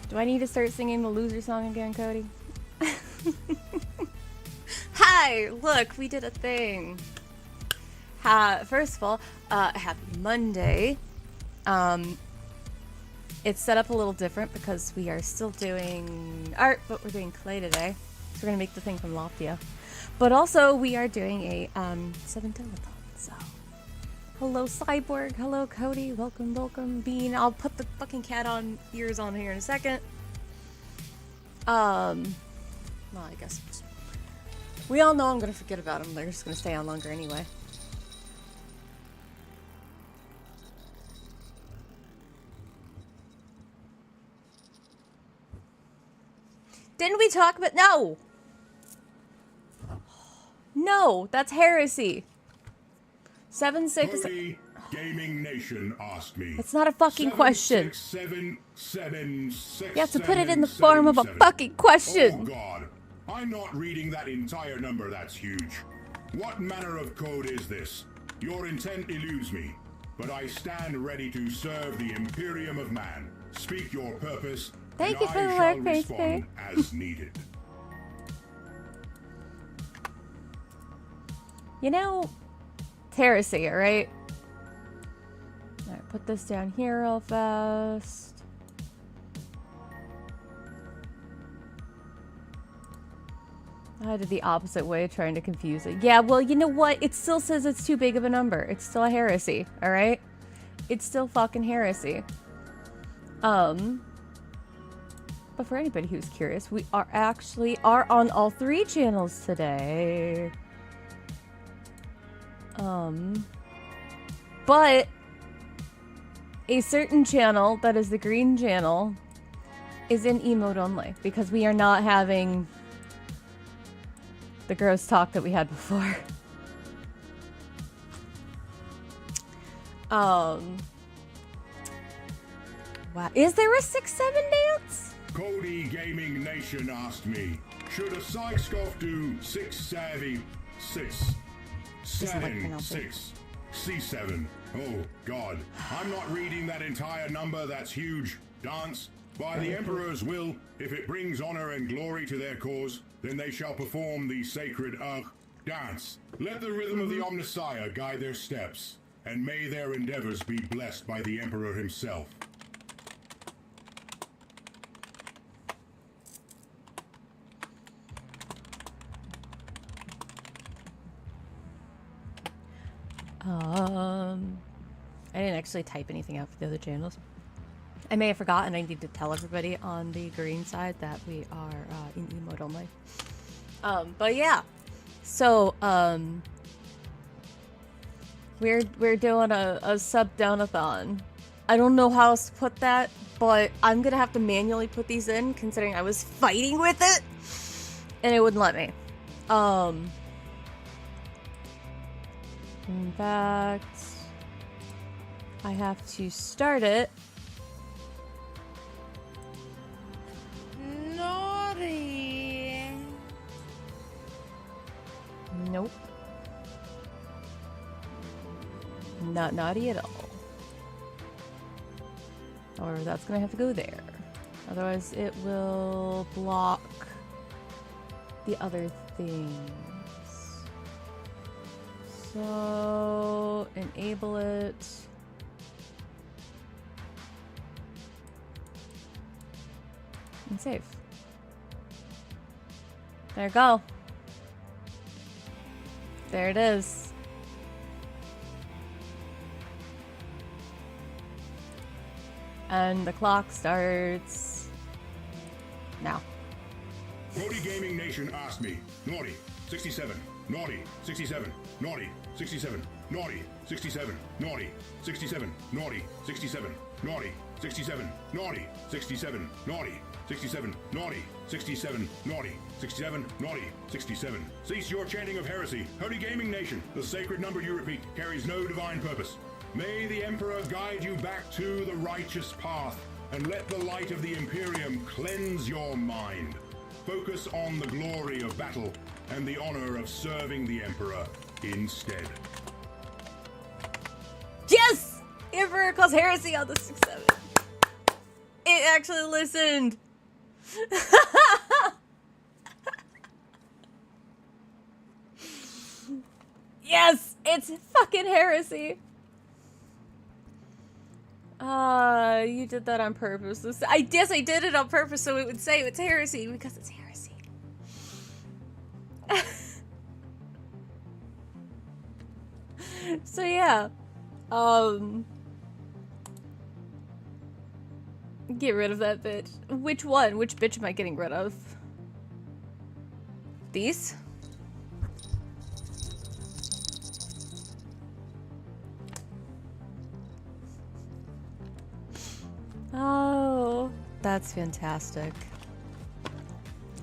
Do I need to start singing the loser song again, Cody? Hi! Look, we did a thing. First of all, happy Monday. It's set up a little different because we are still doing art, but we're doing clay today. So we're gonna make the thing from Loftia. But also, we are doing a Sub-dono-thon, so... Hello, Cyborg. Hello, Cody. Welcome, welcome, Bean. I'll put the fucking cat on ears on here in a second. Well, I guess we all know I'm gonna forget about them. They're just gonna stay on longer anyway. Didn't we talk about— no! No, that's heresy. 7-6. Gaming Nation asked me. It's not a fucking question. 76776. You have to put it in the form of a fucking question. Oh God, I'm not reading that entire number. That's huge. What manner of code is this? Your intent eludes me, but I stand ready to serve the Imperium of Man. Speak your purpose. Thank and you for the I lurk, shall face respond as needed. You know, heresy, alright? Alright, put this down here real fast. I did the opposite way, trying to confuse it. Yeah, well, you know what? It still says it's too big of a number. It's still a heresy, alright? It's still fucking heresy. But for anybody who's curious, we are actually on all 3 channels today. But a certain channel that is the green channel is in emote only because we are not having the gross talk that we had before. Wow. Is there a 6-7 dance? Cody Gaming Nation asked me, should a Syghskoff do 6 savvy 6 7 6 C7? Oh God, I'm not reading that entire number. That's huge. Dance. By the Emperor's will, if it brings honor and glory to their cause, then they shall perform the sacred dance. Let the rhythm of the Omnissiah guide their steps, and may their endeavors be blessed by the Emperor himself. I didn't actually type anything out for the other channels. I may have forgotten. I need to tell everybody on the green side that we are in emote only. But yeah, so we're doing a Sub-dono-thon. I don't know how else to put that, but I'm gonna have to manually put these in, considering I was fighting with it and it wouldn't let me. In fact, I have to start it. Naughty. Nope. Not naughty at all. Or that's gonna have to go there. Otherwise it will block the other things. So enable it. And save. There you go. There it is. And the clock starts now. Cody Gaming Nation asked me, naughty, 67, naughty, 67, naughty, 67, naughty, 67, naughty, 67, naughty, 67, naughty, 67, naughty, 67, naughty, 67, naughty, 67, naughty, 67, naughty, 67. Cease your chanting of heresy. Cody Gaming Nation, the sacred number you repeat carries no divine purpose. May the Emperor guide you back to the righteous path, and let the light of the Imperium cleanse your mind. Focus on the glory of battle and the honor of serving the Emperor instead. Yes! The Emperor calls heresy on the 6-7. It actually listened. Yes! It's fucking heresy. You did that on purpose. I guess I did it on purpose so it would say it's heresy because it's heresy. So yeah. Get rid of that bitch. Which one? Which bitch am I getting rid of? These? Oh, that's fantastic.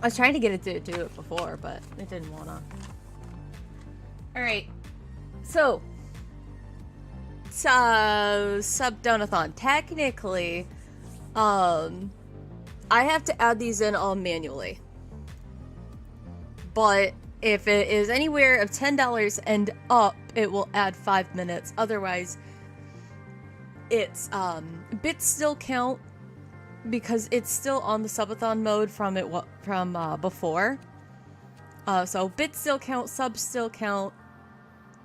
I was trying to get it to do it before, but it didn't wanna. Alright. So, Sub-dono-thon. Technically, I have to add these in all manually. But if it is anywhere of $10 and up, it will add 5 minutes. Otherwise, it's bits still count because it's still on the subathon mode from before. So bits still count, subs still count.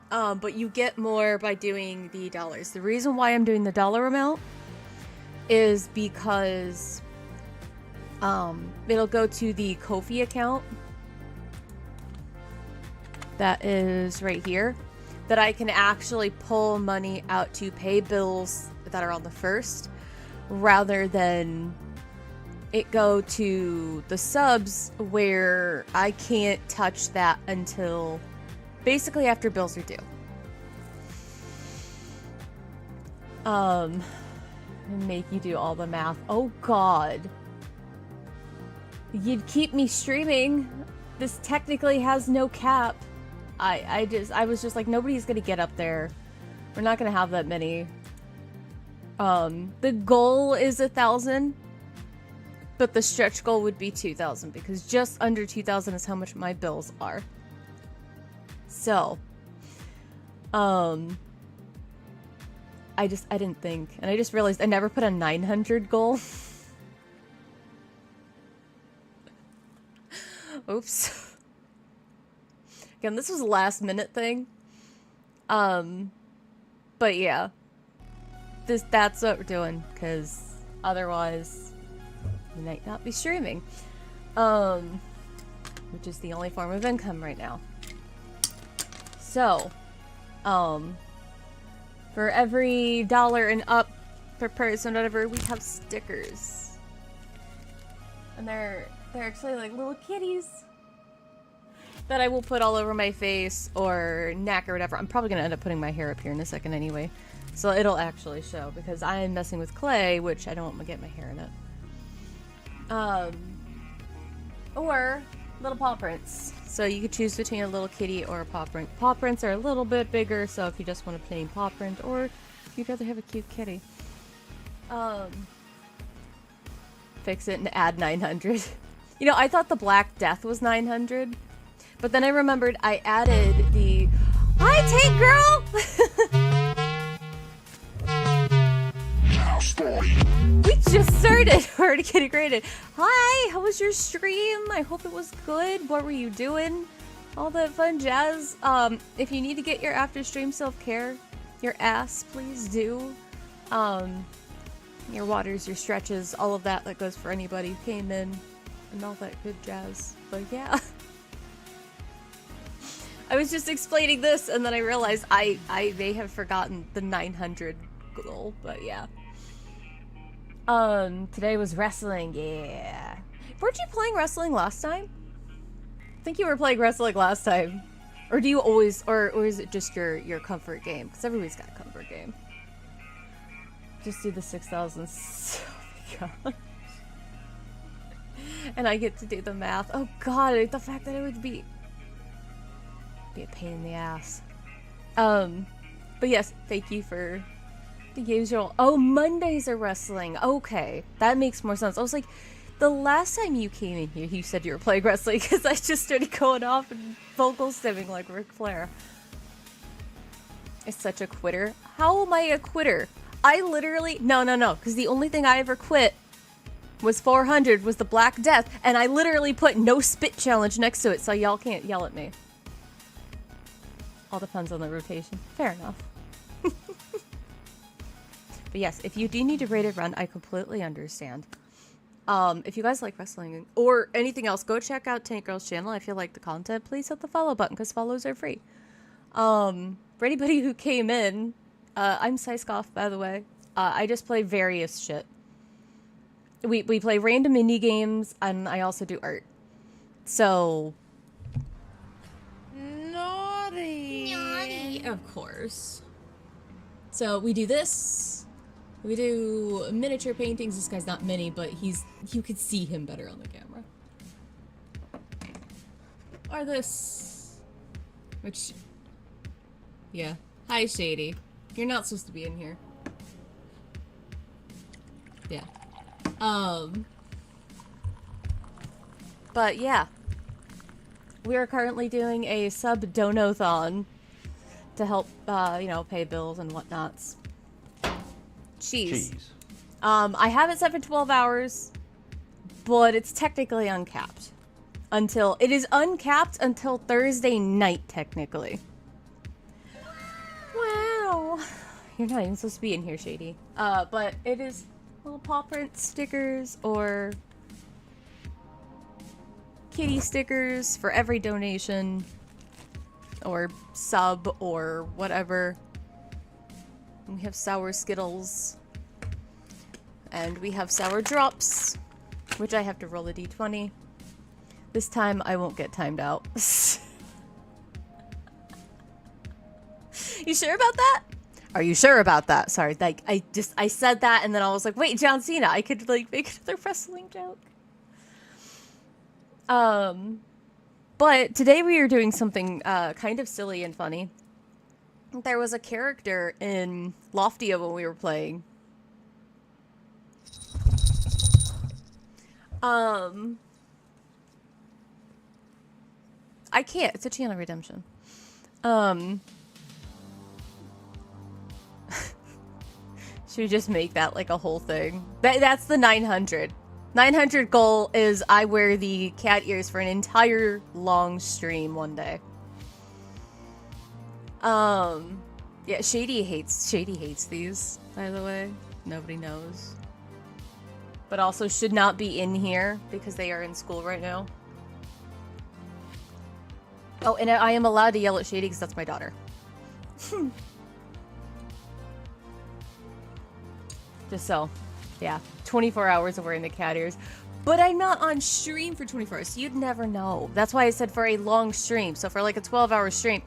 But you get more by doing the dollars. The reason why I'm doing the dollar amount is because it'll go to the Ko-fi account that is right here, that I can actually pull money out to pay bills that are on the first, rather than it go to the subs where I can't touch that until basically after bills are due. Make you do all the math. Oh god. You'd keep me streaming. This technically has no cap. I was just like, nobody's gonna get up there. We're not gonna have that many. The goal is 1,000. But the stretch goal would be 2,000 because just under 2,000 is how much my bills are. So, I didn't think, and I just realized I never put a 900 goal. Oops. Again, this was a last minute thing. But yeah. That's what we're doing, because otherwise we might not be streaming. Which is the only form of income right now. So, for every $1 and up per person, whatever, we have stickers. And they're actually like little kitties that I will put all over my face or neck or whatever. I'm probably gonna end up putting my hair up here in a second anyway. So it'll actually show because I am messing with clay, which I don't want to get my hair in it. Or little paw prints. So you could choose between a little kitty or a paw print. Paw prints are a little bit bigger, so if you just want a plain paw print, or if you'd rather have a cute kitty. Fix it and add 900. You know, I thought the Black Death was 900, but then I remembered I added the Hi, Tank Girl! We just started! We're already getting graded. Hi, how was your stream? I hope it was good. What were you doing? All that fun jazz. If you need to get your after stream self-care, your ass, please do. Your waters, your stretches, all of that goes for anybody who came in and all that good jazz. But yeah. I was just explaining this and then I realized I may have forgotten the 900 goal, but yeah. Today was wrestling, yeah. Weren't you playing wrestling last time? I think you were playing wrestling last time. Or do you always, or is it just your comfort game? Because everybody's got a comfort game. Just do the 6,000. Oh my god. And I get to do the math. Oh god, the fact that it would be a pain in the ass. But yes, thank you for the usual. Oh, Mondays are wrestling. Okay, that makes more sense. I was like, the last time you came in here, you said you were playing wrestling because I just started going off and vocal stimming like Ric Flair. I'm such a quitter. How am I a quitter? I literally... No, because the only thing I ever quit was 400, was the Black Death, and I literally put no spit challenge next to it, so y'all can't yell at me. All depends on the rotation. Fair enough. But yes, if you do need a rated run, I completely understand. If you guys like wrestling or anything else, go check out Tank Girl's channel. If you like the content, please hit the follow button because follows are free. For anybody who came in, I'm Syghskoff, by the way. I just play various shit. We play random indie games, and I also do art. So... Naughty. Naughty, of course. So we do this. We do miniature paintings. This guy's not mini, but you could see him better on the camera. Or this. Which... Yeah. Hi, Shady. You're not supposed to be in here. Yeah. But yeah. We are currently doing a Sub-dono-thon to help, you know, pay bills and whatnots. Cheese. I have it set for 12 hours, but it's technically uncapped. It is uncapped until Thursday night, technically. Wow. You're not even supposed to be in here, Shady. But it is little paw print stickers or kitty stickers for every donation or sub or whatever. We have sour Skittles. And we have sour drops, which I have to roll a d20. This time I won't get timed out. You sure about that? Are you sure about that? Sorry, like I said that and then I was like, wait, John Cena, I could like make another wrestling joke. But today we are doing something kind of silly and funny. There was a character in Loftia when we were playing. I can't. It's a channel redemption. Should we just make that like a whole thing? That's the 900. 900 goal is I wear the cat ears for an entire long stream one day. Yeah, Shady hates these, by the way. Nobody knows. But also should not be in here because they are in school right now. Oh, and I am allowed to yell at Shady because that's my daughter. Just so, yeah. 24 hours of wearing the cat ears. But I'm not on stream for 24 hours, so you'd never know. That's why I said for a long stream. So for like a 12-hour stream.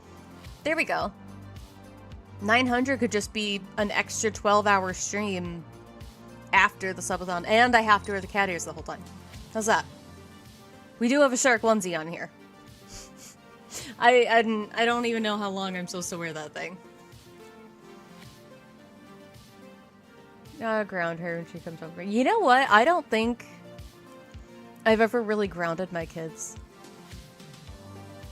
There we go. 900 could just be an extra 12-hour stream after the subathon. And I have to wear the cat ears the whole time. How's that? We do have a shark onesie on here. I don't even know how long I'm supposed to wear that thing. Ground her when she comes over. You know what? I don't think I've ever really grounded my kids.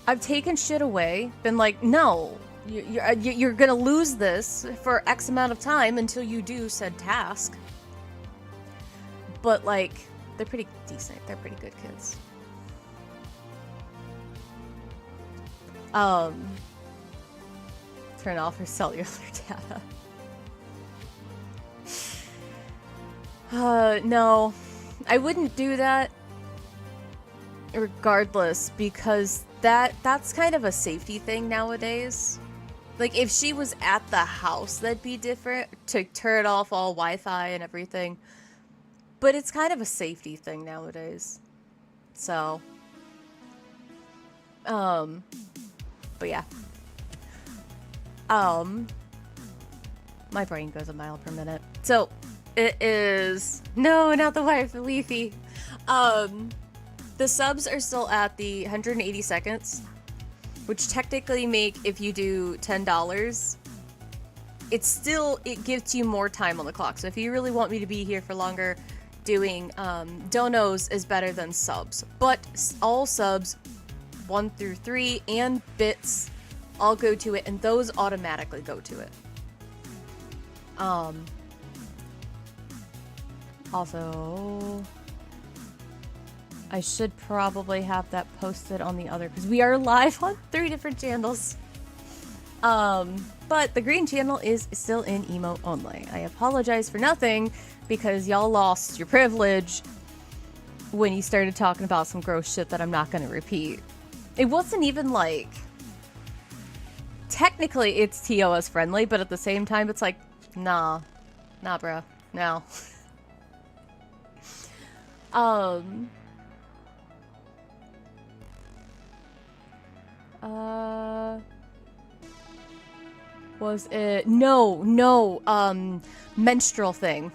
I've taken shit away, been like, no, you're gonna lose this for X amount of time until you do said task. But like, they're pretty decent. They're pretty good kids. Turn off her cellular data. No, I wouldn't do that regardless because that's kind of a safety thing nowadays. Like if she was at the house, that'd be different to turn off all Wi-Fi and everything. But it's kind of a safety thing nowadays. So, but yeah. My brain goes a mile per minute. So, it is... No, not the wife, the Leafy. The subs are still at the 180 seconds, which technically make, if you do $10, it gives you more time on the clock. So if you really want me to be here for longer, doing donos is better than subs. But all subs, 1 through 3, and bits all go to it, and those automatically go to it. Also, I should probably have that posted on the other, because we are live on 3 different channels. But the green channel is still in emo only. I apologize for nothing, because y'all lost your privilege when you started talking about some gross shit that I'm not going to repeat. It wasn't even like... Technically, it's TOS friendly, but at the same time, it's like, nah, bro, no. Was it? No, menstrual thing.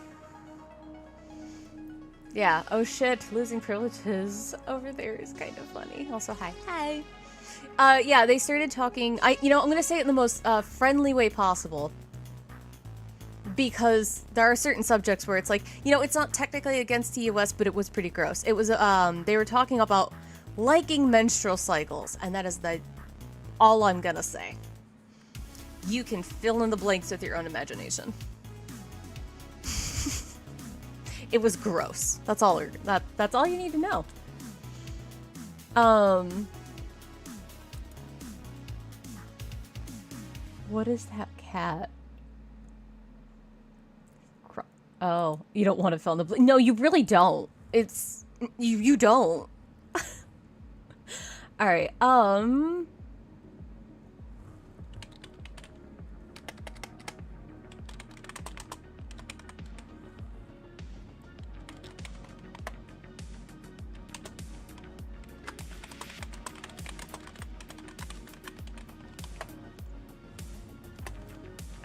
Yeah, oh shit, losing privileges over there is kind of funny. Also, hi. Yeah, they started talking, I'm gonna say it in the most friendly way possible. Because there are certain subjects where it's like, it's not technically against TOS, but it was pretty gross. It was, they were talking about liking menstrual cycles, and that is all I'm gonna say. You can fill in the blanks with your own imagination. It was gross. That's all you need to know. What is that cat? Oh, you don't want to fill in the blank. No, you really don't. It's you don't. All right.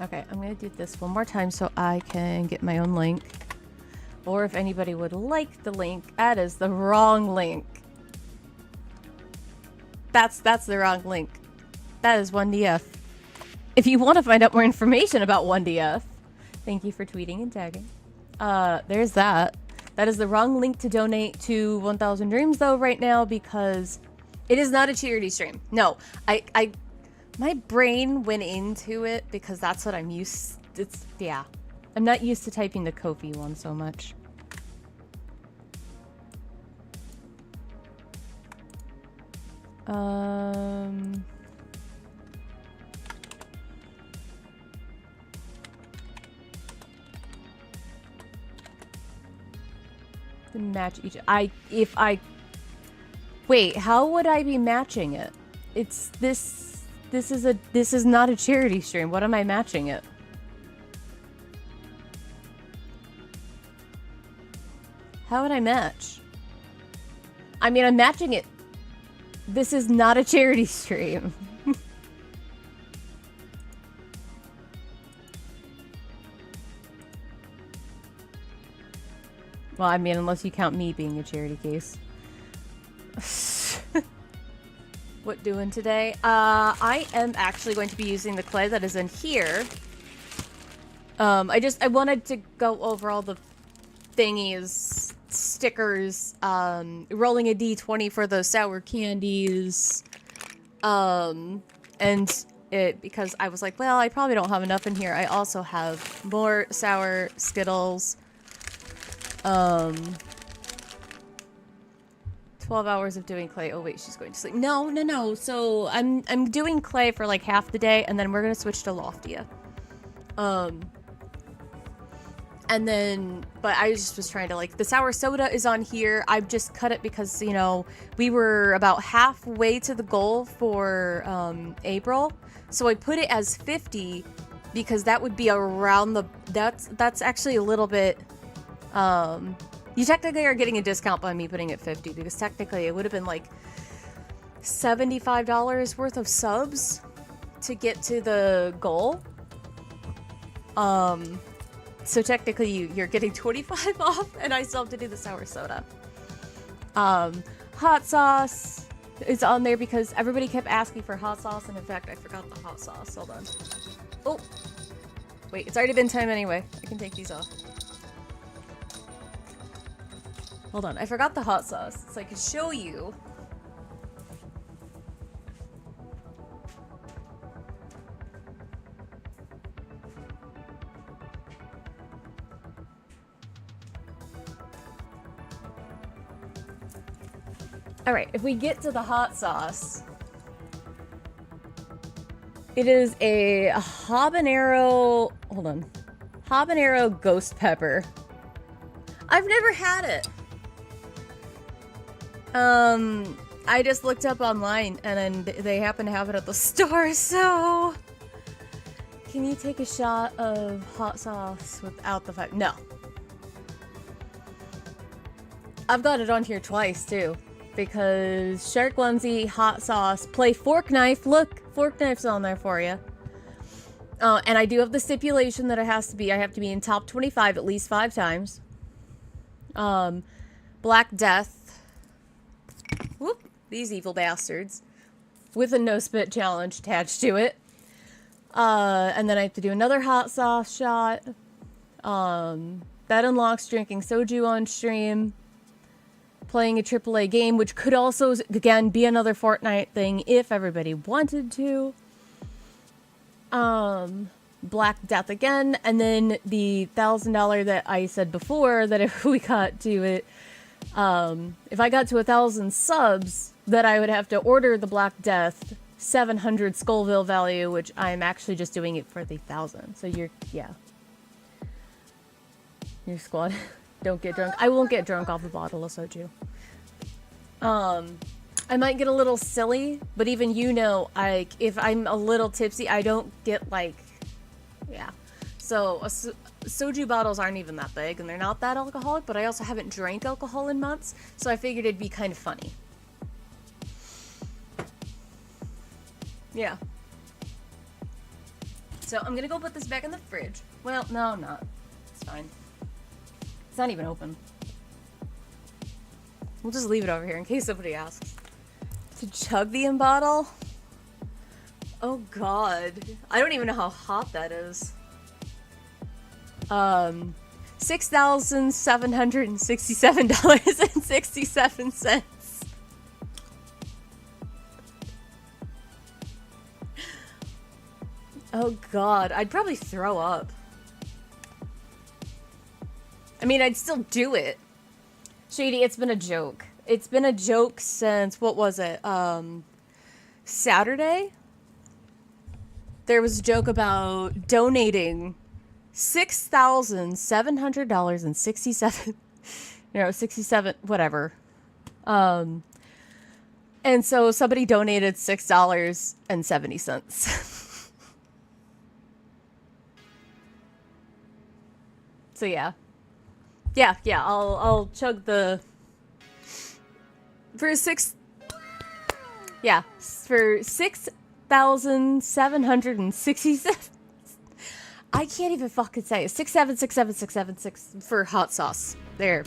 Okay, I'm gonna do this one more time so I can get my own link. Or if anybody would like the link, that is the wrong link. That's the wrong link. That is 1DF. If you want to find out more information about 1DF, thank you for tweeting and tagging. There's that. That is the wrong link to donate to 1000 Dreams though right now because it is not a charity stream. No, my brain went into it because that's what I'm used. Yeah, I'm not used to typing the Ko-fi one so much. To match each. Wait, how would I be matching it? It's this is not a charity stream. What am I matching it? How would I match? I mean, I'm matching it. This is not a charity stream. Well, I mean, unless you count me being a charity case. What doing today? I am actually going to be using the clay that is in here. I wanted to go over all the thingies, stickers, rolling a D20 for the sour candies, and because I was like, well, I probably don't have enough in here. I also have more sour Skittles. 12 hours of doing clay. Oh wait, she's going to sleep. No. So I'm doing clay for like half the day, and then we're gonna switch to Loftia. And then, but I just was trying to like, the sour soda is on here. I've just cut it because, you know, we were about halfway to the goal for April. So I put it as 50 because that would be around the, that's actually a little bit, you technically are getting a discount by me putting it 50 because technically it would have been like $75 worth of subs to get to the goal. So technically you're getting 25 off and I still have to do the sour soda. Hot sauce is on there because everybody kept asking for hot sauce, and in fact I forgot the hot sauce. Hold on. Oh, wait, it's already been time anyway. I can take these off. Hold on, I forgot the hot sauce so I can show you. Alright, if we get to the hot sauce, it is a habanero, hold on, habanero ghost pepper. I've never had it. I just looked up online and then they happen to have it at the store, so can you take a shot of hot sauce without the fat? No. I've got it on here twice too. Because shark onesie, hot sauce, play fork knife. Look, fork knife's on there for you. And I do have the stipulation that I have to be in top 25 at least 5 times. Black Death. Whoop, these evil bastards. With a no spit challenge attached to it. And then I have to do another hot sauce shot. That unlocks drinking soju on stream. Playing a AAA game, which could also, again, be another Fortnite thing if everybody wanted to. Black Death again, and then the $1,000 that I said before, that if we got to it, if I got to 1,000 subs, that I would have to order the Black Death 700 Scoville value, which I'm actually just doing it for the 1,000. So your squad. Don't get drunk. I won't get drunk off a bottle of soju. I might get a little silly, but even you know, like, if I'm a little tipsy, I don't get, like, yeah. So, soju bottles aren't even that big, and they're not that alcoholic, but I also haven't drank alcohol in months, so I figured it'd be kind of funny. Yeah. So, I'm gonna go put this back in the fridge. Well, no, I'm not. It's fine. It's not even open. We'll just leave it over here in case somebody asks. To chug the bottle? Oh god. I don't even know how hot that is. $6,767.67. Oh god, I'd probably throw up. I mean, I'd still do it. Shady, it's been a joke. It's been a joke since, what was it? Saturday? There was a joke about donating $6,700.67, 67, whatever. And so somebody donated $6.70. So yeah. Yeah, I'll chug the... For 6,767. I can't even fucking say it. 6767676 for hot sauce. There.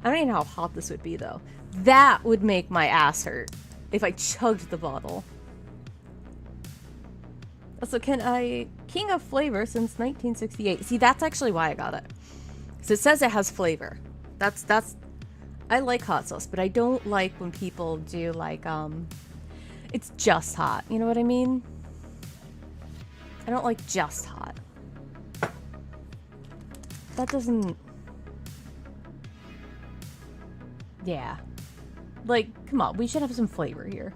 I don't even know how hot this would be though. That would make my ass hurt if I chugged the bottle. Also, can I... King of flavor since 1968. See, that's actually why I got it. Because it says it has flavor. That's... I like hot sauce, but I don't like when people do, like, it's just hot. You know what I mean? I don't like just hot. That doesn't... Yeah. Like, come on. We should have some flavor here.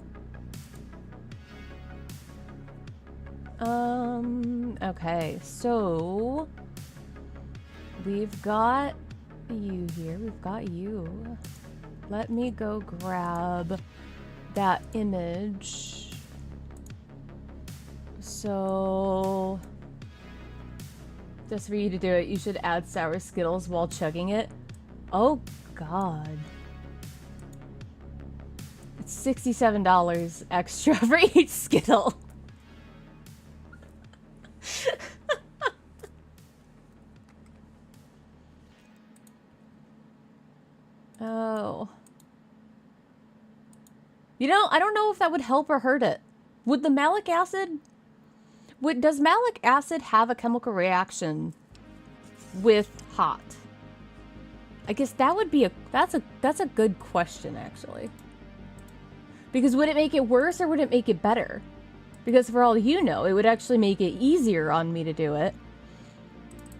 Okay, so we've got you here. We've got you. Let me go grab that image. So just for you to do it, you should add sour Skittles while chugging it. Oh god. It's $67 extra for each Skittle. Oh. You know, I don't know if that would help or hurt it. Would the malic acid... Does malic acid have a chemical reaction with hot? I guess that would be that's a good question, actually. Because would it make it worse or would it make it better? Because for all you know, it would actually make it easier on me to do it.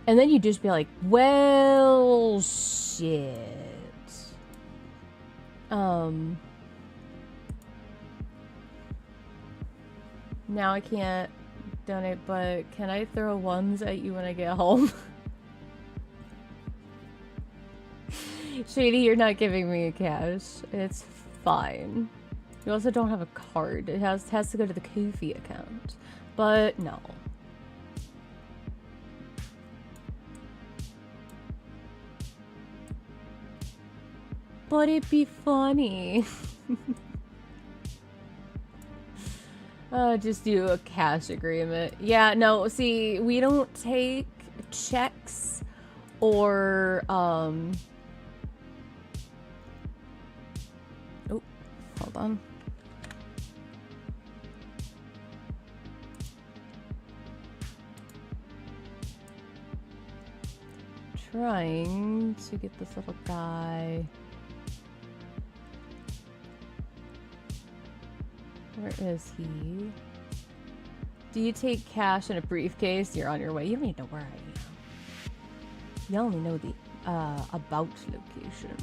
And then you'd just be like, well, shit. Now I can't donate, but can I throw ones at you when I get home? Shady, you're not giving me a cash. It's fine. You also don't have a card. It has to go to the Ko-fi account. But no. But it'd be funny. Just do a cash agreement. Yeah, no, see, we don't take checks or, oh, hold on. Trying to get this little guy. Where is he? Do you take cash in a briefcase? You're on your way. You don't even know where I am. You only know the about location.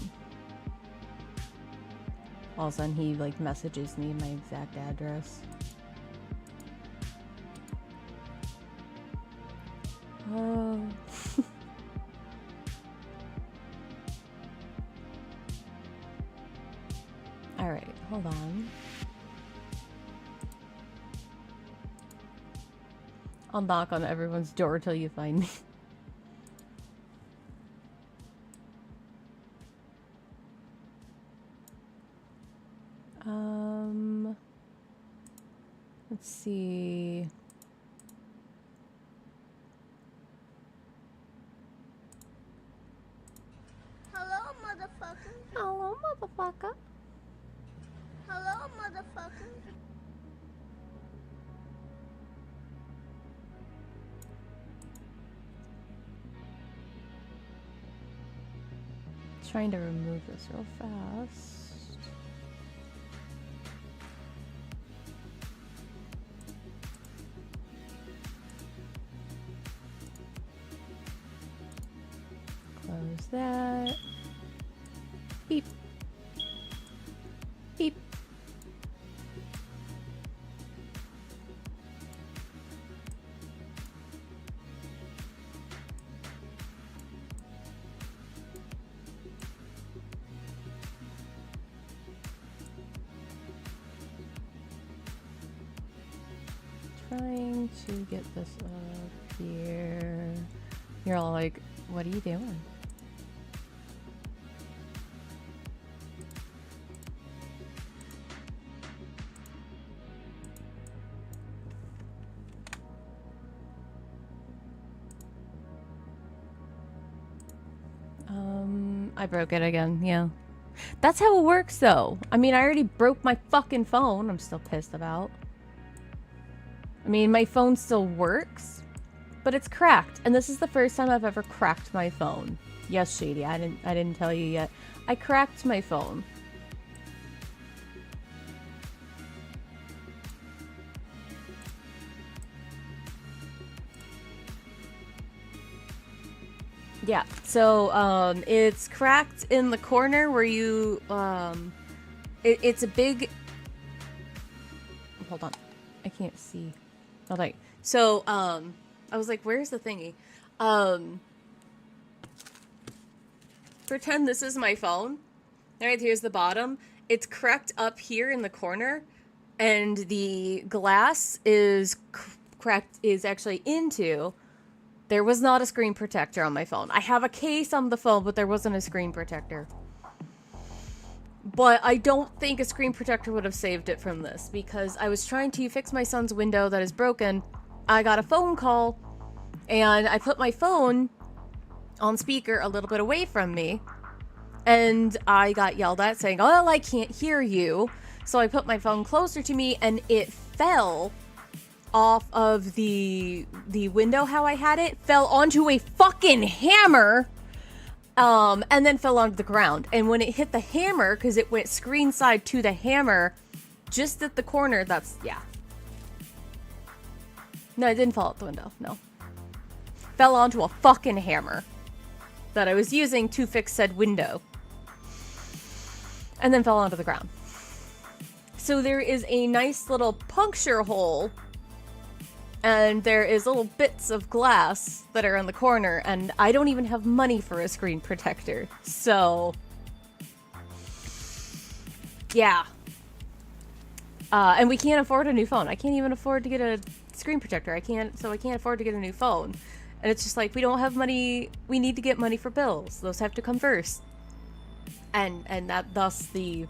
All of a sudden he like messages me my exact address. Oh. Alright, hold on. I'll knock on everyone's door till you find me. Let's see. Hello, motherfucker. Hello, motherfucker. Hello, motherfucker. trying to remove this real fast. Close that. Beep. Beep. Trying to get this up here. You're all like, what are you doing? I broke it again, yeah. That's how it works, though. I mean, I already broke my fucking phone. I'm still pissed about. I mean, my phone still works, but it's cracked. And this is the first time I've ever cracked my phone. Yes, Shady, I didn't tell you yet. I cracked my phone. Yeah, so it's cracked in the corner where you it's a big, hold on, I can't see. Okay, so I was like, where's the thingy? Pretend this is my phone. All right, here's the bottom. It's cracked up here in the corner, and the glass is cracked, is actually into. There was not a screen protector on my phone. I have a case on the phone, but there wasn't a screen protector. But I don't think a screen protector would have saved it from this, because I was trying to fix my son's window that is broken. I got a phone call, and I put my phone on speaker a little bit away from me, and I got yelled at saying, "Oh, I can't hear you." So I put my phone closer to me, and it fell off of the window how I had it, fell onto a fucking hammer, and then fell onto the ground. And when it hit the hammer, because it went screen side to the hammer, just at the corner, that's, yeah. No, it didn't fall out the window, no. Fell onto a fucking hammer that I was using to fix said window. And then fell onto the ground. So there is a nice little puncture hole, and there is little bits of glass that are in the corner, and I don't even have money for a screen protector. So, yeah. And we can't afford a new phone. I can't even afford to get a screen protector. I can't afford to get a new phone. And it's just like, we don't have money. We need to get money for bills. Those have to come first. And that, thus the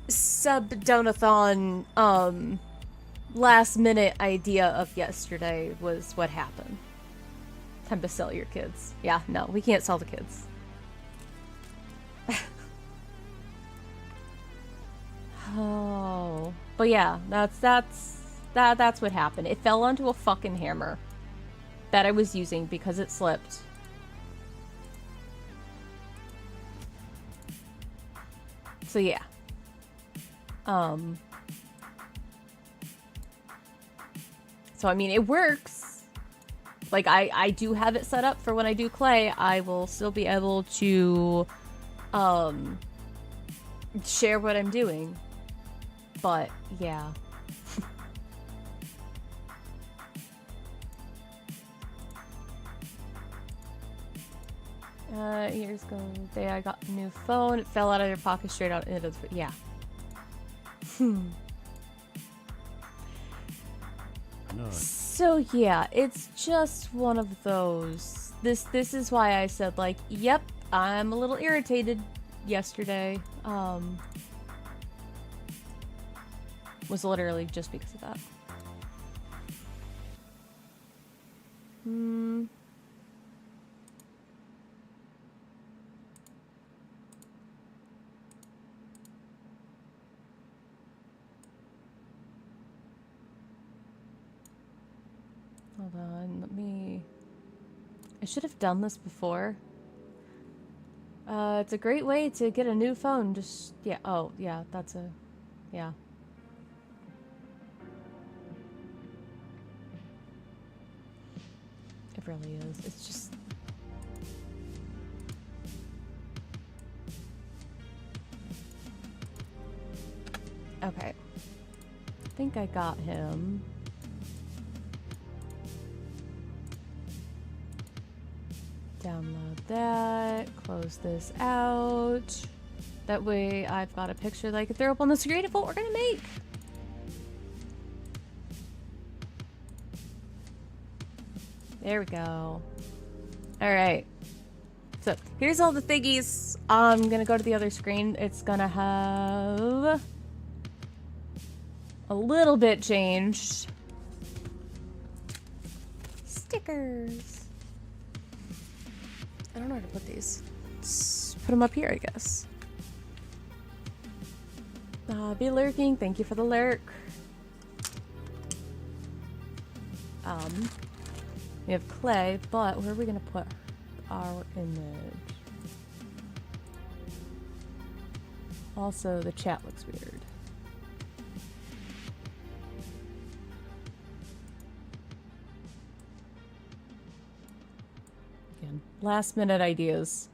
Sub-dono-thon, last minute idea of yesterday was what happened. Time to sell your kids. Yeah, no, we can't sell the kids. Oh, but yeah, that's what happened. It fell onto a fucking hammer that I was using because it slipped. So yeah. So, I mean, it works. Like, I do have it set up for when I do clay. I will still be able to, share what I'm doing. But, yeah. Here's going. Day I got a new phone. It fell out of your pocket straight out into the... Yeah. So yeah, it's just one of those. This is why I said, like, yep, I'm a little irritated yesterday. Was literally just because of that. Hold on, let me... I should have done this before. It's a great way to get a new phone. Just, yeah. Oh, yeah, that's a, yeah. It really is. It's just... Okay. I think I got him. Download that. Close this out. That way I've got a picture that I can throw up on the screen of what we're gonna make. There we go. Alright. So, here's all the thingies. I'm gonna go to the other screen. It's gonna have a little bit changed. Stickers. I don't know where to put these. Just put them up here, I guess. Be lurking. Thank you for the lurk. We have clay, but where are we gonna put our image? Also, the chat looks weird. Again, last minute ideas.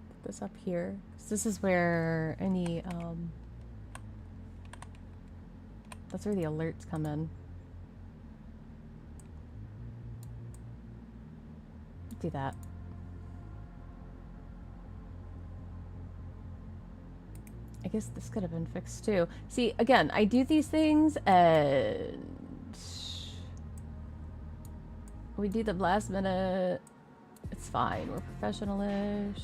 Put this up here. 'Cause this is where any, that's where the alerts come in. Do that. I guess this could have been fixed too. See, again, I do these things and we do them last minute. It's fine. We're professional-ish.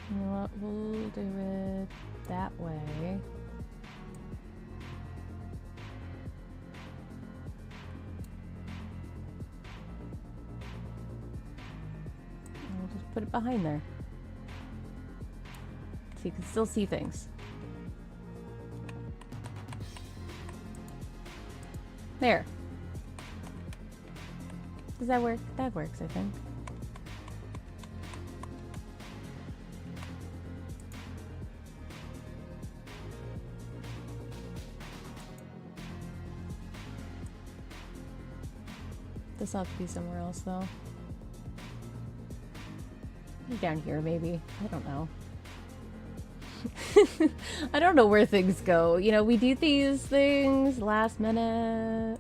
You know what? We'll do it that way. And we'll just put it behind there. So you can still see things. There. Does that work? That works, I think. This ought to be somewhere else, though. Down here, maybe. I don't know. I don't know where things go. You know, we do these things last minute.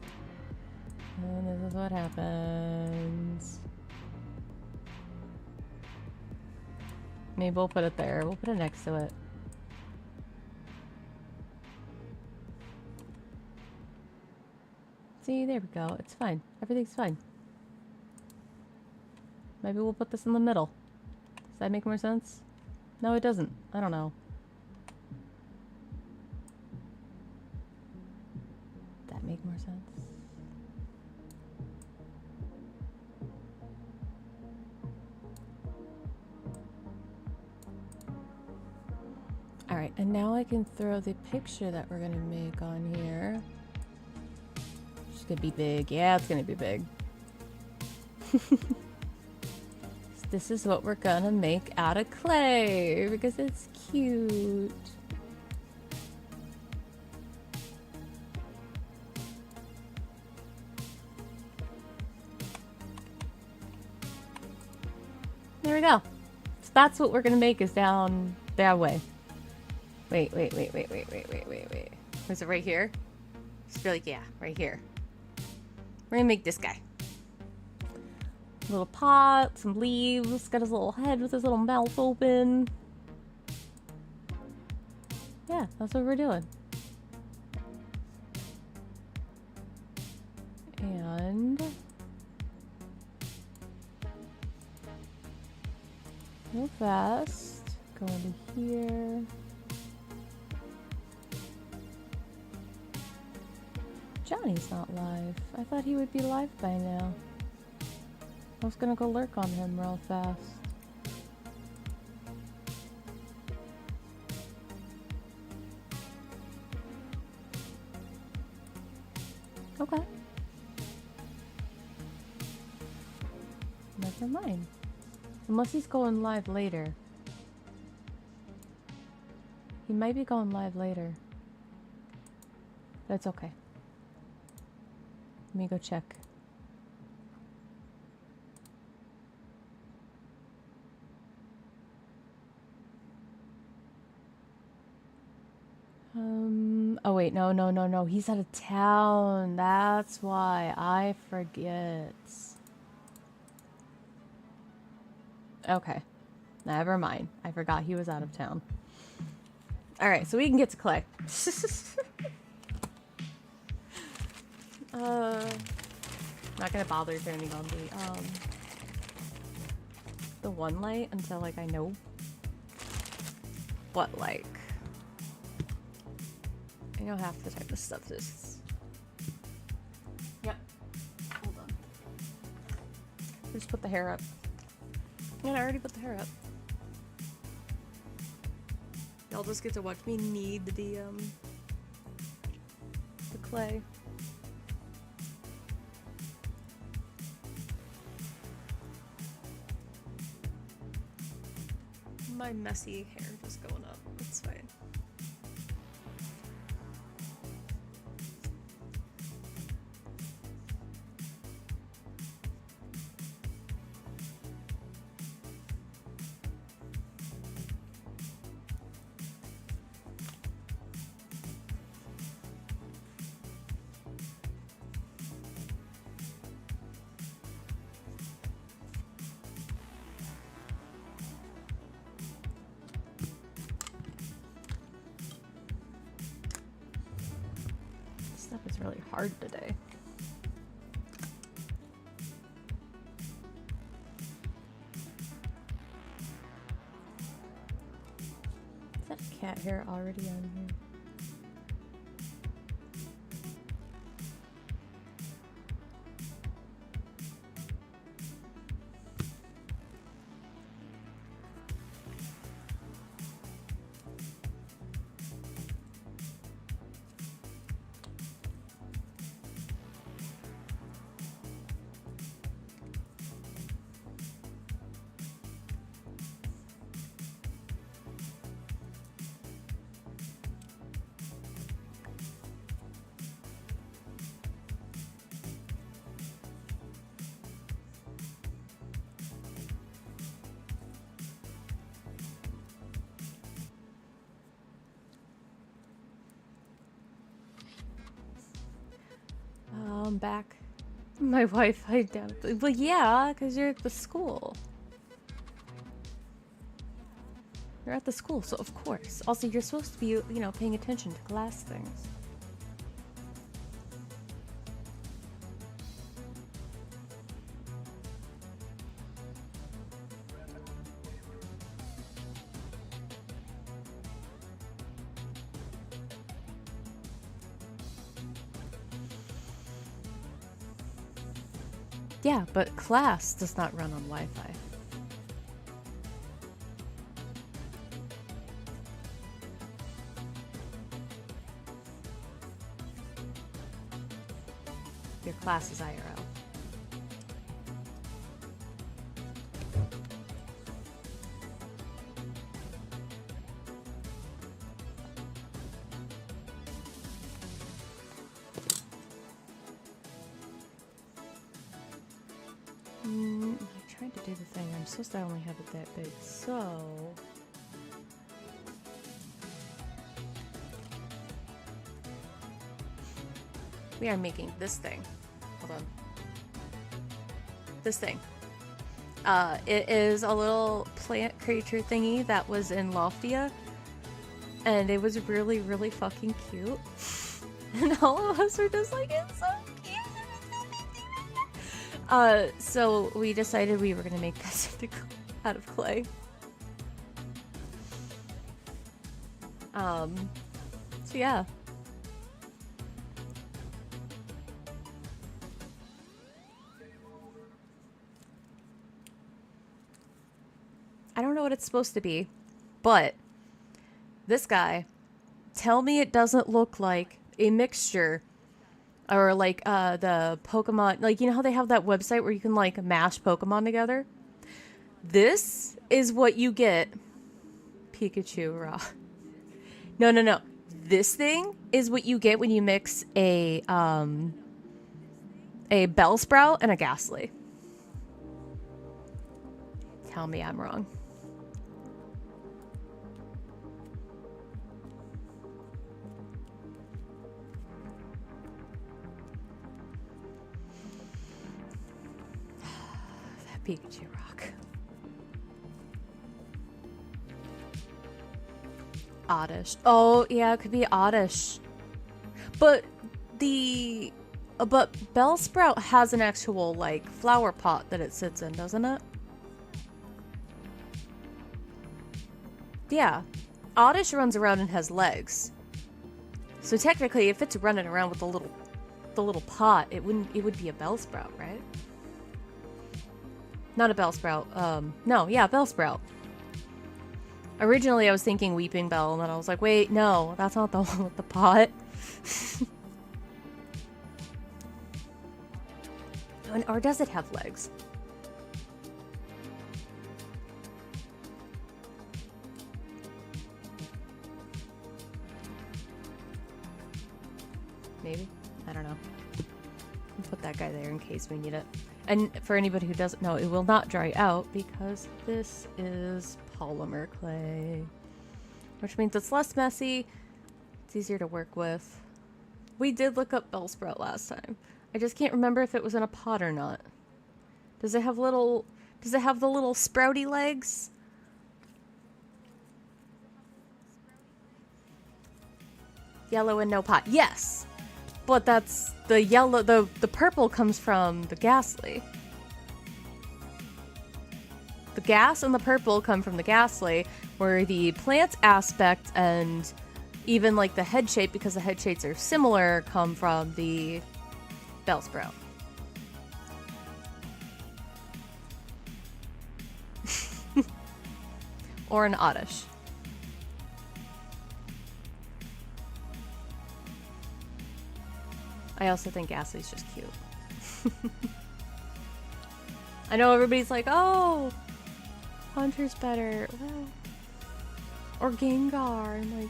And this is what happens. Maybe we'll put it there. We'll put it next to it. See, there we go. It's fine. Everything's fine. Maybe we'll put this in the middle. Does that make more sense? No, it doesn't. I don't know. That make more sense? Alright, and now I can throw the picture that we're gonna make on here. It's gonna be big. Yeah, it's gonna be big. This is what we're gonna make out of clay because it's cute. There we go. So that's what we're gonna make is down that way. Wait. Was it right here? Just be like, yeah, right here. We're gonna make this guy. Little pot, some leaves, got his little head with his little mouth open. Yeah, that's what we're doing. And real fast, go into here. he's not live. I thought he would be live by now. I was gonna go lurk on him real fast. Okay. Never mind. Unless he's going live later. He might be going live later. That's okay. Let me go check. Oh wait, no. He's out of town. That's why I forget. Okay. Never mind. I forgot he was out of town. Alright, so we can get to Clay. Not gonna bother turning on the one light until like I know what like. I know half the time this stuff is. Yep. Hold on. Just put the hair up. Yeah, I already put the hair up. Y'all just get to watch me knead the clay. My messy hair just going up. It's fine. Stuff is really hard today. Is that cat hair already on here? I'm back. My Wi-Fi down. Well, yeah, because you're at the school. You're at the school, so of course. Also, you're supposed to be, you know, paying attention to class things. Yeah, but class does not run on Wi-Fi. Your class is IRL. I tried to do the thing. I'm supposed to only have it that big, so... We are making this thing. Hold on. This thing. It is a little plant creature thingy that was in Loftia. And it was really, really fucking cute. And all of us were just like, it's so cute. So we decided we were gonna make this out of clay. So yeah. I don't know what it's supposed to be, but this guy, tell me it doesn't look like a mixture or like the Pokemon, like, you know how they have that website where you can like mash Pokemon together? This is what you get. Pikachu raw. No, no, no. This thing is what you get when you mix a Bellsprout and a Ghastly. Tell me I'm wrong. That Pikachu rock. Oddish. Oh, yeah, it could be Oddish. But but Bellsprout has an actual, like, flower pot that it sits in, doesn't it? Yeah. Oddish runs around and has legs. So technically, if it's running around with the little pot, it would be a Bellsprout, right? Not a Bellsprout. No, yeah, Bellsprout. Originally, I was thinking Weeping Bell, and then I was like, wait, no, that's not the one with the pot. Or does it have legs? Maybe? I don't know. I'll put that guy there in case we need it. And for anybody who doesn't know, it will not dry out because this is polymer clay. Which means it's less messy. It's easier to work with. We did look up Bellsprout last time. I just can't remember if it was in a pot or not. Does it have the little sprouty legs? Yellow and no pot. Yes! But that's the yellow, the purple comes from the Ghastly. The gas and the purple come from the Ghastly, where the plant aspect and even like the head shape, because the head shapes are similar, come from the Bellsprout. Or an Oddish. I also think Ghastly's just cute. I know everybody's like, oh, Hunter's better. Well, or Gengar. I'm like,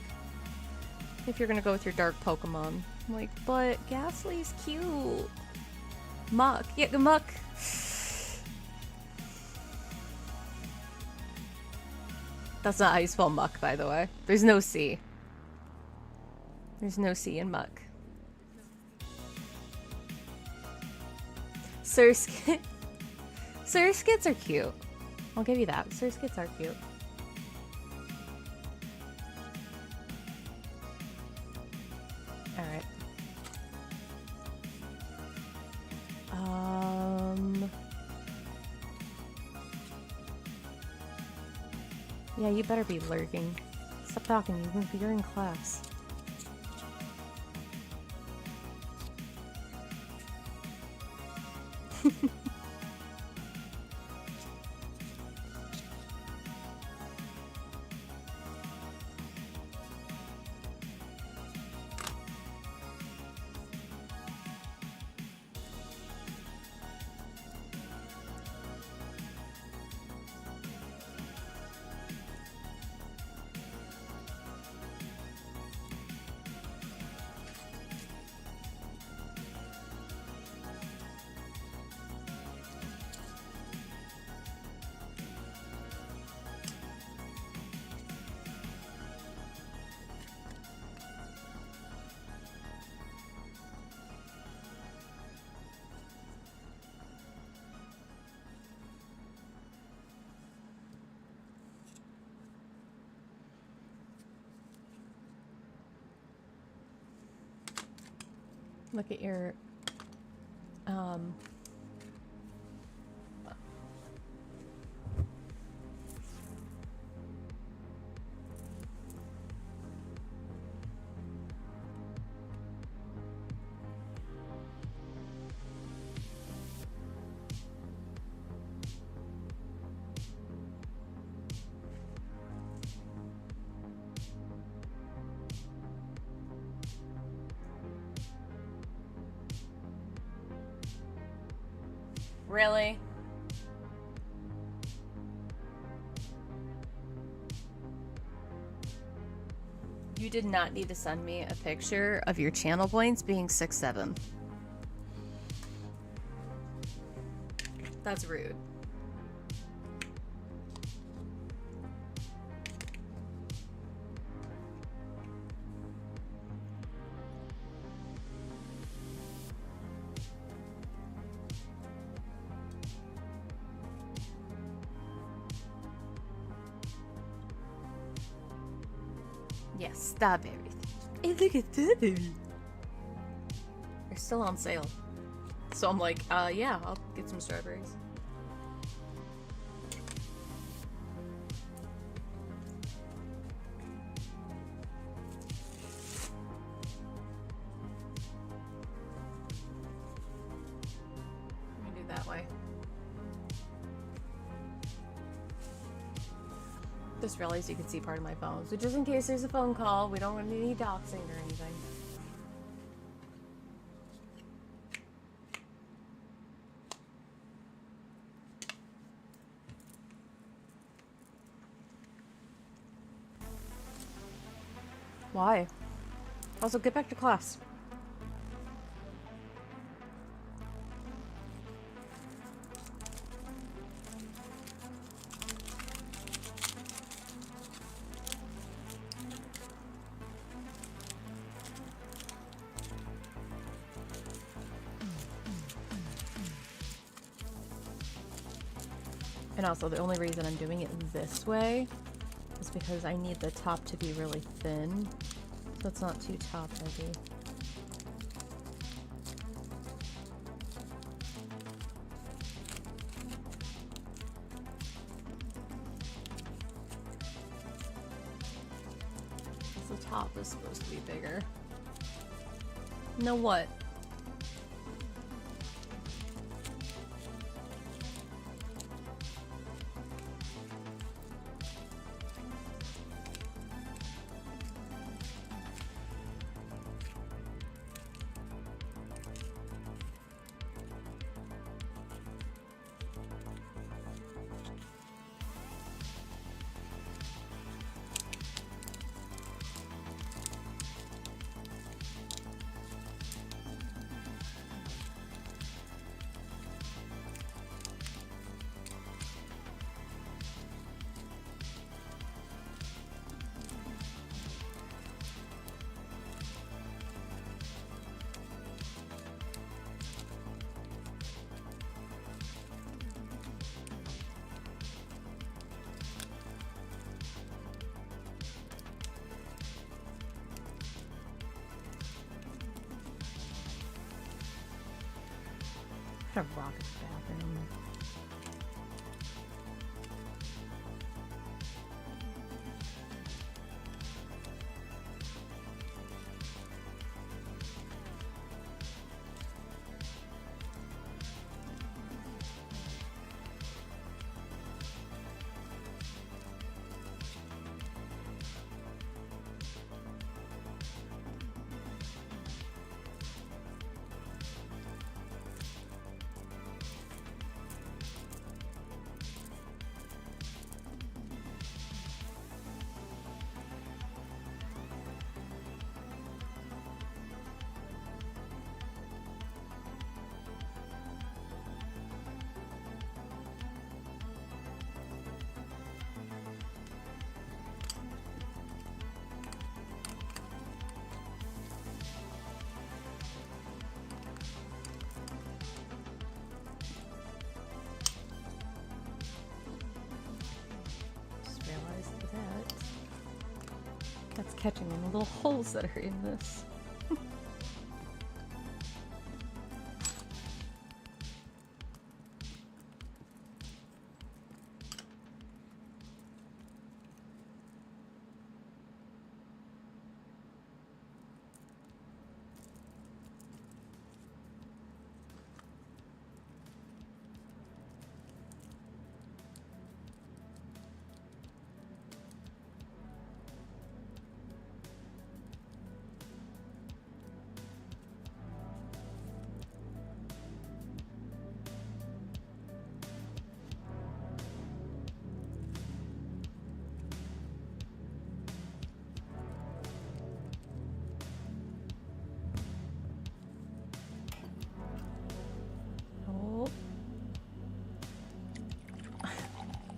if you're gonna go with your dark Pokemon. I'm like, but Ghastly's cute. Muck. Yeah, Muck. That's not how you spell Muck, by the way. There's no C. There's no C in Muck. Surskit. Surskits are cute. I'll give you that. Surskits are cute. Alright. Yeah, you better be lurking. Stop talking, you're in class. Look at your, Really? You did not need to send me a picture of your channel points being 6-7. That's rude. Yes, strawberries. Hey, look at strawberries. They're still on sale. So I'm like, yeah, I'll get some strawberries. Let me do that way. Just realized you could see part of my phone. So just in case there's a phone call, we don't want any doxing or anything. Why? Also, get back to class. And also, the only reason I'm doing it this way is because I need the top to be really thin, so it's not too top heavy. The top is supposed to be bigger. No, what? A rocket bathroom. That's catching in the little holes that are in this.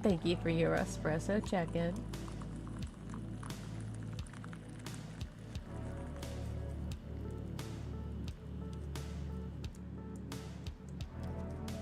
Thank you for your espresso check-in.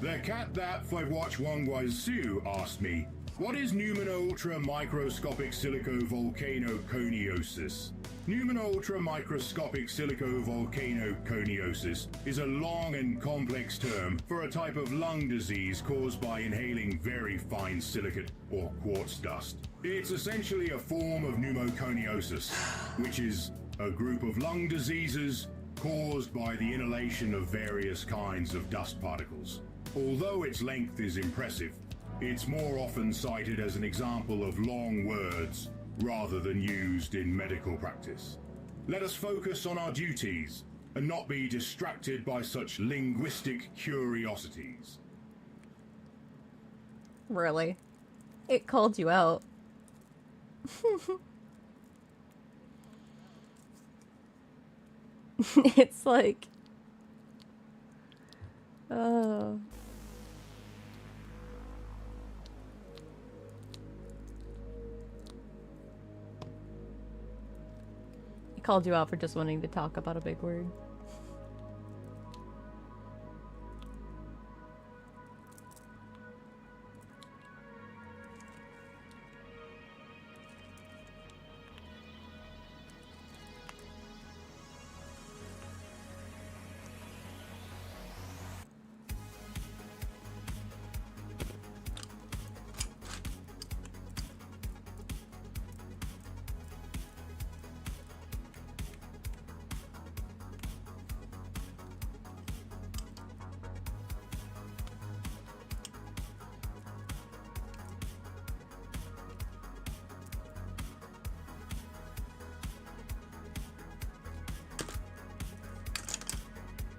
The cat that Watch Wangwai Su asked me, what is Numen-ultra microscopic silicovolcanoconiosis? Numen-ultra microscopic silicovolcanoconiosis is a long and complex term for a type of lung disease caused by inhaling very fine silicate or quartz dust. It's essentially a form of pneumoconiosis, which is a group of lung diseases caused by the inhalation of various kinds of dust particles. Although its length is impressive, it's more often cited as an example of long words rather than used in medical practice. Let us focus on our duties and not be distracted by such linguistic curiosities. Really? It called you out. It's like... Oh... Called you out for just wanting to talk about a big word.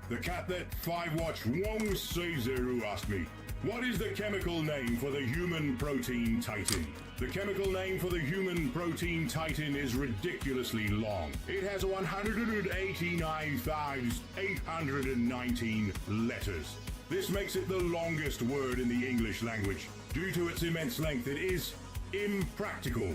The cat that Watch Wong Seizeru asked me, what is the chemical name for the human protein titin? The chemical name for the human protein titin is ridiculously long. It has 189,819 letters. This makes it the longest word in the English language. Due to its immense length, it is impractical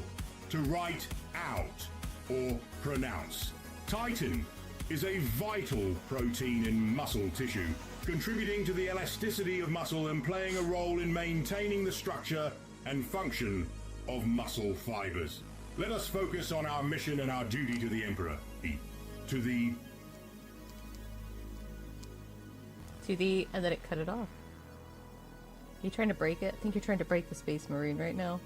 to write out or pronounce. Titin is a vital protein in muscle tissue, contributing to the elasticity of muscle and playing a role in maintaining the structure and function of muscle fibers. Let us focus on our mission and our duty to the Emperor. To the... And then it cut it off. You trying to break it? I think you're trying to break the Space Marine right now.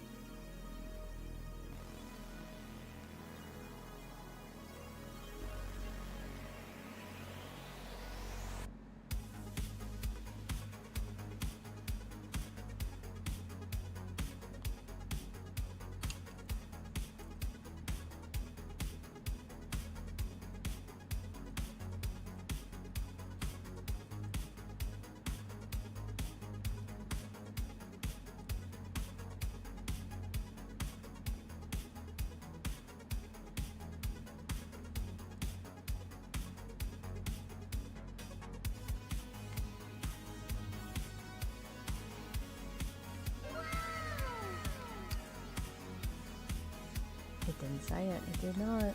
It didn't say it. It did not.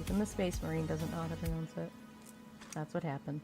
Even the Space Marine doesn't know how to pronounce it. That's what happened.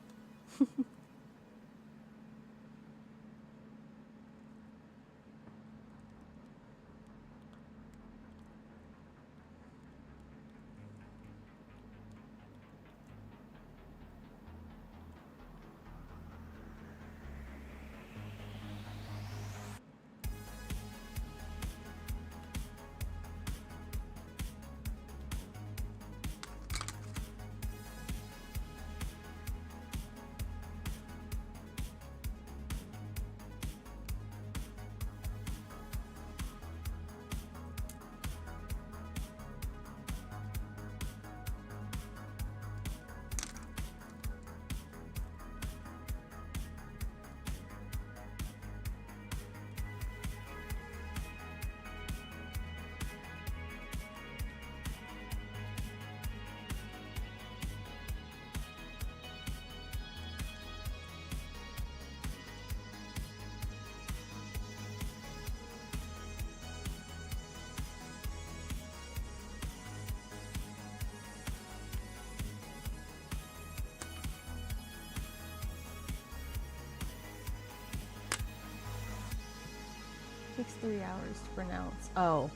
takes 3 hours to pronounce. Oh.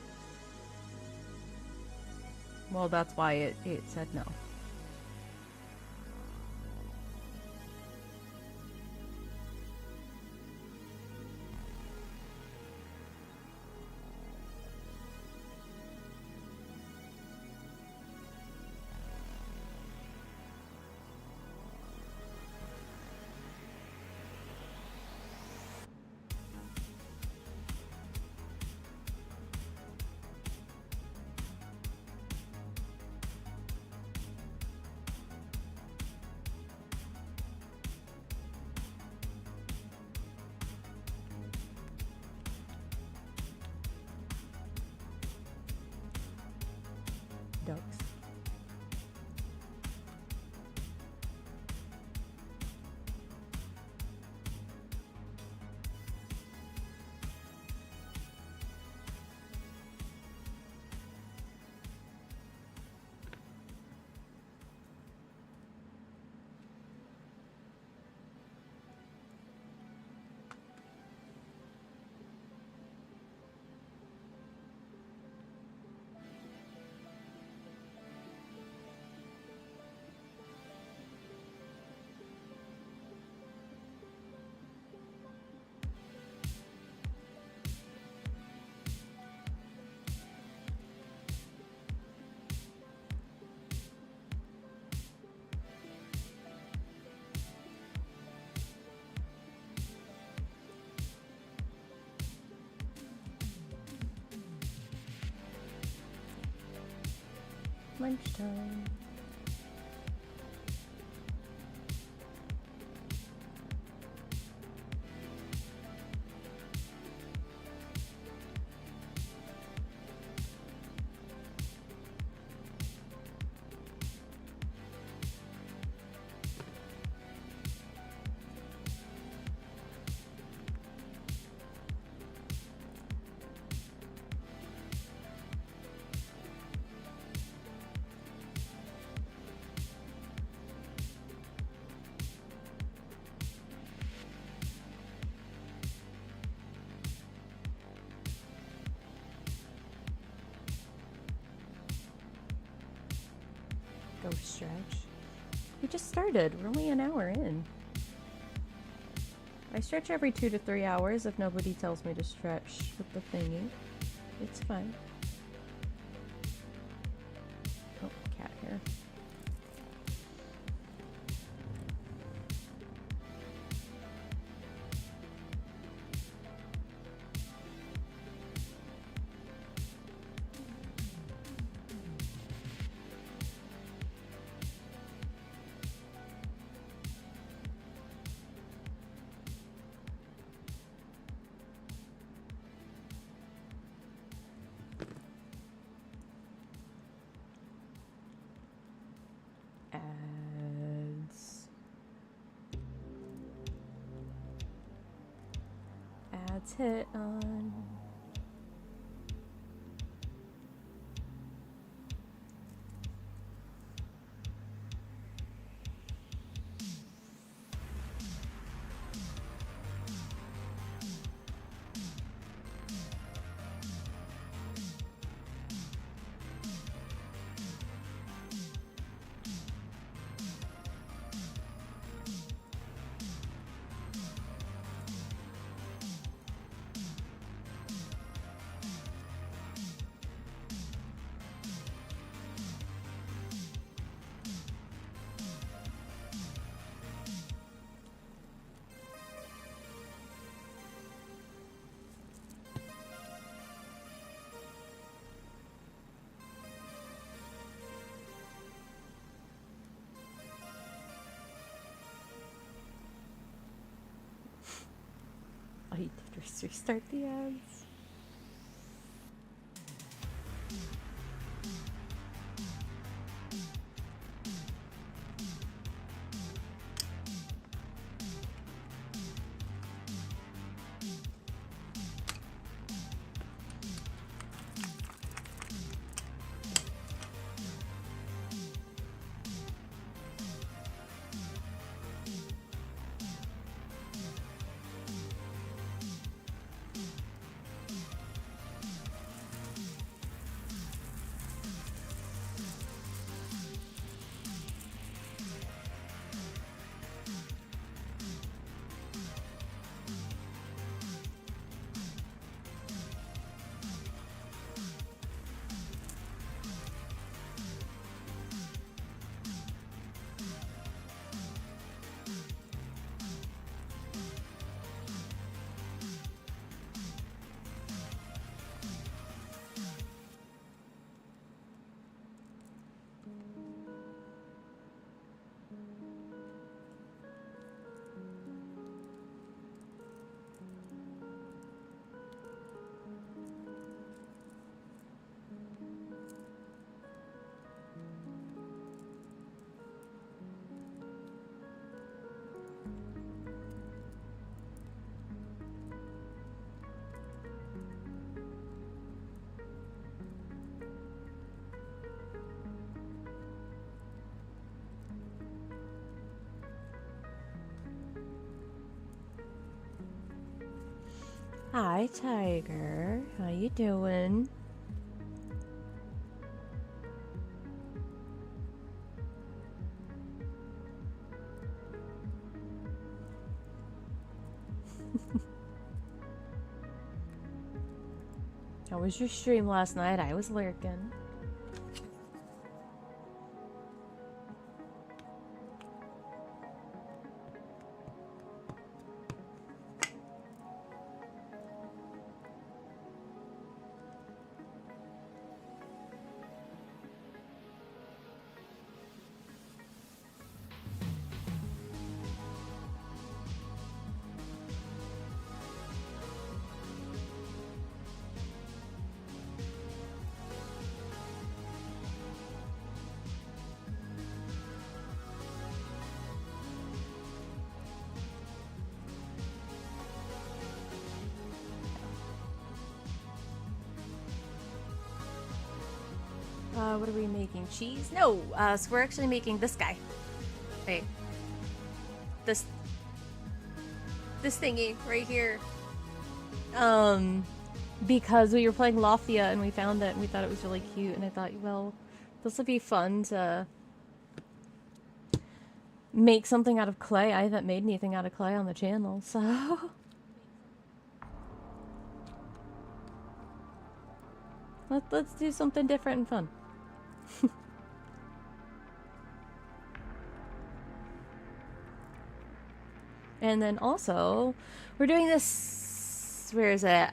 Well, that's why it said no. Ducks. Lunchtime. Go stretch. We just started. We're only an hour in. I stretch every 2 to 3 hours if nobody tells me to stretch with the thingy. It's fine. Oh, cat here. Ads hit on. Oh, you did restart the ads. Hi, Tiger. How you doing? How was your stream last night? I was lurking. What are we making? Cheese? No, so we're actually making this guy. Wait. This thingy right here. Because we were playing Loftia and we found it and we thought it was really cute and I thought, well, this would be fun to make something out of clay. I haven't made anything out of clay on the channel, so... Let's do something different and fun. And then also, we're doing this... Where is it?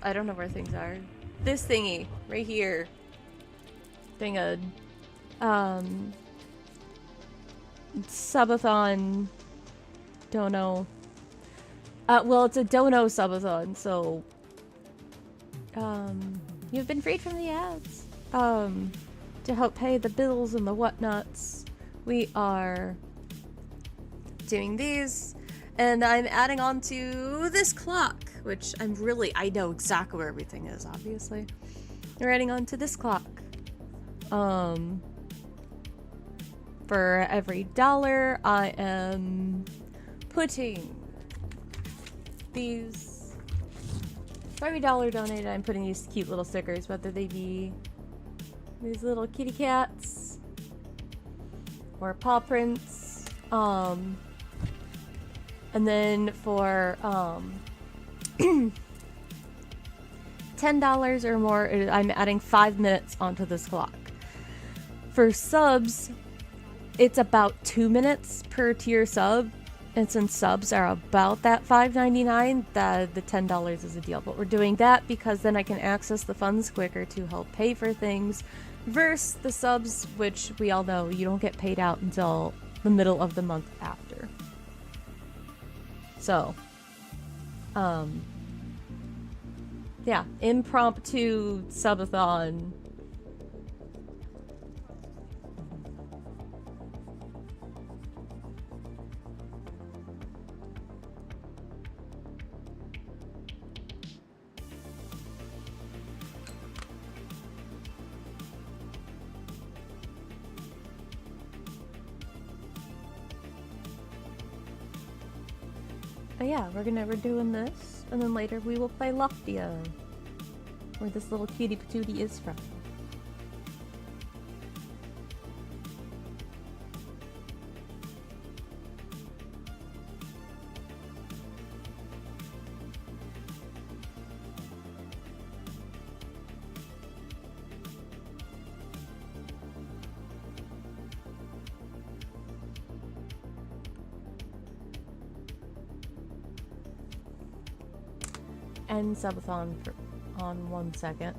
I don't know where things are. This thingy, right here. Doing a... Subathon... Dono... well, it's a Dono Subathon, so... You've been freed from the ads. To help pay the bills and the whatnots, we are doing these, and I'm adding on to this clock, which I know exactly where everything is, obviously. We're adding on to this clock. For every $1, I am putting these. For every $1 donated, I'm putting these cute little stickers, whether they be these little kitty cats or paw prints. And then for $10 or more, I'm adding 5 minutes onto this clock. For subs, it's about 2 minutes per tier sub. And since subs are about that $5.99, the $10 is a deal. But we're doing that because then I can access the funds quicker to help pay for things, versus the subs, which we all know you don't get paid out until the middle of the month after. So, yeah, impromptu subathon. But yeah, we're doing this, and then later we will play Loftia, where this little cutie patootie is from. End subathon on 1 second.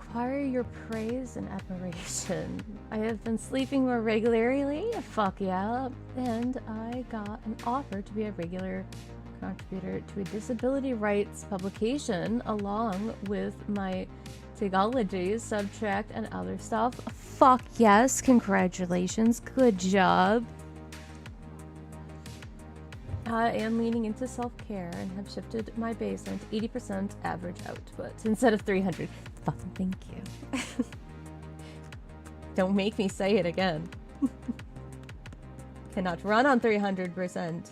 Acquire your praise and admiration. I have been sleeping more regularly. Fuck yeah. And I got an offer to be a regular contributor to a disability rights publication along with my Technology, subtract, and other stuff. Fuck yes. Congratulations. Good job. I am leaning into self-care and have shifted my baseline to 80% average output instead of 300. Fucking thank you. Don't make me say it again. Cannot run on 300%.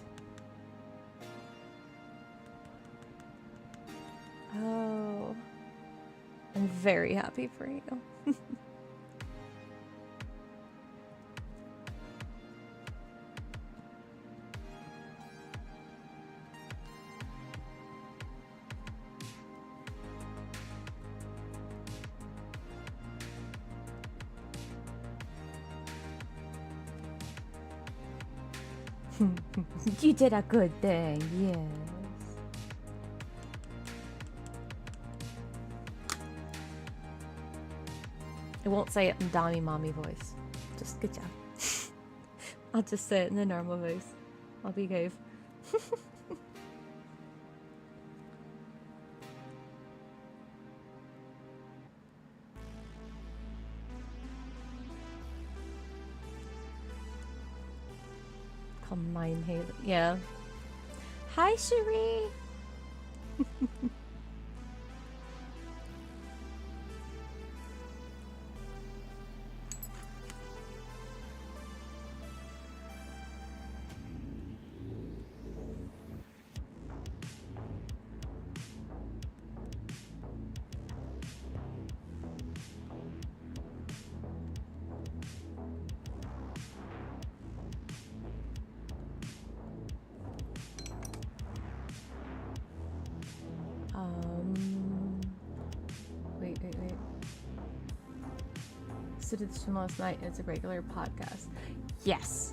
Oh. I'm very happy for you. You did a good thing, yes. I won't say it in Dommy Mommy voice. Just good job. I'll just say it in the normal voice. I'll be gave. Call mine Haley. Yeah. Hi, Cherie. Wait. So did the stream last night. It's a regular podcast. Yes.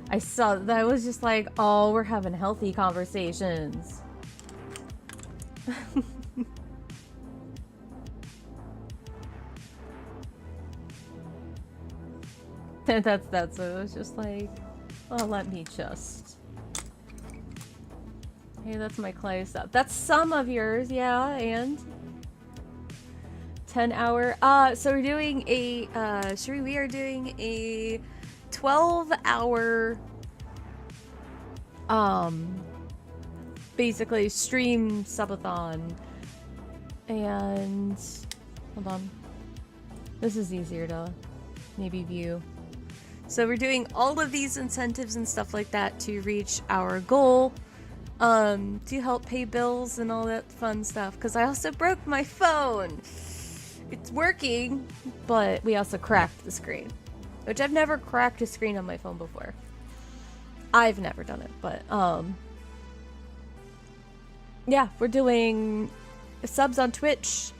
I saw that. I was just like, oh, we're having healthy conversations. That's it. It was just like, oh, let me just. Hey, that's my clay stuff. That's some of yours, yeah, and 10-hour. So we're doing a Sheree, we are doing a 12-hour basically stream subathon. And hold on. This is easier to maybe view. So we're doing all of these incentives and stuff like that to reach our goal. To help pay bills and all that fun stuff. Because I also broke my phone. It's working, but we also cracked the screen. Which I've never cracked a screen on my phone before. I've never done it, but, yeah, we're doing subs on Twitch.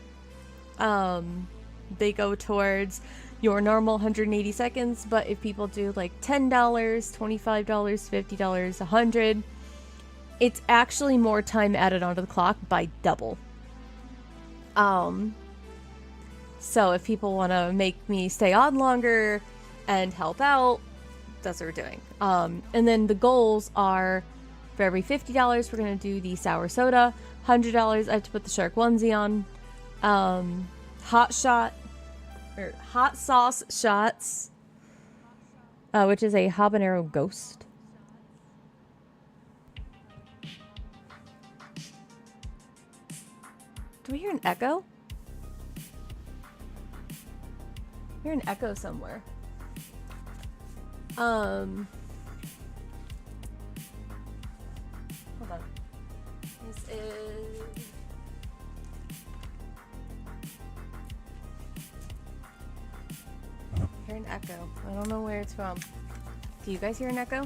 They go towards your normal 180 seconds, but if people do like $10, $25, $50, $100, it's actually more time added onto the clock by double. So if people want to make me stay on longer and help out, that's what we're doing. And then the goals are, for every $50, we're going to do the sour soda. $100, I have to put the shark onesie on. Hot sauce shots, which is a habanero ghost. Do we hear an echo? I hear an echo somewhere. Hold on. This is... I hear an echo. I don't know where it's from. Do you guys hear an echo?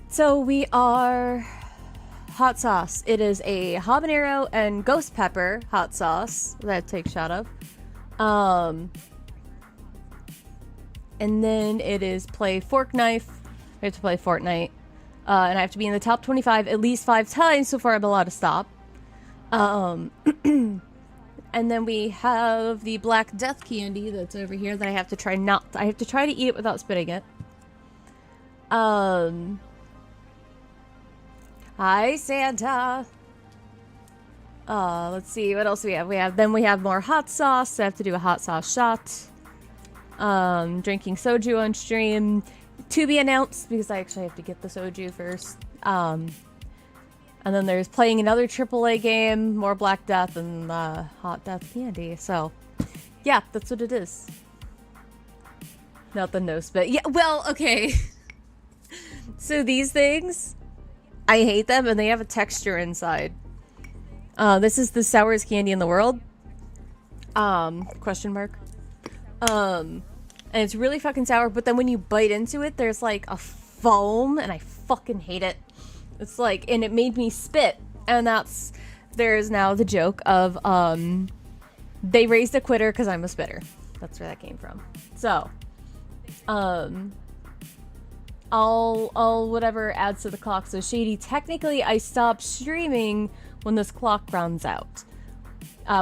So we are hot sauce. It is a habanero and ghost pepper hot sauce that I take a shot of. And then it is play fork knife. We have to play Fortnite. And I have to be in the top 25 at least 5 times before I'm allowed to stop. And then we have the Black Death candy that's over here that I have to try I have to try to eat it without spitting it. Hi, Santa. Let's see, what else do we have? We have more hot sauce. I have to do a hot sauce shot. Drinking soju on stream. To be announced, because I actually have to get the soju first. And then there's playing another AAA game, more Black Death, and Hot Death candy. So, yeah, that's what it is. Not the no spit. Yeah, well, okay. So these things, I hate them, and they have a texture inside. This is the sourest candy in the world. Question mark. And it's really fucking sour, but then when you bite into it, there's like a foam, and I fucking hate it. It's like, and it made me spit, and there's now the joke of, they raised a quitter because I'm a spitter. That's where that came from. So, I'll whatever adds to the clock. So Shady, technically I stopped streaming when this clock runs out,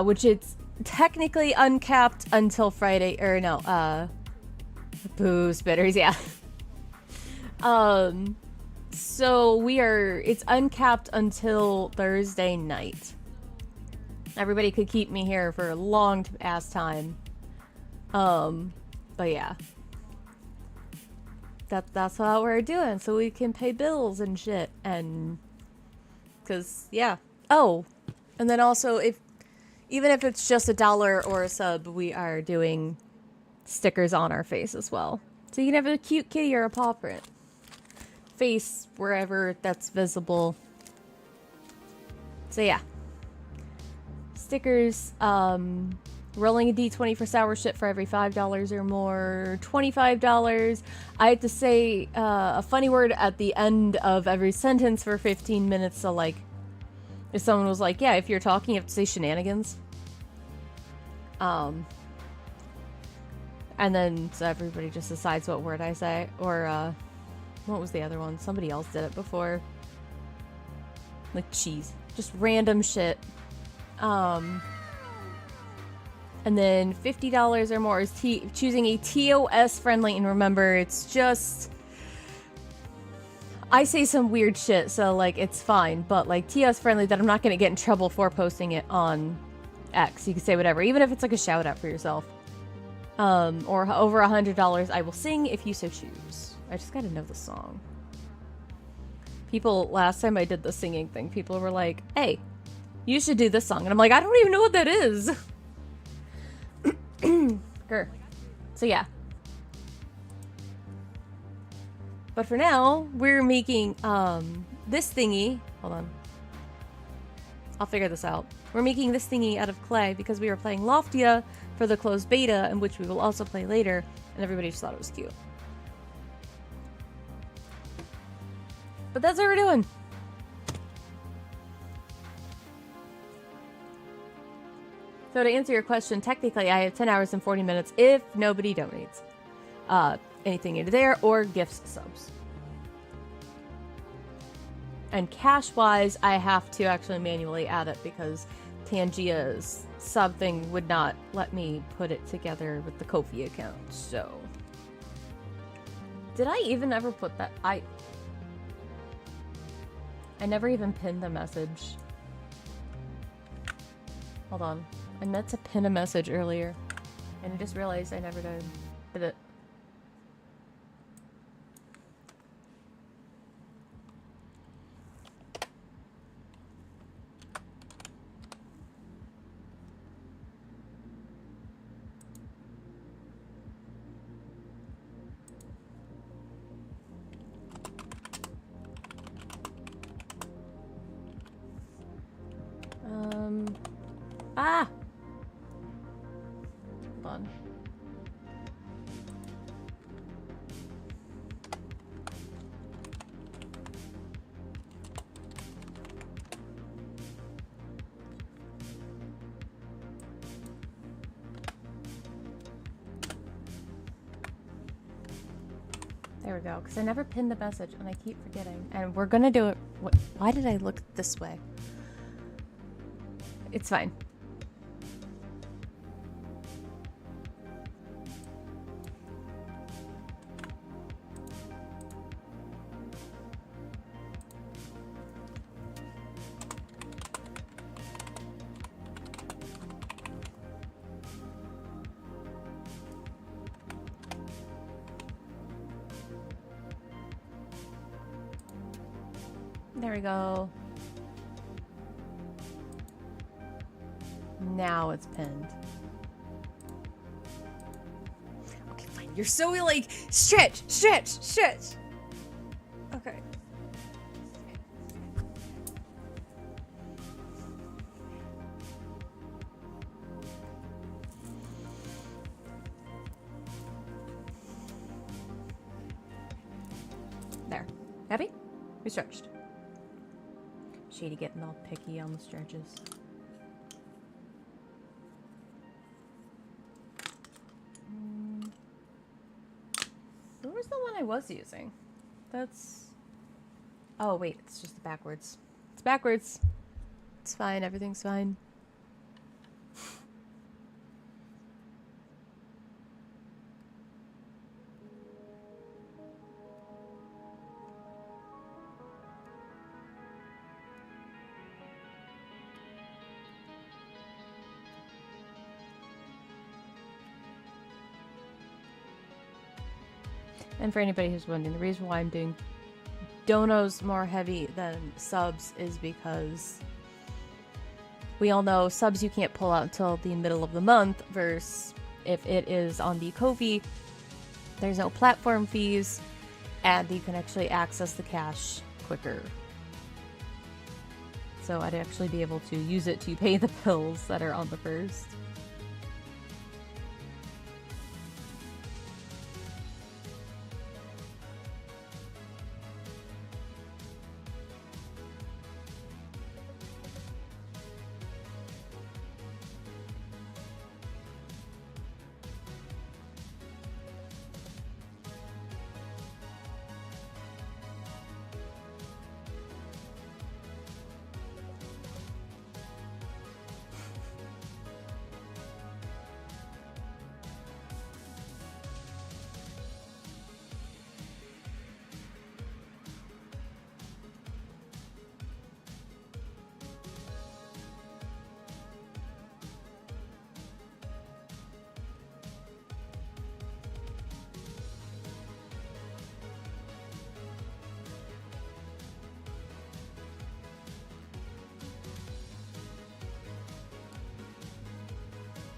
which it's technically uncapped until Friday, or no, boo spitters, yeah. So it's uncapped until Thursday night. Everybody could keep me here for a long ass time. But yeah. That's how we're doing, so we can pay bills and shit, and cause yeah. Oh, and then also even if it's just $1 or a sub, we are doing stickers on our face as well. So you can have a cute kitty or a paw print. Face wherever that's visible. So yeah. Stickers, rolling a d20 for sour shit for every $5 or more. $25. I have to say a funny word at the end of every sentence for 15 minutes. So like, if someone was like, yeah, if you're talking, you have to say shenanigans. And then so everybody just decides what word I say. Or, what was the other one? Somebody else did it before. Like cheese. Just random shit. And then $50 or more is choosing a TOS friendly. And remember, it's just... I say some weird shit, so like it's fine. But like TOS friendly that I'm not going to get in trouble for posting it on X. You can say whatever, even if it's like a shout out for yourself. Or over $100, I will sing if you so choose. I just gotta know the song. People, last time I did the singing thing, people were like, hey, you should do this song. And I'm like, I don't even know what that is. Grr. So yeah. But for now, we're making this thingy. Hold on. I'll figure this out. We're making this thingy out of clay because we were playing Loftia for the closed beta, in which we will also play later, and everybody just thought it was cute. But that's what we're doing. So to answer your question, technically I have 10 hours and 40 minutes if nobody donates anything into there or gifts subs. And cash-wise, I have to actually manually add it because Tangia's sub thing would not let me put it together with the Ko-fi account, so... Did I even ever put that? I never even pinned the message. Hold on. I meant to pin a message earlier, and I just realized I never did it. Ah! Hold on. There There we go. Because I never pinned the message and I keep forgetting. And we're gonna do it. Why did I look this way? It's fine. There we go. Now it's pinned. Okay, fine. You're so like, stretch. Okay. There. Happy? We stretched. Shady getting all picky on the stretches. Where was the one I was using? That's... Oh, wait. It's just backwards. It's backwards. It's fine. Everything's fine. And for anybody who's wondering, the reason why I'm doing donos more heavy than subs is because we all know subs you can't pull out until the middle of the month, versus if it is on the Ko-fi, there's no platform fees, and you can actually access the cash quicker. So I'd actually be able to use it to pay the bills that are on the first.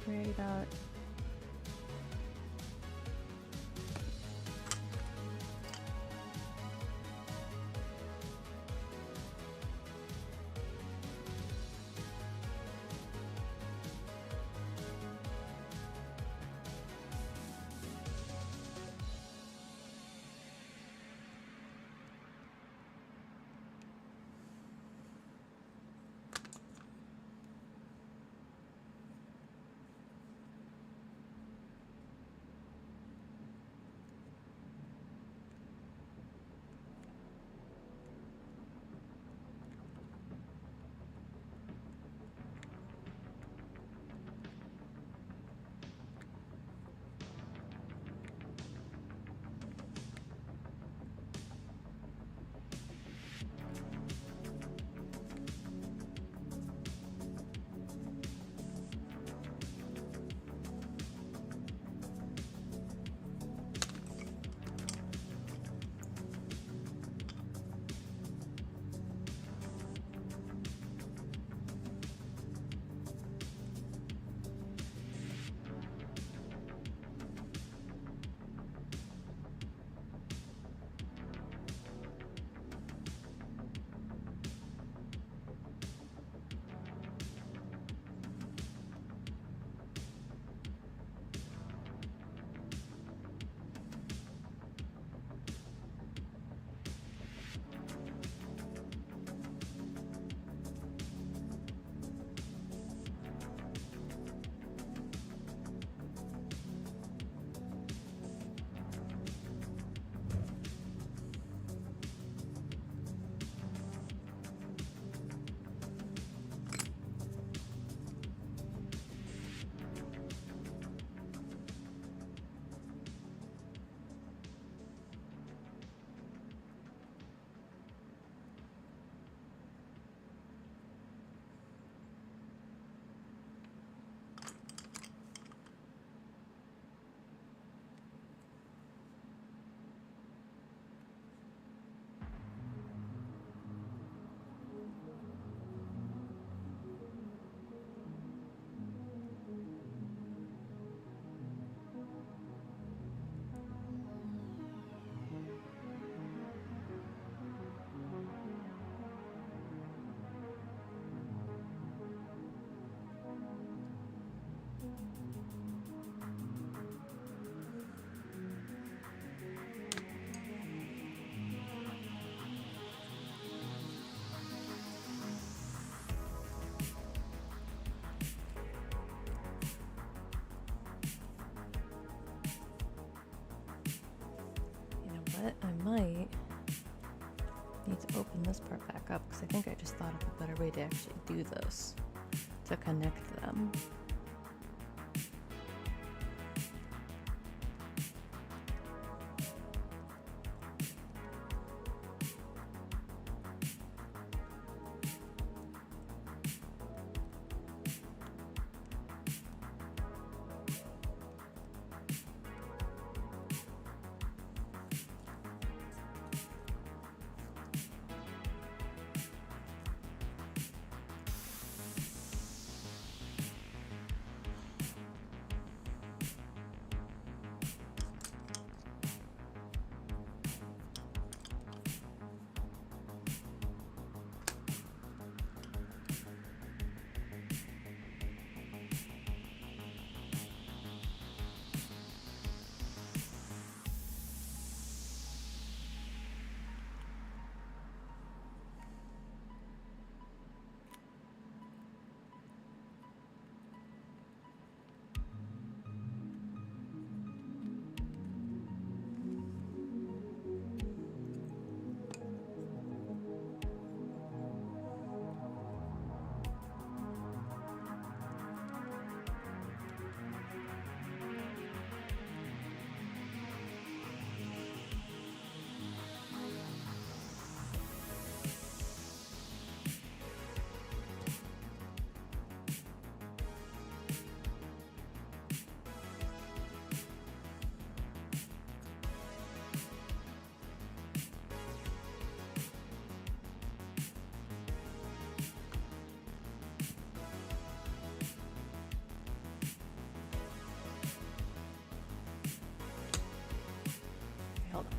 Right about. open this part back up because I think I just thought of a better way to actually do this to connect them. Hold on.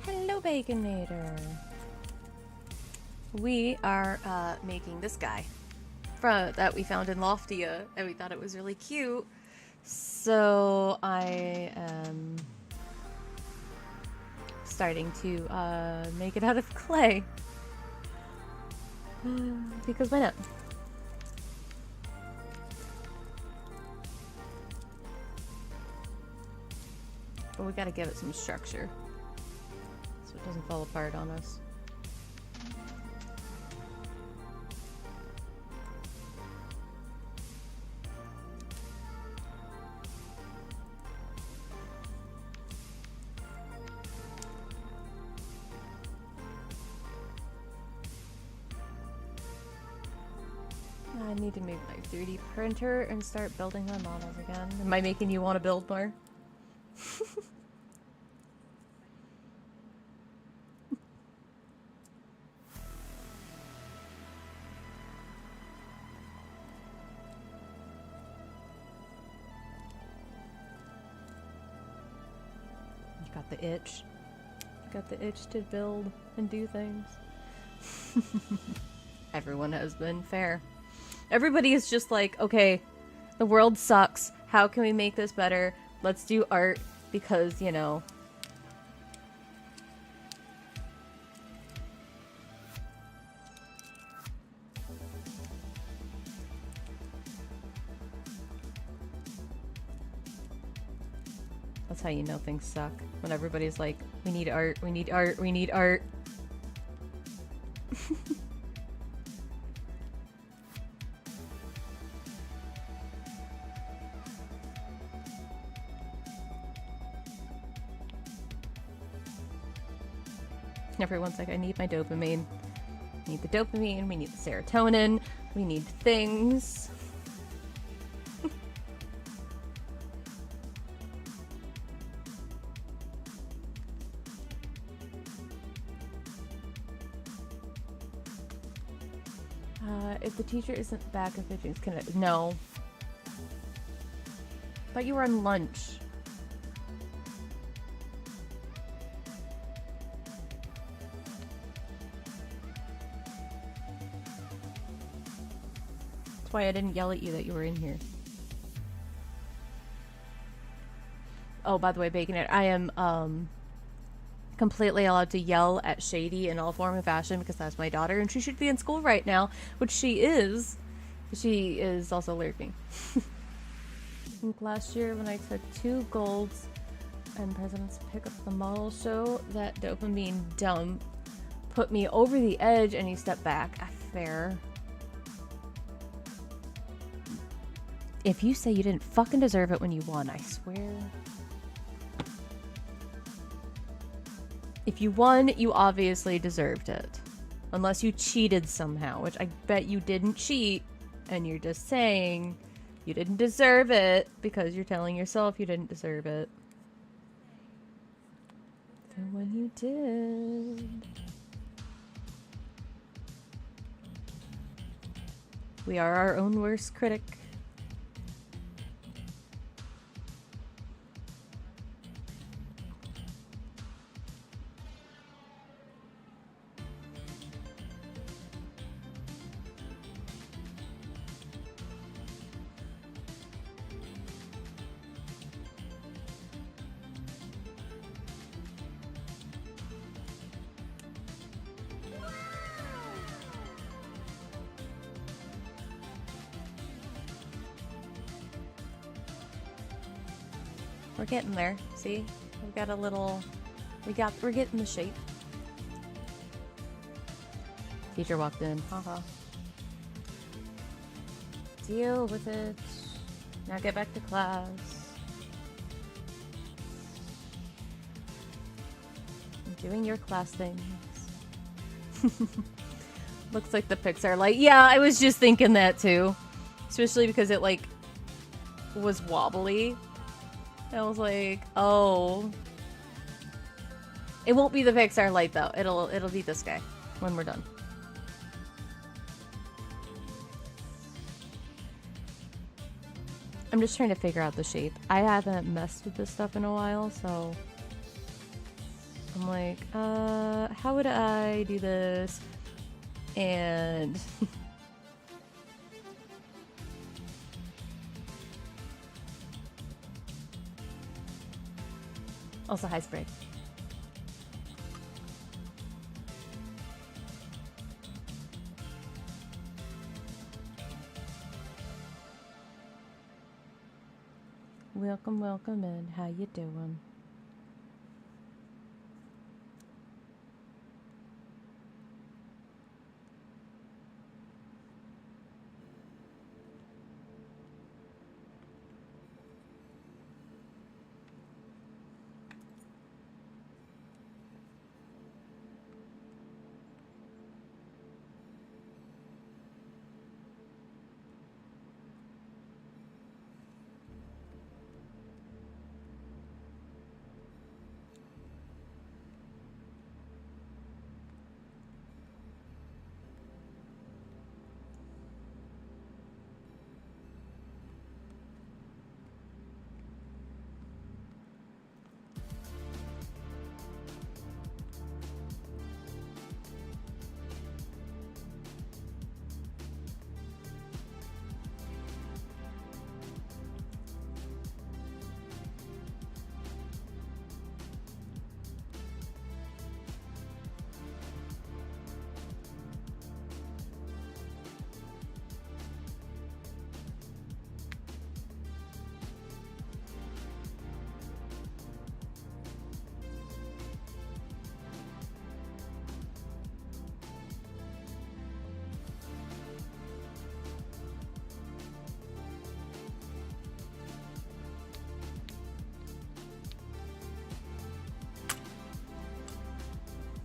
Hello, Baconator. We are making this guy that we found in Loftia, and we thought it was really cute. So I am starting to make it out of clay. Because why not? But we gotta give it some structure so it doesn't fall apart on us. I need to make my 3D printer and start building my models again. Am I making you want to build more? You got the itch. You got the itch to build and do things. Everyone has been fair. Everybody is just like, okay, The world sucks. How can we make this better? Let's do art because, you know. That's how you know things suck. When everybody's like, we need art, we need art, we need art. Everyone's like, I need my dopamine. We need the dopamine, we need the serotonin, we need things. If the teacher isn't back in 15 minutes, no. But you were on lunch. That's why I didn't yell at you that you were in here. Oh, by the way, Baconet, I am completely allowed to yell at Shady in all form and fashion because that's my daughter and she should be in school right now, which she is. She is also lurking. I think last year when I took 2 golds and President's Pick Up the Model Show, that dopamine dump put me over the edge and he stepped back. Fair. If you say you didn't fucking deserve it when you won, I swear. If you won, you obviously deserved it. Unless you cheated somehow, which I bet you didn't cheat, and you're just saying you didn't deserve it because you're telling yourself you didn't deserve it. So when you did... We are our own worst critic. We're getting there. See? We've got a little... We're getting the shape. Teacher walked in. Haha. Deal with it. Now get back to class. Doing your class things. Looks like the Pixar light. Yeah, I was just thinking that too. Especially because it like was wobbly. I was like, oh. It won't be the Pixar light though. It'll be this guy when we're done. I'm just trying to figure out the shape. I haven't messed with this stuff in a while, so I'm like, how would I do this? And also, hi, Sprig. Welcome, welcome in. How you doing?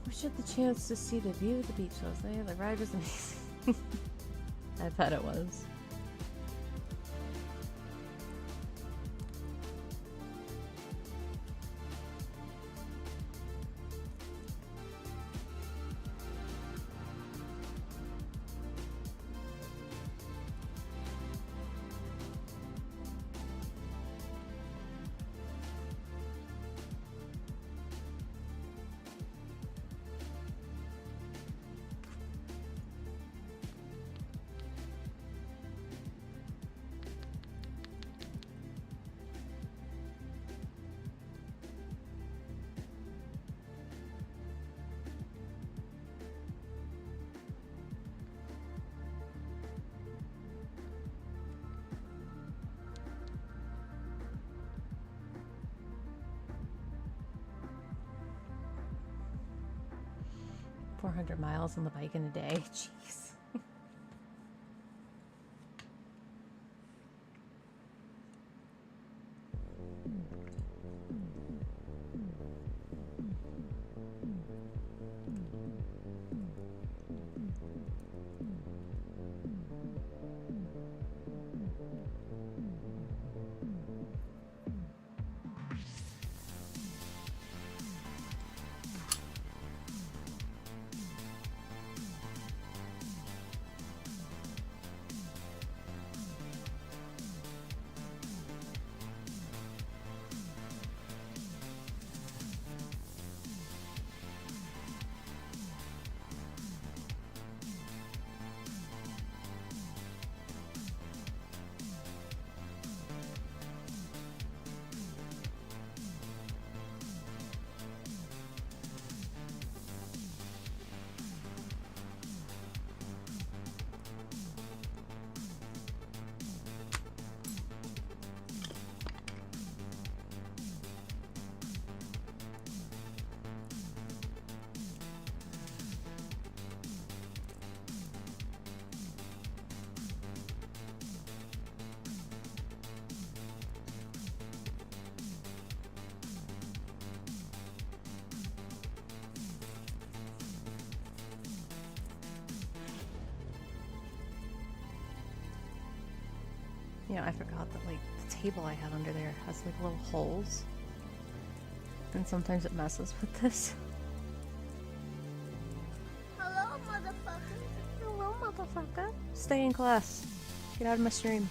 Wish you had the chance to see the view of the beach Jose. The ride was amazing. I bet it was. $400 on the bike in a day. Jeez. You know, I forgot that, like, the table I had under there has, like, little holes. And sometimes it messes with this. Hello, motherfucker. Hello, motherfucker. Stay in class. Get out of my stream.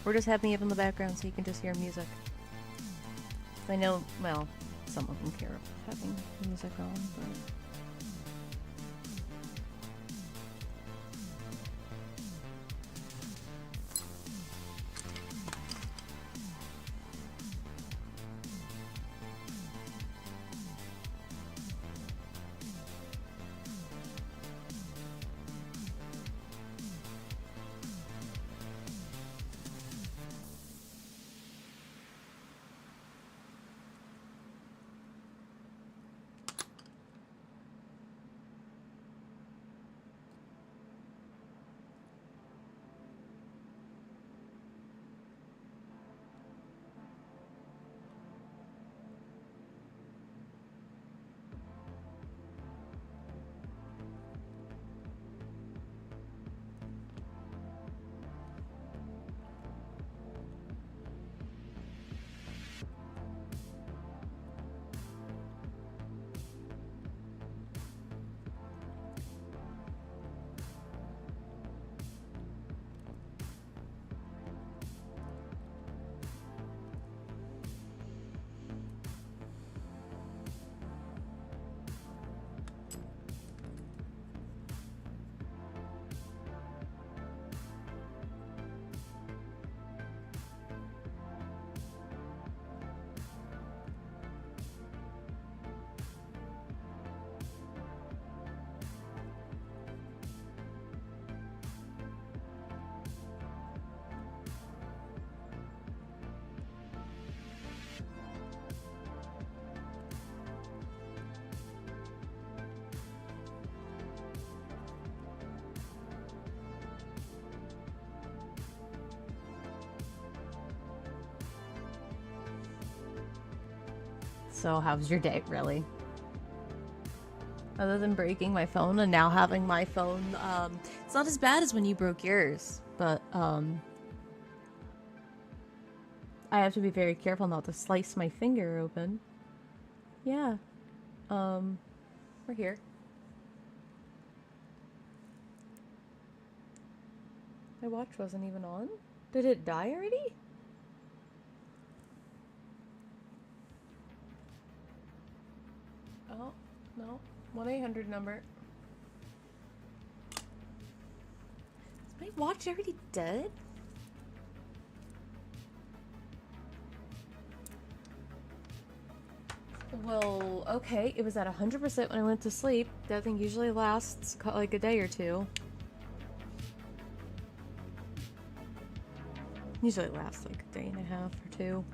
Or just have me up in the background so you can just hear music. I know, well, some of them care about having music on, but... So how's your day, really? Other than breaking my phone and now having my phone, it's not as bad as when you broke yours, but, I have to be very careful not to slice my finger open. Yeah. We're here. My watch wasn't even on? Did it die already? Oh, no. 1-800 number. Is my watch already dead? Well, okay. It was at 100% when I went to sleep. That thing usually lasts like a day or two. Usually lasts like a day and a half or two.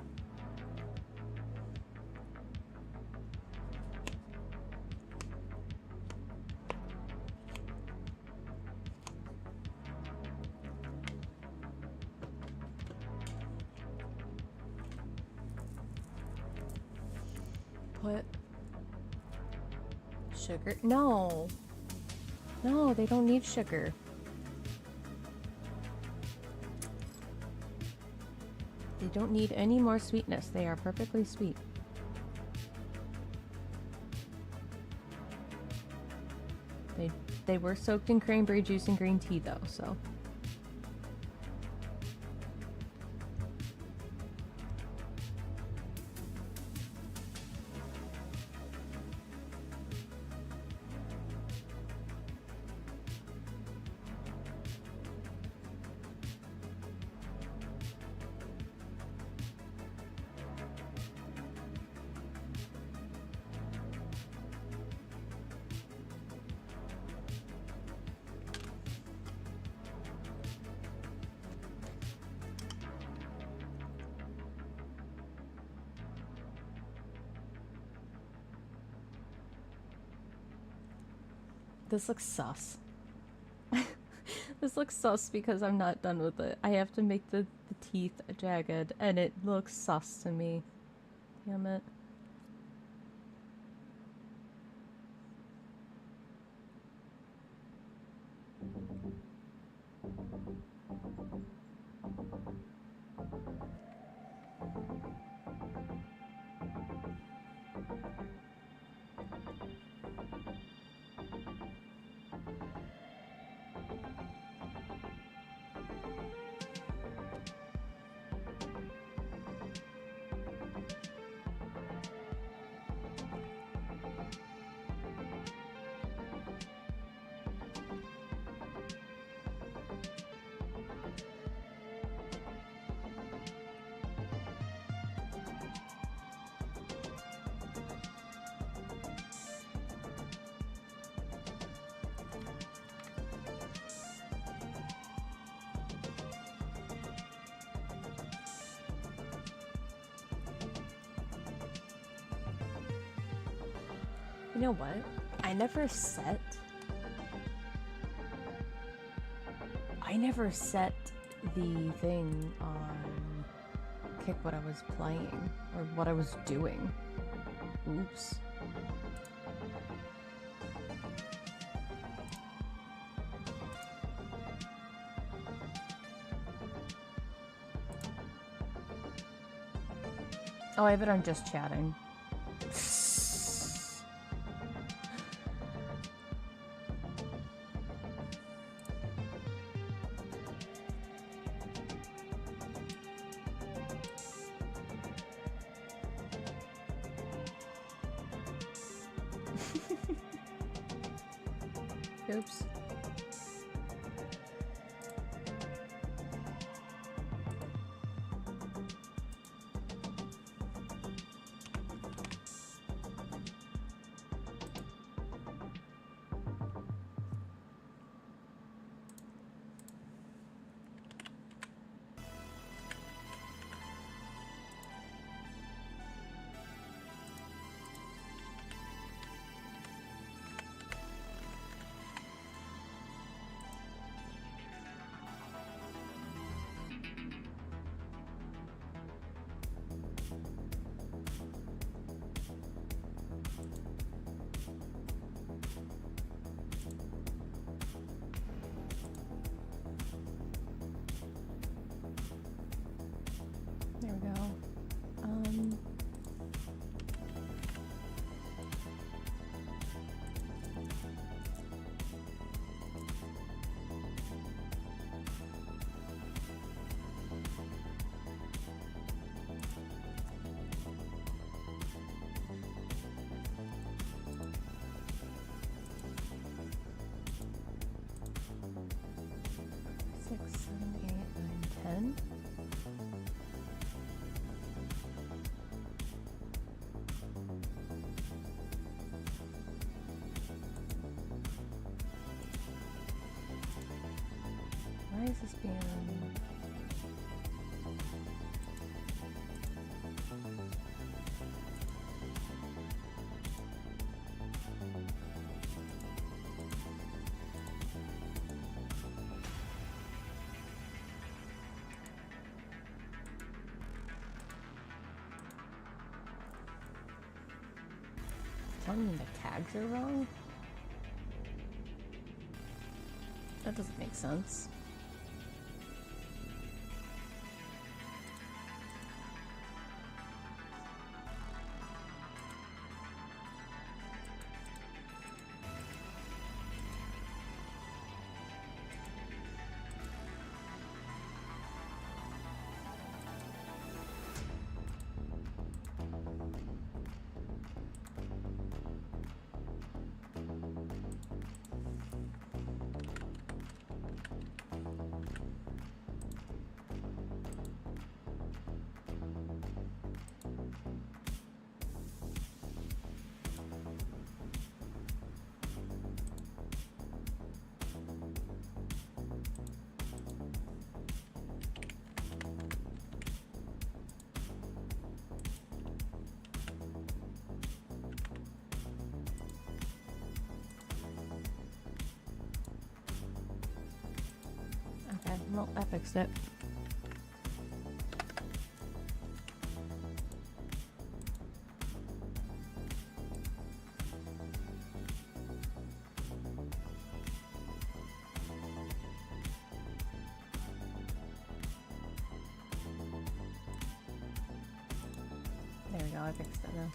What? Sugar? No. No, they don't need sugar. They don't need any more sweetness. They are perfectly sweet. They were soaked in cranberry juice and green tea though, so. This looks sus. This looks sus because I'm not done with it. I have to make the teeth jagged, and it looks sus to me. Damn it. You know what? I never set the thing on kick what I was playing or what I was doing. Oops. Oh, I have it on just chatting. Oops. Lesbian. Telling me the tags are wrong? That doesn't make sense. Okay, well, I fixed it. There we go, I fixed it now.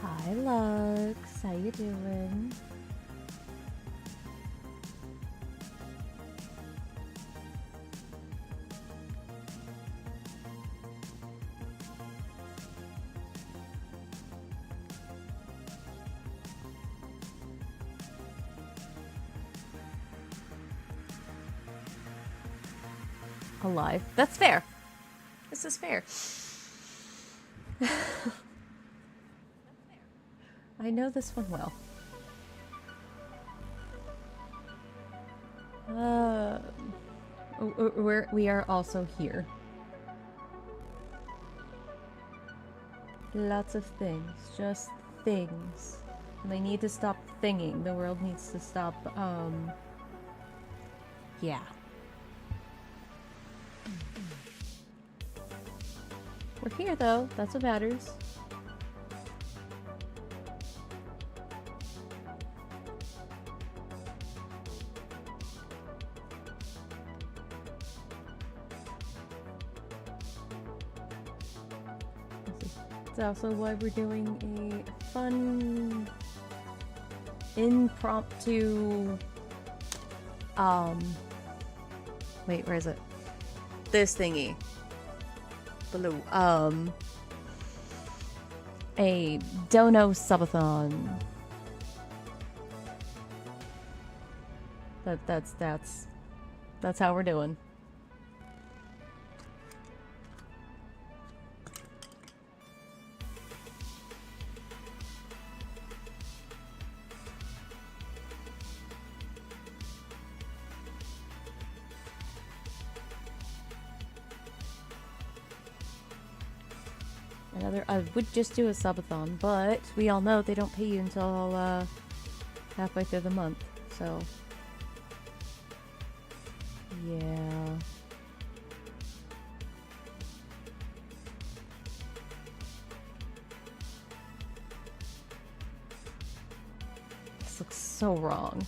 Hi, Lux. How you doing? Alive. That's fair. This is fair. I know this one well. We are also here. Lots of things. Just things. And I need to stop thinging. The world needs to stop, yeah. We're here though, that's what matters. It's also why we're doing a fun impromptu wait, where is it? This thingy. Blue. A dono subathon. That's how we're doing. I would just do a subathon, but we all know they don't pay you until halfway through the month, so yeah. This looks so wrong.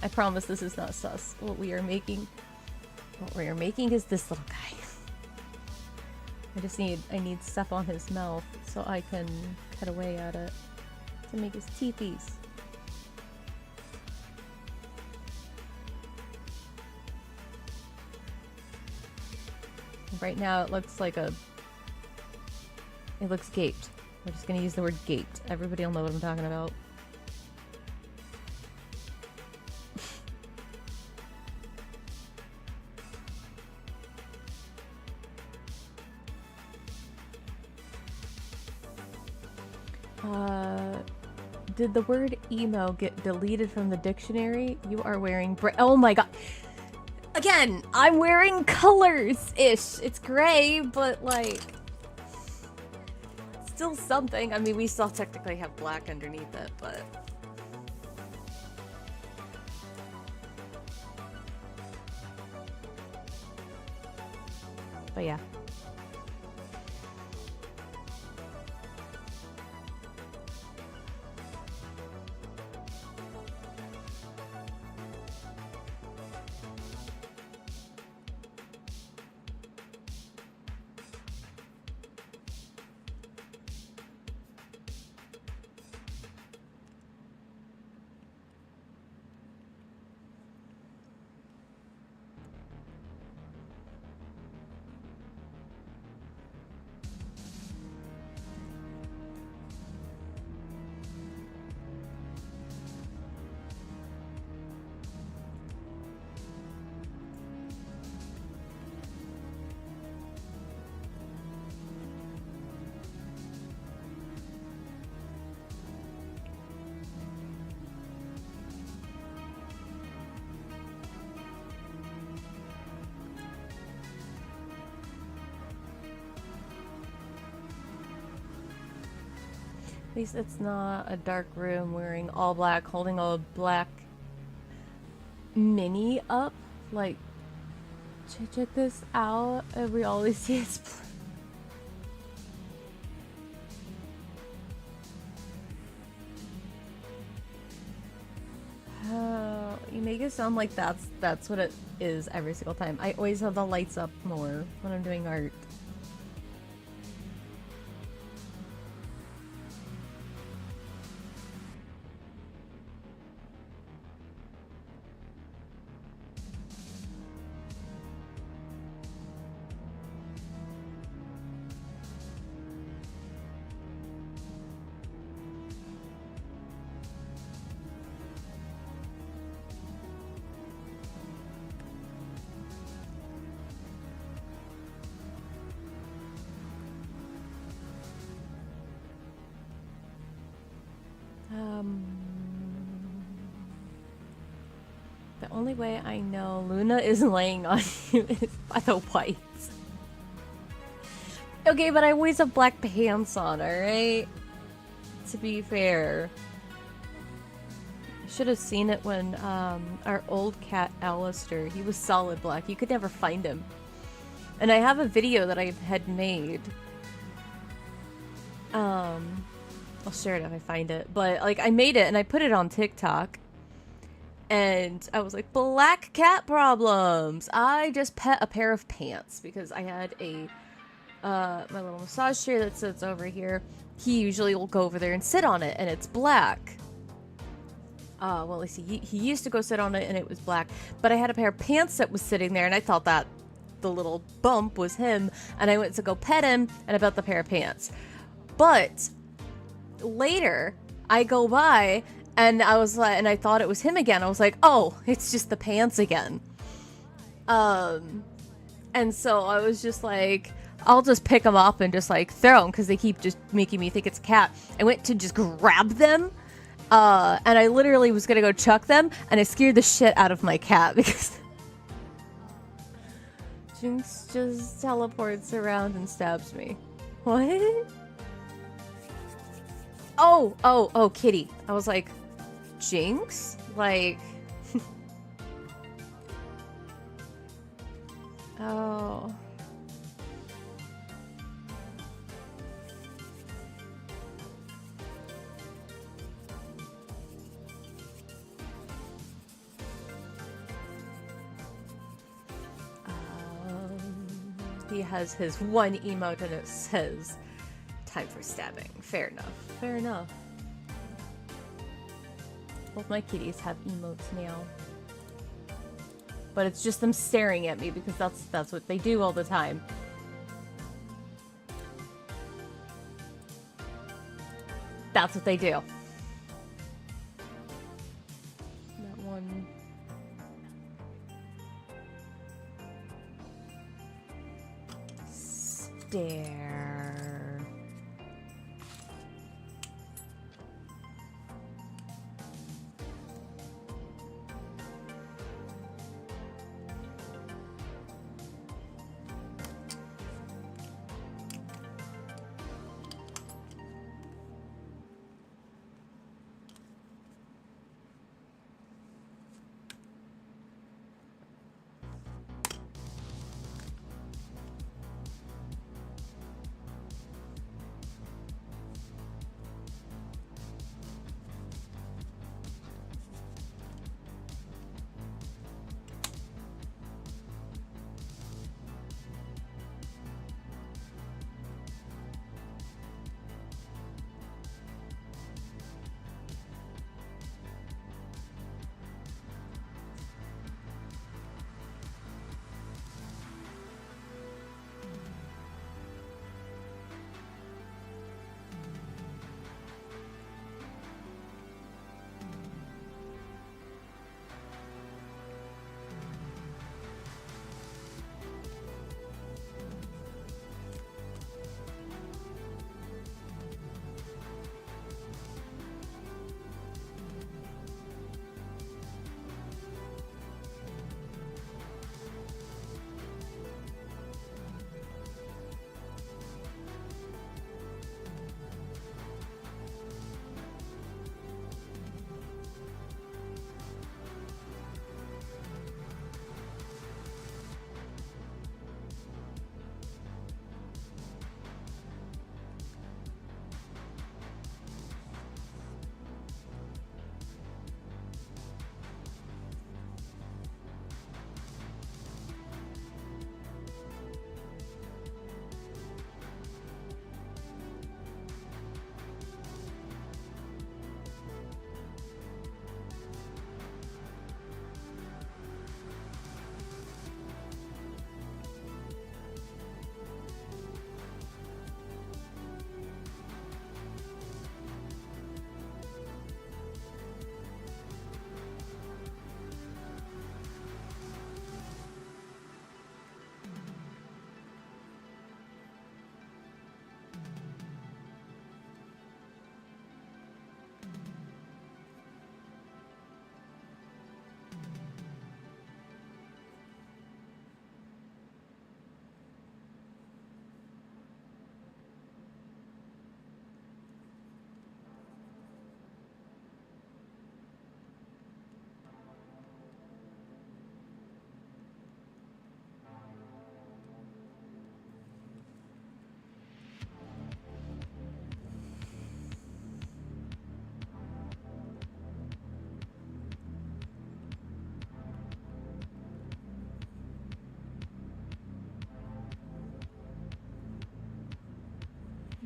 I promise this is not sus. What we are making is this little guy. I need stuff on his mouth so I can cut away at it to make his teethies. Right now it looks like it looks gaped. We're just gonna use the word gaped. Everybody will know what I'm talking about. Did the word emo get deleted from the dictionary? You are wearing oh my god. Again, I'm wearing colors-ish. It's gray, but like still something. I mean, we still technically have black underneath it, but yeah. At least it's not a dark room wearing all black, holding a black mini up. Like, check this out. And we always see it's you make it sound like that's what it is every single time. I always have the lights up more when I'm doing art. The only way I know Luna is laying on you is by the whites. Okay, but I always have black pants on, alright? To be fair. I should have seen it when our old cat Alistair, he was solid black. You could never find him. And I have a video that I had made. I'll share it if I find it. But like I made it and I put it on TikTok. And I was like, black cat problems. I just pet a pair of pants because I had a my little massage chair that sits over here. He usually will go over there and sit on it, and it's black. Well, let's see. He used to go sit on it, and it was black. But I had a pair of pants that was sitting there, and I thought that the little bump was him. And I went to go pet him, and I pet the pair of pants. But later, I go by, and I was like, and I thought it was him again. I was like, oh, it's just the pants again. And so I was just like, I'll just pick them up and just like throw them because they keep just making me think it's a cat. I went to just grab them, and I literally was gonna go chuck them, and I scared the shit out of my cat because Jinx just teleports around and stabs me. What? Oh, kitty. I was like, Jinx? Like... oh... he has his one emote and it says, time for stabbing. Fair enough. Fair enough. Both my kitties have emotes now. But it's just them staring at me because that's what they do all the time. That's what they do. That one... stare.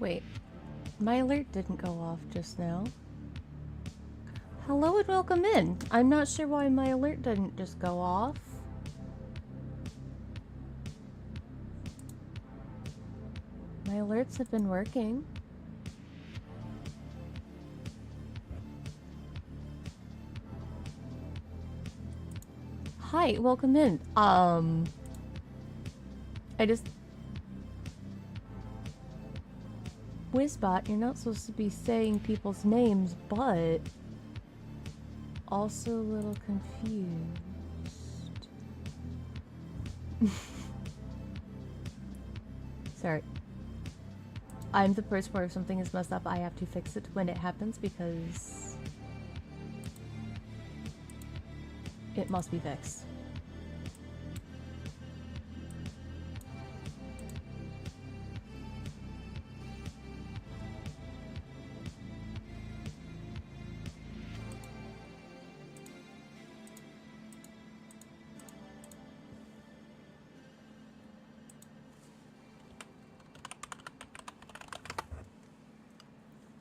Wait, my alert didn't go off just now. Hello and welcome in. I'm not sure why my alert didn't just go off. My alerts have been working. Hi, welcome in. I just... Whizbot, you're not supposed to be saying people's names, but... Also a little confused. Sorry. I'm the person where if something is messed up, I have to fix it when it happens because... it must be fixed.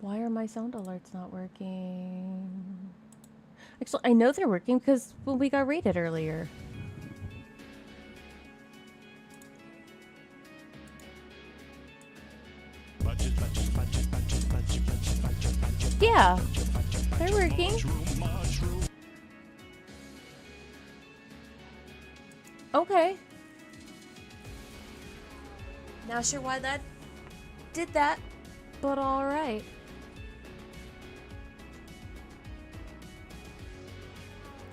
Why are my sound alerts not working? Actually, I know they're working because when we got raided earlier. Yeah, they're working. Okay. Not sure why that did that, but alright.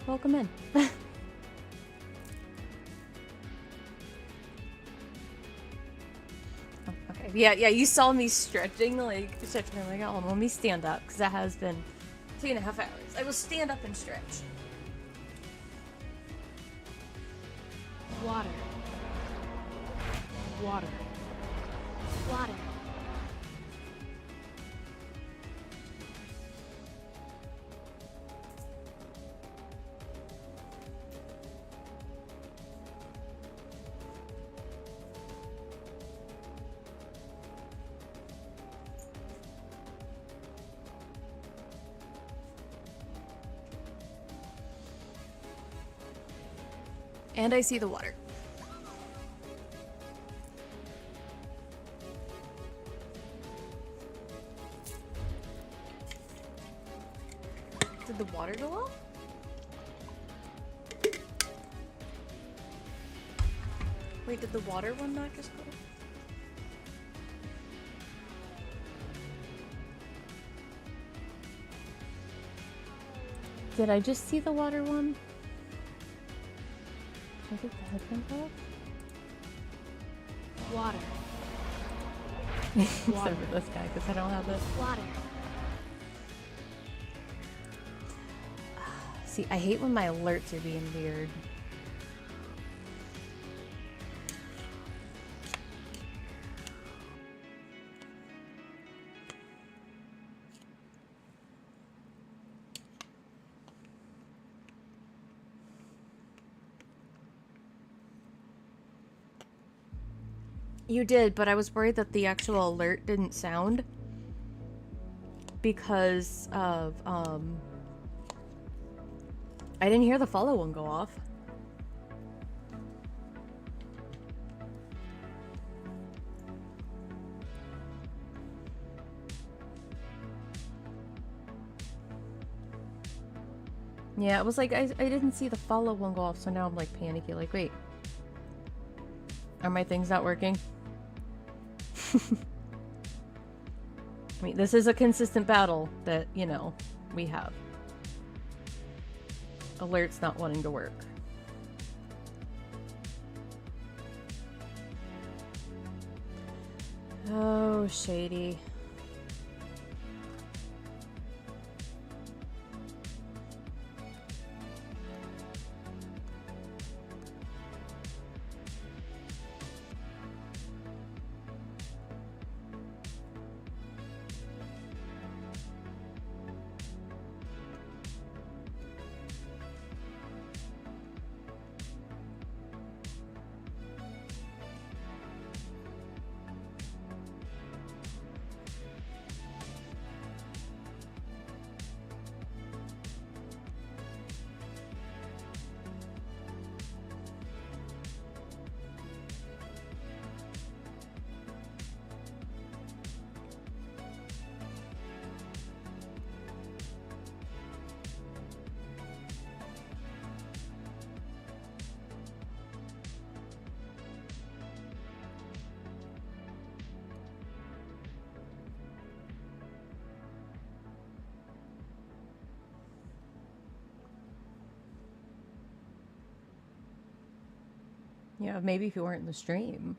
Welcome in. Oh, okay. Yeah, you saw me stretching, like, I'm like, oh, let me stand up, because that has been 2.5 hours. I will stand up and stretch. Water. Water. Water. And I see the water. Did the water go off? Wait, did the water one not just go off? Did I just see the water one? I think the headphones off? Water. Except for this guy, because I don't have it. Water. See, I hate when my alerts are being weird. You did, but I was worried that the actual alert didn't sound because of, I didn't hear the follow one go off. Yeah, it was like, I didn't see the follow one go off, so now I'm like panicky, like, wait. Are my things not working? I mean, this is a consistent battle that, you know, we have. Alerts not wanting to work. Oh, shady. Yeah, maybe if you weren't in the stream.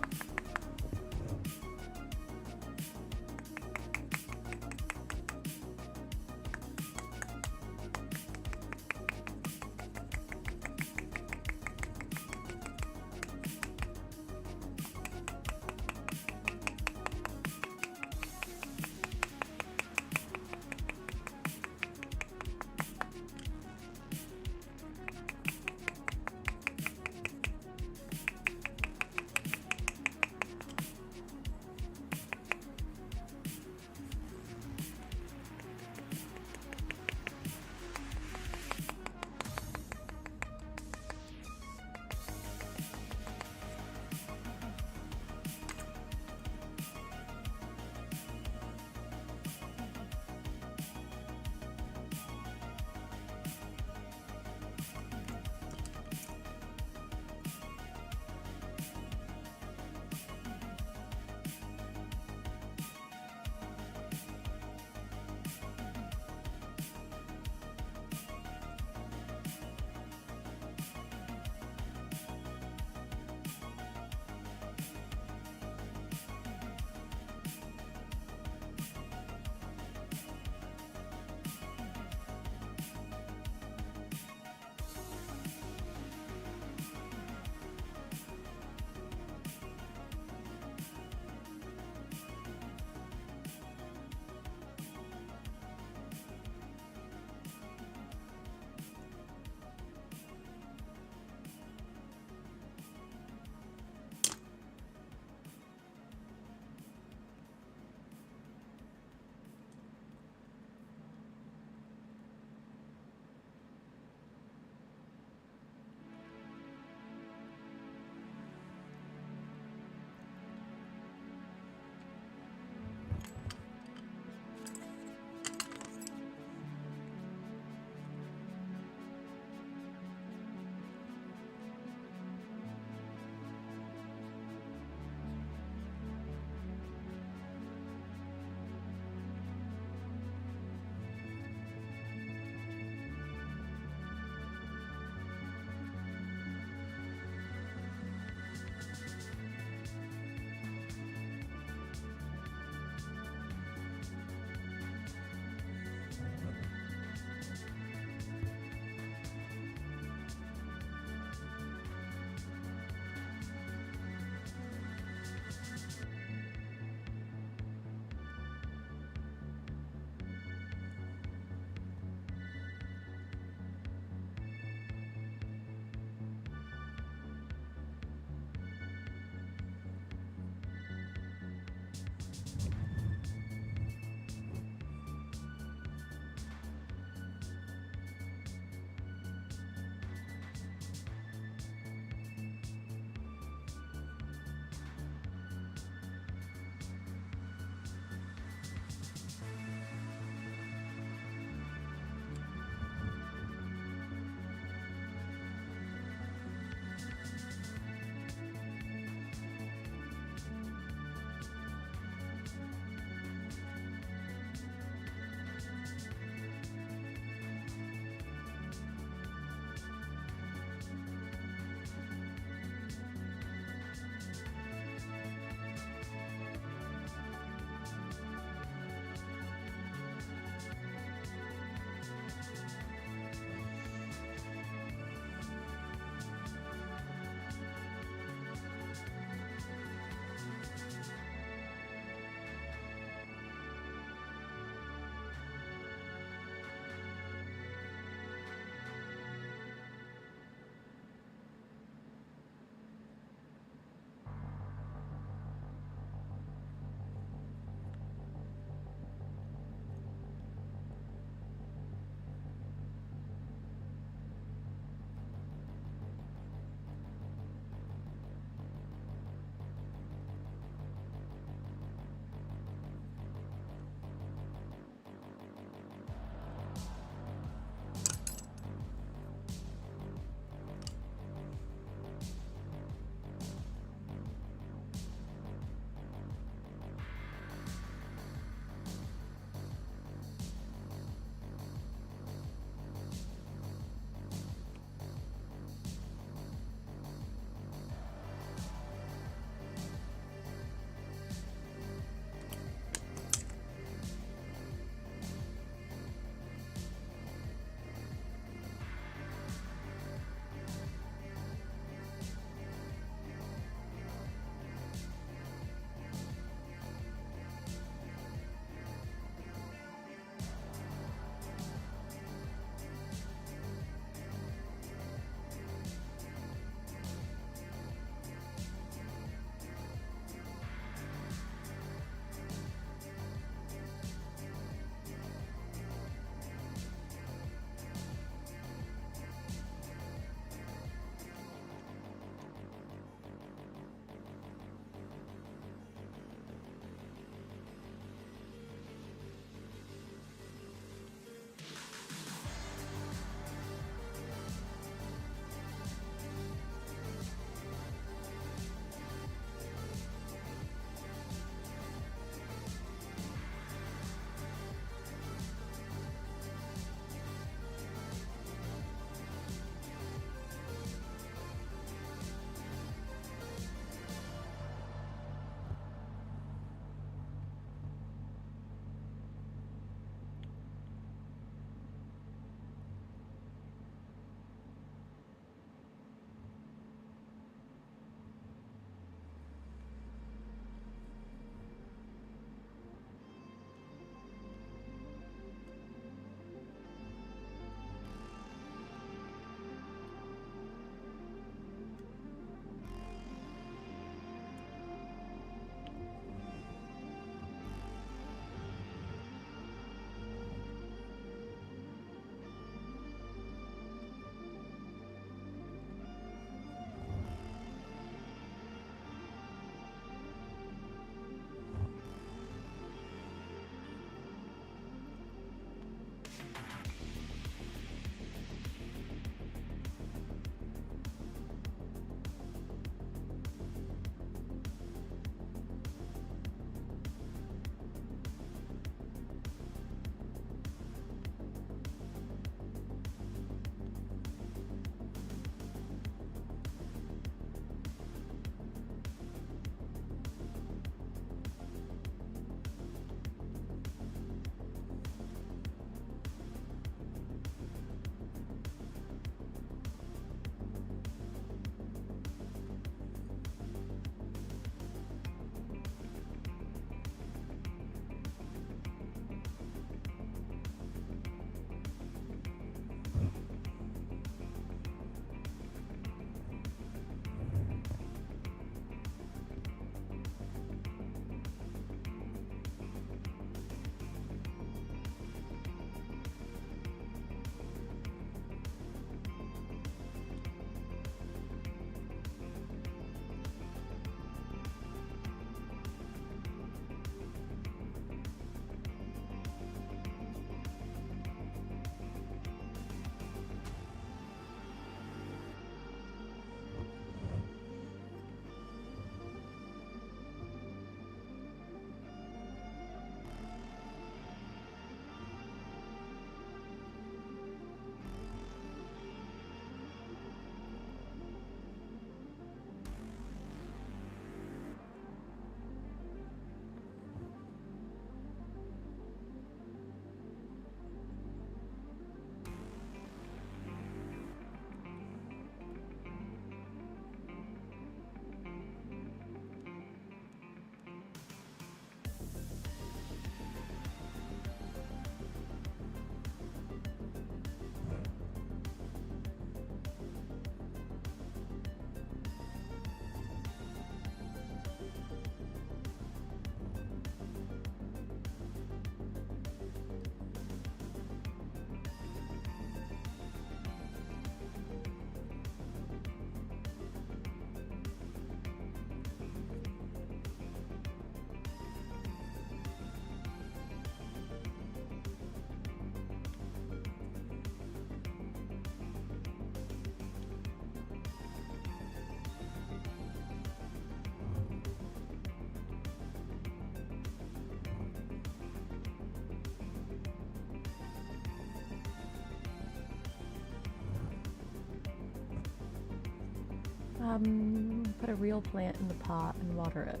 Put a real plant in the pot and water it.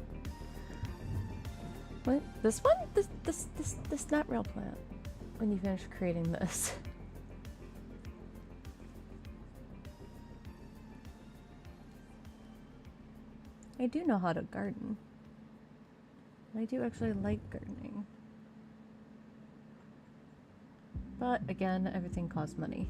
What? This one? This not real plant. When you finish creating this. I do know how to garden. I do actually like gardening. But again, everything costs money.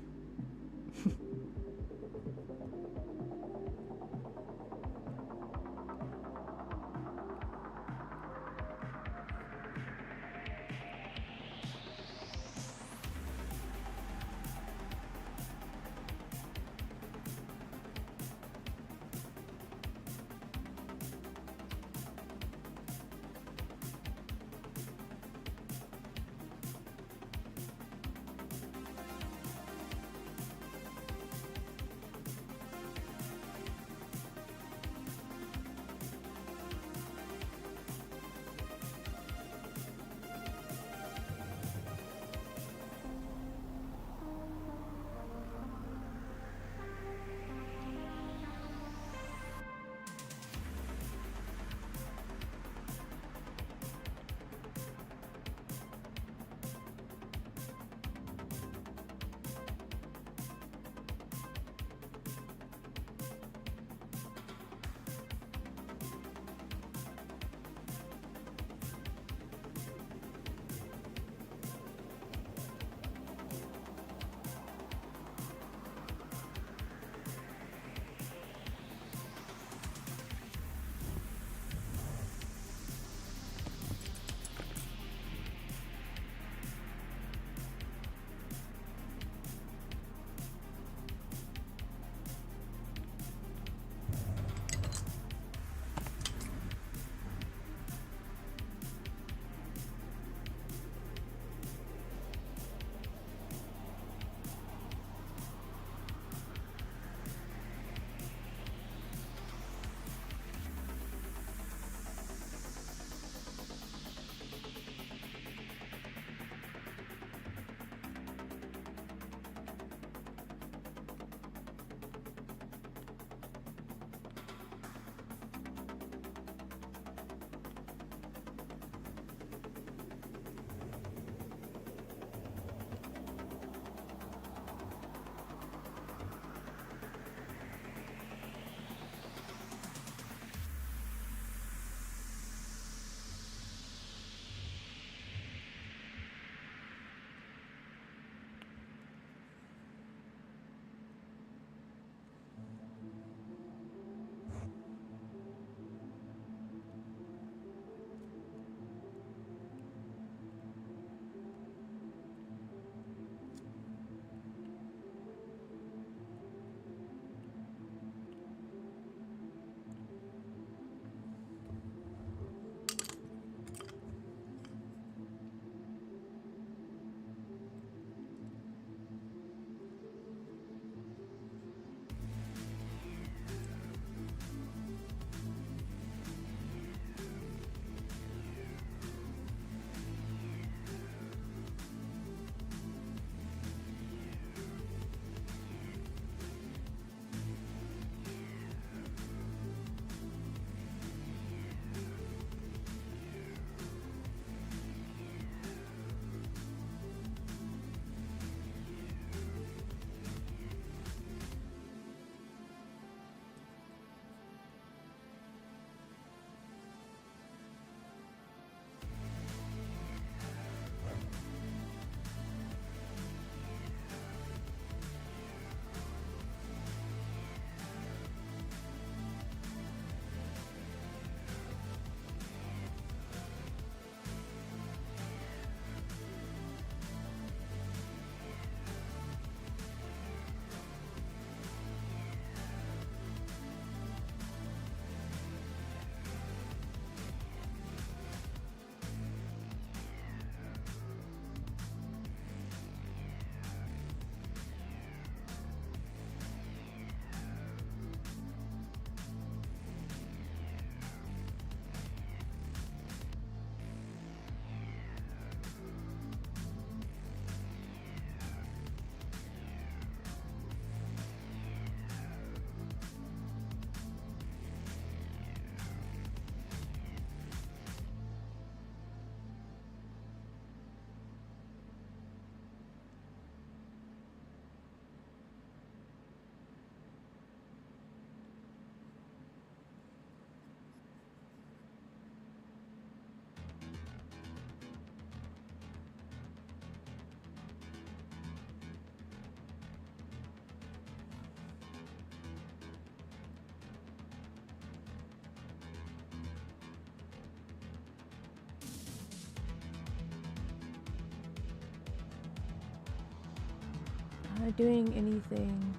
I doing anything?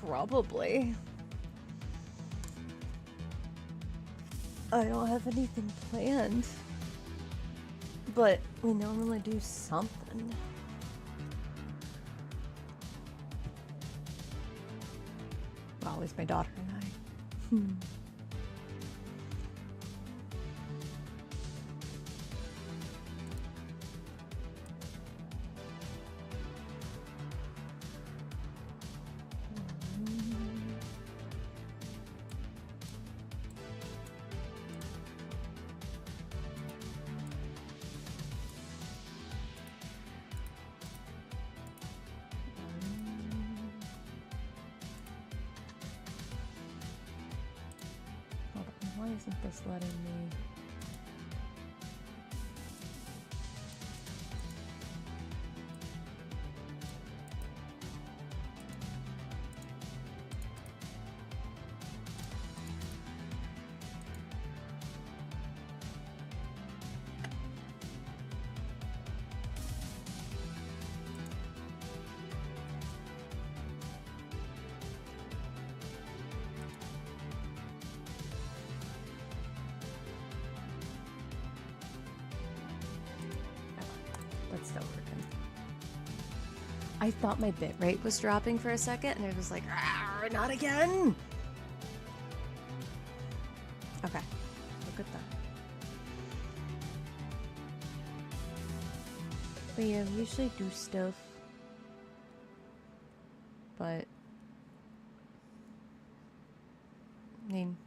Probably. I don't have anything planned. But we normally do something. Always my daughter and I. Why isn't this letting me? That's still working. I thought my bitrate was dropping for a second, and it was like, not again! Okay, look at that. But yeah, we usually do stuff. But I mean,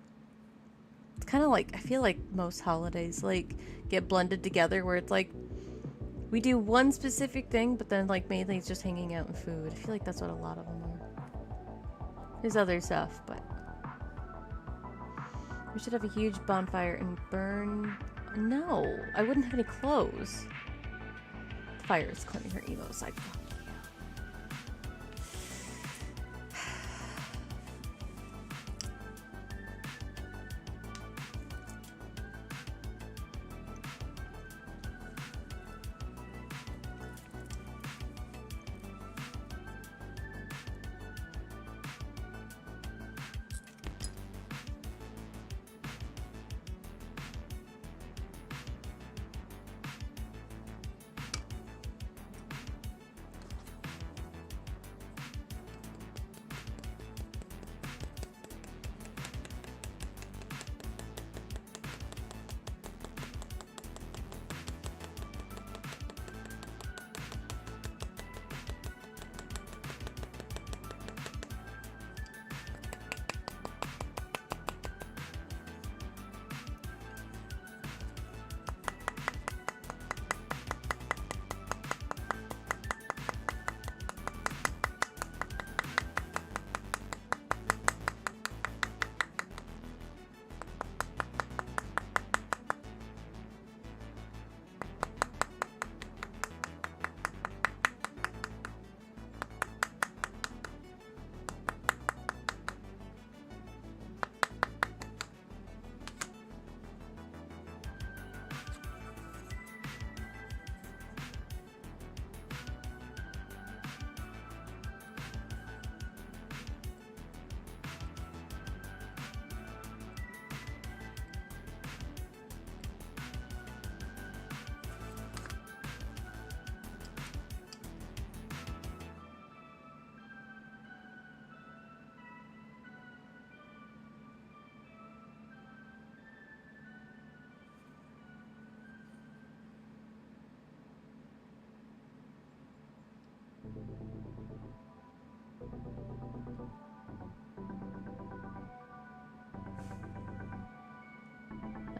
it's kind of like, I feel like most holidays like get blended together where it's like we do one specific thing, but then like mainly it's just hanging out and food. I feel like that's what a lot of them are. There's other stuff, but we should have a huge bonfire and burn. No, I wouldn't have any clothes. The fire is cleaning her emo cycle.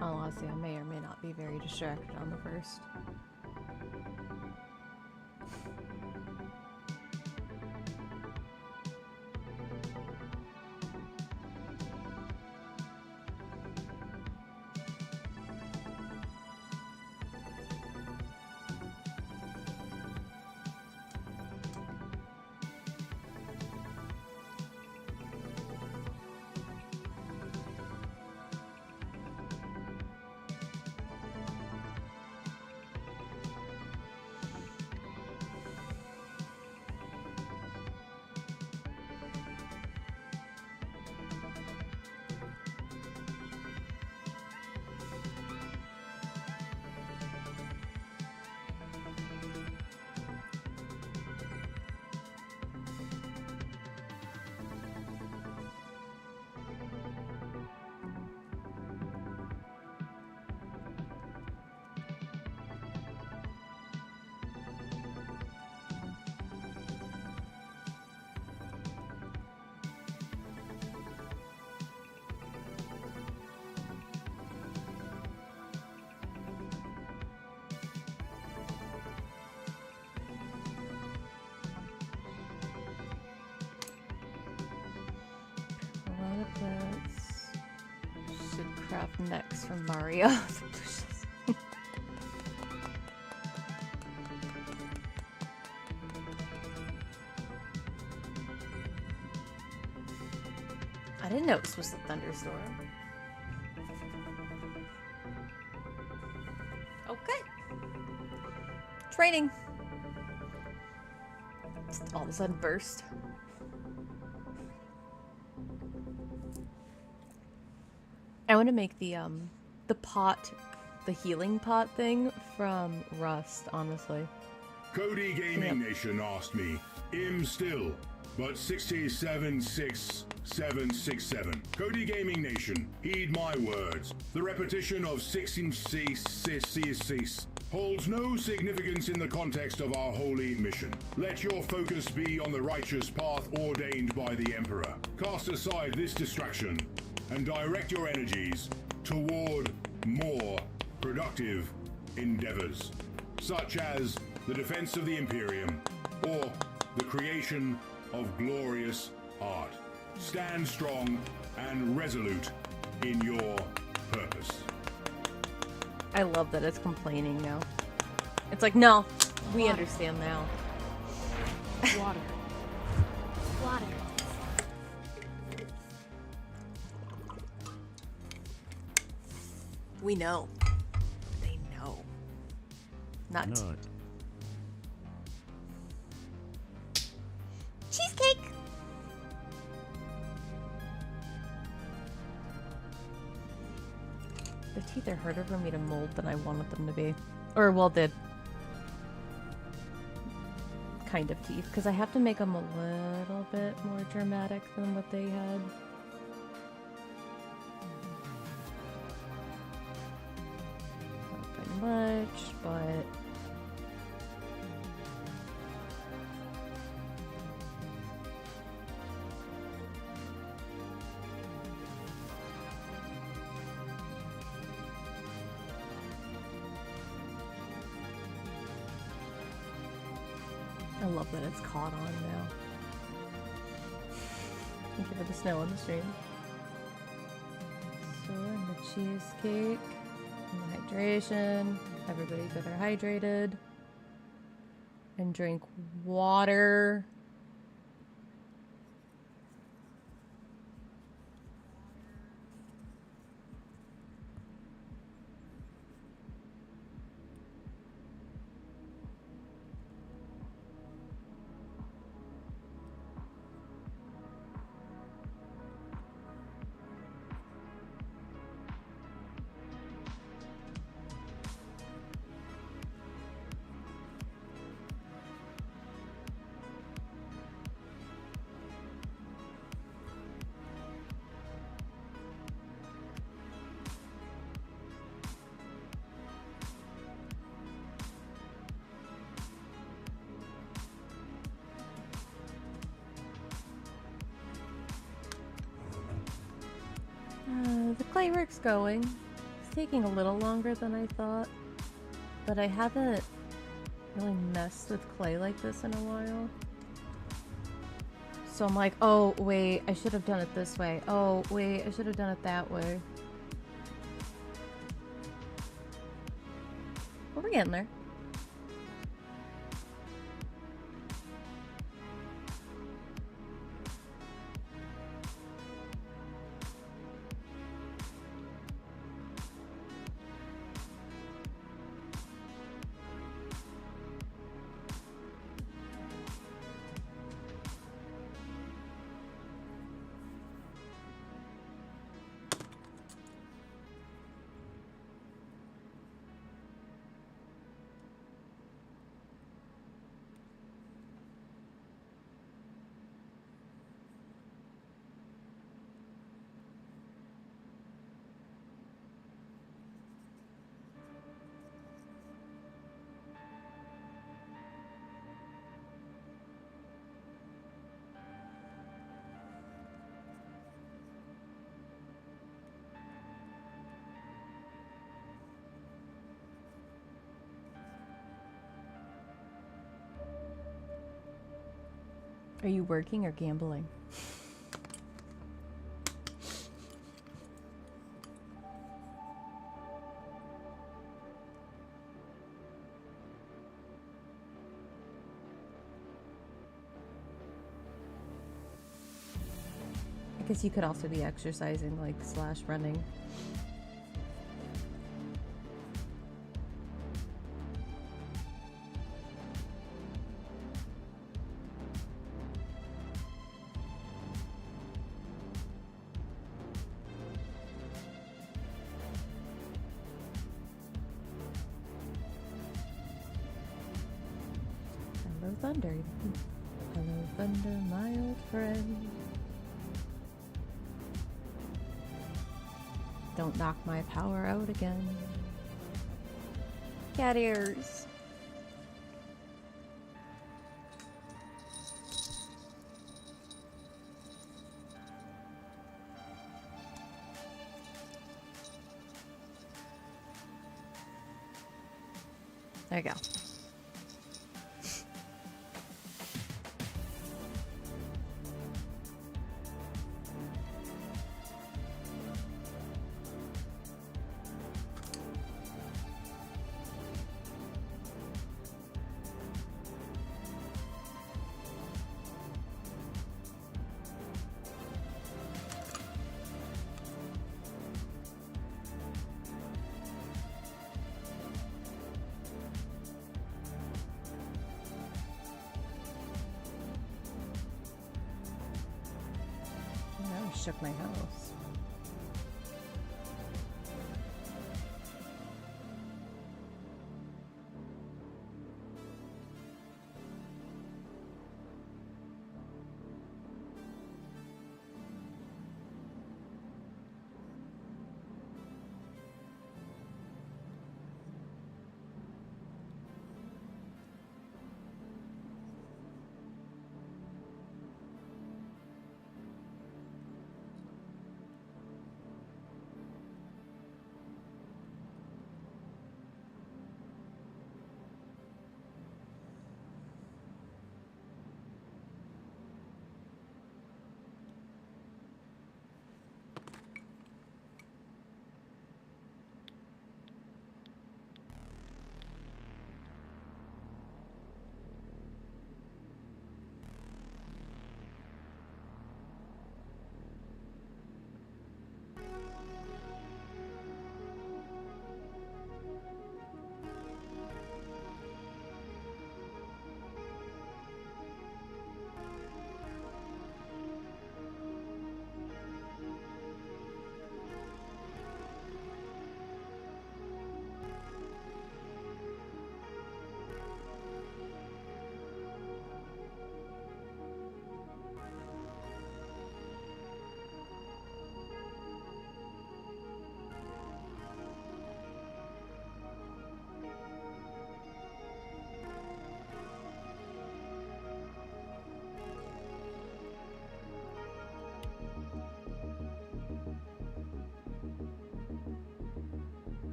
Honestly, I may or may not be very distracted on the first. triplets. Should craft next from Mario. I didn't know this was the thunderstorm. Okay. Training. Just all of a sudden burst. I want to make the pot, the healing pot thing from rust, honestly. Cody Gaming Nation asked me, still, but 676767. Cody Gaming Nation, heed my words. The repetition of 666 holds no significance in the context of our holy mission. Let your focus be on the righteous path ordained by the Emperor. Cast aside this distraction and direct your energies toward more productive endeavors, such as the defense of the Imperium or the creation of glorious art. Stand strong and resolute in your purpose. I love that it's complaining now. It's like, no, we understand now. Water. Water. We know. They know. Not. Cheesecake! The teeth are harder for me to mold than I wanted them to be. Or, well, did. Kind of teeth. Because I have to make them a little bit more dramatic than what they had. Not by much, but... I love that it's caught on now. Thank you for the snow on the stream. So, and the cheesecake, and the hydration. Everybody better hydrated. And drink water. The clay work's going. It's taking a little longer than I thought, but I haven't really messed with clay like this in a while. So I'm like, oh wait, I should have done it this way. Oh wait, I should have done it that way. But we're getting there. Are you working or gambling? guess you could also be exercising, like, slash running. Hello, Thunder. Hello, Thunder, my old friend. Don't knock my power out again. Cat ears. There you go. Shook my house.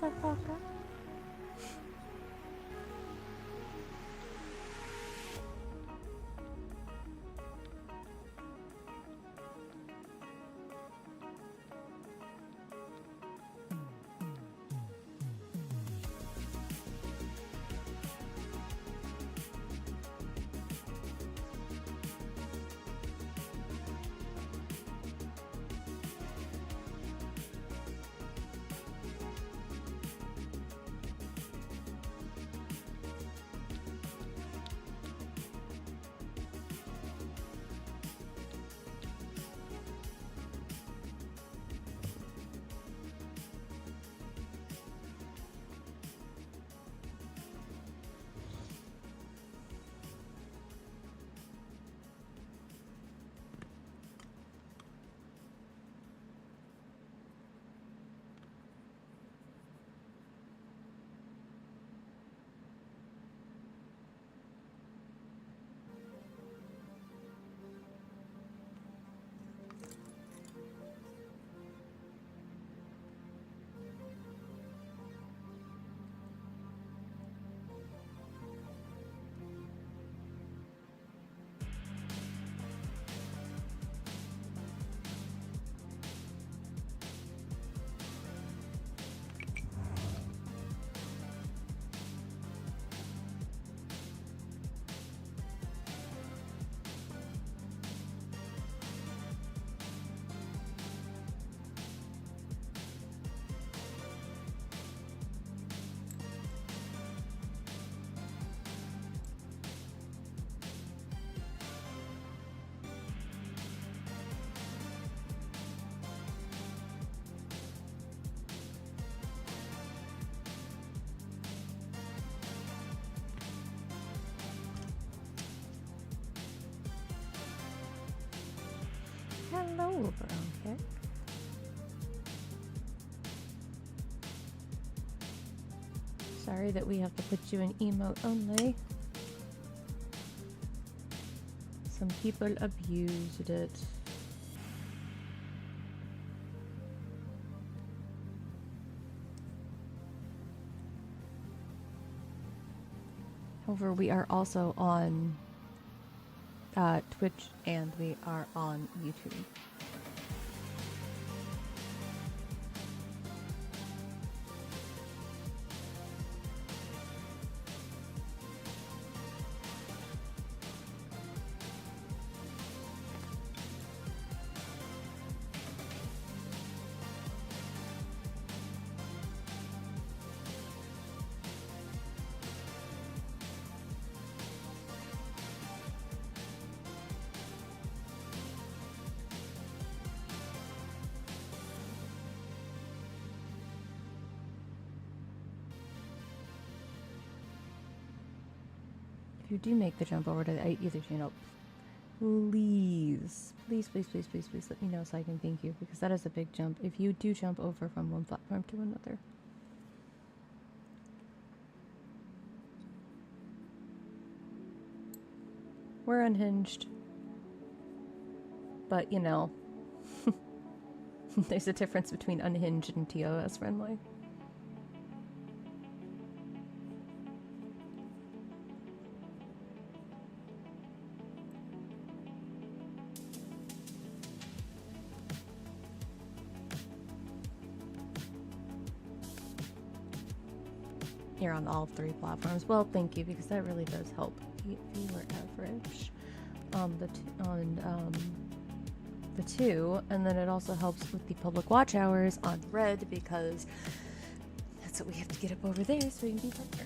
motherfucker. Hello, brown cat. Sorry that we have to put you in emote only. Some people abused it. However, we are also on Twitch and we are on YouTube. If you do make the jump over to either channel, please let me know so I can thank you, because that is a big jump if you do jump over from one platform to another. We're unhinged, but you know, there's a difference between unhinged and TOS friendly. You're on all 3 platforms. Well, thank you, because that really does help viewer average on the 2, and then it also helps with the public watch hours on Red, because that's what we have to get up over there so we can be better.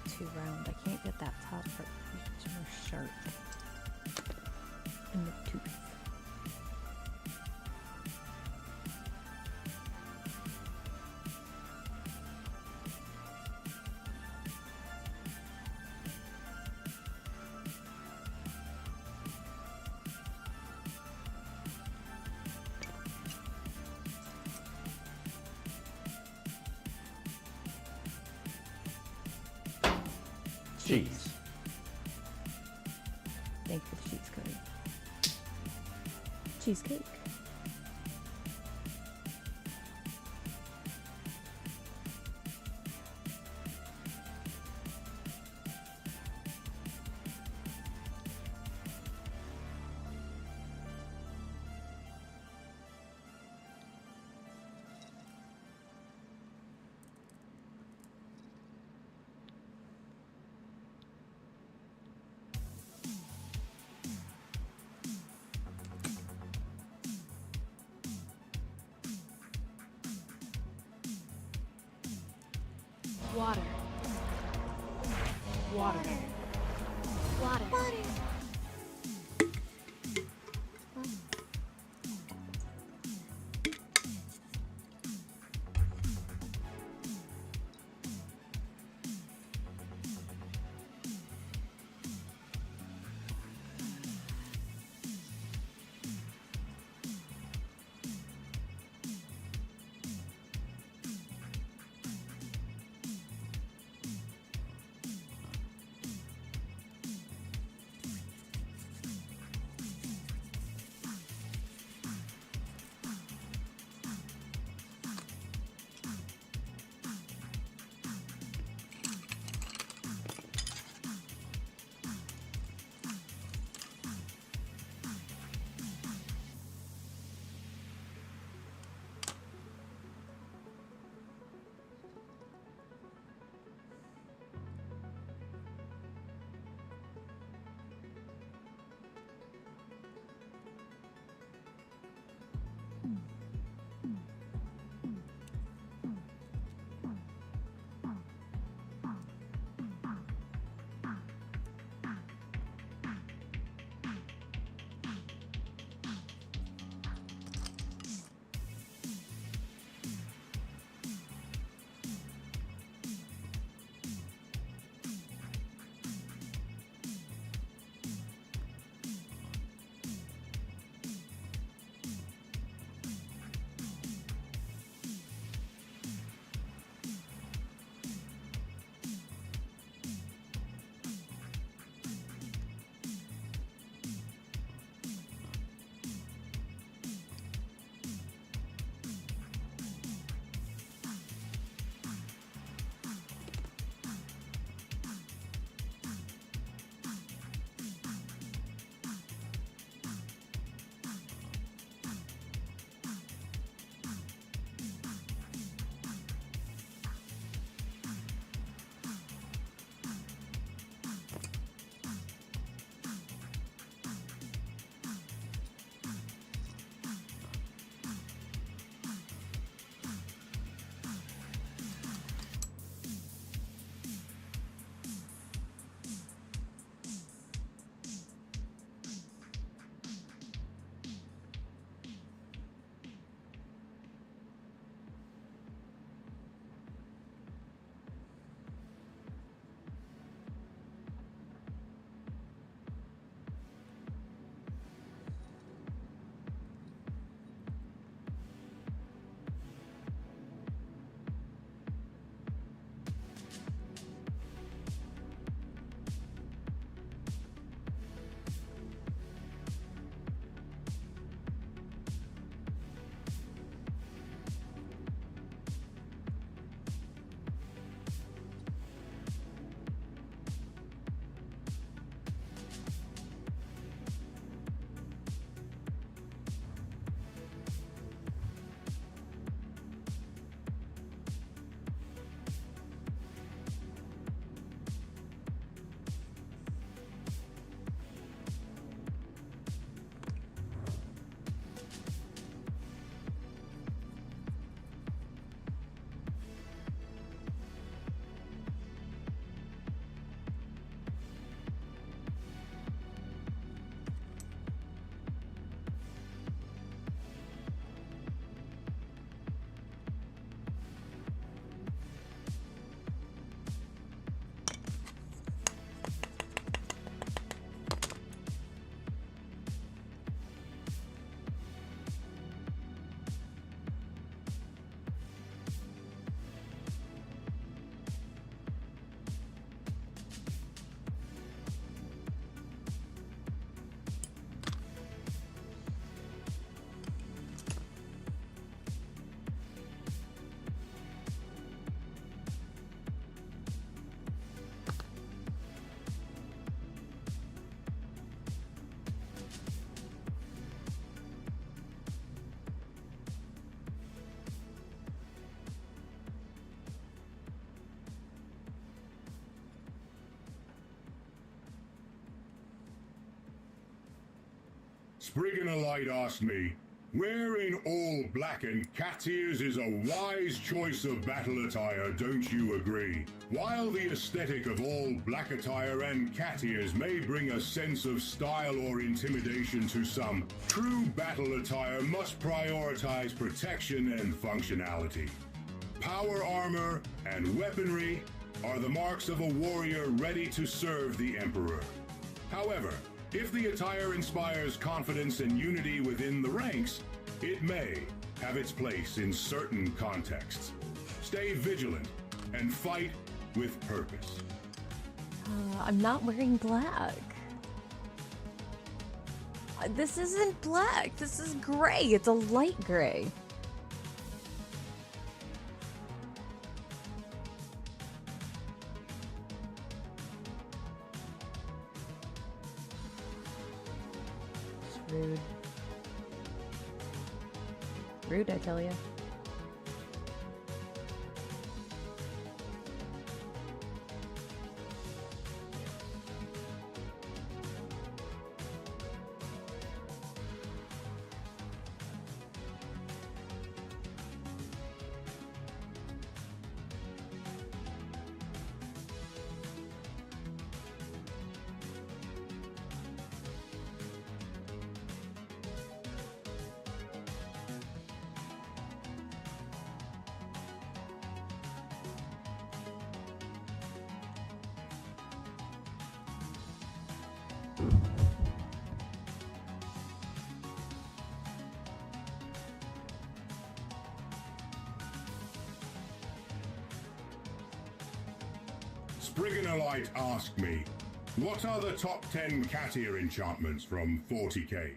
too round. I can't get that top part much more sharp in the tooth. Cheese. Thank you for the cheese curry. Cheesecake. Water. Water. Water. Sprigganolite asked me, wearing all black and cat ears is a wise choice of battle attire, don't you agree? While the aesthetic of all black attire and cat ears may bring a sense of style or intimidation to some, true battle attire must prioritize protection and functionality. Power armor and weaponry are the marks of a warrior ready to serve the Emperor. However, if the attire inspires confidence and unity within the ranks, it may have its place in certain contexts. Stay vigilant and fight with purpose. I'm not wearing black. This isn't black. This is gray. It's a light gray. It's rude. Rude, I tell you. Sprigganolite asked me, what are the top 10 cat ear enchantments from 40k?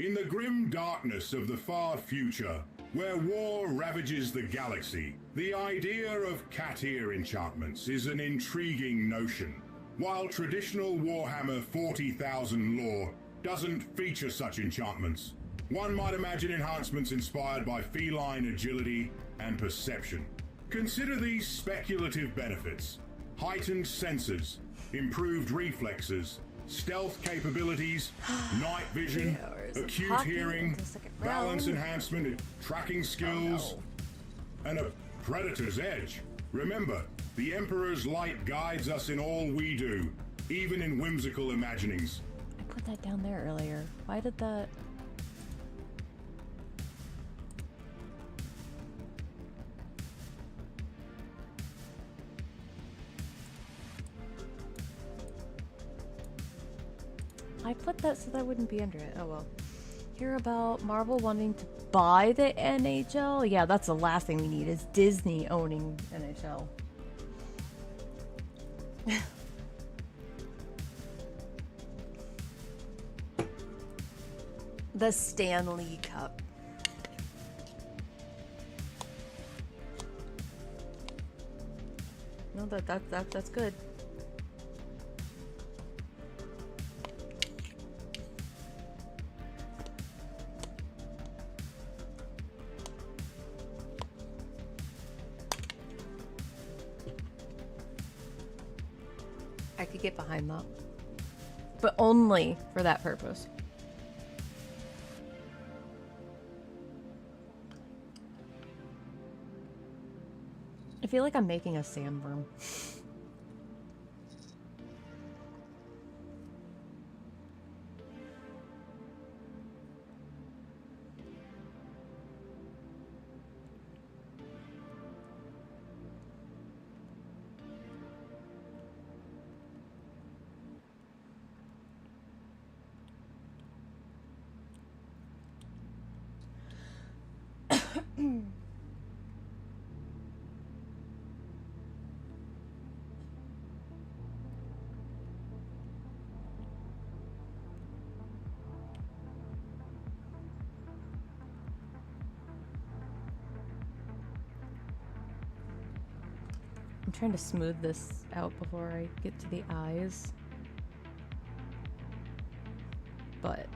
In the grim darkness of the far future, where war ravages the galaxy, the idea of cat ear enchantments is an intriguing notion. While traditional Warhammer 40,000 lore doesn't feature such enchantments, one might imagine enhancements inspired by feline agility and perception. Consider these speculative benefits: heightened senses, improved reflexes, stealth capabilities, night vision, acute hearing, balance enhancement, tracking skills, and a predator's edge. Remember, the Emperor's light guides us in all we do, even in whimsical imaginings. I put that down there earlier. Why did that... I put that so that wouldn't be under it. Oh well. Hear about Marvel wanting to buy the NHL? Yeah, that's the last thing we need, is Disney owning NHL. The Stanley Cup. No, that's good. I could get behind that, but only for that purpose. I feel like I'm making a sandworm. I'm trying to smooth this out before I get to the eyes. But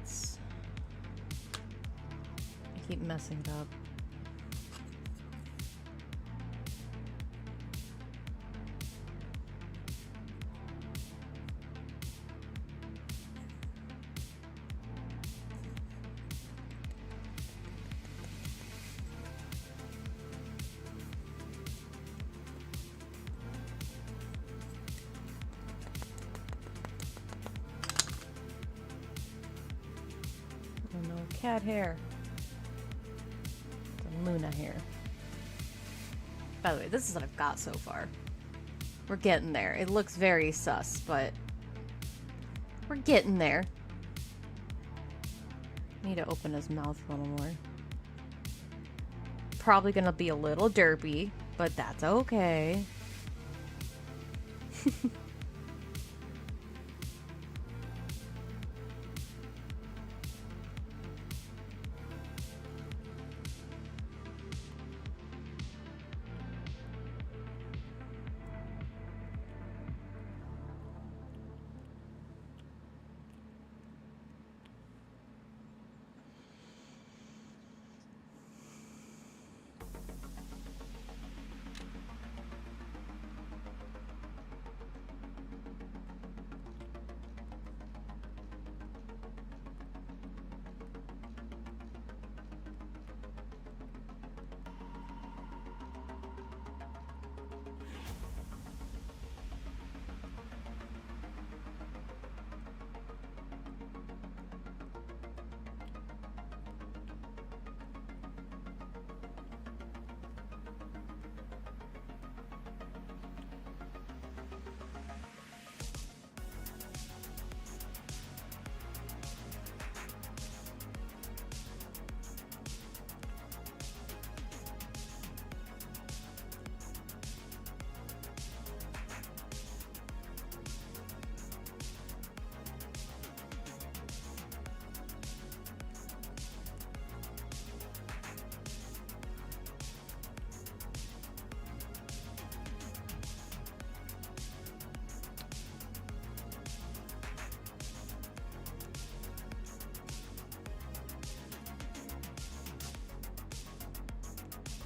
I keep messing it up. cat hair. The Luna hair. By the way, this is what I've got so far. We're getting there. It looks very sus, but we're getting there. Need to open his mouth a little more. Probably gonna be a little derpy, but that's okay.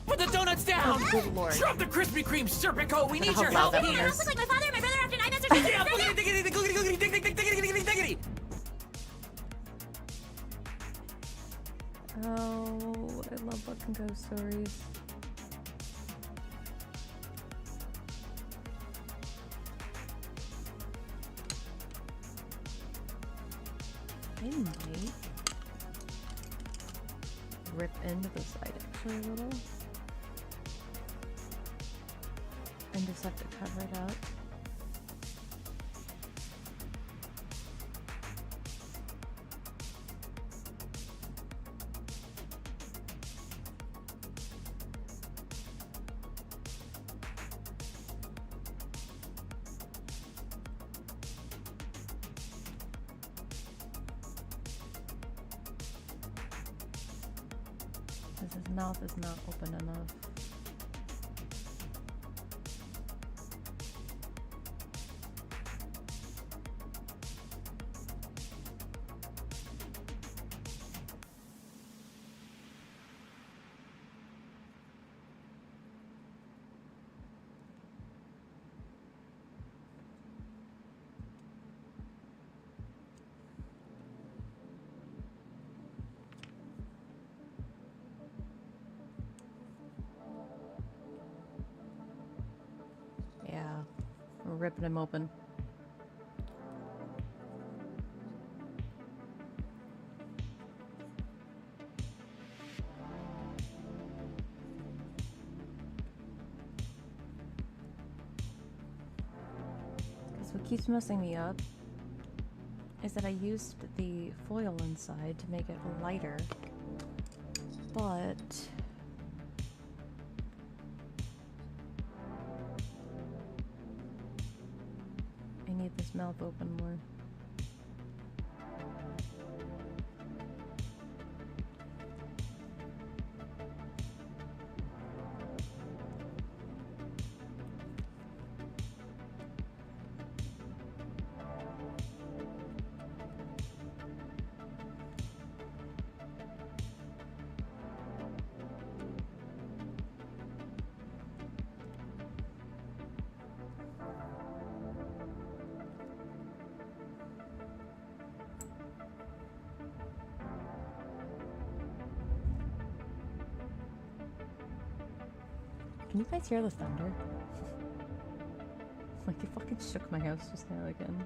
Put the donuts down! Oh, good lord. Drop the Krispy Kreme Serpico! We need your How help loud that here! one is. Look like my father and my brother after 9 months or Yeah, boogity, diggity, diggity, diggity, diggity, diggity, diggity, diggity. Oh, I love fucking ghost stories. I might rip into the side actually a little. And just have to cover it up. Because his mouth is not open enough. Yeah, we're ripping him open. Because what keeps messing me up is that I used the foil inside to make it lighter, but I need this mouth open more. Can you guys hear the thunder? Like, it fucking shook my house just now again.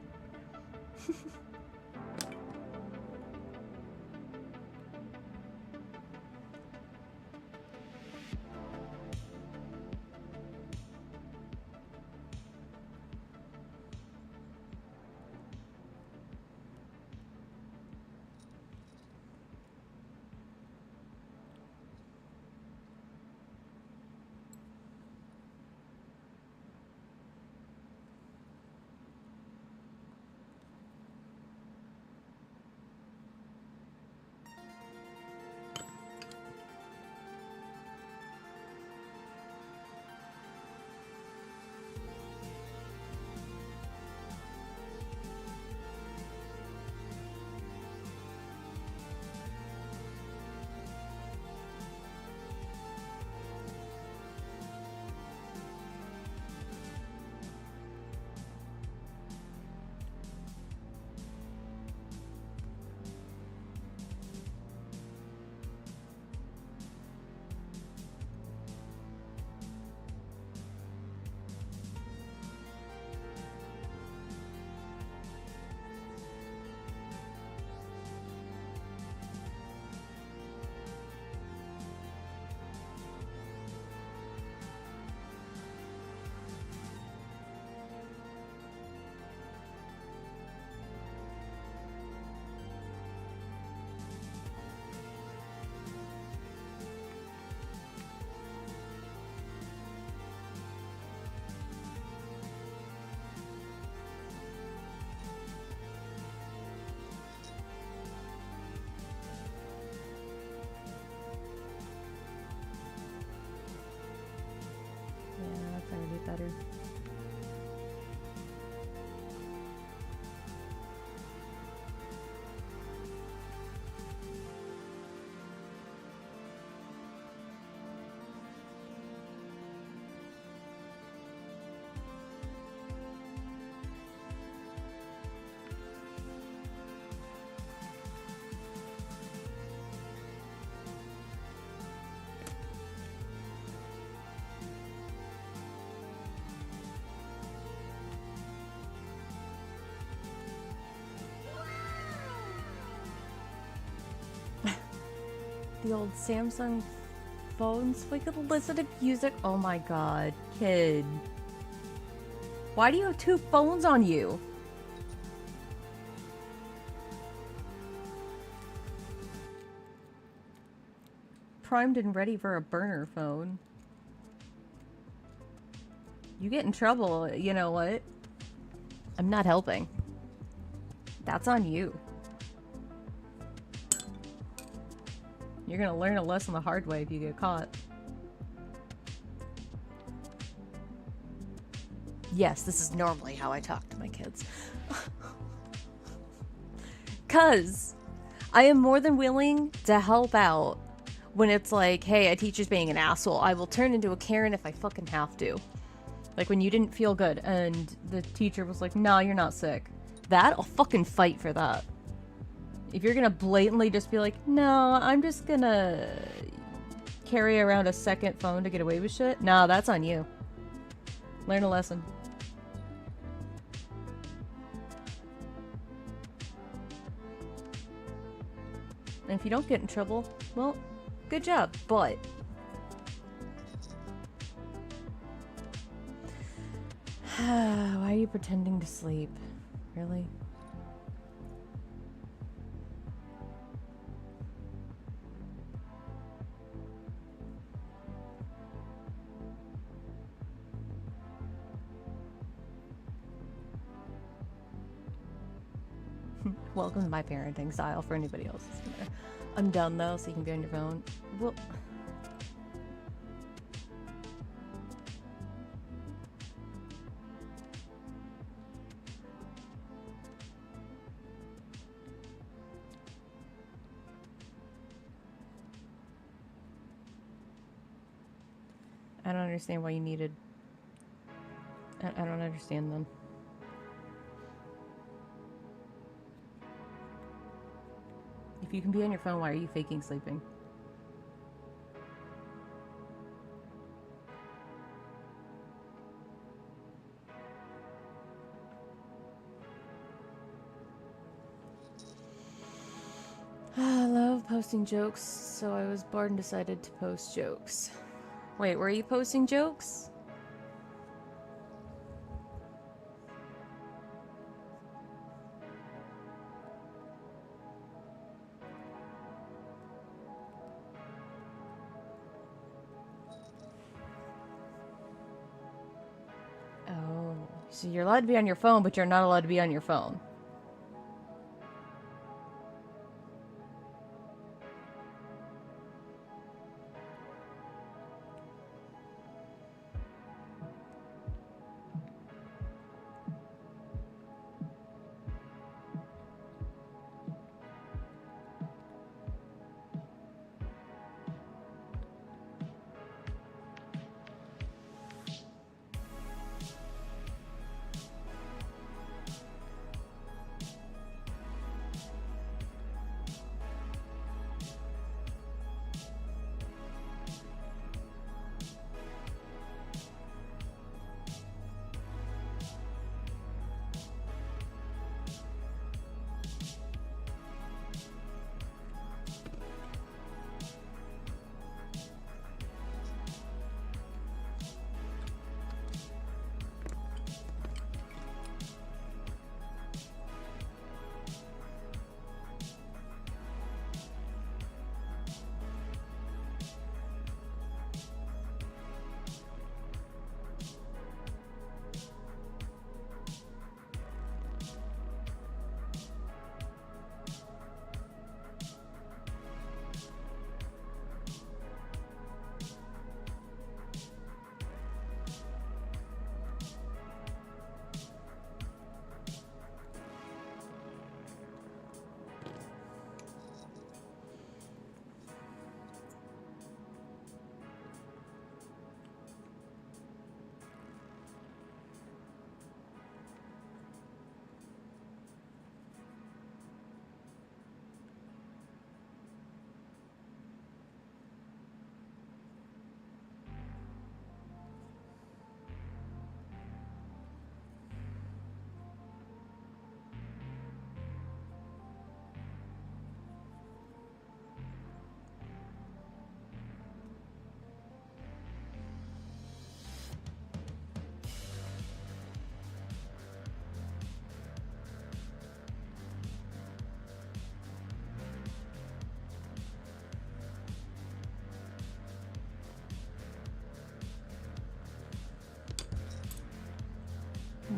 the old Samsung phones so we could listen to music. Oh my god, kid. Why do you have 2 phones on you? Primed and ready for a burner phone. You get in trouble, you know what? I'm not helping. That's on you. You're gonna learn a lesson the hard way if you get caught. Yes, this is normally how I talk to my kids. 'Cause I am more than willing to help out when it's like, hey, a teacher's being an asshole. I will turn into a Karen if I fucking have to. Like when you didn't feel good and the teacher was like, no, you're not sick. That, I'll fucking fight for that. If you're gonna blatantly just be like, no, I'm just gonna carry around a second phone to get away with shit. No, that's on you. Learn a lesson. And if you don't get in trouble, well, good job, but... Why are you pretending to sleep? Really? Welcome to my parenting style for anybody else. I'm done though, so you can be on your phone. Well... I don't understand why you needed... I don't understand them. If you can be on your phone, why are you faking sleeping? I love posting jokes, so I was bored and decided to post jokes. Wait, were you posting jokes? Oh, so you're allowed to be on your phone, but you're not allowed to be on your phone.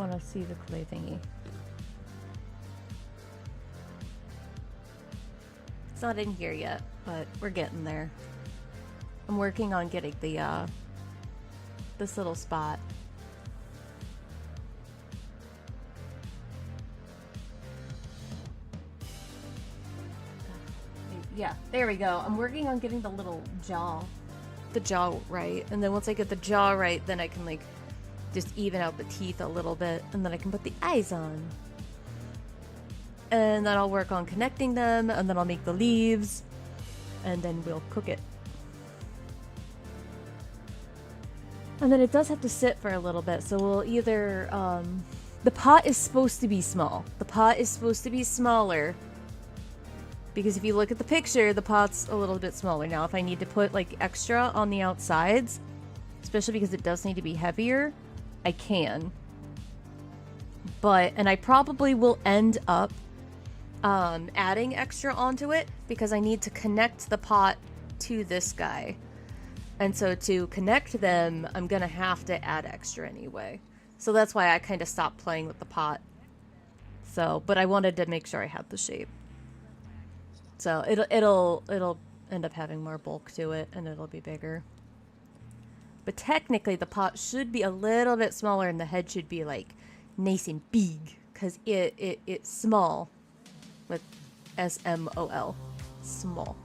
want to see the clay thingy. It's not in here yet, but we're getting there. I'm working on getting the this little spot. Yeah, there we go. I'm working on getting the little jaw, right. And then once I get the jaw right, then I can like just even out the teeth a little bit, and then I can put the eyes on. And then I'll work on connecting them, and then I'll make the leaves, and then we'll cook it. And then it does have to sit for a little bit, so we'll either, the pot is supposed to be small. The pot is supposed to be smaller, because if you look at the picture, the pot's a little bit smaller. Now, if I need to put, like, extra on the outsides, especially because it does need to be heavier, I can. But, and I probably will end up adding extra onto it, because I need to connect the pot to this guy. And so to connect them, I'm going to have to add extra anyway. So that's why I kind of stopped playing with the pot. So, but I wanted to make sure I had the shape. So it'll end up having more bulk to it, and it'll be bigger. But technically, the pot should be a little bit smaller, and the head should be like nice and big, because it's small with SMOL, small.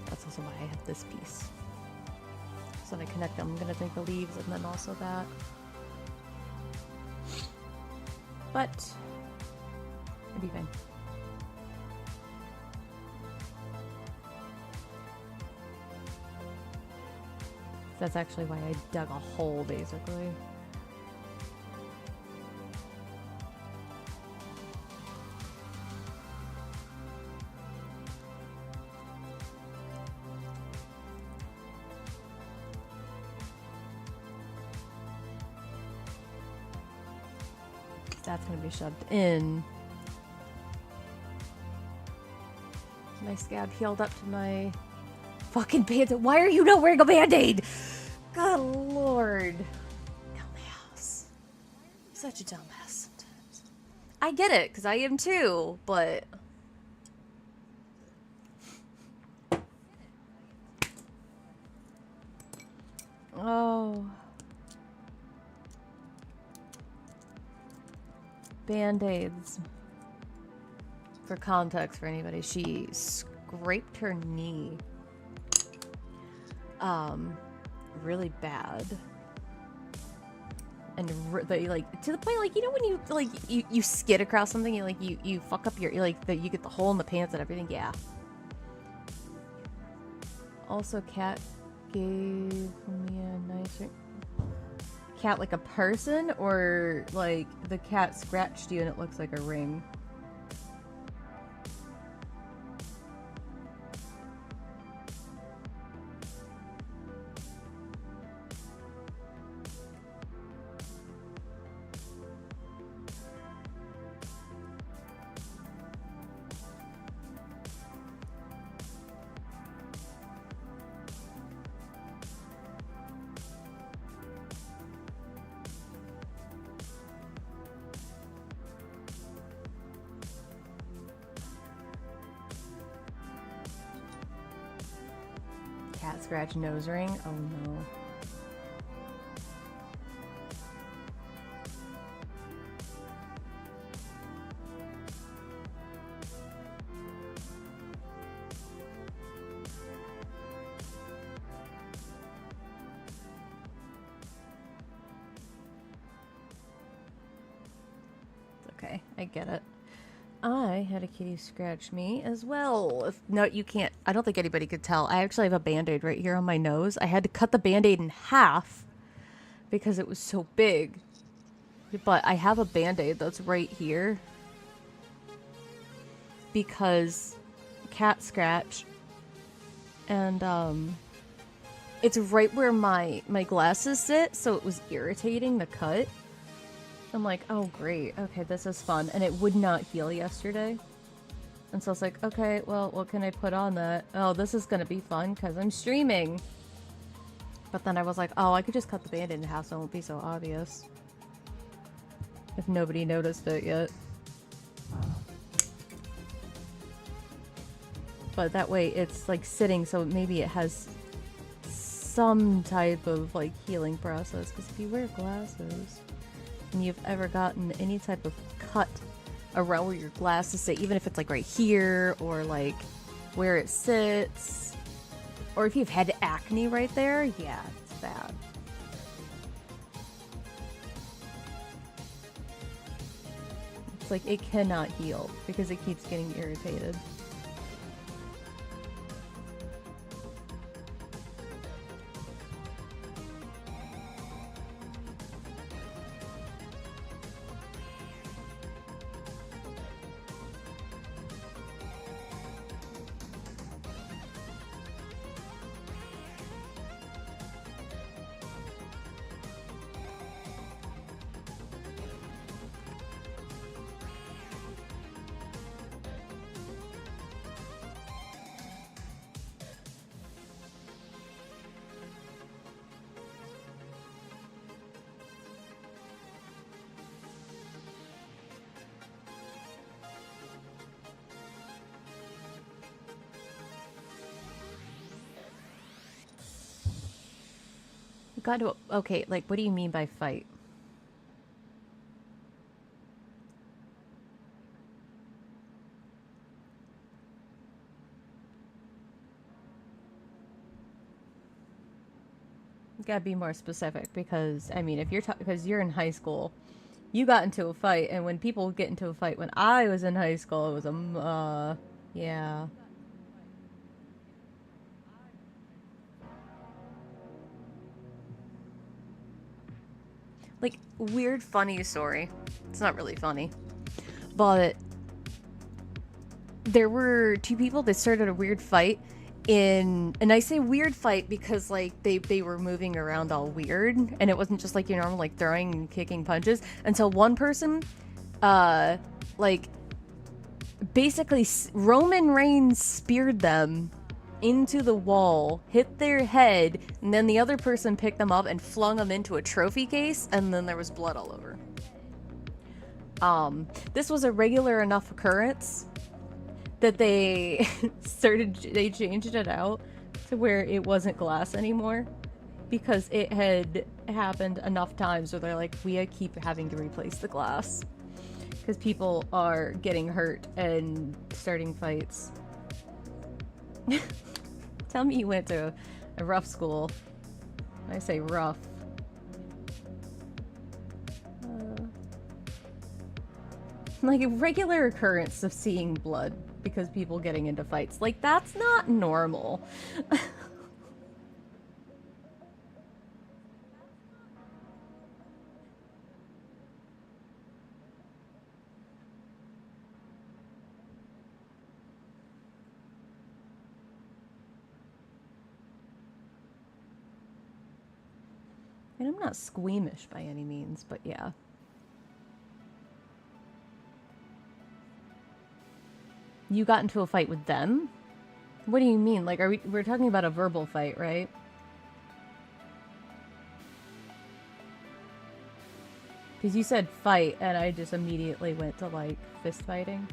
That's also why I have this piece. So when I connect them, I'm going to make the leaves and then also that. But it'll be fine. That's actually why I dug a hole, basically. That's going to be shoved in. My scab healed up to my fucking band-aid. Why are you not wearing a band-aid? God lord. Dumbass. Such a dumbass sometimes. I get it, because I am too, but... Oh... Band-aids. For context for anybody, she scraped her knee. Really bad. And like to the point, like, you know when you like you skid across something, you fuck up your you get the hole in the pants and everything. Yeah. Also, Cat gave me a nice cat, like a person, or like the cat scratched you and it looks like a ring? Cat scratch nose ring? Oh no. Okay, I get it. I had a kitty scratch me as well. No, you can't. I don't think anybody could tell. I actually have a Band-Aid right here on my nose. I had to cut the Band-Aid in half because it was so big. But I have a Band-Aid that's right here because cat scratch. And, it's right where my glasses sit, so it was irritating the cut. I'm like, oh great, okay, this is fun. And it would not heal yesterday. And so I was like, okay, well, what can I put on that? Oh, this is gonna be fun because I'm streaming. But then I was like, oh, I could just cut the Band-Aid in half so it won't be so obvious. If nobody noticed it yet. But that way it's like sitting, so maybe it has some type of like healing process. Because if you wear glasses and you've ever gotten any type of cut around where your glasses sit, even if it's like right here or like where it sits, or if you've had acne right there, yeah, it's bad. It's like it cannot heal because it keeps getting irritated. Got to, okay, like, what do you mean by fight? You gotta be more specific because, I mean, if you're because you're in high school, you got into a fight, and when people get into a fight, when I was in high school, it was a, yeah. Like, weird funny story. It's not really funny. But there were two people that started a weird fight and I say weird fight because like they were moving around all weird and it wasn't just like your normal like throwing and kicking punches until one person like basically Roman Reigns speared them into the wall, hit their head, and then the other person picked them up and flung them into a trophy case, and then there was blood all over. This was a regular enough occurrence that they they changed it out to where it wasn't glass anymore because it had happened enough times where they're like, we keep having to replace the glass because people are getting hurt and starting fights. Tell me you went to a rough school. I say rough. Like a regular occurrence of seeing blood because people getting into fights. Like, that's not normal. And I'm not squeamish by any means, but yeah. You got into a fight with them? What do you mean? Like, we're talking about a verbal fight, right? Because you said fight, and I just immediately went to, like, fist fighting.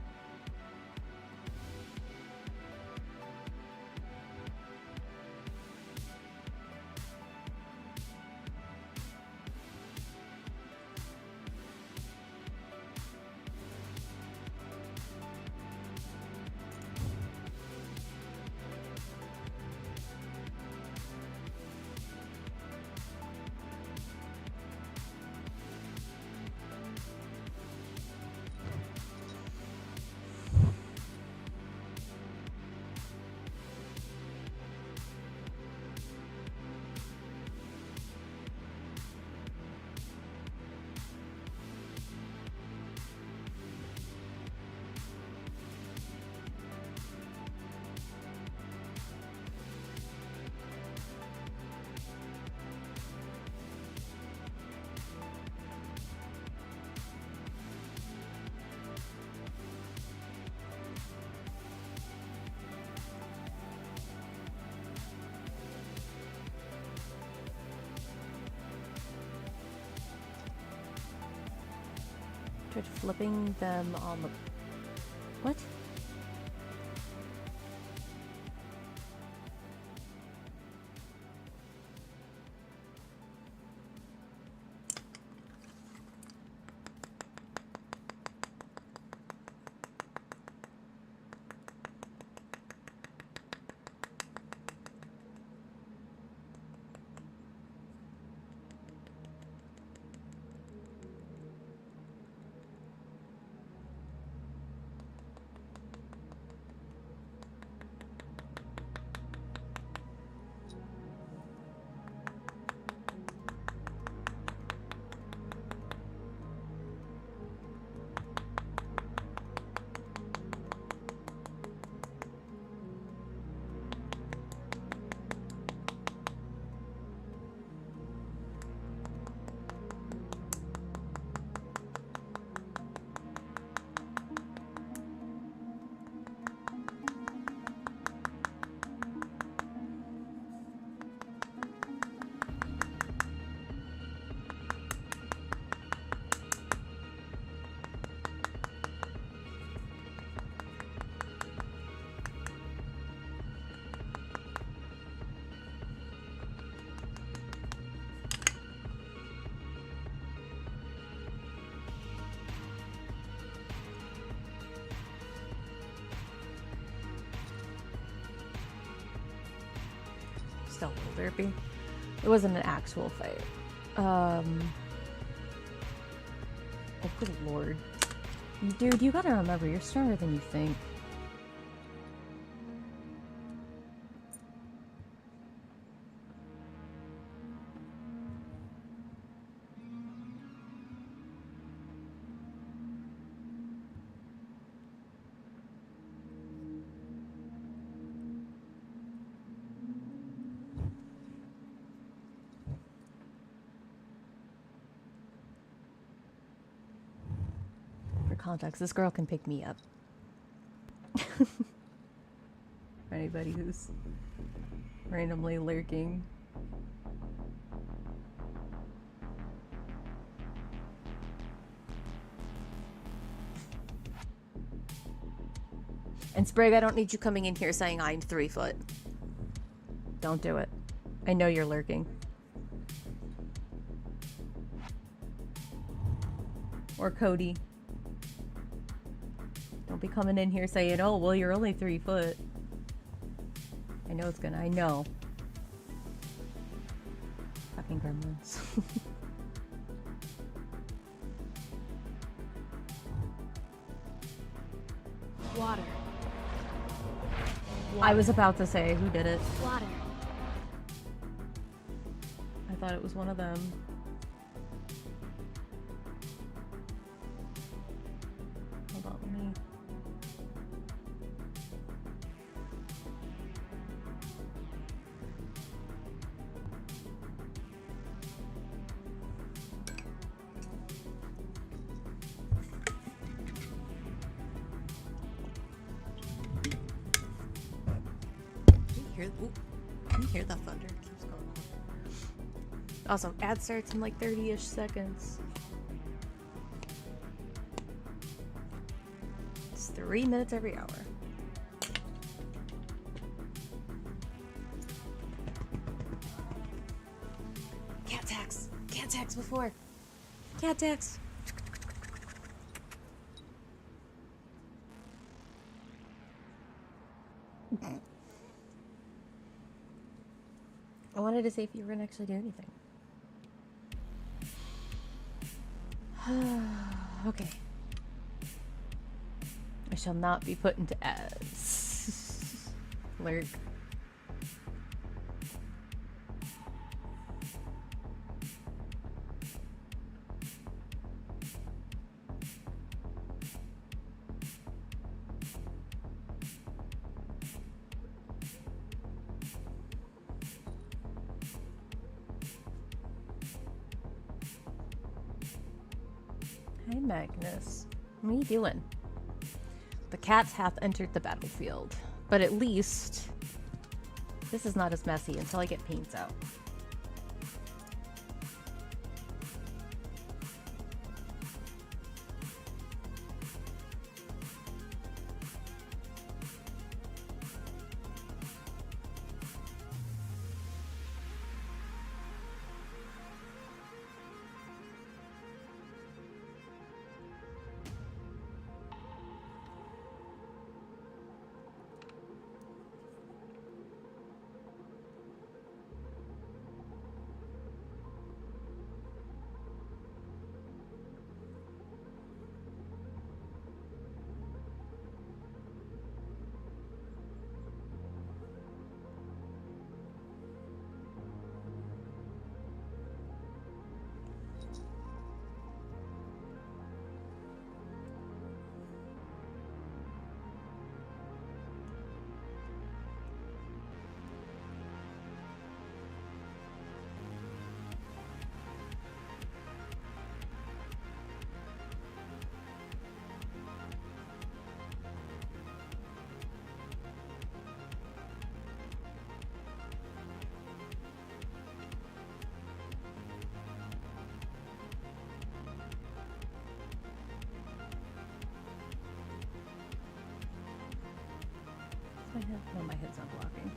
Tried flipping them on the... What? Still a little derpy. It wasn't an actual fight. Oh, good lord. Dude, you gotta remember, you're stronger than you think. Context, this girl can pick me up. For anybody who's randomly lurking. And Sprig, I don't need you coming in here saying I'm 3 foot. Don't do it. I know you're lurking. Or Cody. Don't be coming in here saying, oh, well, you're only 3 foot. I know it's gonna, I know. Fucking gremlins. Water. I was about to say, who did it? Water. I thought it was one of them. Hold on, let me... Can you hear the thunder? It keeps going on. Awesome. Ad starts in like 30-ish seconds. It's 3 minutes every hour. Cat tax. Cat tax before. Cat tax. I wanted to see if you were gonna actually do anything. Okay. I shall not be put into ads. Lurk. Hey Magnus, what are you doing? The cats hath entered the battlefield, but at least this is not as messy until I get paints out. my head? No, my head's not blocking.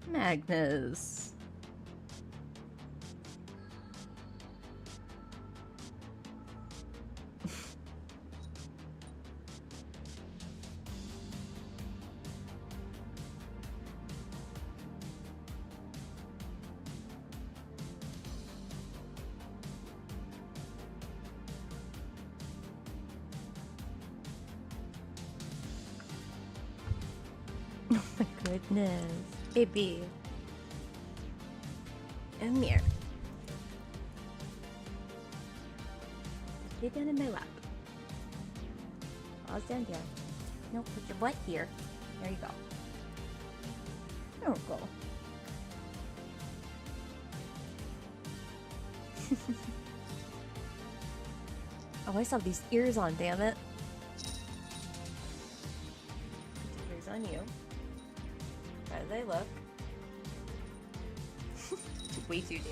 Magnus. Oh my goodness. Baby. Come here. Get down in my lap. I'll stand here. No, put your butt here. There you go. There we go. Oh, I still have these ears on, damn it. Put the ears on you. How do they look? Way too damn good.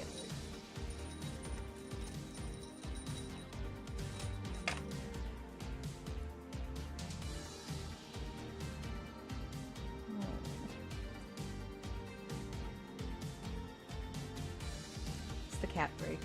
It's the cat break.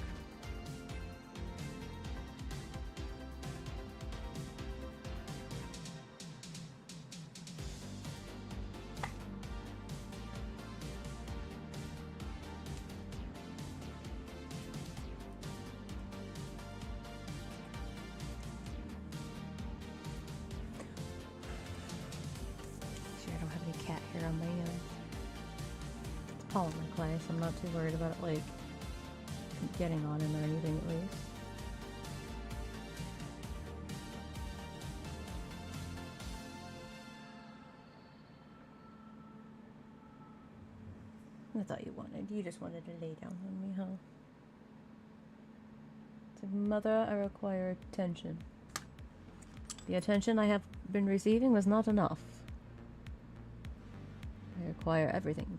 here on my hands. It's polymer clay, so I'm not too worried about it, like, getting on him or anything at least. I thought you just wanted to lay down on me, huh? It's like, mother, I require attention. The attention I have been receiving was not enough. I require everything.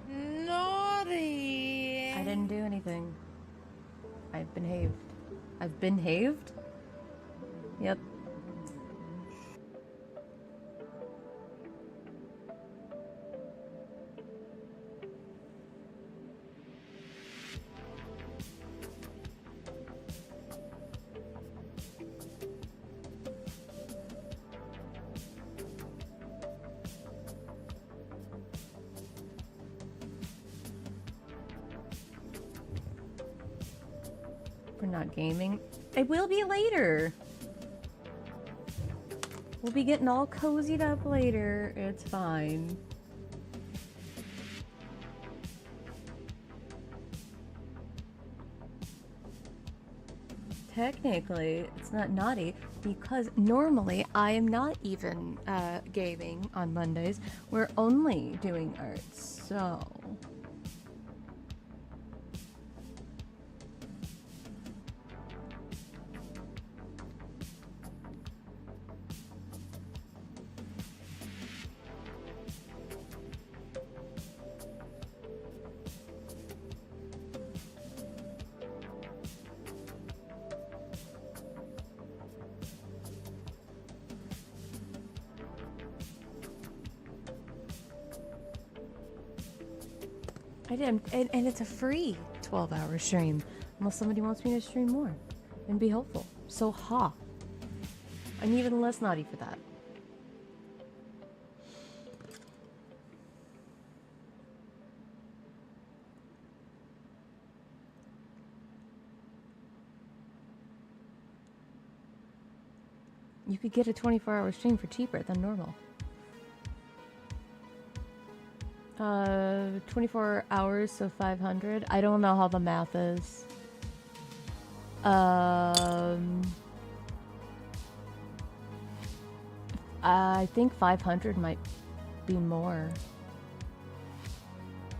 Naughty. I didn't do anything. I've been haved. I've been haved? Yep. We're not gaming. It will be later. We'll be getting all cozied up later. It's fine. Technically, it's not naughty because normally I am not even gaming on Mondays. We're only doing art, so... I did, and it's a free 12-hour stream, unless somebody wants me to stream more and be helpful. So ha! I'm even less naughty for that. You could get a 24-hour stream for cheaper than normal. 24 hours, so 500. I don't know how the math is. I think 500 might be more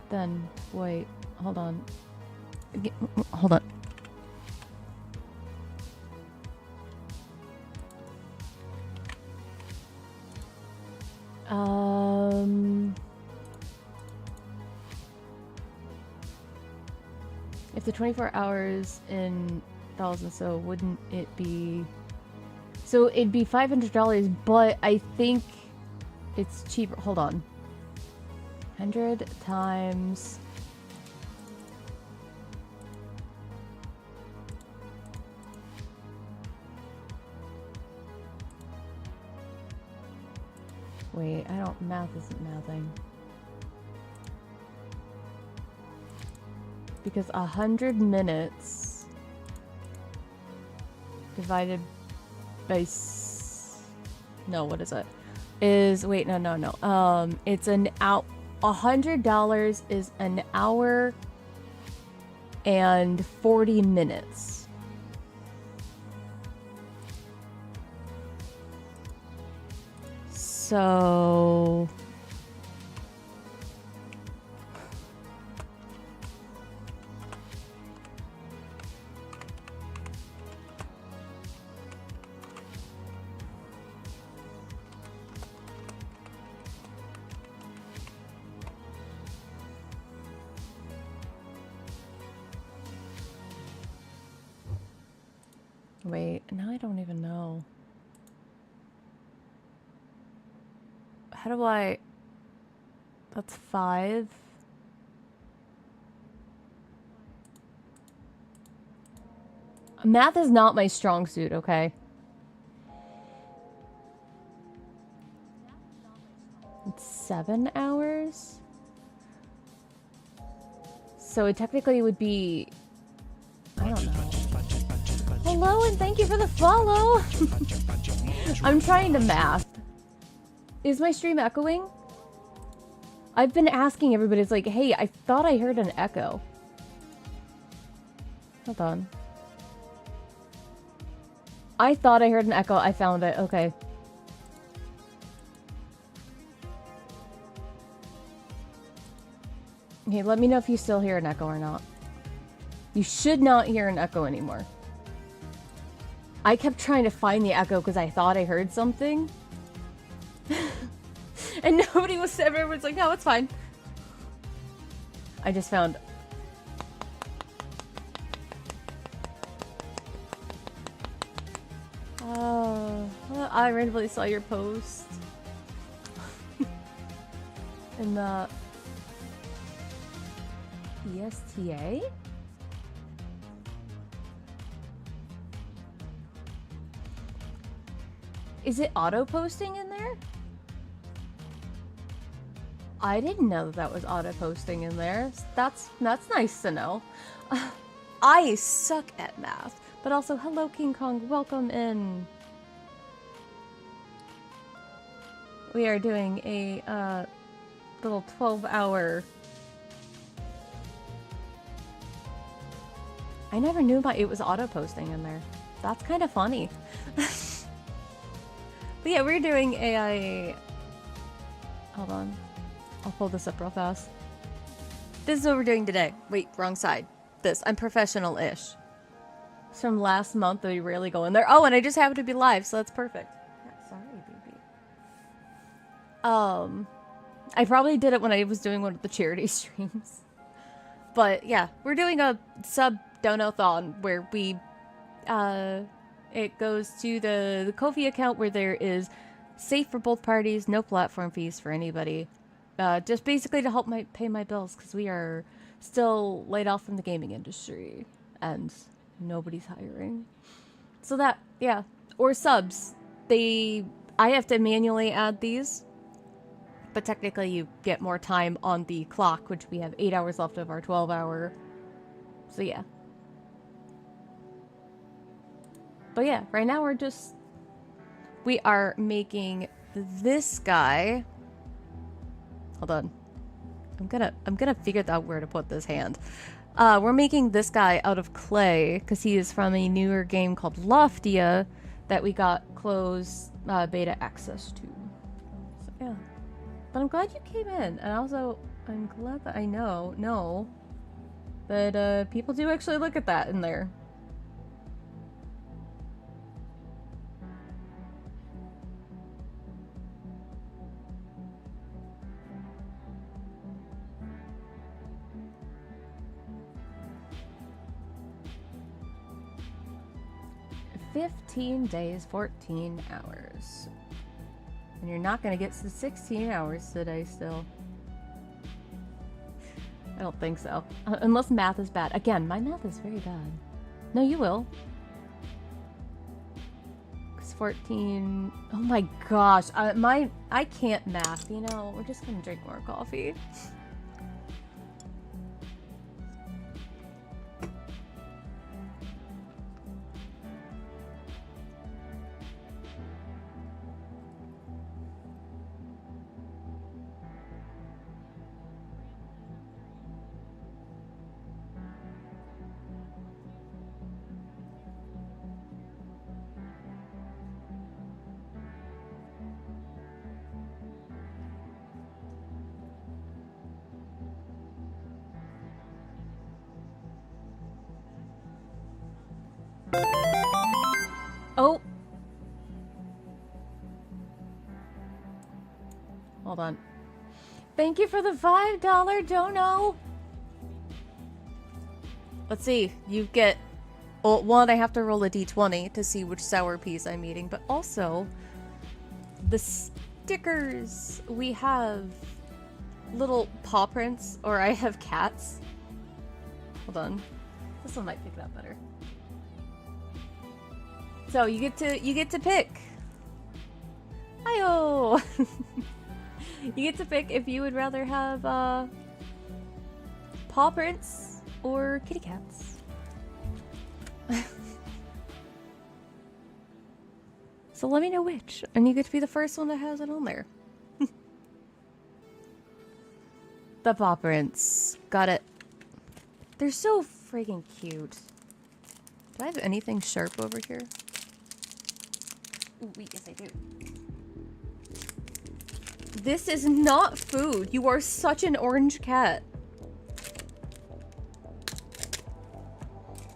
than... Wait, hold on. Hold on. If the 24 hours in thousand, so wouldn't it be? So it'd be $500, but I think it's cheaper. Hold on. 100 times. Wait, I don't. Math isn't mathing. Because 100 minutes divided by no, what is it? Is wait, no. It's an out. $100 is an hour and 40 minutes. So wait, now I don't even know. How do I... That's 5. Math is not my strong suit, okay? It's 7 hours? So it technically would be... I don't know. Hello and thank you for the follow! I'm trying to math. Is my stream echoing? I've been asking everybody, it's like, hey, I thought I heard an echo. Hold on. I thought I heard an echo, I found it, okay. Okay, let me know if you still hear an echo or not. You should not hear an echo anymore. I kept trying to find the echo because I thought I heard something. And nobody was, everyone's like, no, it's fine. I just found... Oh, I randomly saw your post. In the... ESTA? Is it auto-posting in there? I didn't know that was auto-posting in there. That's nice to know. I suck at math. But also, hello King Kong, welcome in. We are doing a little 12-hour... I never knew it was auto-posting in there. That's kind of funny. But yeah, we're doing AI... Hold on. I'll pull this up real fast. This is what we're doing today. Wait, wrong side. This. I'm professional-ish. It's from last month, we rarely go in there. Oh, and I just happened to be live, so that's perfect. Yeah, sorry, baby. I probably did it when I was doing one of the charity streams. But yeah, we're doing a Sub-dono-thon where we... it goes to the Ko-fi account where there is safe for both parties, no platform fees for anybody. Just basically to help pay my bills because we are still laid off from the gaming industry and nobody's hiring. So that, yeah. Or subs. I have to manually add these. But technically you get more time on the clock, which we have 8 hours left of our 12-hour. So yeah. But yeah, right now we are making this guy. Hold on. I'm gonna figure out where to put this hand. We're making this guy out of clay because he is from a newer game called Loftia that we got closed beta access to. So yeah. But I'm glad you came in, and also I'm glad that I know that people do actually look at that in there. 15 days, 14 hours. And you're not gonna get to 16 hours today still. I don't think so. Unless math is bad. Again, my math is very bad. No, you will. 'Cause 14... Oh my gosh. I can't math, you know? We're just gonna drink more coffee. Oh! Hold on. Thank you for the $5 dono! Let's see. You get... Well, one, I have to roll a d20 to see which sour piece I'm eating, but also... The stickers! We have... little paw prints, or I have cats. Hold on. This one might pick it up better. So you get to pick. Hi-oh! You get to pick if you would rather have paw prints or kitty cats. So let me know which, and you get to be the first one that has it on there. The paw prints. Got it. They're so freaking cute. Do I have anything sharp over here? Ooh, wait, yes I do. This is not food. You are such an orange cat.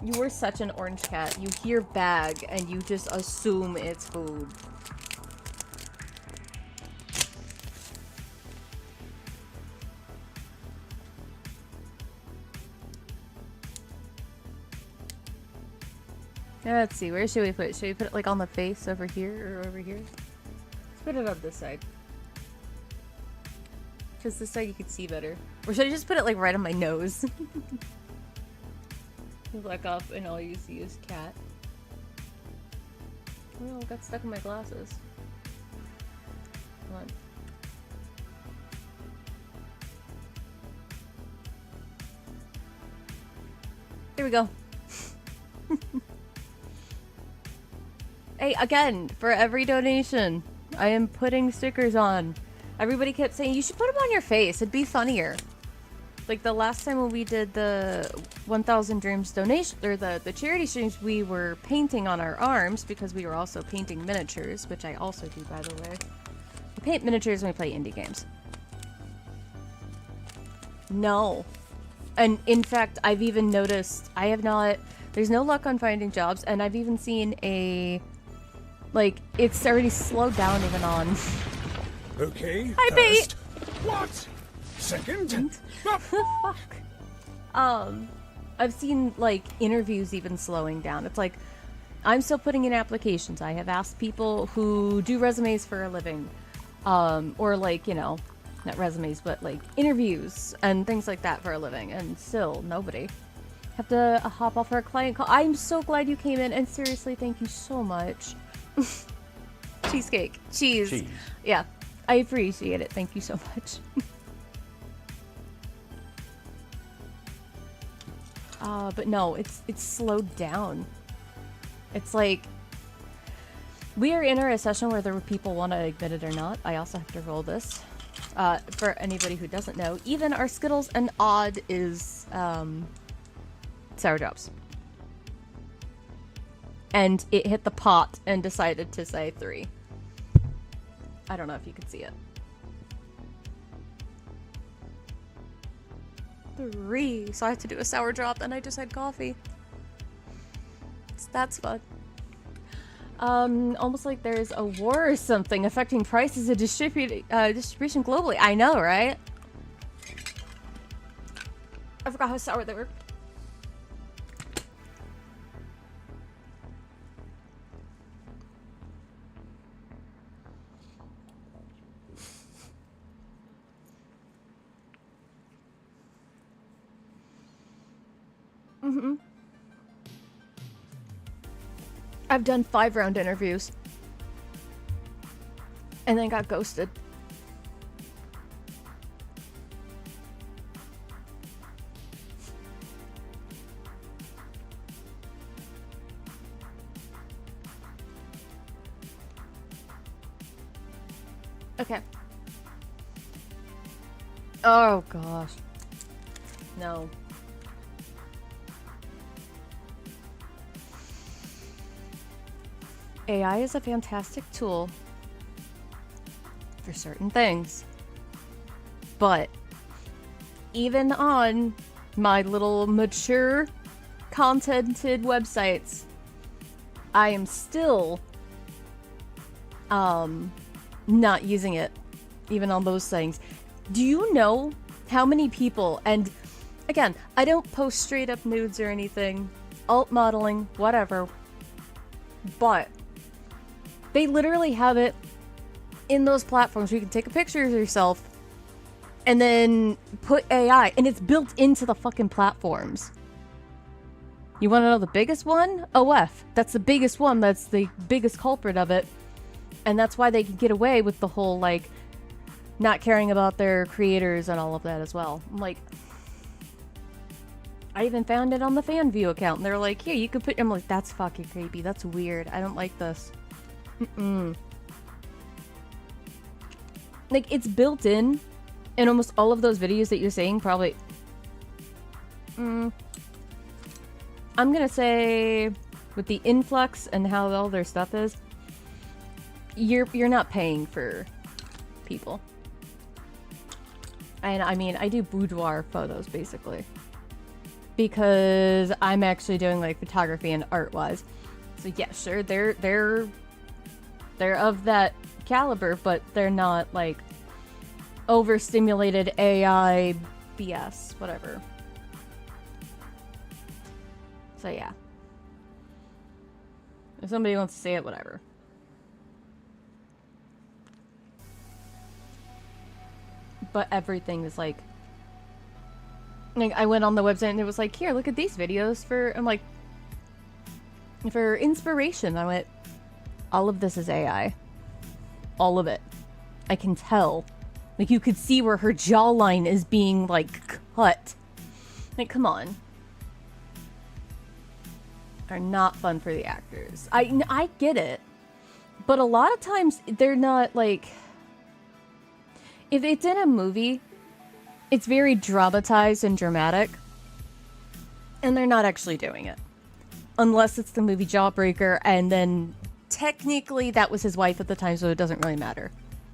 You are such an orange cat. You hear bag and you just assume it's food. Let's see, where should we put it? Should we put it like on the face over here or over here? Let's put it on this side. Because this side you can see better. Or should I just put it like right on my nose? You look up and all you see is cat. Oh, it got stuck in my glasses. Come on. There we go. Hey, again, for every donation, I am putting stickers on. Everybody kept saying, you should put them on your face. It'd be funnier. Like the last time when we did the 1000 Dreams donation, or the charity streams, we were painting on our arms because we were also painting miniatures, which I also do, by the way. We paint miniatures when we play indie games. No. And in fact, I've even noticed, there's no luck on finding jobs, and I've even seen like, it's already slowed down even on. Okay. Hi, Bait. What? Second? Fuck. I've seen, like, interviews even slowing down. It's like, I'm still putting in applications. I have asked people who do resumes for a living. Or, like, you know, not resumes, but, like, interviews and things like that for a living. And still, nobody. Have to hop off our client call. I'm so glad you came in, and seriously, thank you so much. Cheesecake. Cheese. Yeah. I appreciate it. Thank you so much. But no, it's slowed down. It's like we are in a recession whether people want to admit it or not. I also have to roll this. For anybody who doesn't know, even our Skittles and Odd is sour drops. And it hit the pot and decided to say 3. I don't know if you could see it. 3. So I had to do a sour drop and I just had coffee. So that's fun. Almost like there's a war or something affecting prices of distribution globally. I know, right? I forgot how sour they were. I've done 5-round interviews. And then got ghosted. Okay. Oh gosh. No. AI is a fantastic tool for certain things. But even on my little mature contented websites, I am still not using it, even on those things. Do you know how many people, and again, I don't post straight up nudes or anything, alt modeling, whatever, but they literally have it in those platforms where you can take a picture of yourself and then put AI, and it's built into the fucking platforms. You want to know the biggest one? OF. That's the biggest one. That's the biggest culprit of it. And that's why they can get away with the whole, like, not caring about their creators and all of that as well. I'm like, I even found it on the fan view account, and they're like, here, you could put... I'm like, that's fucking creepy. That's weird. I don't like this. Like, it's built in almost all of those videos that you're saying, probably... I'm gonna say, with the influx and how all their stuff is, you're not paying for people. And I mean, I do boudoir photos basically, because I'm actually doing like photography and art wise. So yeah, sure, they're of that caliber, but they're not like overstimulated AI BS, whatever. So yeah, if somebody wants to say it, whatever. But everything is like I went on the website and it was like, here, look at these videos for, I'm like, for inspiration. I went, all of this is AI. All of it. I can tell. Like, you could see where her jawline is being, like, cut. Like, come on. Are not fun for the actors. I get it. But a lot of times, they're not, like... If it's in a movie, it's very dramatized and dramatic. And they're not actually doing it. Unless it's the movie Jawbreaker, and then technically that was his wife at the time, so it doesn't really matter.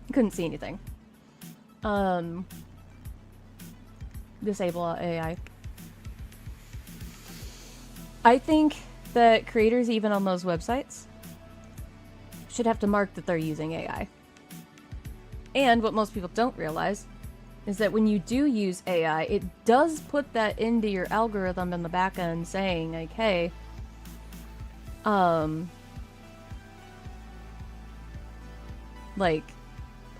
You couldn't see anything. Disable AI. I think that creators, even on those websites, should have to mark that they're using AI. And what most people don't realize is that when you do use AI, it does put that into your algorithm in the back end saying, like, hey, like,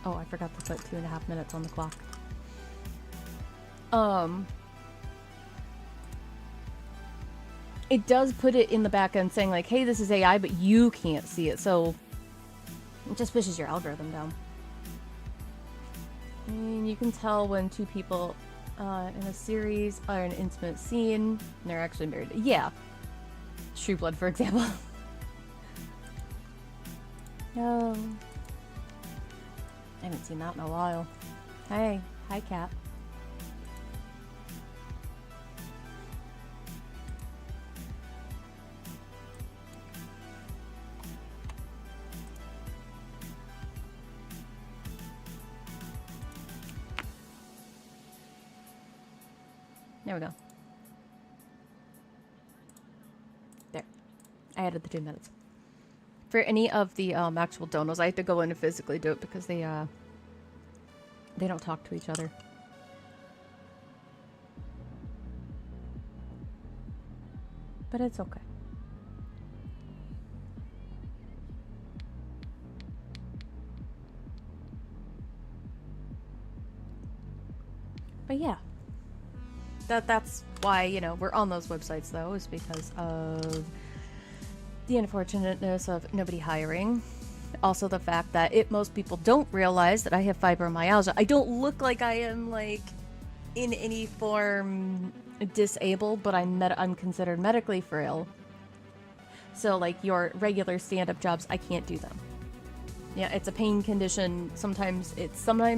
oh, I forgot to put 2.5 minutes on the clock. It does put it in the back end saying, like, hey, this is AI, but you can't see it, so it just pushes your algorithm down. And you can tell when two people in a series are in an intimate scene and they're actually married. Yeah. True Blood, for example. No. I haven't seen that in a while. Hey. Hi, Cat. There we go. There. I added the 2 minutes. For any of the actual donos, I have to go in and physically do it because they don't talk to each other. But it's okay. But yeah. That's why, you know, we're on those websites, though, is because of the unfortunateness of nobody hiring. Also the fact that most people don't realize that I have fibromyalgia. I don't look like I am, like, in any form disabled, but I'm considered medically frail. So, like, your regular stand-up jobs, I can't do them. Yeah, it's a pain condition. Sometimes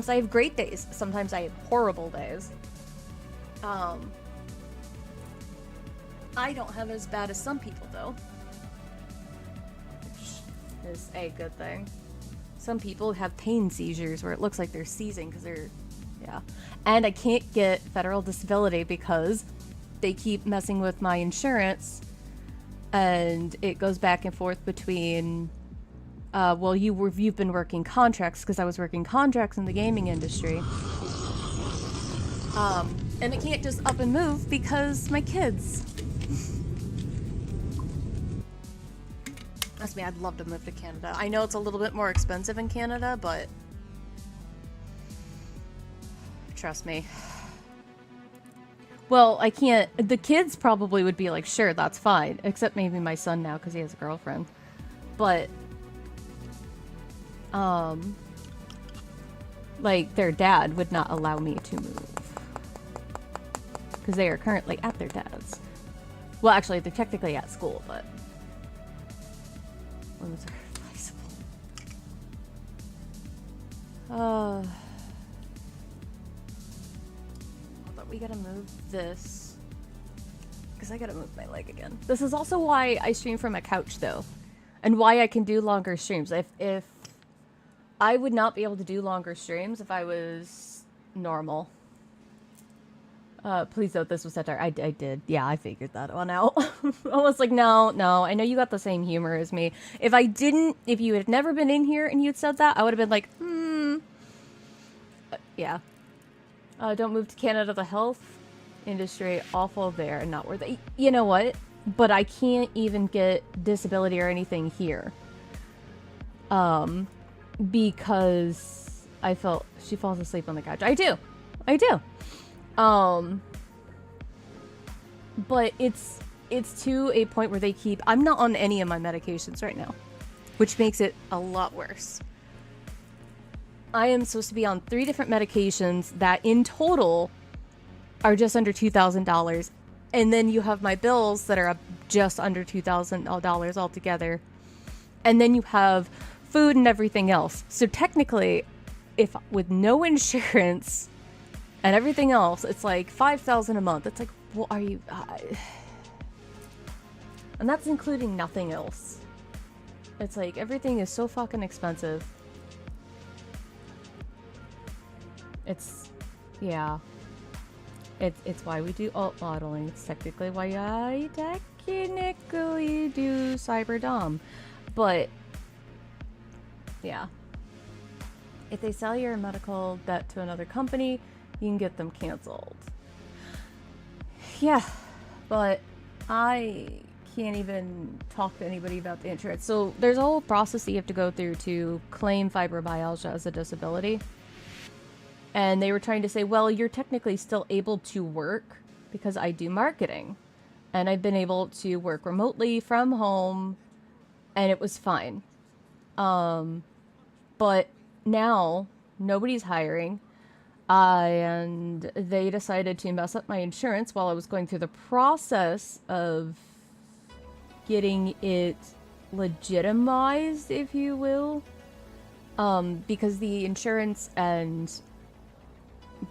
I have great days. Sometimes I have horrible days. I don't have as bad as some people, though. Which is a good thing. Some people have pain seizures where it looks like they're seizing because they're... Yeah. And I can't get federal disability because they keep messing with my insurance. And it goes back and forth between... well, you've been working contracts because I was working contracts in the gaming industry. And I can't just up and move because my kids. Trust me, I'd love to move to Canada. I know it's a little bit more expensive in Canada, but trust me. Well, I can't. The kids probably would be like, sure, that's fine. Except maybe my son now because he has a girlfriend. But like, their dad would not allow me to move. Because they are currently at their dad's. Well, actually, they're technically at school, but... Limits are flexible. Hold on, we gotta move this. Because I gotta move my leg again. This is also why I stream from a couch, though. And why I can do longer streams. If I would not be able to do longer streams if I was normal. Please note this was satire. I did. Yeah, I figured that one out. I was like, no, I know you got the same humor as me. If you had never been in here and you'd said that, I would have been like, yeah. Don't move to Canada. The health industry, awful there and not worth it. You know what? But I can't even get disability or anything here. Because she falls asleep on the couch. I do. But it's to a point where I'm not on any of my medications right now, which makes it a lot worse. I am supposed to be on 3 different medications that in total are just under $2,000. And then you have my bills that are just under $2,000 altogether. And then you have food and everything else. So technically, if with no insurance and everything else, it's like $5,000 a month. It's like, well, are you... And that's including nothing else. It's like, everything is so fucking expensive. Yeah. It's why we do alt modeling. It's technically why I technically do Cyberdom. But, yeah. If they sell your medical debt to another company, you can get them canceled. Yeah, but I can't even talk to anybody about the insurance. So there's a whole process that you have to go through to claim fibromyalgia as a disability. And they were trying to say, well, you're technically still able to work because I do marketing. And I've been able to work remotely from home, and it was fine. But now nobody's hiring. And they decided to mess up my insurance while I was going through the process of getting it legitimized, if you will. Because the insurance and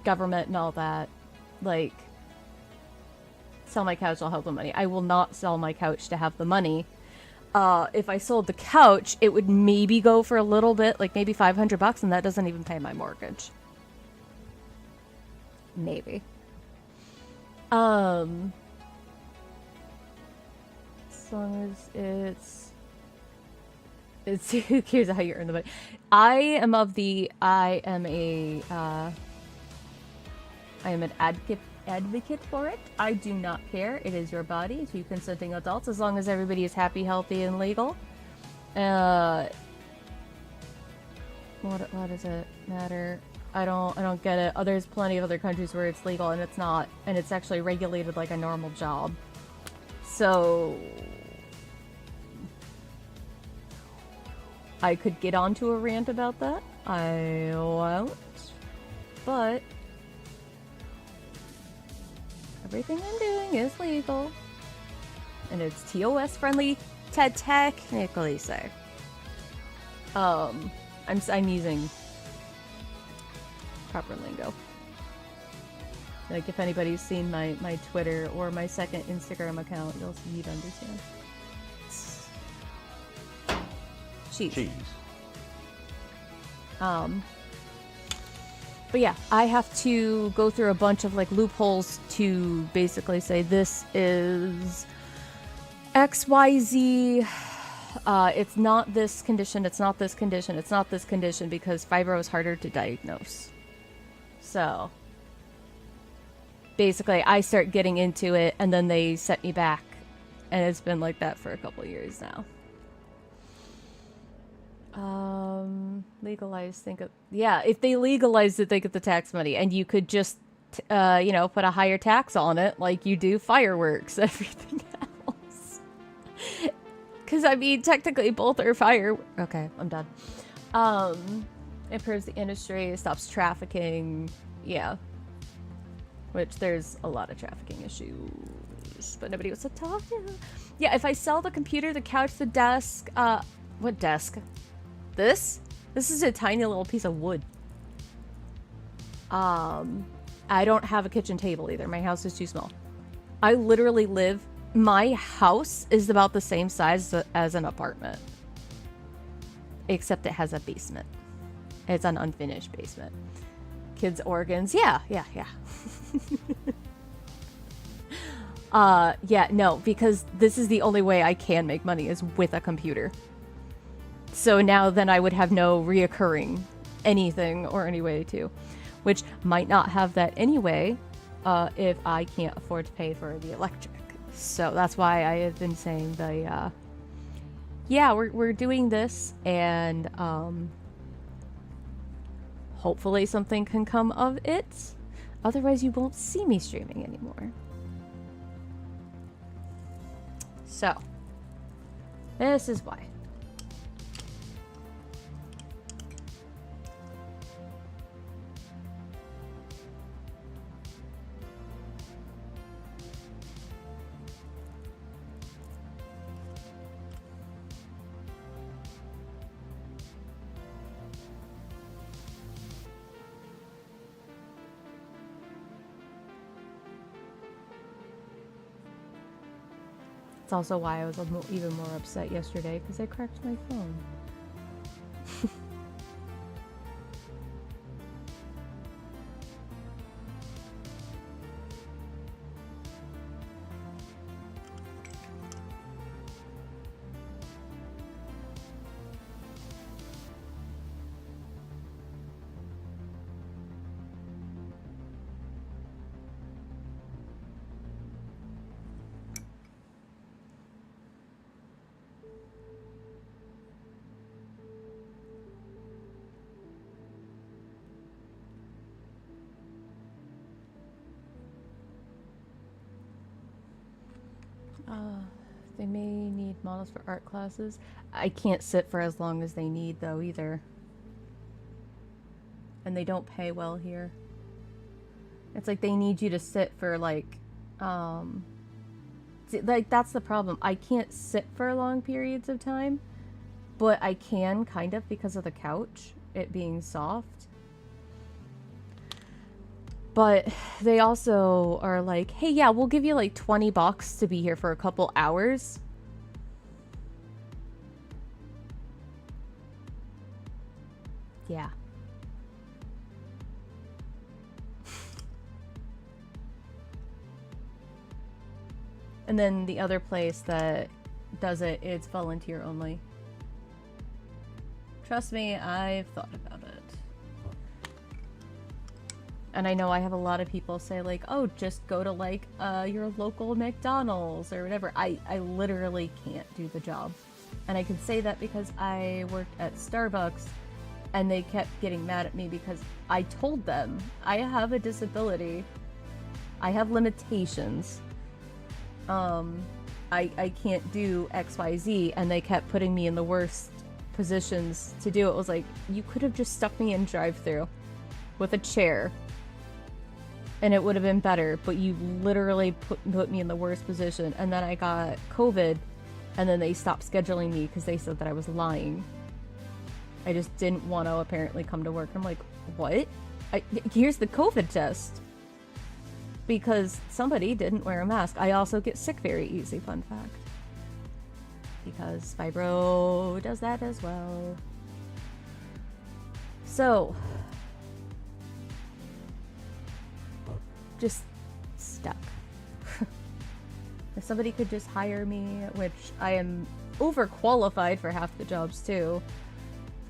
government and all that, like, sell my couch, I'll have the money. I will not sell my couch to have the money. If I sold the couch, it would maybe go for a little bit, like maybe $500, and that doesn't even pay my mortgage. Maybe. As long as it's who cares how you earn the money. I am an advocate for it. I do not care. It is your body, 2 consenting adults, as long as everybody is happy, healthy, and legal. What does it matter? I don't get it. Oh, there's plenty of other countries where it's legal and it's not, and it's actually regulated like a normal job. So I could get onto a rant about that. I won't. But everything I'm doing is legal. And it's TOS friendly to technically say. I'm using proper lingo. Like if anybody's seen my Twitter or my second Instagram account, you'd understand. Cheese. Cheese. But yeah, I have to go through a bunch of like loopholes to basically say this is XYZ. It's not this condition, it's not this condition, it's not this condition because fibro is harder to diagnose. So basically I start getting into it and then they set me back. And it's been like that for a couple years now. Legalize, yeah, if they legalized it, they get the tax money, and you could just, put a higher tax on it, like you do fireworks, everything else. Because, I mean, technically both are fire. Okay, I'm done. Improves the industry, stops trafficking, yeah. Which there's a lot of trafficking issues, but nobody wants to talk to. Yeah, if I sell the computer, the couch, the desk, what desk? This? This is a tiny little piece of wood. I don't have a kitchen table either. My house is too small. I literally my house is about the same size as an apartment. Except it has a basement. It's an unfinished basement. Kids' organs. Yeah. Yeah, no, because this is the only way I can make money is with a computer. So now then I would have no reoccurring anything or any way to, which might not have that anyway if I can't afford to pay for the electric. So that's why I have been saying yeah, we're doing this and hopefully something can come of it. Otherwise you won't see me streaming anymore. So, this is why. It's also why I was even more upset yesterday, because I cracked my phone. They may need models for art classes. I can't sit for as long as they need, though, either. And they don't pay well here. It's like they need you to sit for, like, that's the problem. I can't sit for long periods of time, but I can, kind of, because of the couch, it being soft. But they also are like, hey, yeah, we'll give you like $20 to be here for a couple hours. Yeah. And then the other place that does it, it's volunteer only. Trust me, I've thought about it. And I know I have a lot of people say like, oh, just go to like your local McDonald's or whatever. I literally can't do the job. And I can say that because I worked at Starbucks And they kept getting mad at me because I told them I have a disability. I have limitations. I can't do XYZ, and they kept putting me in the worst positions to do it. It was like, you could have just stuck me in drive-thru with a chair and it would have been better, but you literally put me in the worst position. And then I got COVID, and then they stopped scheduling me because they said that I was lying. I just didn't want to apparently come to work. I'm like, what? Here's the COVID test. Because somebody didn't wear a mask. I also get sick very easy, fun fact. Because fibro does that as well. So, just stuck. If somebody could just hire me, which I am overqualified for half the jobs too,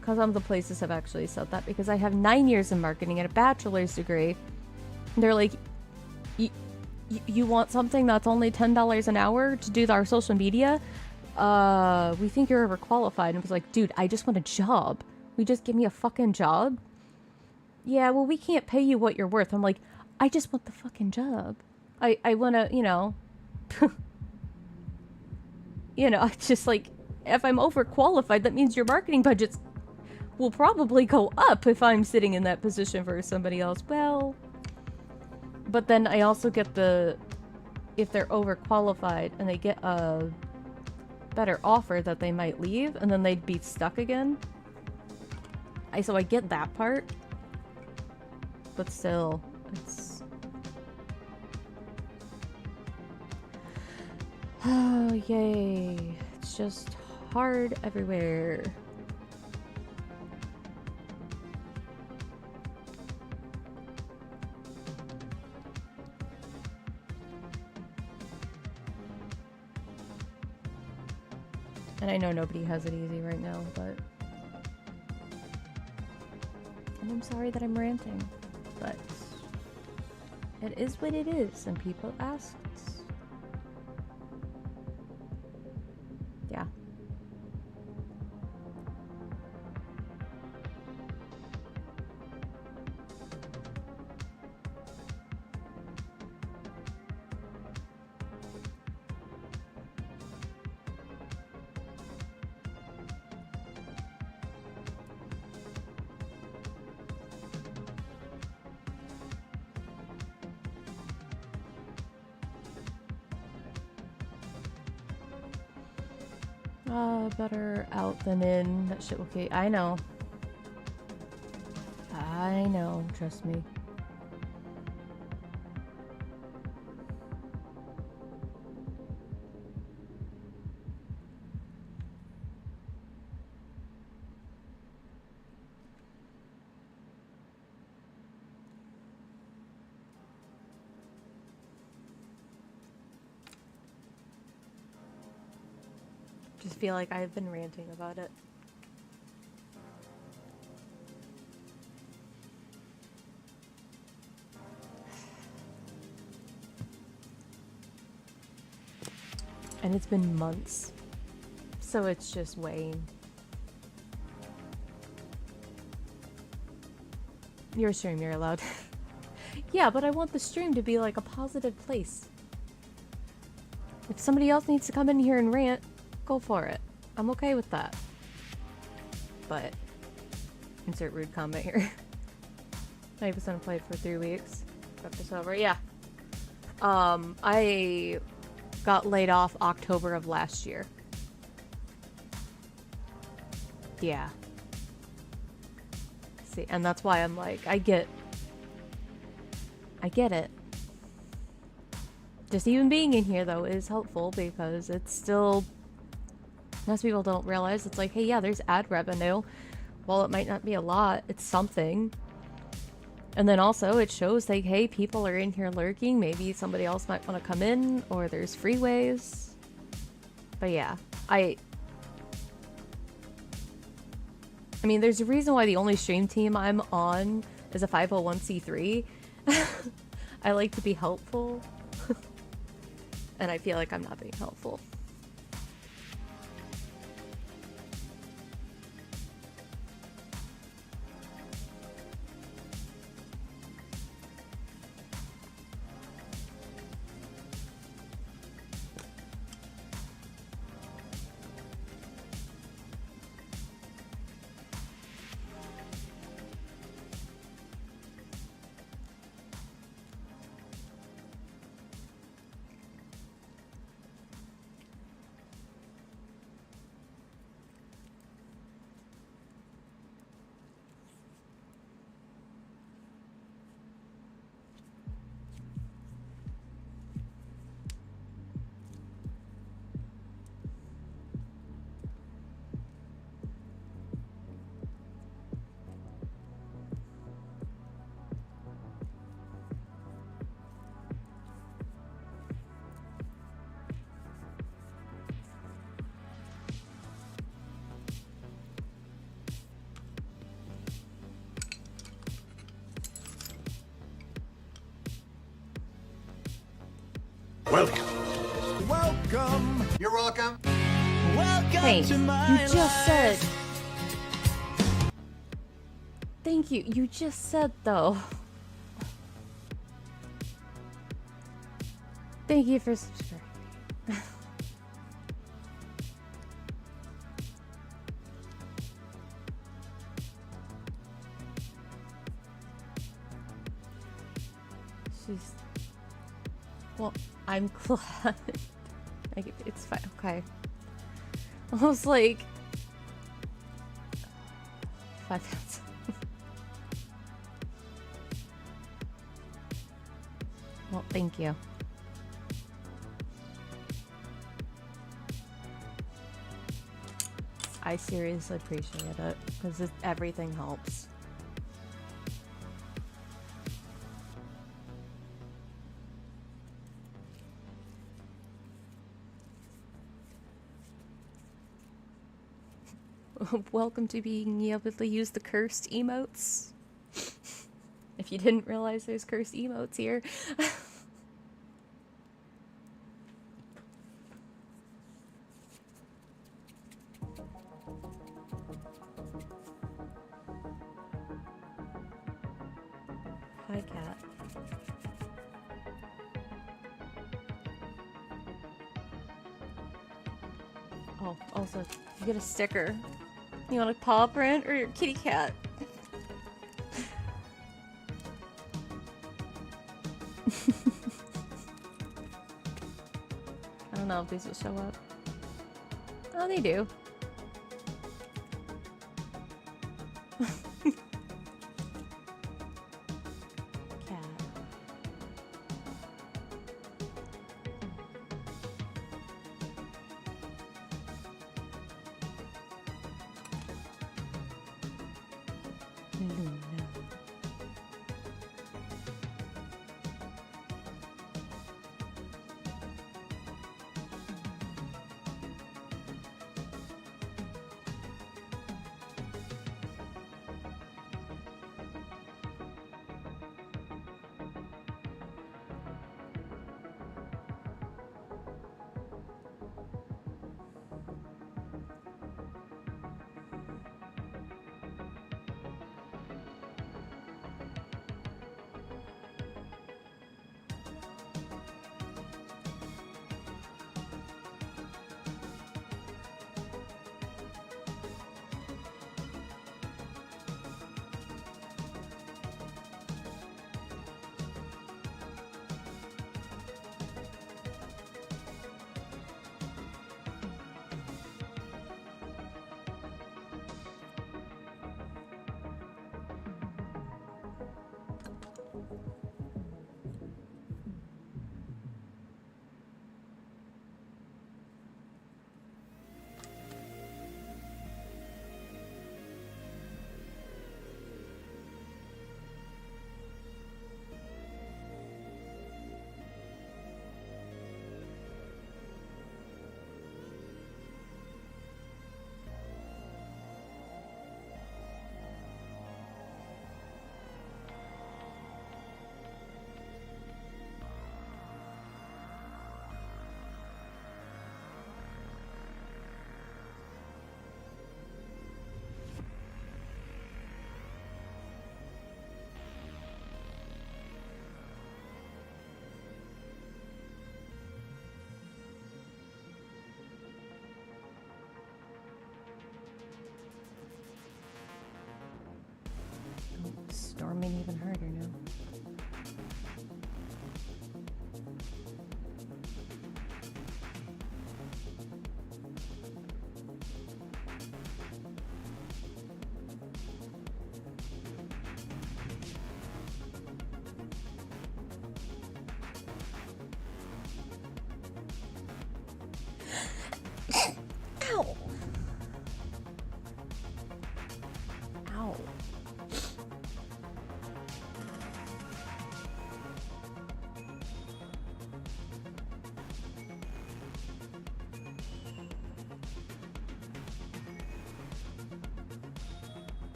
because some of the places have actually said that, because I have 9 years in marketing and a bachelor's degree. They're like, you want something that's only $10 an hour to do our social media? We think you're overqualified. And I was like, dude, I just want a job. We just give me a fucking job? Yeah, well, we can't pay you what you're worth. I'm like, I just want the fucking job. I want to, you know, you know, just like, if I'm overqualified, that means your marketing budgets will probably go up if I'm sitting in that position for somebody else. Well, but then I also get the, if they're overqualified and they get a better offer, that they might leave and then they'd be stuck again. So I get that part, but still, it's... Oh, yay. It's just hard everywhere. And I know nobody has it easy right now, but... And I'm sorry that I'm ranting, but... It is what it is, and people asked. Yeah. Better out than in. That shit will keep. I know. I know. Trust me. Just feel like I've been ranting about it. And it's been months. So it's just weighing. Your stream, you're allowed. Yeah, but I want the stream to be like a positive place. If somebody else needs to come in here and rant, go for it. I'm okay with that. But insert rude comment here. 90% played for 3 weeks. Got this over. Yeah. I got laid off October of last year. Yeah. See, and that's why I'm like, I get it. Just even being in here though is helpful because it's still, most people don't realize, it's like, hey, yeah, there's ad revenue. While it might not be a lot, it's something. And then also it shows like, hey, people are in here lurking. Maybe somebody else might want to come in, or there's freeways. But yeah, I mean, there's a reason why the only stream team I'm on is a 501c3. I like to be helpful. And I feel like I'm not being helpful. Welcome. Welcome. You're welcome. Hey, you just said. Thank you. You just said though. Thank you for subscribing. She's. Well, I'm glad. Like, it's fine. Okay. I was like 5 pounds. Well, thank you. I seriously appreciate it because everything helps. Welcome to being able to use the cursed emotes. If you didn't realize there's cursed emotes here. Hi, cat. Oh, also, you get a sticker. You want a paw print or your kitty cat? I don't know if these will show up. Oh, they do. Cat. Luna.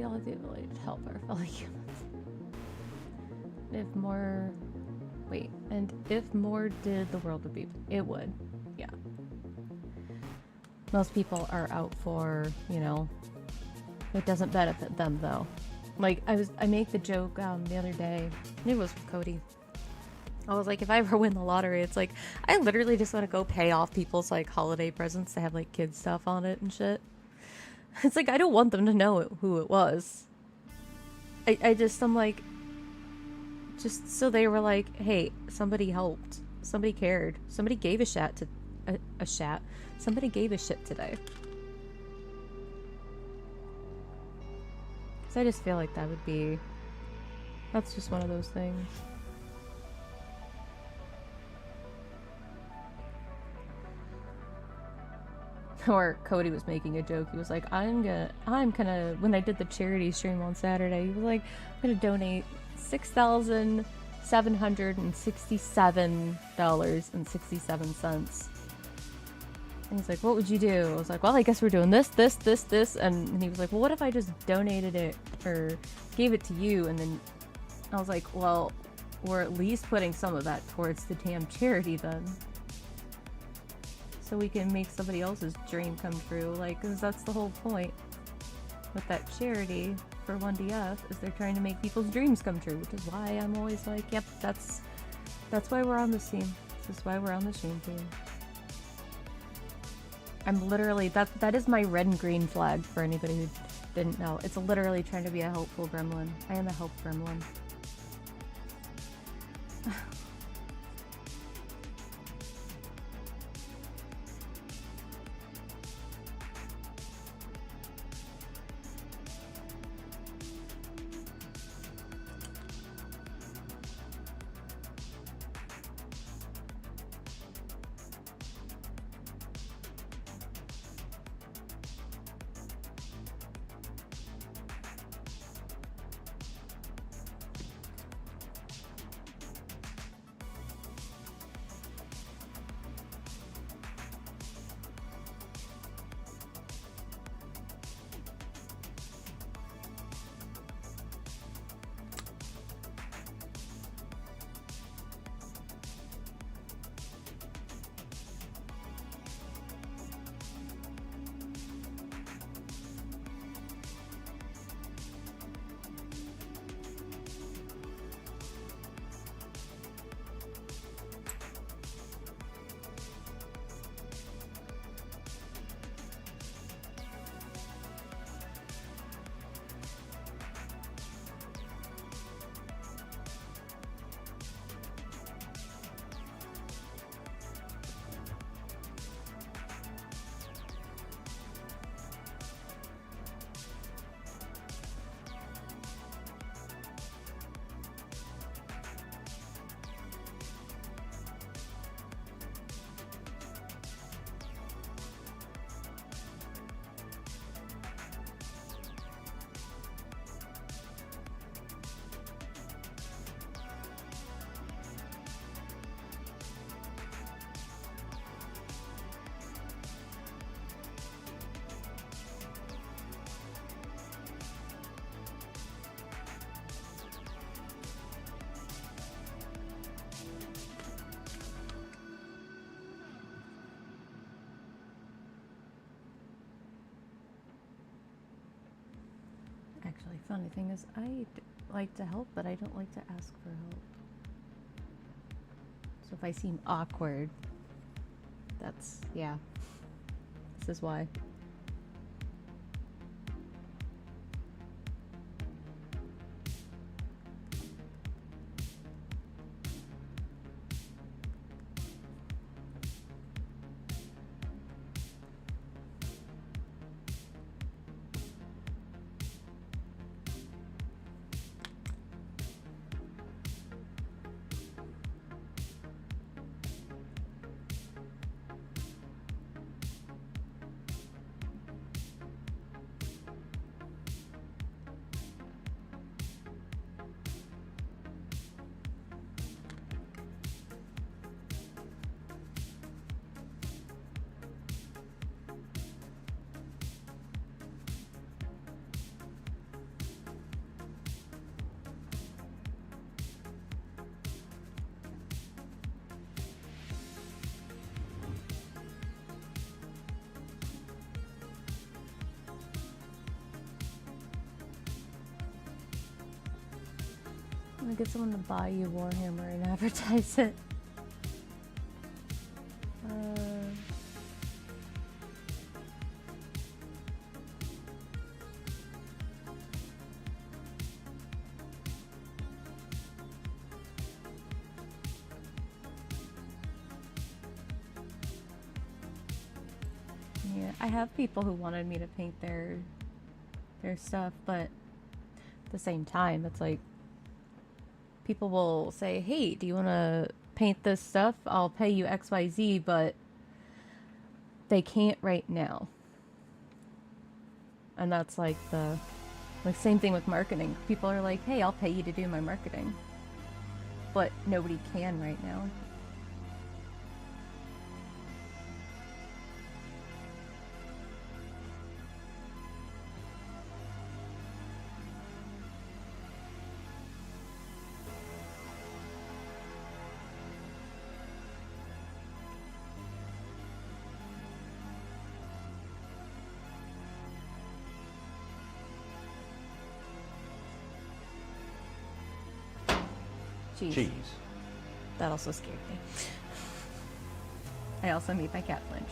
we all have the ability to help our fellow humans. If more... Wait, and if more did, the world would be... It would. Yeah. Most people are out for, you know... It doesn't benefit them, though. Like, I made the joke the other day. It was with Cody. I was like, if I ever win the lottery, it's like, I literally just want to go pay off people's, like, holiday presents that have, like, kids stuff on it and shit. It's like, I don't want them to know who it was. I'm like, just so they were like, hey, somebody helped. Somebody cared. Somebody gave a shit to, somebody gave a shit today. Because I just feel like that would be, that's just one of those things. Or Cody was making a joke. He was like, I'm gonna, when I did the charity stream on Saturday, he was like, I'm gonna donate $6,767.67. And he's like, what would you do? I was like, well, I guess we're doing this, this, this, this. And he was like, well, what if I just donated it or gave it to you? And then I was like, well, we're at least putting some of that towards the damn charity then. So we can make somebody else's dream come true, like, because that's the whole point with that charity for 1DF, is they're trying to make people's dreams come true, which is why I'm always like, yep, that's why we're on this team. This is why we're on the stream team. I'm literally, that is my red and green flag for anybody who didn't know. It's literally trying to be a helpful gremlin. I am a help gremlin. Actually, funny thing is, I like to help, but I don't like to ask for help. So if I seem awkward, that's, yeah. This is why. I'm gonna get someone to buy you Warhammer and advertise it. Yeah, I have people who wanted me to paint their stuff, but at the same time, it's like people will say, "Hey, do you want to paint this stuff? I'll pay you XYZ," but they can't right now. And that's like the same thing with marketing. People are like, "Hey, I'll pay you to do my marketing," but nobody can right now. Jeez. Cheese. That also scared me. I also made my cat flinch.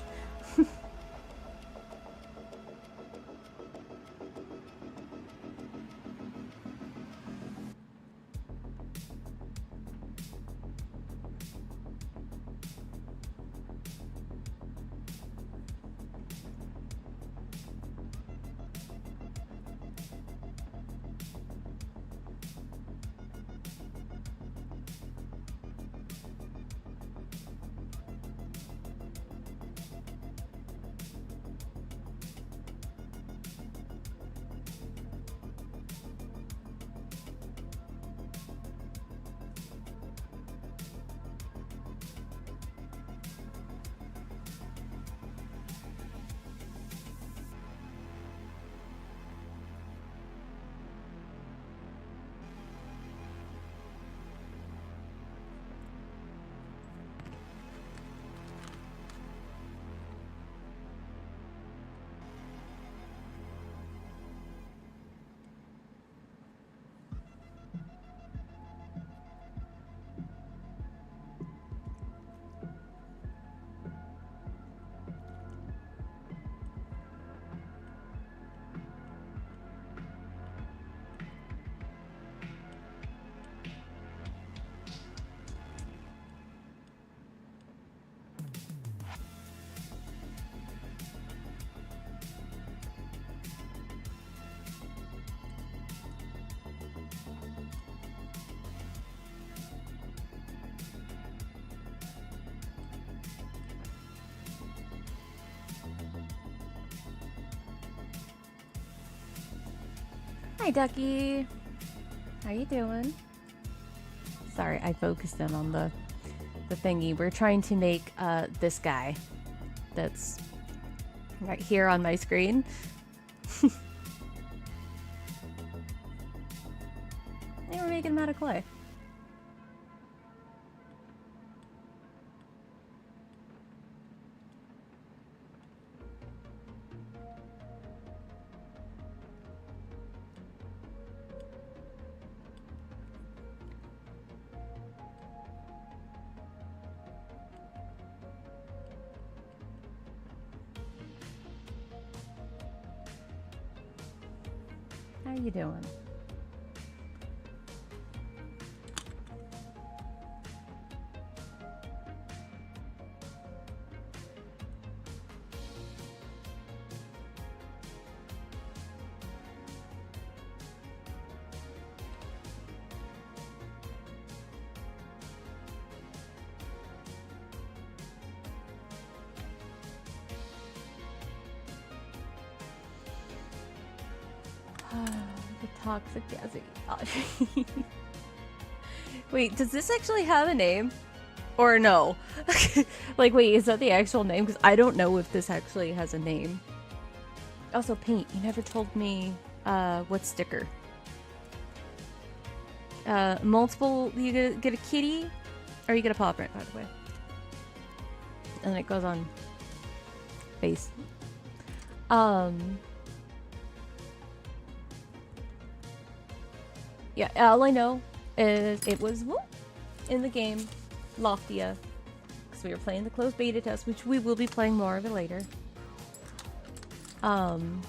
Hi, Ducky. How you doing? Sorry, I focused in on the thingy. We're trying to make this guy that's right here on my screen. And we're making him out of clay. How you doing? The toxic desert. Wait, does this actually have a name? Or no? Like, wait, is that the actual name? Because I don't know if this actually has a name. Also, paint. You never told me what sticker. Multiple. You get a kitty, or you get a paw print, by the way. And it goes on face. Yeah, all I know it was in the game Loftia, because we were playing the closed beta test, which we will be playing more of it later. And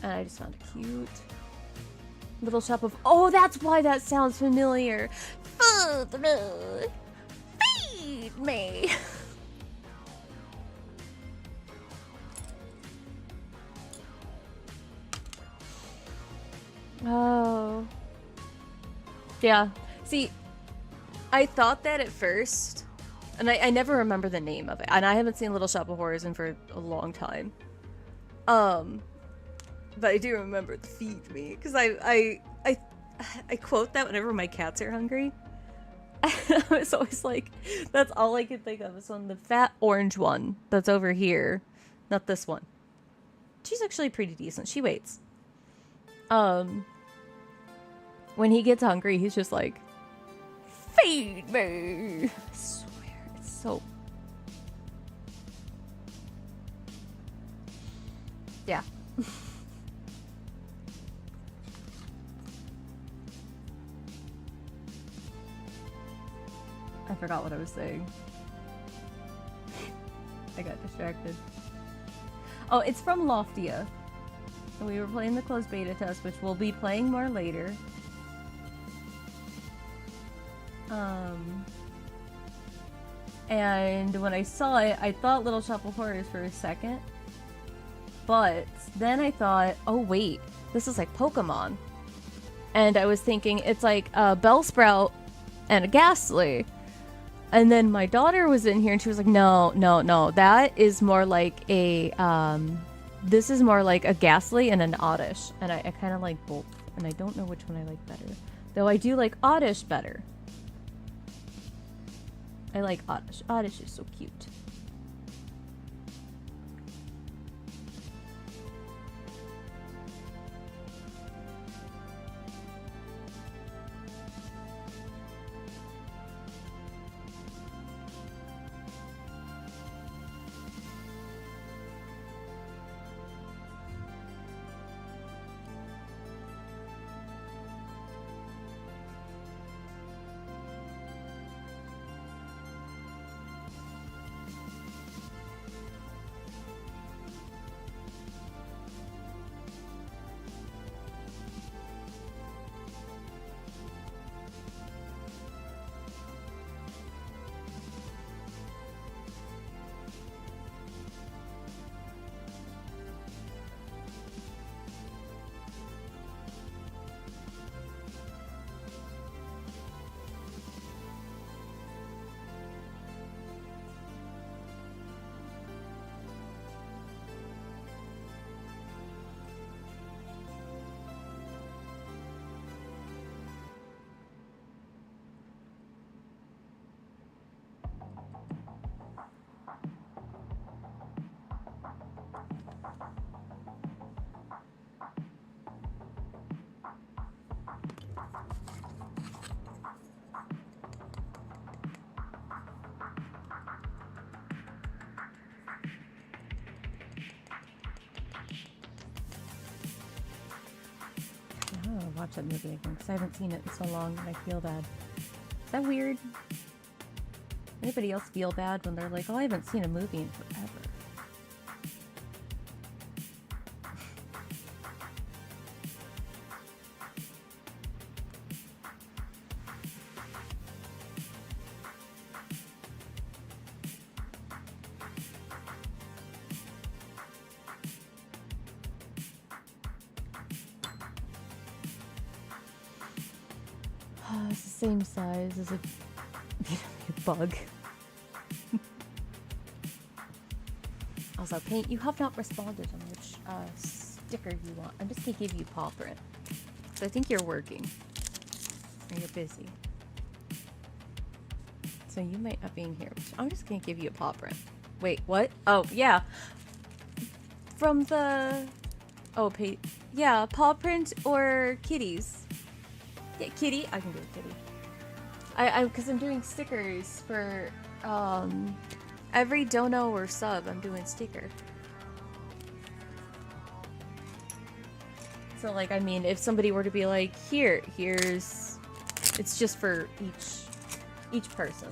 I just found a cute little shop of. Oh, that's why that sounds familiar. Feed me. Oh. Yeah. See, I thought that at first, and I never remember the name of it, and I haven't seen Little Shop of Horrors in for a long time. But I do remember the feed me, because I quote that whenever my cats are hungry. It's always like, that's all I could think of is the fat orange one that's over here, not this one. She's actually pretty decent. She waits. When he gets hungry, he's just like, feed me. I swear, it's so. Yeah. I forgot what I was saying. I got distracted. Oh, it's from Loftia. And we were playing the closed beta test, which we'll be playing more later. And when I saw it, I thought Little Shop of Horrors for a second. But then I thought, oh wait, this is like Pokemon. And I was thinking it's like a Bellsprout and a Ghastly. And then my daughter was in here and she was like, no, that is more like a, this is more like a Ghastly and an Oddish. And I kind of like both. And I don't know which one I like better. Though I do like Oddish better. I like Oddish. Oddish is so cute. Watch that movie again because I haven't seen it in so long and I feel bad. Is that weird? Anybody else feel bad when they're like, oh, I haven't seen a movie in forever? It's the same size as a bug. Also, Paint, you have not responded on which sticker you want. I'm just gonna give you paw print. So I think you're working. Or you're busy. So you might not be in here. I'm just gonna give you a paw print. Wait, what? Oh, yeah. From the... Oh, yeah, paw print or kitties. Yeah, kitty. I can do a kitty. Because I'm doing stickers for every dono or sub. I'm doing sticker. So, like, I mean, if somebody were to be like, here's... It's just for each person.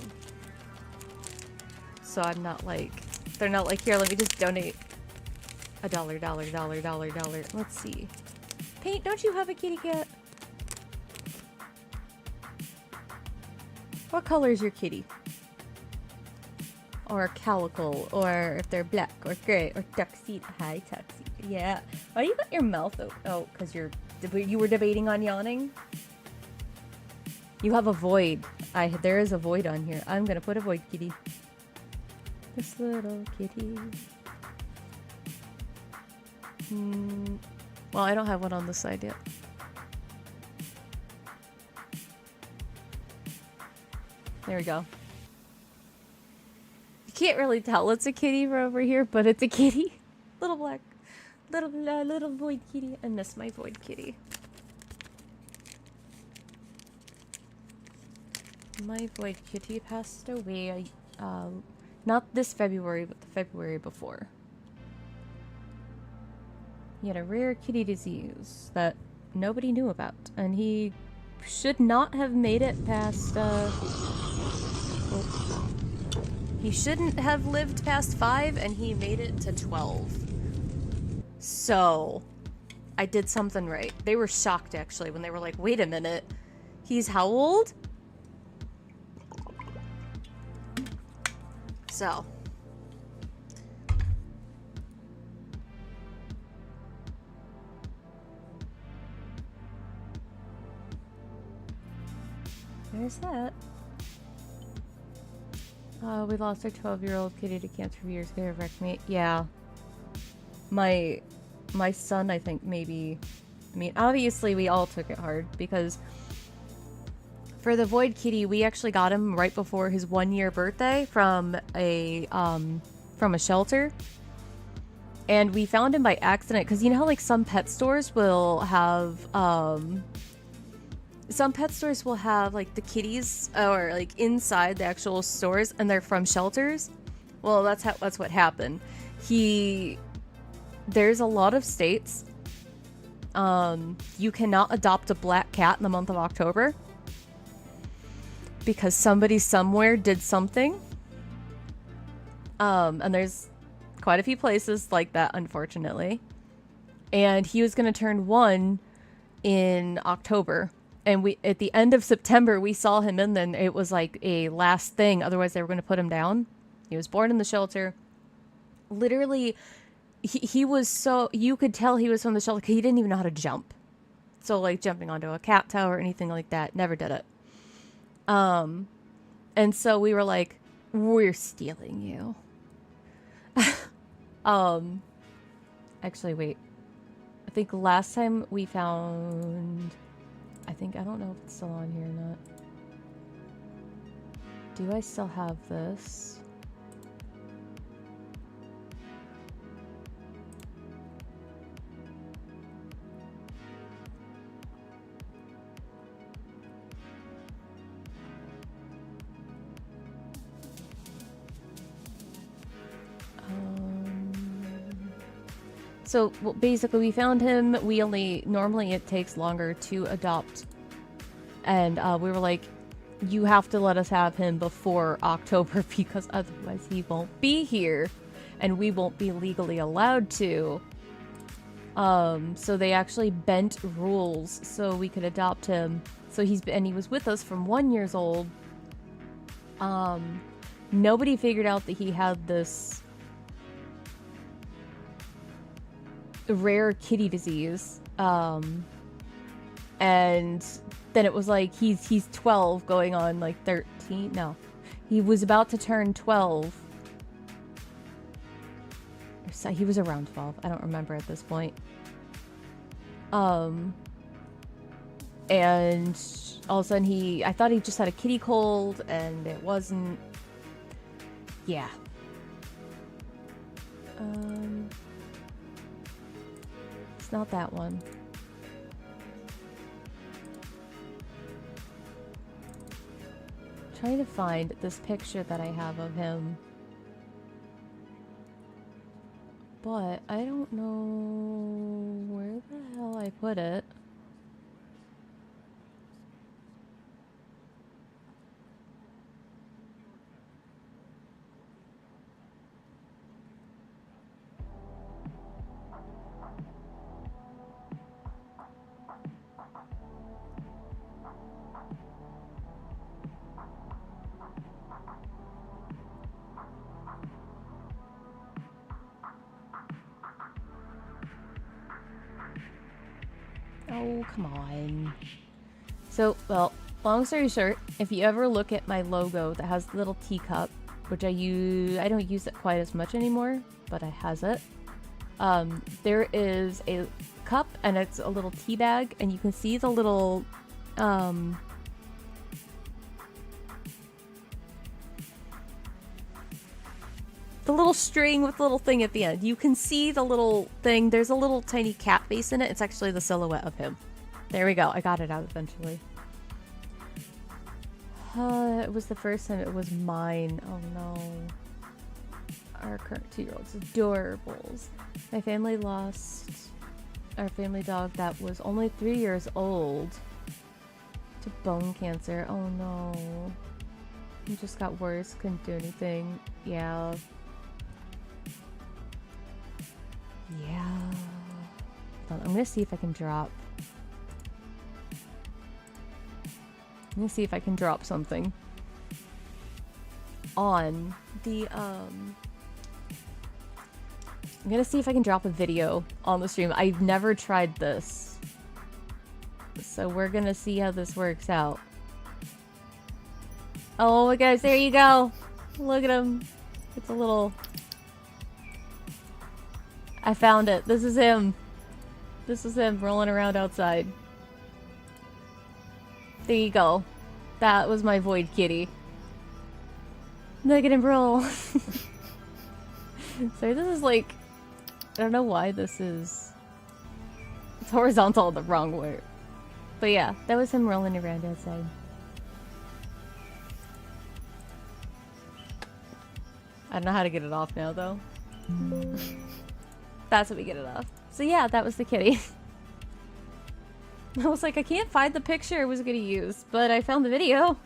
So I'm not like... They're not like, here, let me just donate $1. Let's see. Paint, don't you have a kitty cat? What color is your kitty? Or calico, or if they're black, or gray, or tuxedo. Hi, tuxedo. Yeah. Why you got your mouth open? Oh, because you were debating on yawning? You have a void. There is a void on here. I'm gonna put a void kitty. This little kitty. Well, I don't have one on this side yet. There we go. You can't really tell it's a kitty from over here, but it's a kitty. Little black, little void kitty. I miss my void kitty. My void kitty passed away, not this February, but the February before. He had a rare kitty disease that nobody knew about, and he should not have made it past, he shouldn't have lived past 5, and he made it to 12. So, I did something right. They were shocked, actually, when they were like, wait a minute, he's how old? So. There's that. We lost our 12-year-old kitty to cancer a few years ago. Wrecked me. Yeah. My son, I think, maybe... I mean, obviously we all took it hard, because for the void kitty, we actually got him right before his 1-year birthday from a shelter. And we found him by accident, because you know how, like, some pet stores will have, like, the kitties, or, like, inside the actual stores, and they're from shelters. Well, that's what happened. There's a lot of states, you cannot adopt a black cat in the month of October, because somebody somewhere did something. And there's quite a few places like that, unfortunately. And he was going to turn 1 in October. And at the end of September, we saw him, and then it was like a last thing. Otherwise, they were going to put him down. He was born in the shelter. Literally, he was so... You could tell he was from the shelter. He didn't even know how to jump. So, like, jumping onto a cat tower or anything like that. Never did it. And so we were like, we're stealing you. Actually, wait. I think last time we found... I don't know if it's still on here or not. Do I still have this? So, well, basically, we found him. Normally it takes longer to adopt. And we were like, you have to let us have him before October, because otherwise he won't be here. And we won't be legally allowed to. So they actually bent rules so we could adopt him. So he was with us from 1 year old. Nobody figured out that he had this rare kitty disease, and then it was like he's 12 going on like 13. No, he was about to turn 12. So he was around 12. I don't remember at this point. And all of a sudden I thought he just had a kitty cold, and it wasn't. Yeah. It's not that one. Trying to find this picture that I have of him. But I don't know where the hell I I put it. Oh, come on. So, well, long story short, if you ever look at my logo that has the little teacup, which I don't use it quite as much anymore, but I has it. There is a cup and it's a little tea bag, and you can see the little, the little string with the little thing at the end. You can see the little thing. There's a little tiny cat face in it. It's actually the silhouette of him. There we go. I got it out eventually. It was the first time it was mine. Oh no. Our current 2-year-old's adorables. My family lost our family dog that was only 3 years old to bone cancer. Oh no. It just got worse. Couldn't do anything. Yeah. Yeah. Hold on. I'm gonna see if I can drop. I'm gonna see if I can drop something on the I'm gonna see if I can drop a video on the stream. I've never tried this, so we're gonna see how this works out. Oh guys, there you go. Look at him. It's a little. I found it. This is him. This is him rolling around outside. There you go. That was my void kitty. Look at him roll. So this is like, I don't know why this is. It's horizontal the wrong way. But yeah, that was him rolling around outside. I don't know how to get it off now though. That's how we get it off. So yeah, that was the kitty. I was like, I can't find the picture I was gonna use, but I found the video.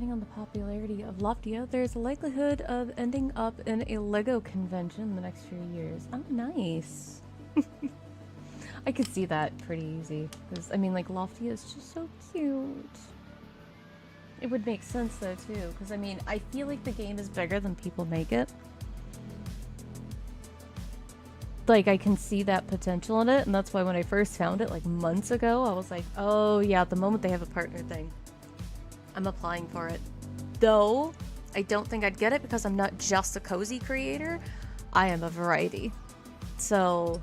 depending on the popularity of Loftia, there's a likelihood of ending up in a LEGO convention in the next few years. Oh, nice. I could see that pretty easy. Because, I mean, like, Loftia is just so cute. It would make sense, though, too. Because, I mean, I feel like the game is bigger than people make it. Like, I can see that potential in it, and that's why when I first found it, like, months ago, I was like, oh, yeah, at the moment they have a partner thing, I'm applying for it. Though, I don't think I'd get it because I'm not just a cozy creator, I am a variety. So,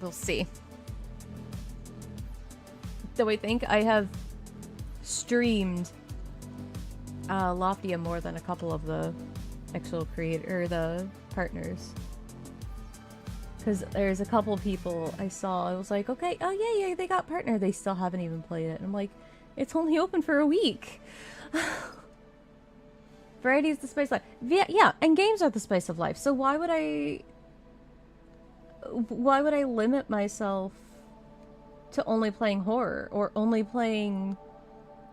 we'll see. Though I think I have streamed Loftia more than a couple of the actual creator, the partners. Because there's a couple people I saw, I was like, okay, oh yeah, they got partner, they still haven't even played it. And I'm like, it's only open for a week. Variety is the spice of life. Yeah, and games are the spice of life. So why would I limit myself to only playing horror, or only playing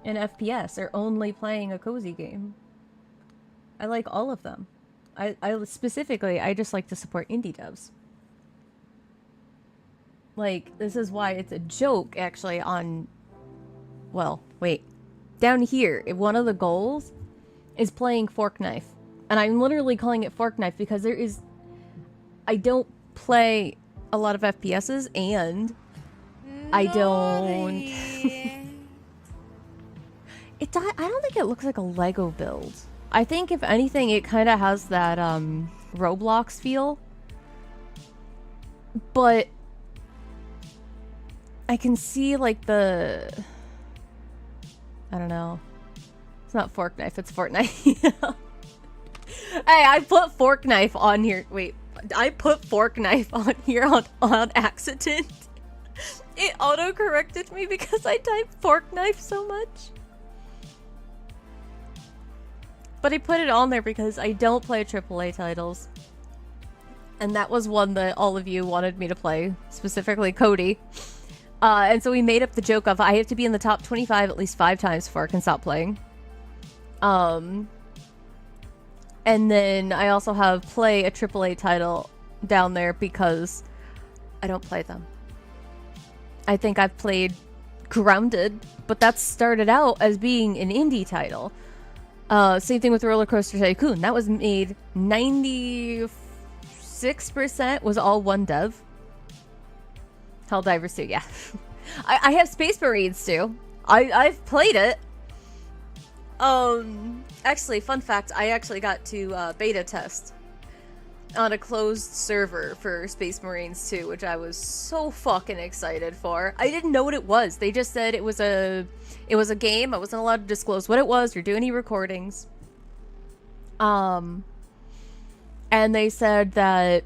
an FPS, or only playing a cozy game? I like all of them. I specifically, I just like to support indie devs. Like, this is why it's a joke, actually, on... Well, wait. Down here, one of the goals is playing Fork Knife. And I'm literally calling it Fork Knife because there is... I don't play a lot of FPSs, and... I don't... I don't think it looks like a Lego build. I think, if anything, it kind of has that, Roblox feel. But... I can see, like, the... I don't know. It's not Fork Knife, it's Fortnite. Hey, I put Fork Knife on here. Wait, I put Fork Knife on here on accident. It auto-corrected me because I typed Fork Knife so much. But I put it on there because I don't play AAA titles. And that was one that all of you wanted me to play, specifically Cody. And so we made up the joke of, I have to be in the top 25 at least 5 times before I can stop playing. And then I also have play a AAA title down there because I don't play them. I think I've played Grounded, but that started out as being an indie title. Same thing with Roller Coaster Tycoon. That was made 96% was all one dev. Helldivers 2, yeah. I have Space Marines too. I've played it. Actually, fun fact, I actually got to beta test on a closed server for Space Marines 2, which I was so fucking excited for. I didn't know what it was. They just said it was a game. I wasn't allowed to disclose what it was or do any recordings. And they said that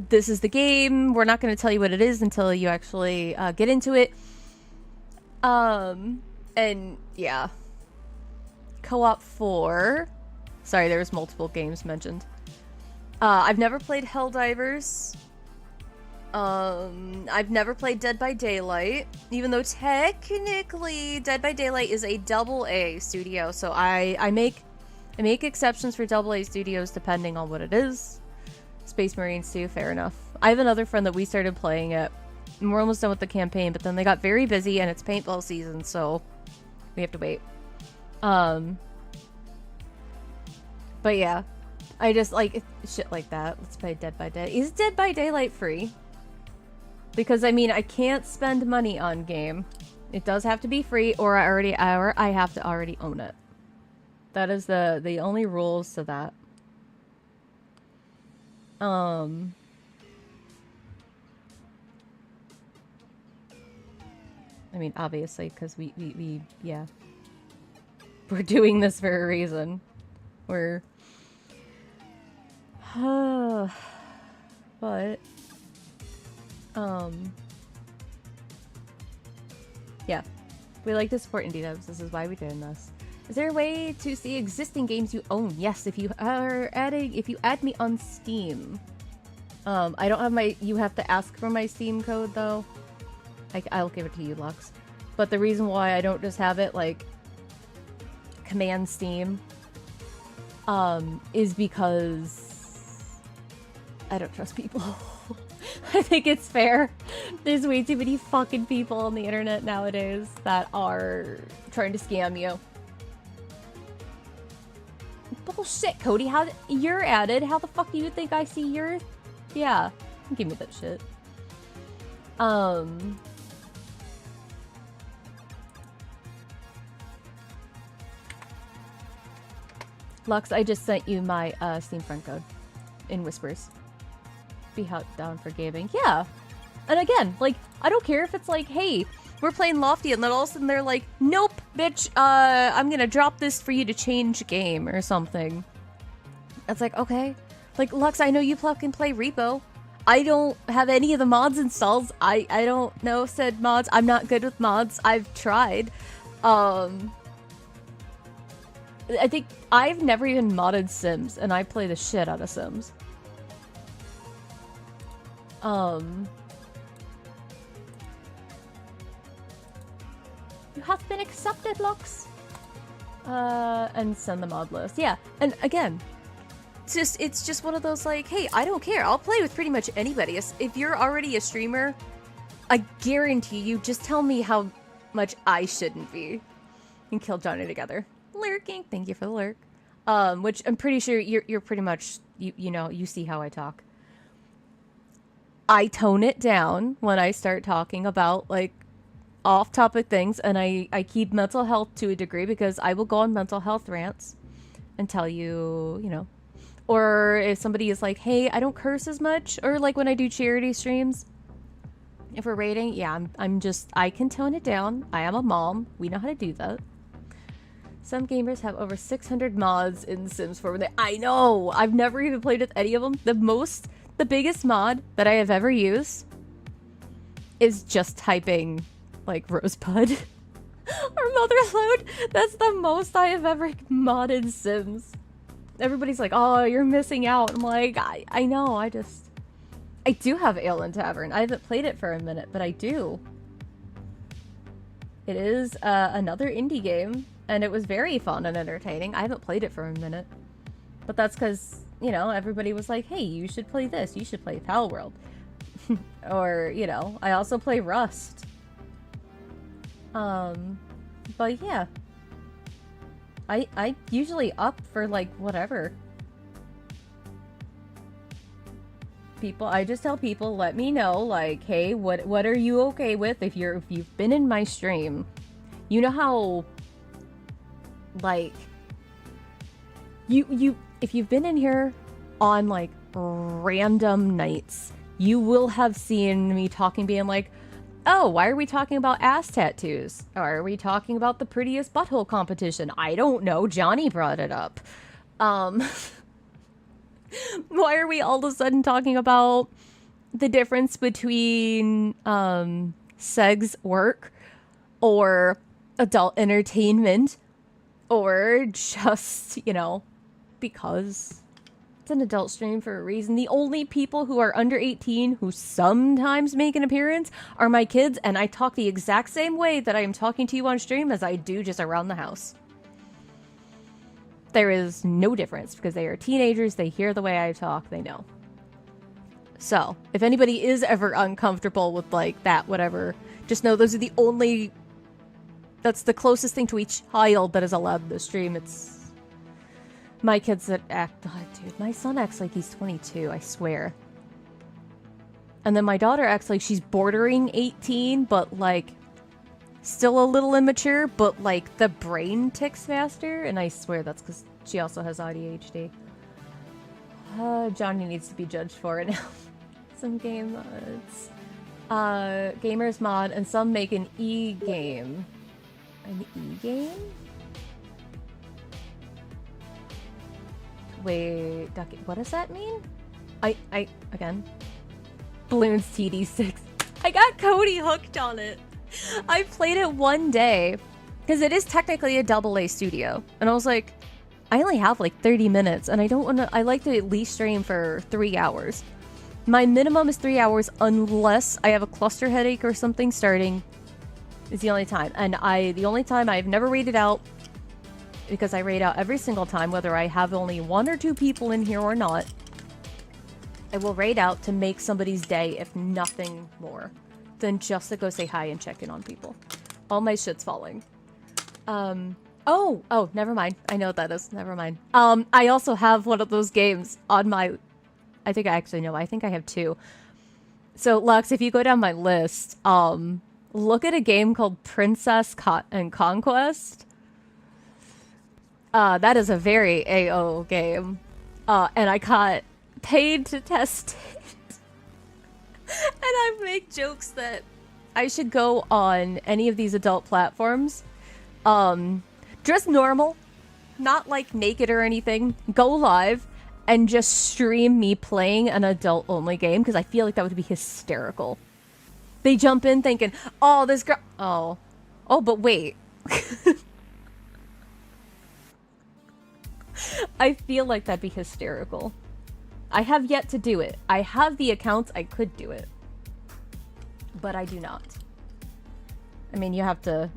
this is the game. We're not going to tell you what it is until you actually get into it. And yeah. Co-op 4. Sorry, there was multiple games mentioned. I've never played Helldivers. I've never played Dead by Daylight, even though technically Dead by Daylight is a AA studio, so I make exceptions for AA studios depending on what it is. Space Marines too, fair enough. I have another friend that we started playing it, and we're almost done with the campaign, but then they got very busy and it's paintball season, so we have to wait. But yeah, I just like shit like that. Let's play Dead by Day. Is Dead by Daylight free? Because I mean, I can't spend money on game. It does have to be free, or I have to already own it. That is the only rules to that. I mean, obviously, because we yeah. We're doing this for a reason. We're... but... yeah. We like to support indie devs. This is why we're doing this. Is there a way to see existing games you own? Yes, if you add me on Steam. I don't have my... You have to ask for my Steam code, though. I'll give it to you, Lux. But the reason why I don't just have it like command Steam is because I don't trust people. I think it's fair. There's way too many fucking people on the internet nowadays that are trying to scam you. Bullshit, Cody. How you're added? How the fuck do you think I see yours? Yeah, give me that shit. Lux, I just sent you my Steam friend code in whispers. Be down for gaming. Yeah. And again, like, I don't care if it's like, hey, we're playing Lofty, and then all of a sudden they're like, nope, bitch, I'm gonna drop this for you to change game or something. It's like, okay. Like, Lux, I know you can play Repo. I don't have any of the mods installed. I don't know said mods. I'm not good with mods. I've tried. I think I've never even modded Sims, and I play the shit out of Sims. You have been accepted, Lux. And send the mod list. Yeah, and again, it's just one of those like, hey, I don't care. I'll play with pretty much anybody. If you're already a streamer, I guarantee you, just tell me how much I shouldn't be. And kill Johnny together. Lurking. Thank you for the lurk. Which I'm pretty sure you're pretty much, you know, you see how I talk. I tone it down when I start talking about, like, off-topic things, and I keep mental health to a degree because I will go on mental health rants and tell you, you know. Or if somebody is like, hey, I don't curse as much, or like when I do charity streams, if we're rating, yeah, I can tone it down. I am a mom. We know how to do that. Some gamers have over 600 mods in Sims 4. I know! I've never even played with any of them. The biggest mod that I have ever used is just typing, like, Rosebud or Motherload. That's the most I have ever modded Sims. Everybody's like, oh, you're missing out. I'm like, I know, I do have Aeolin Tavern. I haven't played it for a minute, but I do. It is another indie game, and it was very fun and entertaining. I haven't played it for a minute. But that's because, you know, everybody was like, hey, you should play this. You should play Pal World. Or, you know, I also play Rust. But yeah. I usually up for, like, whatever. People, I just tell people, let me know, like, hey, what are you okay with if you've been in my stream? You know how, like, if you've been in here on, like, random nights, you will have seen me talking, being like, oh, why are we talking about ass tattoos? Or are we talking about the prettiest butthole competition? I don't know. Johnny brought it up. Why are we all of a sudden talking about the difference between sex work or adult entertainment or just, you know, because it's an adult stream for a reason. The only people who are under 18 who sometimes make an appearance are my kids, and I talk the exact same way that I am talking to you on stream as I do just around the house. There is no difference because they are teenagers, they hear the way I talk, they know. So, if anybody is ever uncomfortable with, like, that, whatever, just know those are the only... That's the closest thing to each child that is allowed in the stream. It's... My kids that act... Oh, dude, my son acts like he's 22, I swear. And then my daughter acts like she's bordering 18, but, like, still a little immature, but, like, the brain ticks faster. And I swear that's because she also has ADHD. Johnny needs to be judged for it now. Some game mods. Gamers mod, and some make an e-game. An e-game? Wait, Ducky, what does that mean? Again. Balloons TD6. I got Cody hooked on it. I played it one day, because it is technically a AA studio. And I was like, I only have like 30 minutes, and I don't want to, I like to at least stream for 3 hours. My minimum is 3 hours, unless I have a cluster headache or something starting Is the only time. And the only time I've never raided out, because I raid out every single time, whether I have only 1 or 2 people in here or not, I will raid out to make somebody's day, if nothing more, than just to go say hi and check in on people. All my shit's falling. Oh, never mind. I know what that is. Never mind. I also have one of those games on my... I think I actually know. I think I have 2. So, Lux, if you go down my list, look at a game called Princess and Conquest. That is a very AO game. And I got paid to test it. And I make jokes that I should go on any of these adult platforms. Dress normal, not like naked or anything. Go live and just stream me playing an adult-only game, because I feel like that would be hysterical. They jump in thinking, oh, this girl... Oh, but wait. I feel like that'd be hysterical. I have yet to do it. I have the accounts, I could do it. But I do not. I mean, you have to...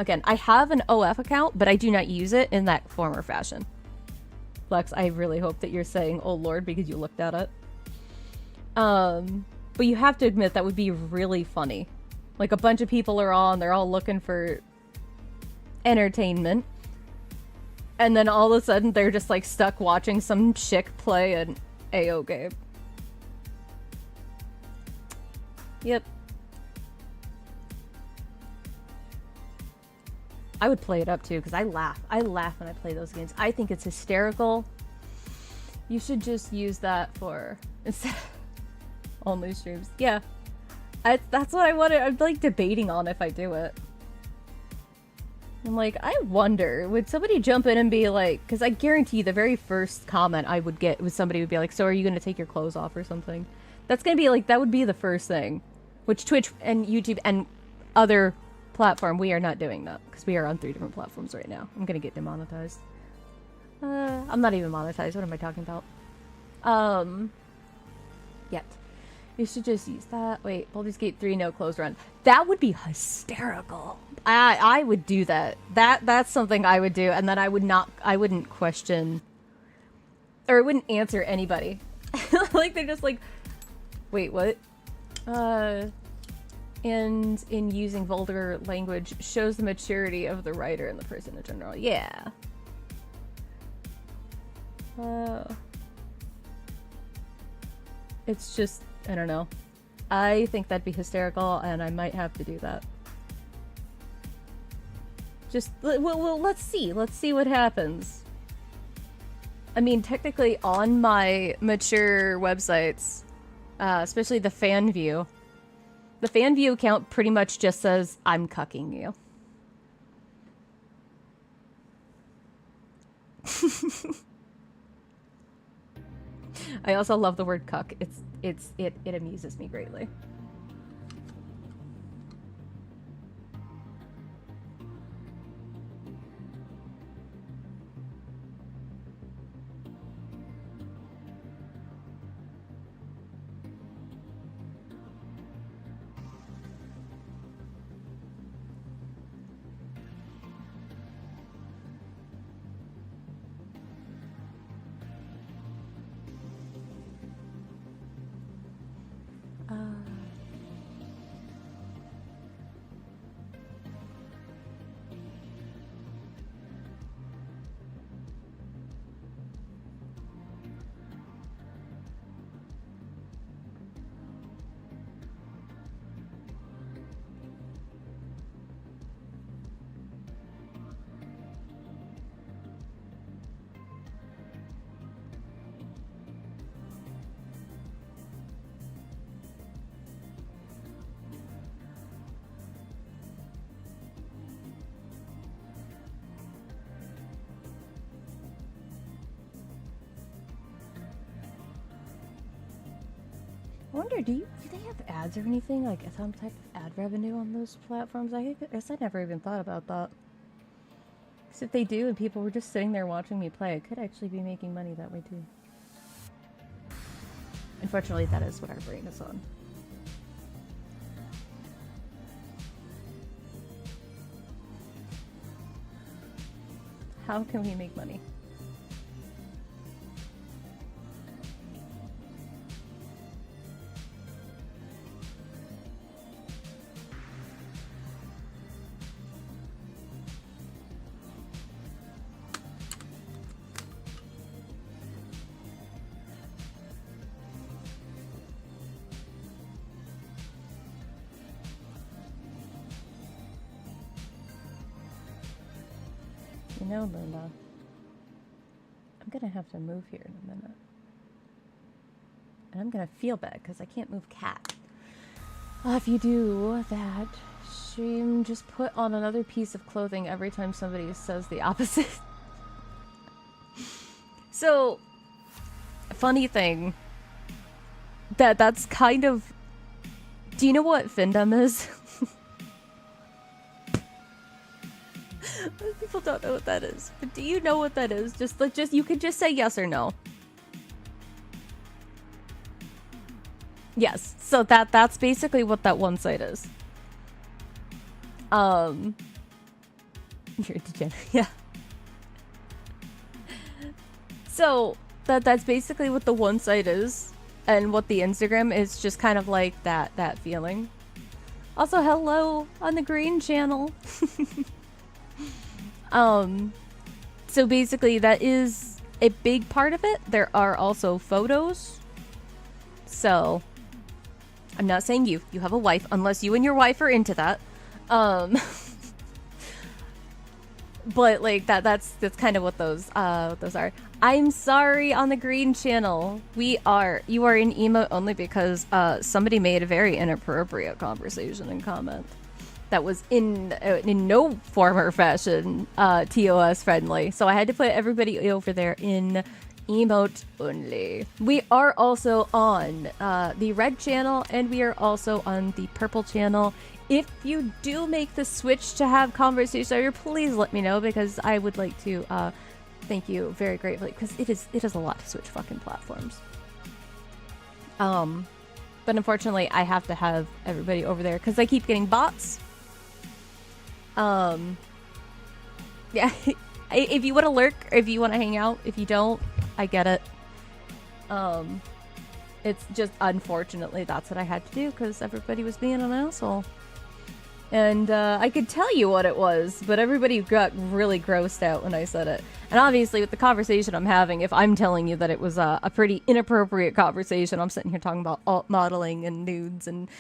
Again, I have an OF account, but I do not use it in that form or fashion. Lex, I really hope that you're saying, oh lord, because you looked at it. But you have to admit that would be really funny. Like, a bunch of people are on, they're all looking for entertainment. And then all of a sudden, they're just, like, stuck watching some chick play an AO game. Yep. I would play it up too, because I laugh. I laugh when I play those games. I think it's hysterical. You should just use that for instead only streams. Yeah. That's what I wanted. I'm like debating on if I do it. I'm like, I wonder, would somebody jump in and be like, because I guarantee the very first comment I would get was somebody would be like, so are you going to take your clothes off or something? That's going to be like, that would be the first thing. Which Twitch and YouTube and other platform, we are not doing that, because we are on 3 different platforms right now. I'm gonna get demonetized. I'm not even monetized. What am I talking about? Yet. You should just use that. Wait, Baldur's Gate 3 no close run. That would be hysterical. I would do that. That's something I would do, and then I wouldn't question, or it wouldn't answer anybody. Like, they're just like, wait, what? And in using vulgar language shows the maturity of the writer and the person in general. Yeah. It's just, I don't know. I think that'd be hysterical, and I might have to do that. Just, well, let's see. Let's see what happens. I mean, technically on my mature websites, especially the fan view, the fan view account pretty much just says, I'm cucking you. I also love the word cuck. It amuses me greatly. I wonder, do they have ads or anything? Like some type of ad revenue on those platforms? I guess I never even thought about that. Because if they do and people were just sitting there watching me play, I could actually be making money that way too. Unfortunately, that is what our brain is on. How can we make money? You know, Linda, I'm gonna have to move here in a minute. And I'm gonna feel bad because I can't move cat. If you do that, stream just put on another piece of clothing every time somebody says the opposite. So, funny thing, that's kind of... Do you know what Findom is? Most people don't know what that is. But do you know what that is? Just you could just say yes or no. Yes. So that's basically what that one site is. You're a degenerate. Yeah. So that's basically what the one site is, and what the Instagram is just kind of like that feeling. Also, hello on the green channel. So basically that is a big part of it. There are also photos. So I'm not saying you have a wife, unless you and your wife are into that. But like that's kind of what those are. I'm sorry on the green channel. You are in emote only because somebody made a very inappropriate conversation and comment that was in no form or fashion TOS friendly. So I had to put everybody over there in emote only. We are also on the red channel, and we are also on the purple channel. If you do make the switch to have conversation, please let me know, because I would like to thank you very gratefully, because it is a lot to switch fucking platforms. But unfortunately I have to have everybody over there because I keep getting bots. Yeah. If you want to lurk, or if you want to hang out, if you don't, I get it. It's just, unfortunately, that's what I had to do because everybody was being an asshole. And I could tell you what it was, but everybody got really grossed out when I said it. And obviously, with the conversation I'm having, if I'm telling you that it was a pretty inappropriate conversation, I'm sitting here talking about alt modeling and nudes and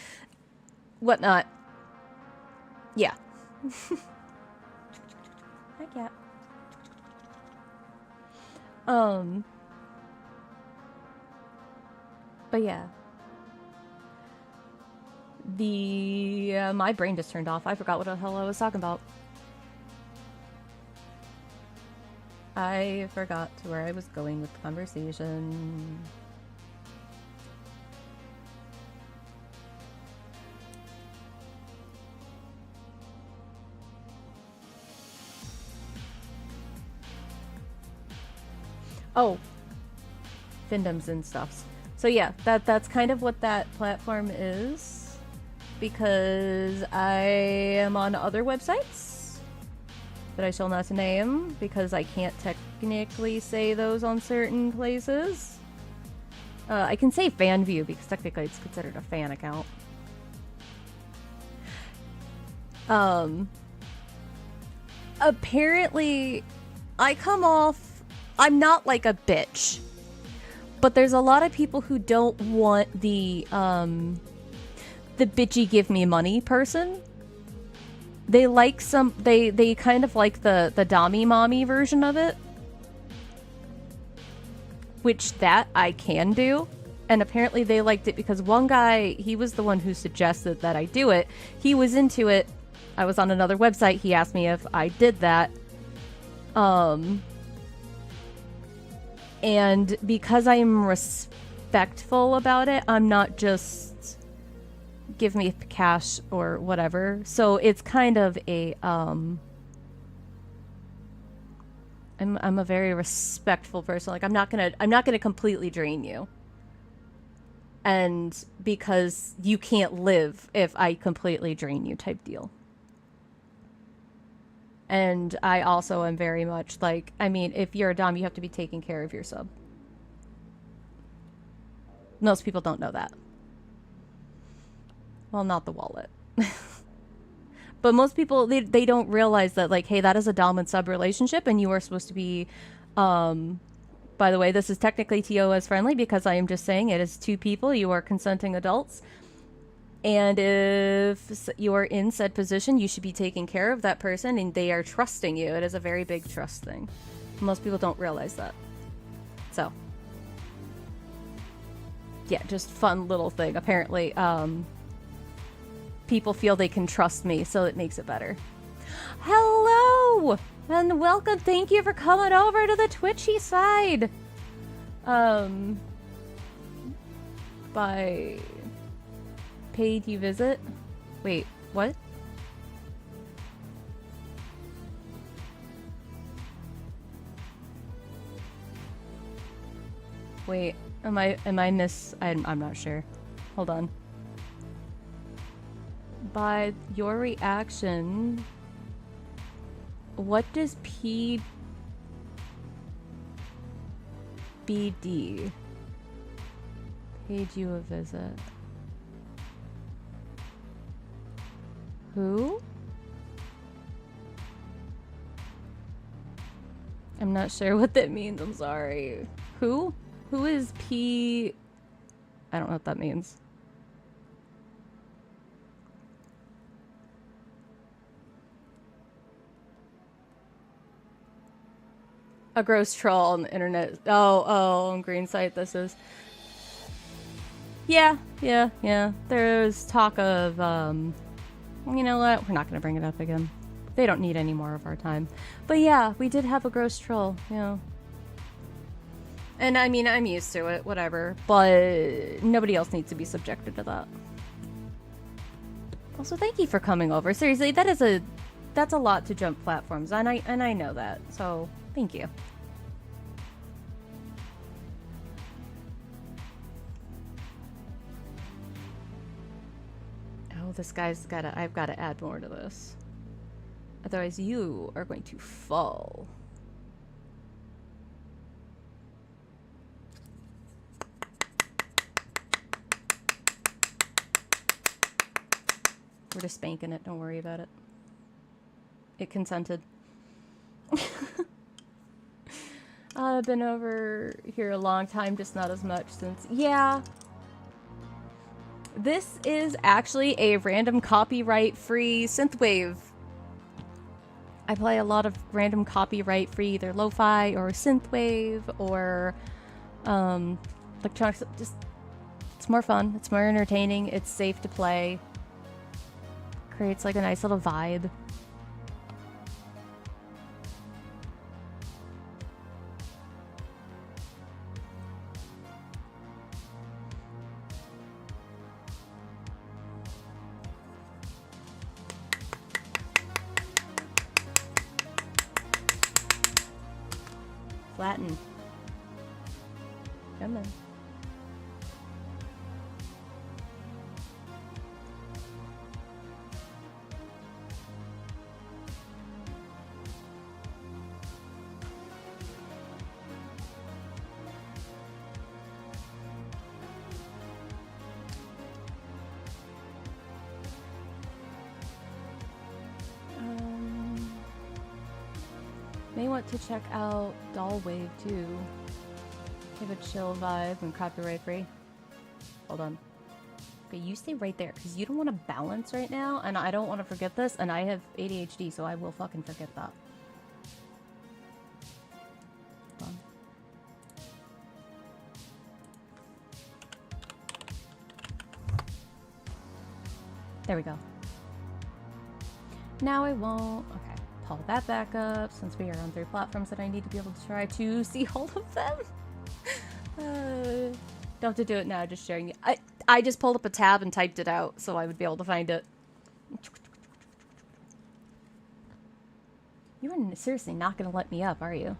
whatnot. Yeah. Hi, cat. But yeah. My brain just turned off. I forgot what the hell I was talking about. I forgot to where I was going with the conversation. Oh, Findoms and stuffs. So yeah, that's kind of what that platform is, because I am on other websites that I shall not name because I can't technically say those on certain places. I can say fan view because technically it's considered a fan account. Apparently I come off, I'm not like a bitch, but there's a lot of people who don't want the bitchy give me money person. They like they kind of like the dommy mommy version of it, which that I can do. And apparently they liked it because one guy, he was the one who suggested that I do it. He was into it. I was on another website. He asked me if I did that. And because I'm respectful about it, I'm not just give me cash or whatever. So it's kind of a I'm a very respectful person. Like I'm not gonna completely drain you. And because you can't live if I completely drain you type deal. And I also am very much like, I mean, if you're a dom, you have to be taking care of your sub. Most people don't know that. Well, not the wallet. But most people, they don't realize that, like, hey, that is a dom and sub relationship, and you are supposed to be, by the way, this is technically TOS friendly because I am just saying it is two people. You are consenting adults. And if you are in said position, you should be taking care of that person, and they are trusting you. It is a very big trust thing. Most people don't realize that. So, yeah, just fun little thing. Apparently, people feel they can trust me, so it makes it better. Hello! And welcome. Thank you for coming over to the Twitchy side. By paid you visit? Wait, what? Wait, am I I'm not sure. Hold on. By your reaction, what does PBD? Paid you a visit. Who? I'm not sure what that means. I'm sorry. Who? Who is P? I don't know what that means. A gross troll on the internet. Oh, on Green Site this is. Yeah. There's talk of, you know what? We're not going to bring it up again. They don't need any more of our time. But yeah, we did have a gross troll, you know. And I mean, I'm used to it, whatever. But nobody else needs to be subjected to that. Also, thank you for coming over. Seriously, that's a lot to jump platforms, and I know that. So, thank you. Oh, this guy's I've got to add more to this. Otherwise, you are going to fall. We're just spanking it. Don't worry about it. It consented. I've been over here a long time, just not as much since... Yeah. This is actually a random copyright-free synthwave. I play a lot of random copyright-free, either lo-fi or synthwave or electronic. Just, it's more fun. It's more entertaining. It's safe to play. Creates like a nice little vibe. Flatten. Come on. May want to check out Doll Wave too. Give a chill vibe and copyright free. Hold on. Okay, you stay right there because you don't want to balance right now, and I don't want to forget this, and I have ADHD, so I will fucking forget that. Hold on. There we go. Now I won't. Okay. Pull that back up since we are on 3 platforms that I need to be able to try to see all of them. Don't have to do it now, just sharing. I just pulled up a tab and typed it out so I would be able to find it. You are seriously not going to let me up, are you?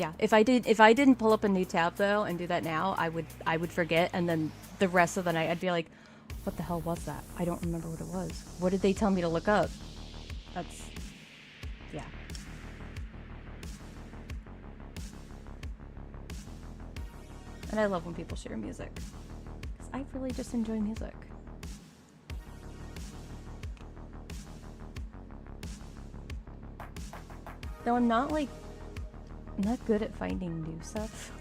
Yeah, if I didn't pull up a new tab though and do that now, I would forget, and then the rest of the night I'd be like, what the hell was that? I don't remember what it was. What did they tell me to look up? That's, yeah. And I love when people share music, 'cause I really just enjoy music. Though I'm not good at finding new stuff.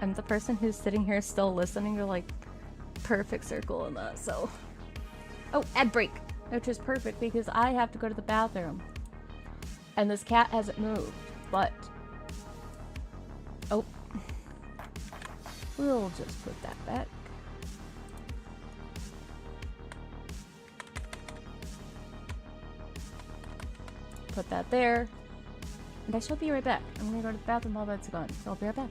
I'm the person who's sitting here still listening to like perfect circle in that, so. Oh, ad break! Which is perfect because I have to go to the bathroom. And this cat hasn't moved, but. Oh. We'll just put that back. Put that there. And I shall be right back. I'm gonna go to the bathroom while that's gone, so I'll be right back.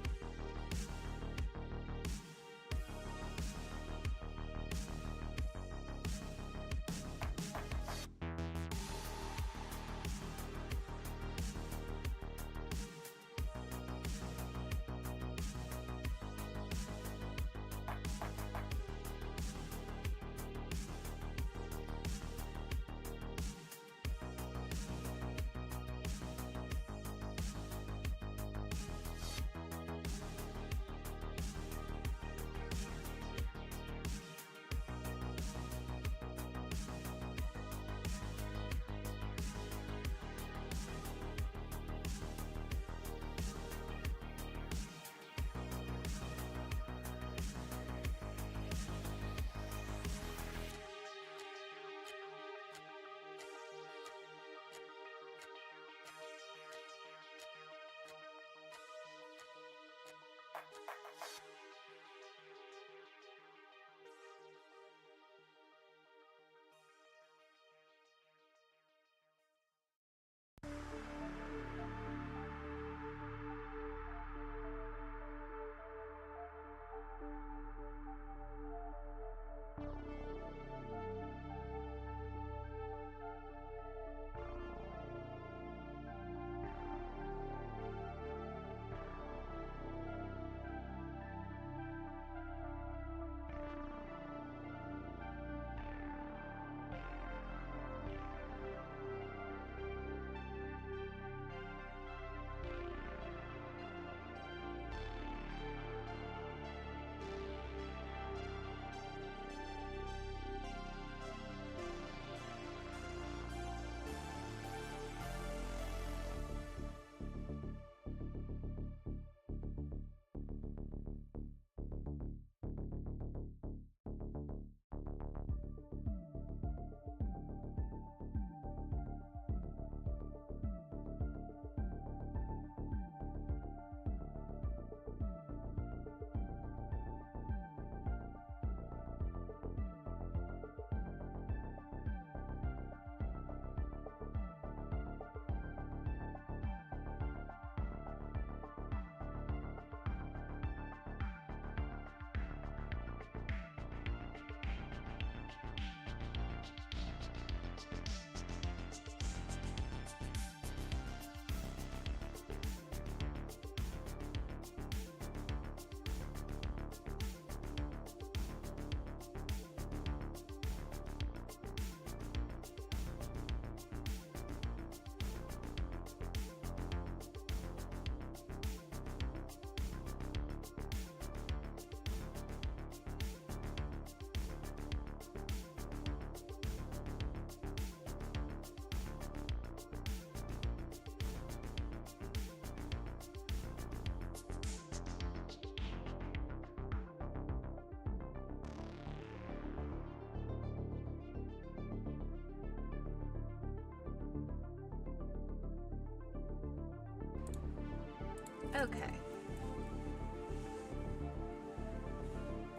Okay.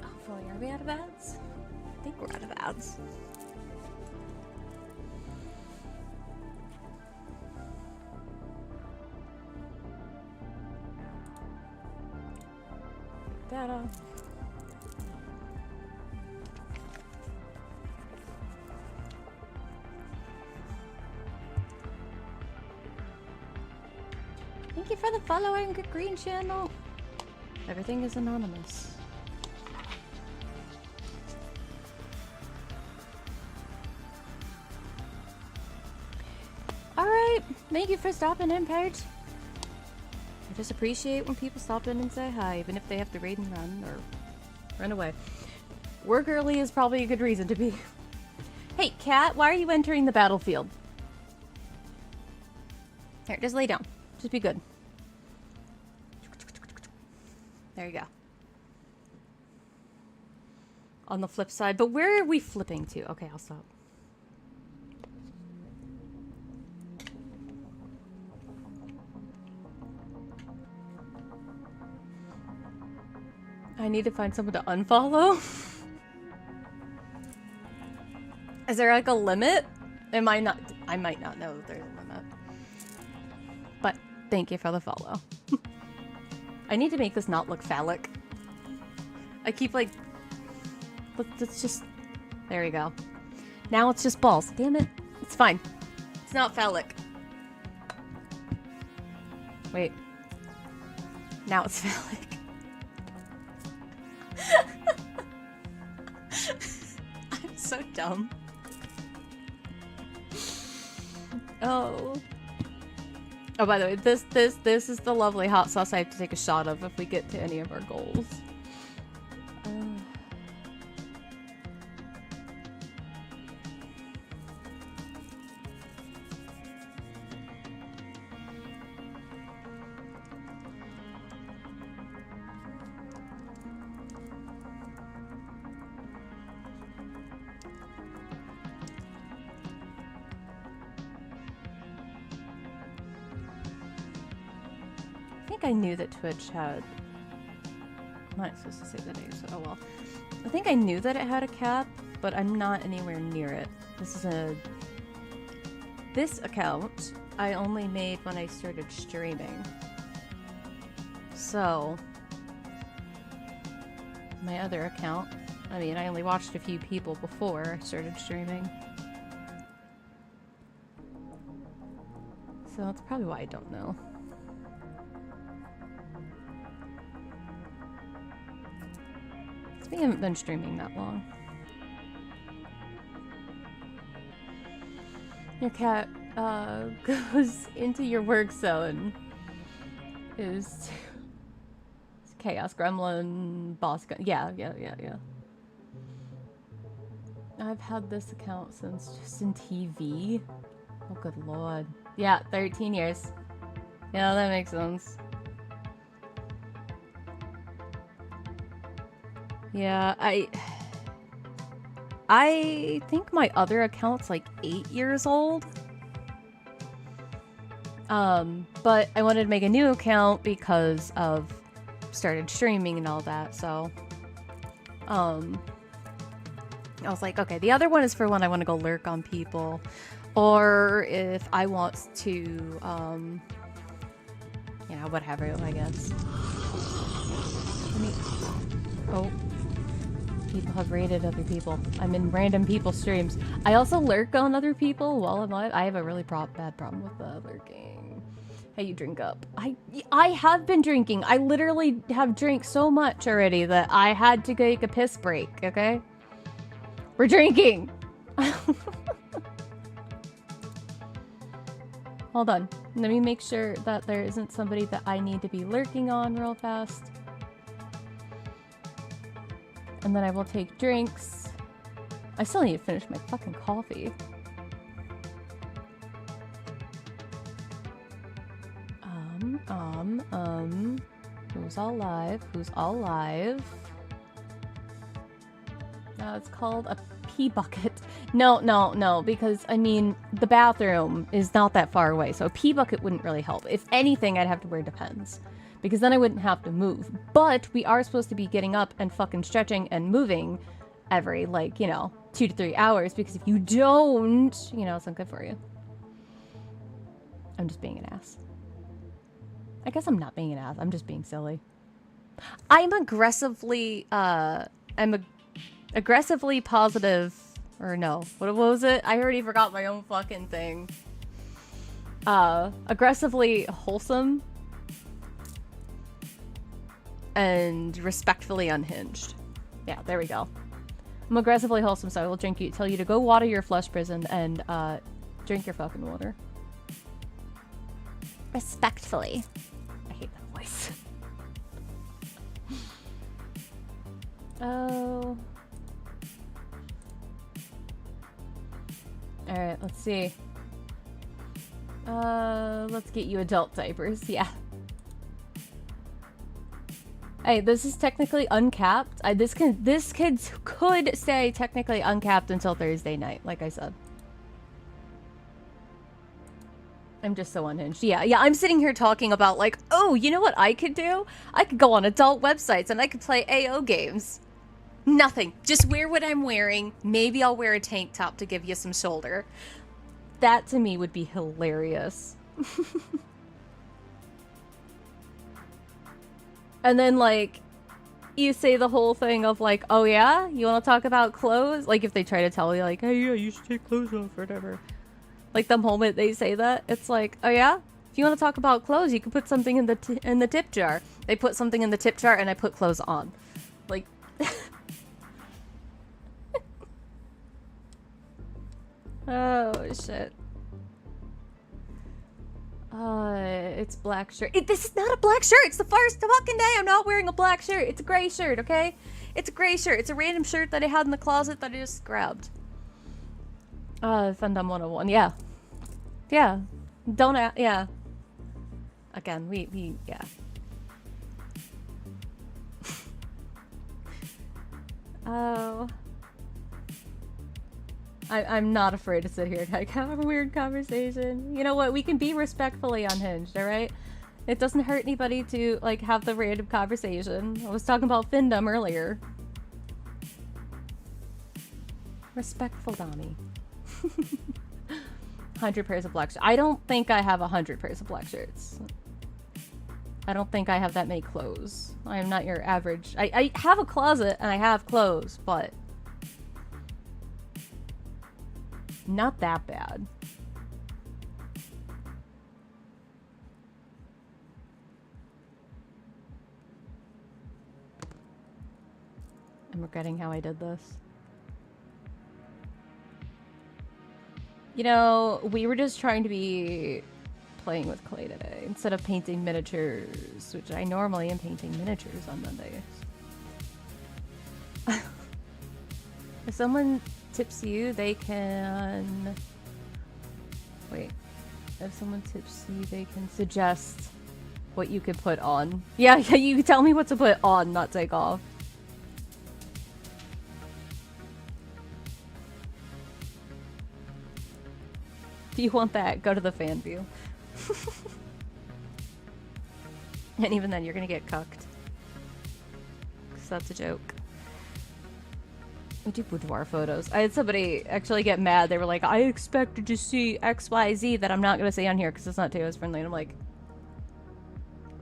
Hopefully, are we out of ads? I think we're out of ads. That off. Thank you for the following, good green channel. Everything is anonymous. Alright, thank you for stopping in, Paige. I just appreciate when people stop in and say hi, even if they have to raid and run, or run away. Work early is probably a good reason to be. Hey, Cat, why are you entering the battlefield? Here, just lay down. Just be good. There you go. On the flip side, but where are we flipping to? Okay, I'll stop. I need to find someone to unfollow. Is there like a limit? I might not know that there's a limit. But thank you for the follow. I need to make this not look phallic. I keep like, let's just, there we go. Now it's just balls. Damn it. It's fine. It's not phallic. Wait. Now it's phallic. I'm so dumb. Oh. Oh, by the way, this is the lovely hot sauce I have to take a shot of if we get to any of our goals. I knew that Twitch had... I'm not supposed to say the name, so oh well. I think I knew that it had a cap, but I'm not anywhere near it. This account I only made when I started streaming. So... my other account, I mean, I only watched a few people before I started streaming. So that's probably why I don't know. We haven't been streaming that long. Your cat goes into your work zone. Is Chaos Gremlin boss gun. Yeah. I've had this account since Justin TV. Oh good lord. Yeah, 13 years. Yeah, that makes sense. Yeah, I think my other account's like 8 years old. But I wanted to make a new account because of started streaming and all that, so I was like, okay, the other one is for when I want to go lurk on people, or if I want to, you know, whatever, I guess. Oh. People have raided other people. I'm in random people's streams. I also lurk on other people while I'm live. I have a really bad problem with lurking. Hey, you drink up. I have been drinking. I literally have drank so much already that I had to take a piss break, okay? We're drinking! Hold on. Let me make sure that there isn't somebody that I need to be lurking on real fast. And then I will take drinks. I still need to finish my fucking coffee. Who's all live? Who's all live? It's called a pee bucket. No, because, I mean, the bathroom is not that far away, so a pee bucket wouldn't really help. If anything, I'd have to wear Depends. Because then I wouldn't have to move. But we are supposed to be getting up and fucking stretching and moving every, like, you know, 2 to 3 hours. Because if you don't, you know, it's not good for you. I'm just being an ass. I guess I'm not being an ass. I'm just being silly. I'm aggressively, aggressively positive. Or no. What was it? I already forgot my own fucking thing. Aggressively wholesome. and respectfully unhinged. Yeah, there we go. I'm aggressively wholesome, so I will tell you to go water your flesh prison and drink your fucking water. Respectfully. I hate that voice. Oh. Alright, let's see. Let's get you adult diapers, yeah. Hey, this is technically uncapped. This kid could stay technically uncapped until Thursday night, like I said. I'm just so unhinged. Yeah, I'm sitting here talking about like, oh, you know what I could do? I could go on adult websites and I could play AO games. Nothing. Just wear what I'm wearing. Maybe I'll wear a tank top to give you some shoulder. That to me would be hilarious. And then like, you say the whole thing of like, oh yeah? You want to talk about clothes? Like if they try to tell you like, hey yeah, you should take clothes off or whatever. Like the moment they say that, it's like, oh yeah? If you want to talk about clothes, you can put something in the tip jar. They put something in the tip jar and I put clothes on. Like... Oh, shit. It's black shirt. This is not a black shirt! It's the first fucking day I'm not wearing a black shirt! It's a gray shirt, okay? It's a gray shirt. It's a random shirt that I had in the closet that I just grabbed. Fandom 101. Yeah. Yeah. Yeah. Again, yeah. Oh... I'm not afraid to sit here and like, have a weird conversation. You know what? We can be respectfully unhinged, alright? It doesn't hurt anybody to, like, have the random conversation. I was talking about Findom earlier. Respectful Donnie. 100 pairs of black shirts. I don't think I have 100 pairs of black shirts. I don't think I have that many clothes. I am not your average. I have a closet and I have clothes, but... not that bad. I'm regretting how I did this. You know, we were just trying to be playing with clay today instead of painting miniatures, which I normally am painting miniatures on Mondays. If someone tips you, they can... Wait. If someone tips you, they can suggest what you could put on. Yeah, you tell me what to put on, not take off. If you want that, go to the fan view. And even then, you're gonna get cucked. Because that's a joke. We do boudoir photos. I had somebody actually get mad. They were like, I expected to see XYZ that I'm not going to say on here because it's not Taylor's friendly. And I'm like,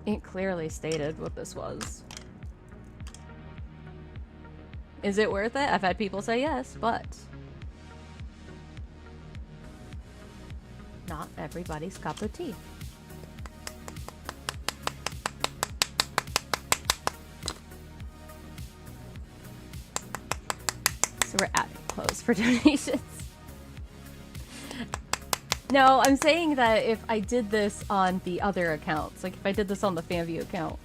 it clearly stated what this was. Is it worth it? I've had people say yes, but not everybody's cup of tea. So we're adding clothes for donations. No, I'm saying that if I did this on the other accounts, like if I did this on the FanView account,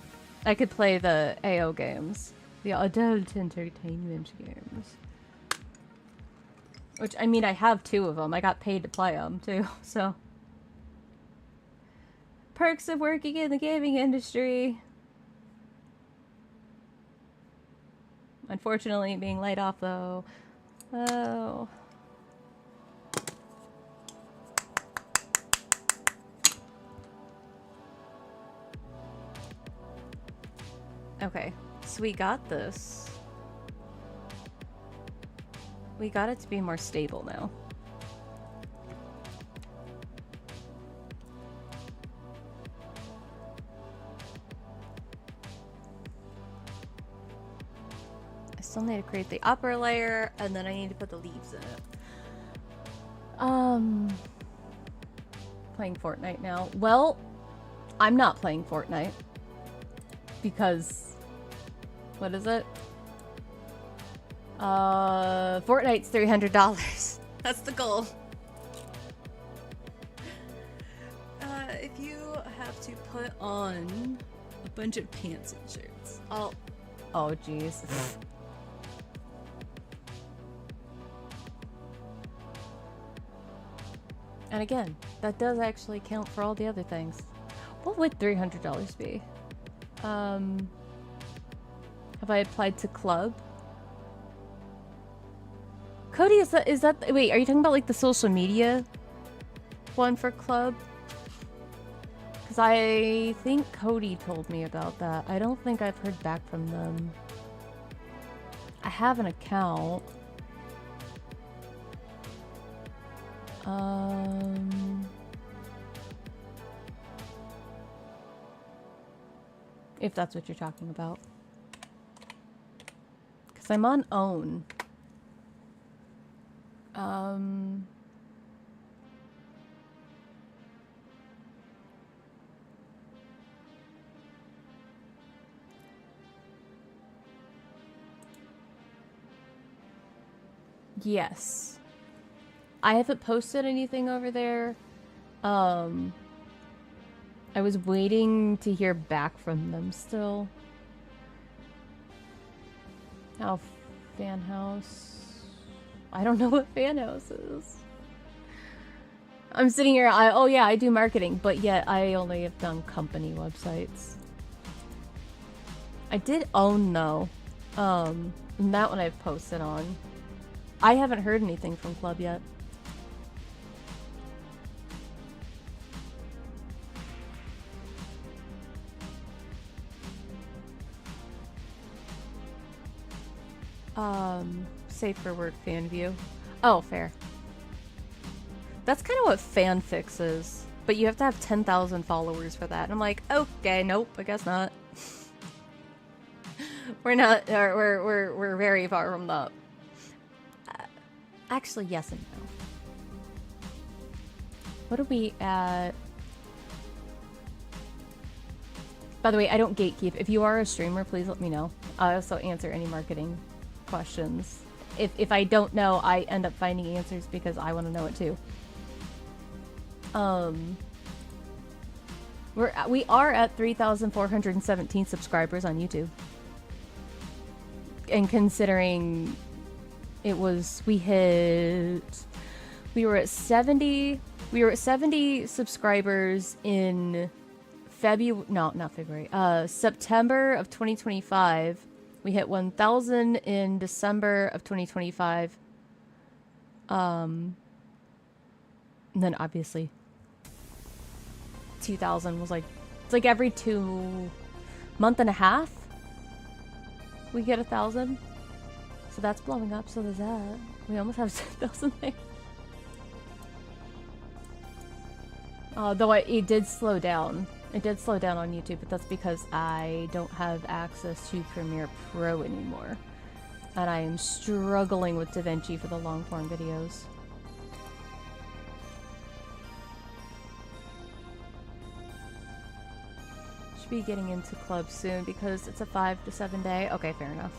I could play the AO games. The adult entertainment games. Which, I mean, I have 2 of them. I got paid to play them, too, so. Perks of working in the gaming industry. Unfortunately, being laid off, though. Oh. Okay, so we got this. We got it to be more stable now. I still need to create the upper layer, and then I need to put the leaves in it. Playing Fortnite now. Well, I'm not playing Fortnite. Because What is it? Fortnite's $300. That's the goal. If you have to put on a bunch of pants and shirts, oh jeez. And again, that does actually count for all the other things. What would $300 be? Have I applied to club? Cody, is that wait, are you talking about like the social media one for club? Because I think Cody told me about that. I don't think I've heard back from them. I have an account. If that's what you're talking about. Because I'm on own. Yes. I haven't posted anything over there. I was waiting to hear back from them still. Oh, fan house. I don't know what fan house is. I'm sitting here, oh yeah, I do marketing, but yet I only have done company websites. I did own though. And that one I've posted on. I haven't heard anything from Club yet. Safe for work fan view. Oh, fair. That's kind of what fanfics is, but you have to have 10,000 followers for that. And I'm like, okay, nope, I guess not. We're not. We're very far from that. Actually, yes and no. What are we at? By the way, I don't gatekeep. If you are a streamer, please let me know. I also answer any marketing questions. If I don't know, I end up finding answers because I want to know it too. We are at 3,417 subscribers on YouTube. And considering it was, we were at 70 subscribers in September of 2025. We hit 1,000 in December of 2025. And then obviously 2,000 was like, it's like every month and a half we get 1,000. So that's blowing up, so there's that. We almost have 10,000 there. Though it did slow down. It did slow down on YouTube, but that's because I don't have access to Premiere Pro anymore. And I am struggling with DaVinci for the long-form videos. Should be getting into club soon because it's a 5 to 7 day. Okay, fair enough.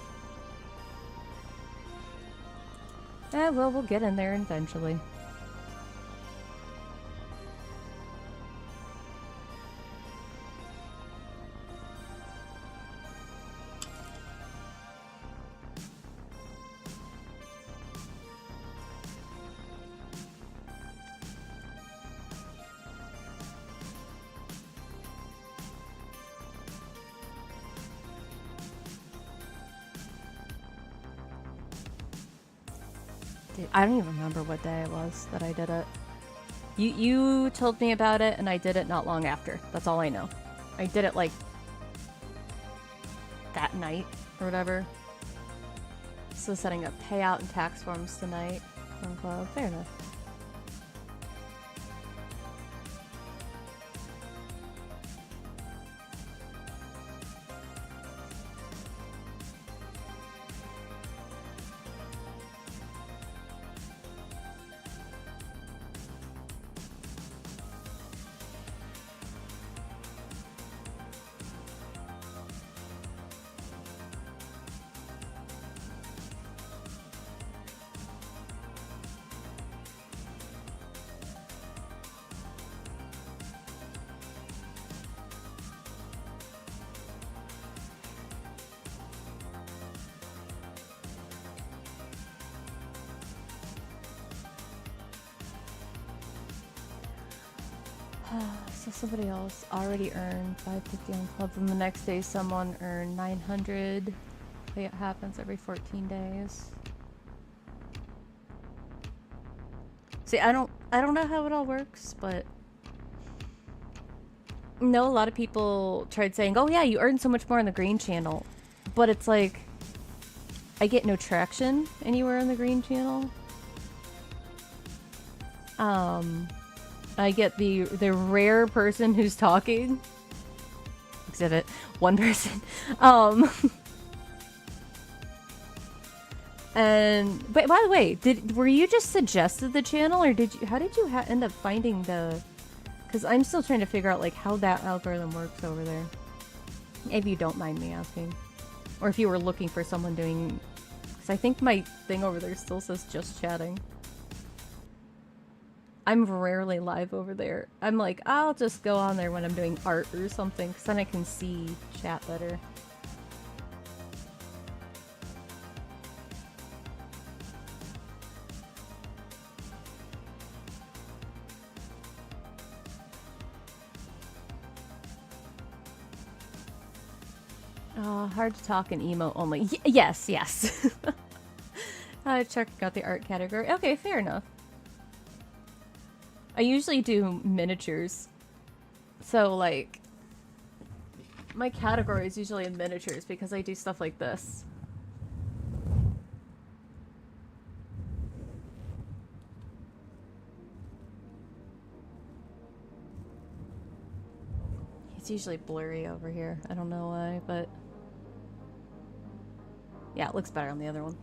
Well, we'll get in there eventually. I don't even remember what day it was that I did it. You told me about it, and I did it not long after. That's all I know. I did it, like, that night, or whatever. So setting up payout and tax forms tonight. Fair enough. So somebody else already earned 550 on club, and the next day someone earned 900. I think it happens every 14 days. See, I don't know how it all works, but no, a lot of people tried saying, "Oh yeah, you earn so much more on the green channel," but it's like I get no traction anywhere on the green channel. I get the rare person who's talking. Exhibit one person. And but by the way, were you just suggested the channel, or how did you end up finding the? Because I'm still trying to figure out like how that algorithm works over there. If you don't mind me asking, or if you were looking for someone doing, because I think my thing over there still says just chatting. I'm rarely live over there. I'm like, I'll just go on there when I'm doing art or something, because then I can see chat better. Hard to talk and emo only. Yes. Checking out the art category. Okay, fair enough. I usually do miniatures. So, like, my category is usually in miniatures because I do stuff like this. It's usually blurry over here. I don't know why, but yeah, it looks better on the other one.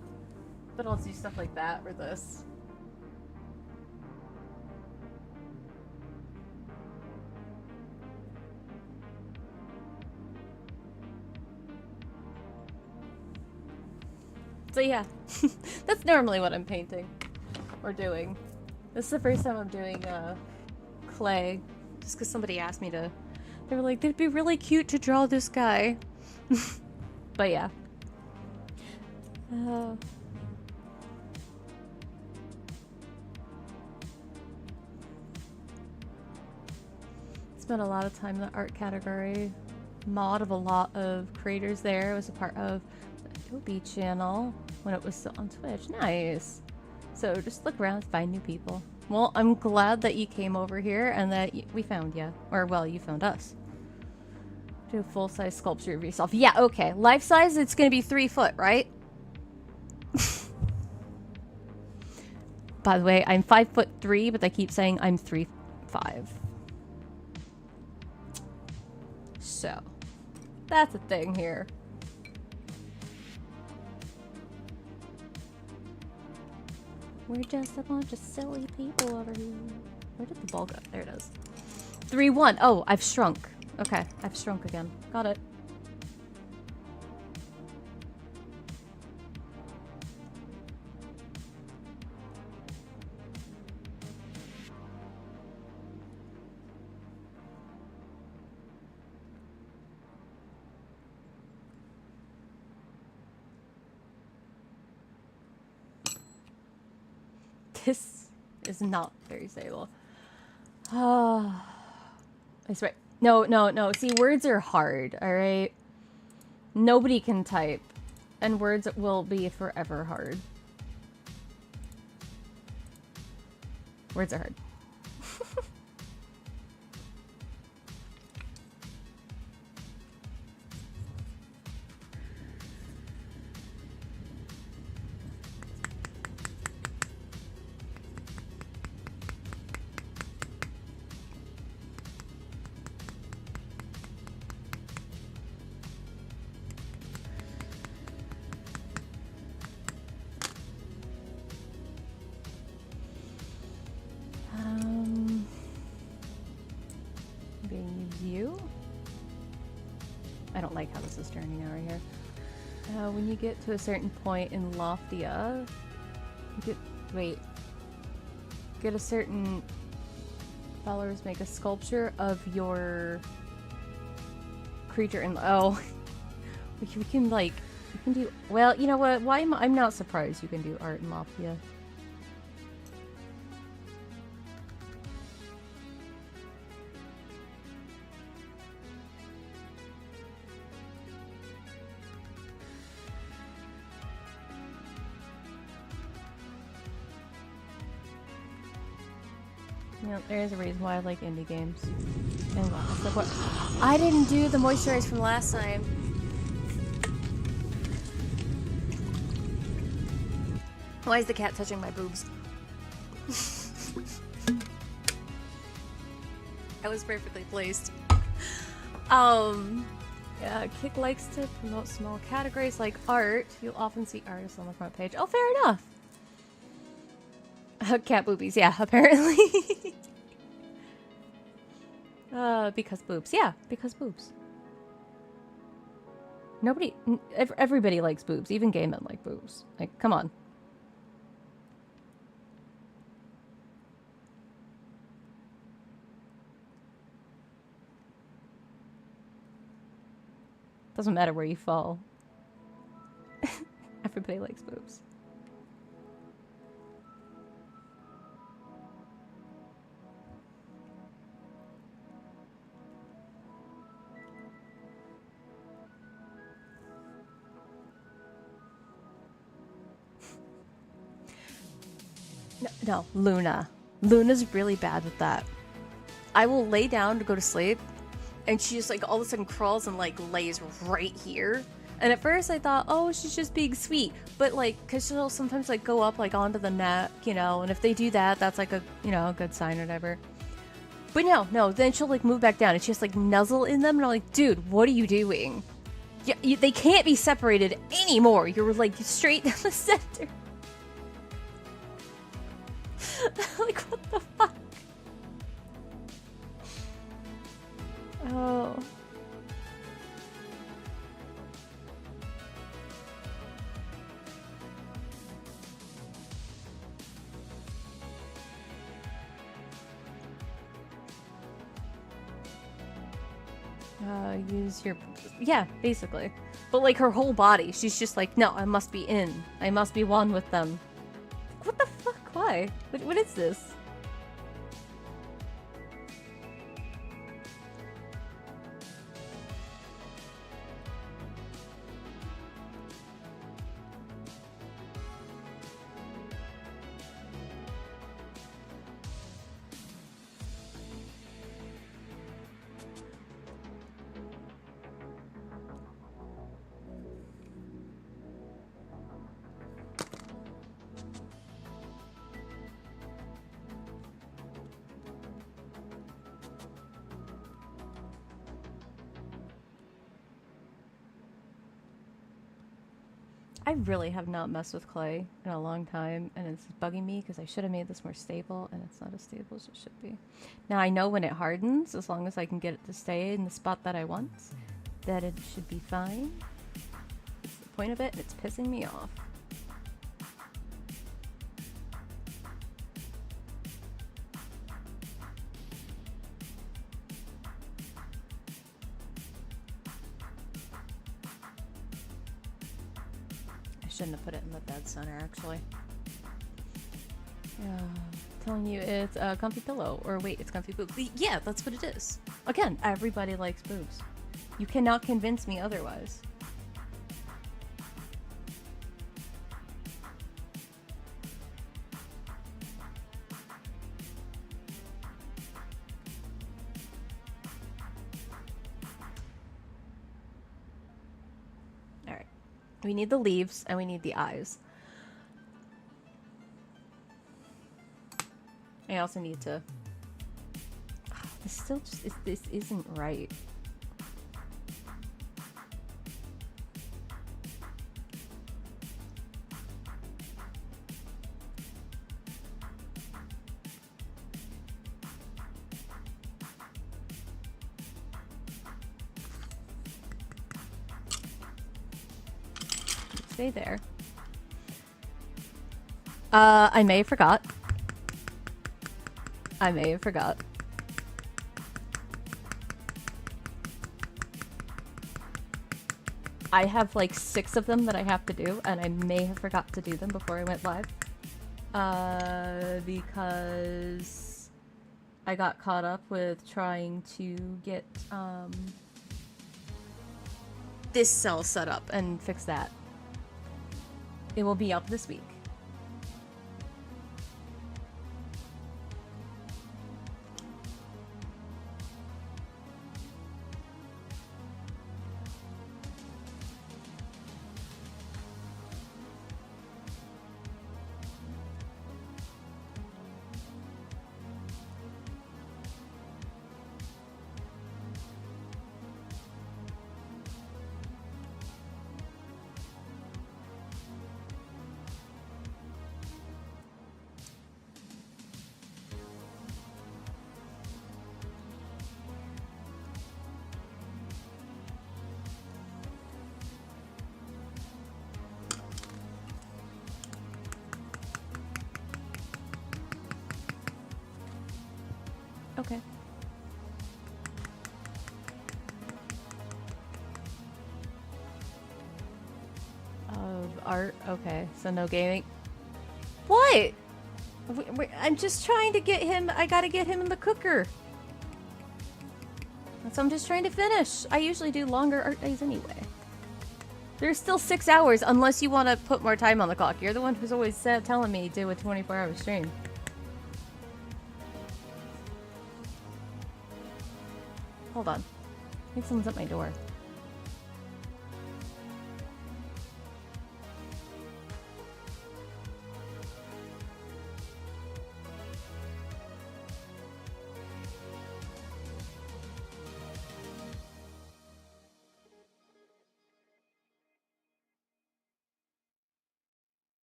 But I'll do stuff like that or this. So yeah, that's normally what I'm painting or doing. This is the first time I'm doing clay, just because somebody asked me to. They were like, "It'd be really cute to draw this guy." But yeah. Spent a lot of time in the art category. Mod of a lot of creators there. I was a part of the Adobe channel when it was still on Twitch. Nice. So just look around, find new people. Well, I'm glad that you came over here and that we found you. Or, well, you found us. Do a full-size sculpture of yourself. Yeah, okay. Life size, it's gonna be 3 foot, right? By the way, I'm 5'3", but they keep saying I'm 3'5". So, that's a thing here. We're just a bunch of silly people over here. Where did the ball go? There it is. 3'1". Oh, I've shrunk. Okay, I've shrunk again. Got it. This is not very stable. I swear. No. See, words are hard, alright? Nobody can type. And words will be forever hard. Words are hard. I don't like how this is turning over here. When you get to a certain point in Loftia, you get a certain followers make a sculpture of your creature in. Oh, we can do. Well, you know what? I'm not surprised you can do art in Loftia. You know, there is a reason why I like indie games. And I didn't do the moisturize from last time. Why is the cat touching my boobs? That was perfectly placed. Yeah, Kick likes to promote small categories like art. You'll often see artists on the front page. Oh, fair enough. Cat boobies, yeah, apparently. Because boobs. Yeah, because boobs. Everybody likes boobs. Even gay men like boobs. Like, come on. Doesn't matter where you fall. Everybody likes boobs. No, Luna. Luna's really bad with that. I will lay down to go to sleep, and she just like all of a sudden crawls and like lays right here. And at first I thought, oh, she's just being sweet. But like, cause she'll sometimes like go up like onto the neck, you know, and if they do that, that's like a, you know, a good sign or whatever. But no, then she'll like move back down and she just like nuzzle in them, and I'm like, dude, what are you doing? Yeah, they can't be separated anymore. You're like straight down the center. Like, what the fuck? Oh. Use your... Yeah, basically. But like her whole body, she's just like, no, I must be in. I must be one with them. What the fuck? Why? What is this? I really have not messed with clay in a long time, and it's bugging me because I should have made this more stable, and it's not as stable as it should be. Now I know when it hardens, as long as I can get it to stay in the spot that I want, that it should be fine. That's the point of it, and it's pissing me off. Shouldn't have put it in the dead center, actually. Yeah, telling you it's a comfy pillow, or wait, it's comfy boobs. Yeah, that's what it is. Again, everybody likes boobs. You cannot convince me otherwise. We need the leaves, and we need the eyes. I also need to... Oh, this still just... This isn't right. Stay there. I may have forgot. I may have forgot. I have like 6 of them that I have to do, and I may have forgot to do them before I went live. Because I got caught up with trying to get this cell set up and fix that. It will be up this week. Okay. Art. Okay, so no gaming. What? I'm just trying to get him. I gotta get him in the cooker. So I'm just trying to finish. I usually do longer art days anyway. There's still 6 hours unless you want to put more time on the clock. You're the one who's always telling me to do a 24-hour stream. Hold on. I think someone's at my door.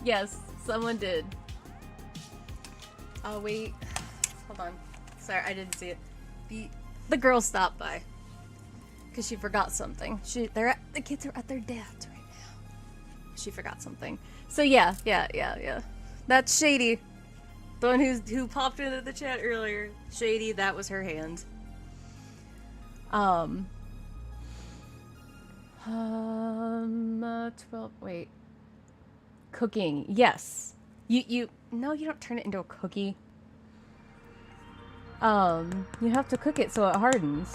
Yes, someone did. Oh wait, hold on. Sorry, I didn't see it. The girl stopped by because she forgot something. The kids are at their dad's right now. She forgot something. So yeah. That's Shady, the one who popped into the chat earlier. Shady, that was her hand. 12. Wait. Cooking, yes. No, you don't turn it into a cookie. You have to cook it so it hardens.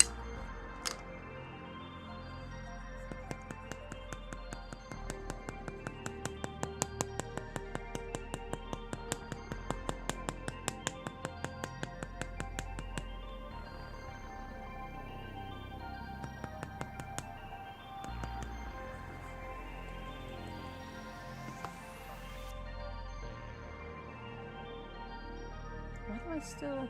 Why do I still...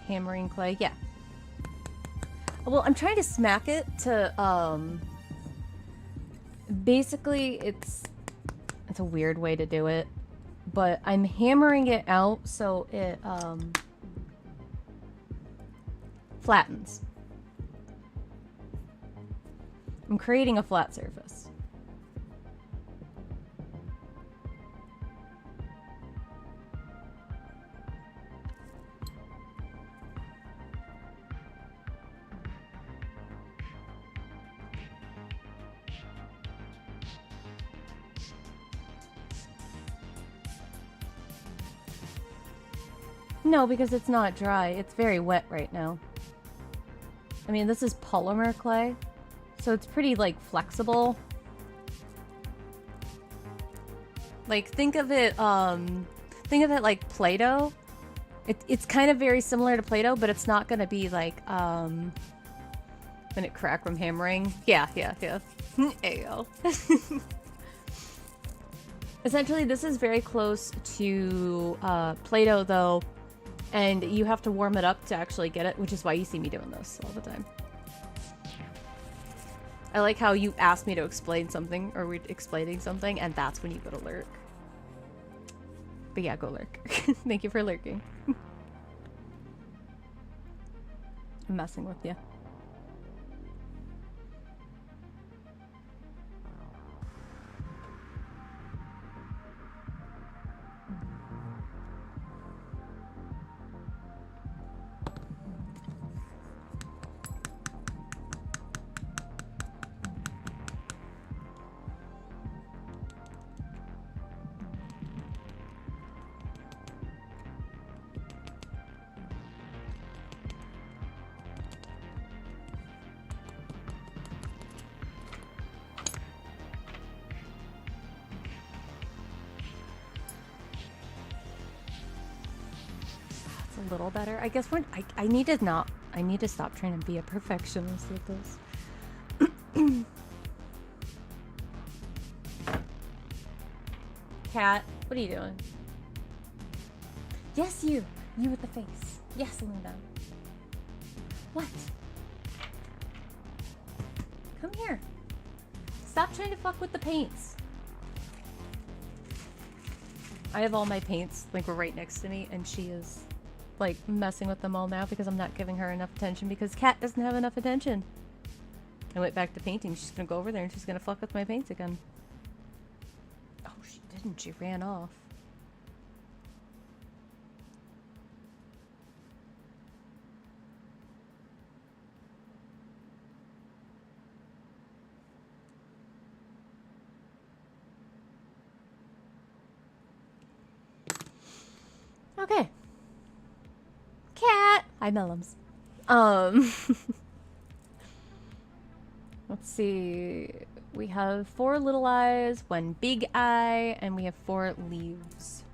Hammering clay, yeah. Well, I'm trying to smack it to, basically, it's a weird way to do it, but I'm hammering it out so it, flattens. I'm creating a flat surface. No, because it's not dry. It's very wet right now. I mean, this is polymer clay, so it's pretty, like, flexible. Like, think of it like Play-Doh. It's kind of very similar to Play-Doh, but it's not gonna be like, when it crack from hammering. Yeah. Ayo. Essentially, this is very close to Play-Doh, though, and you have to warm it up to actually get it, which is why you see me doing this all the time. I like how you asked me to explain something, or we're explaining something, and that's when you go to lurk. But yeah, go lurk. Thank you for lurking. I'm messing with you. A little better. I guess I need to stop trying to be a perfectionist with this. Cat, what are you doing? Yes, you with the face. Yes, Linda. What? Come here. Stop trying to fuck with the paints. I have all my paints like right next to me, and she is like messing with them all now because I'm not giving her enough attention because Cat doesn't have enough attention. I went back to painting. She's gonna go over there and she's gonna fuck with my paints again. Oh, she didn't. She ran off. Okay. Cat! Hi, Mellums. Let's see. We have 4 little eyes, 1 big eye, and we have 4 leaves.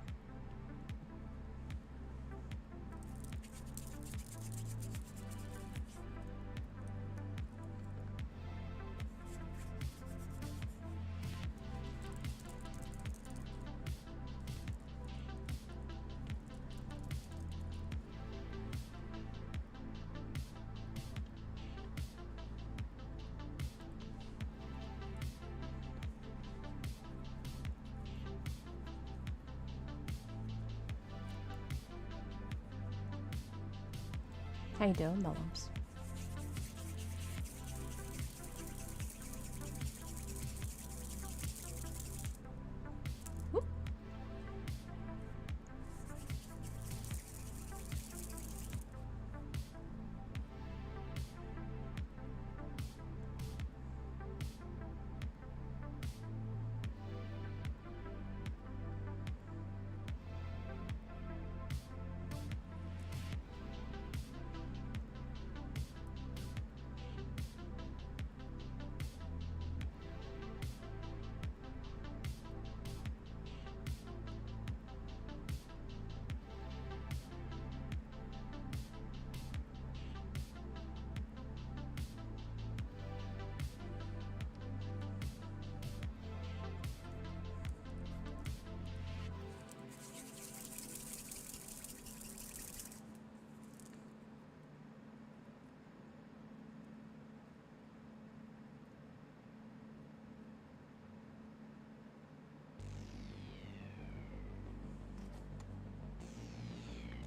How you doing, Mellums? Whoop.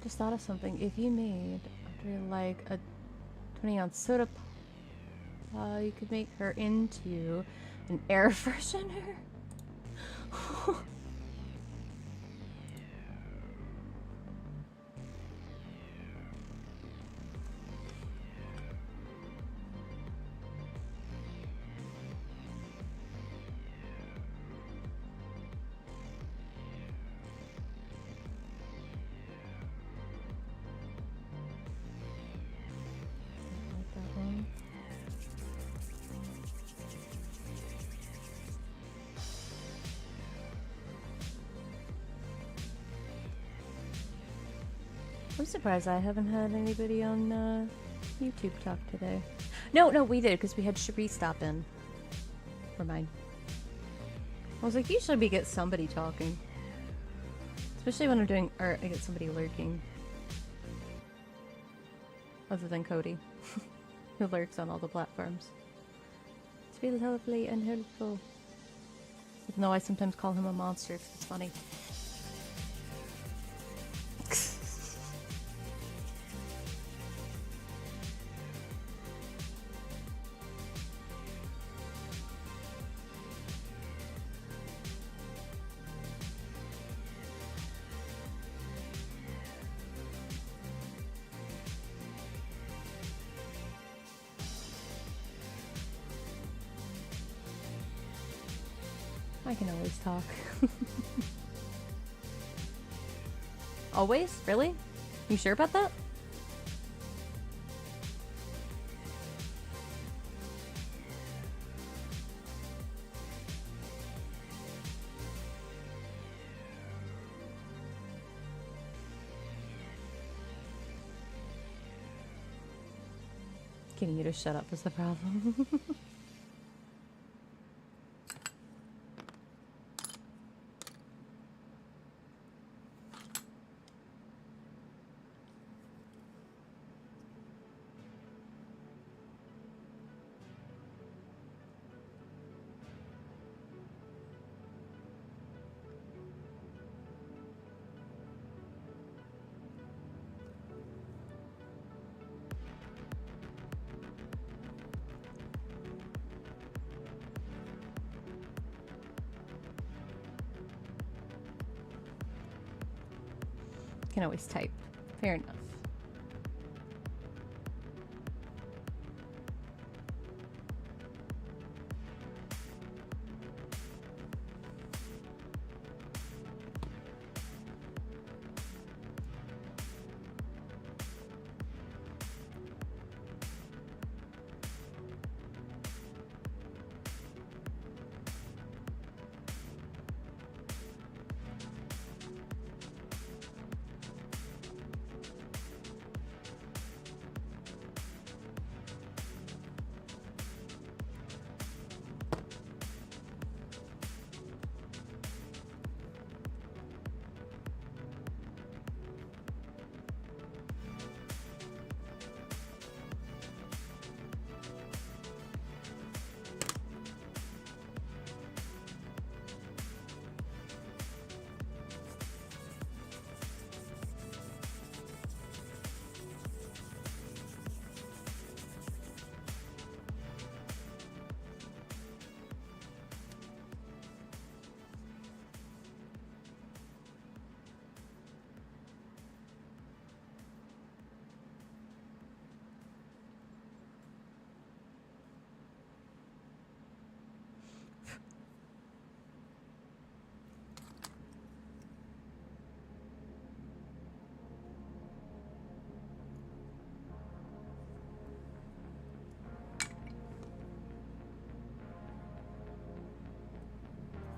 Just thought of something. If you made like a 20-ounce soda pop, you could make her into an air freshener. I'm surprised I haven't had anybody on YouTube talk today. No, we did, because we had Cherie stop in. For mine. I was like, usually we get somebody talking. Especially when I'm doing art, I get somebody lurking. Other than Cody. Who lurks on all the platforms. It's really lovely and helpful. Even though I sometimes call him a monster, 'cause it's funny. I can always talk. Always? Really? You sure about that? Getting you to shut up is the problem. Can always type. Fair enough.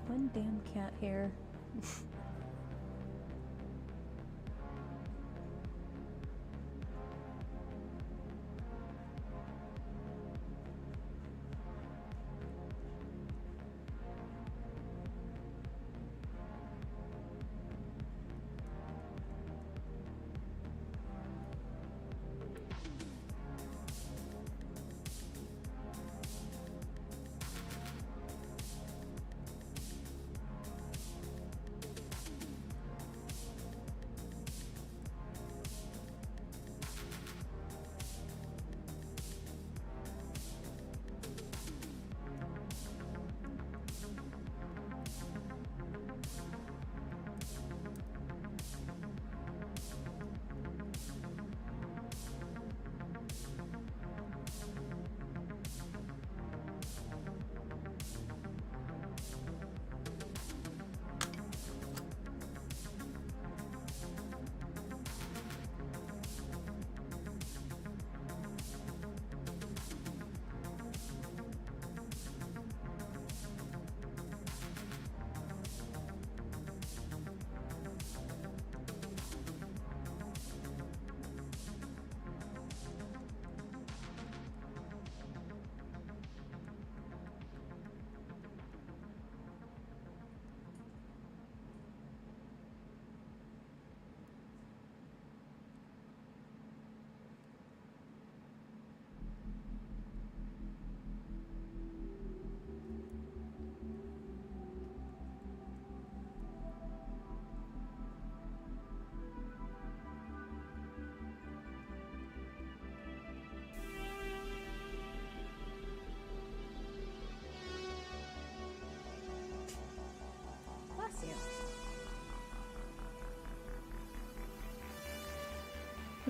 One damn cat hair.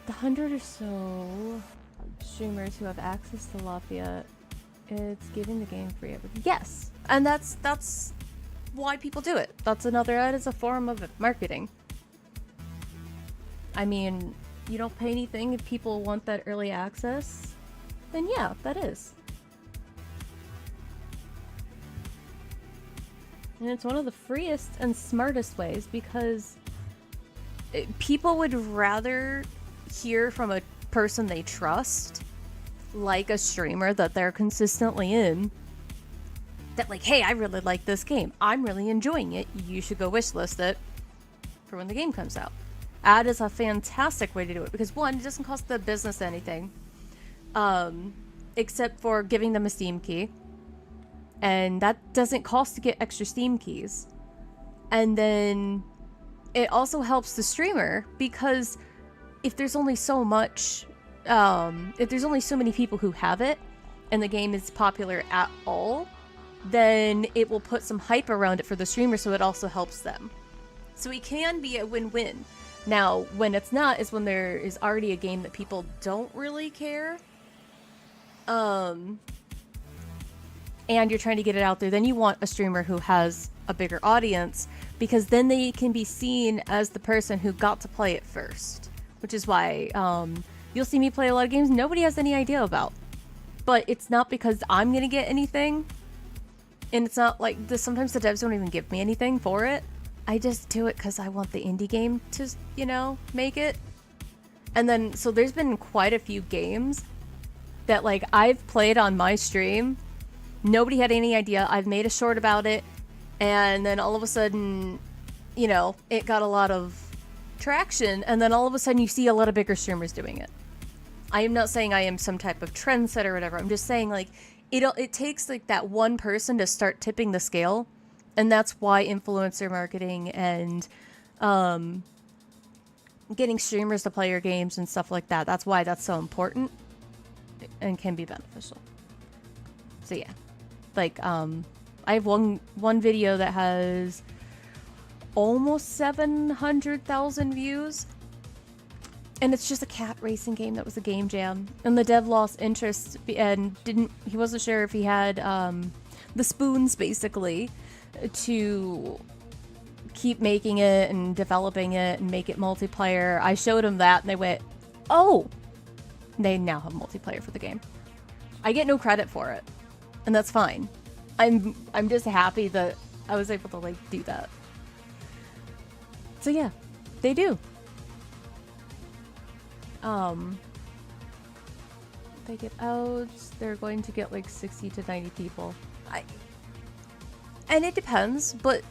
with the 100 or so streamers who have access to Lafayette, it's giving the game free. Yes, and that's why people do it. That is a form of marketing. I mean, you don't pay anything if people want that early access, then yeah, that is. And it's one of the freest and smartest ways because people would rather hear from a person they trust, like a streamer that they're consistently in, that like, hey, I really like this game. I'm really enjoying it. You should go wishlist it for when the game comes out. Ad is a fantastic way to do it because one, it doesn't cost the business anything, except for giving them a Steam key. And that doesn't cost to get extra Steam keys. And then it also helps the streamer because if there's only so much, if there's only so many people who have it and the game is popular at all, then it will put some hype around it for the streamer, so it also helps them. So it can be a win-win. Now, when it's not is when there is already a game that people don't really care. And you're trying to get it out there, then you want a streamer who has a bigger audience because then they can be seen as the person who got to play it first. Which is why you'll see me play a lot of games nobody has any idea about. But it's not because I'm going to get anything. And it's not like, sometimes the devs don't even give me anything for it. I just do it because I want the indie game to, you know, make it. And then, so there's been quite a few games that like I've played on my stream. Nobody had any idea. I've made a short about it. And then all of a sudden, you know, it got a lot of traction. And then all of a sudden you see a lot of bigger streamers doing it. I am not saying I am some type of trendsetter or whatever. I'm just saying like, it takes like that one person to start tipping the scale. And that's why influencer marketing and getting streamers to play your games and stuff like that. That's why that's so important and can be beneficial. So yeah. Like, I have one video that has almost 700,000 views. And it's just a cat racing game that was a game jam. And the dev lost interest and he wasn't sure if he had the spoons, basically, to keep making it and developing it and make it multiplayer. I showed him that and they went, oh! They now have multiplayer for the game. I get no credit for it. And that's fine. I'm just happy that I was able to like do that. So yeah, they do. They get out, they're going to get like 60 to 90 people. And it depends, but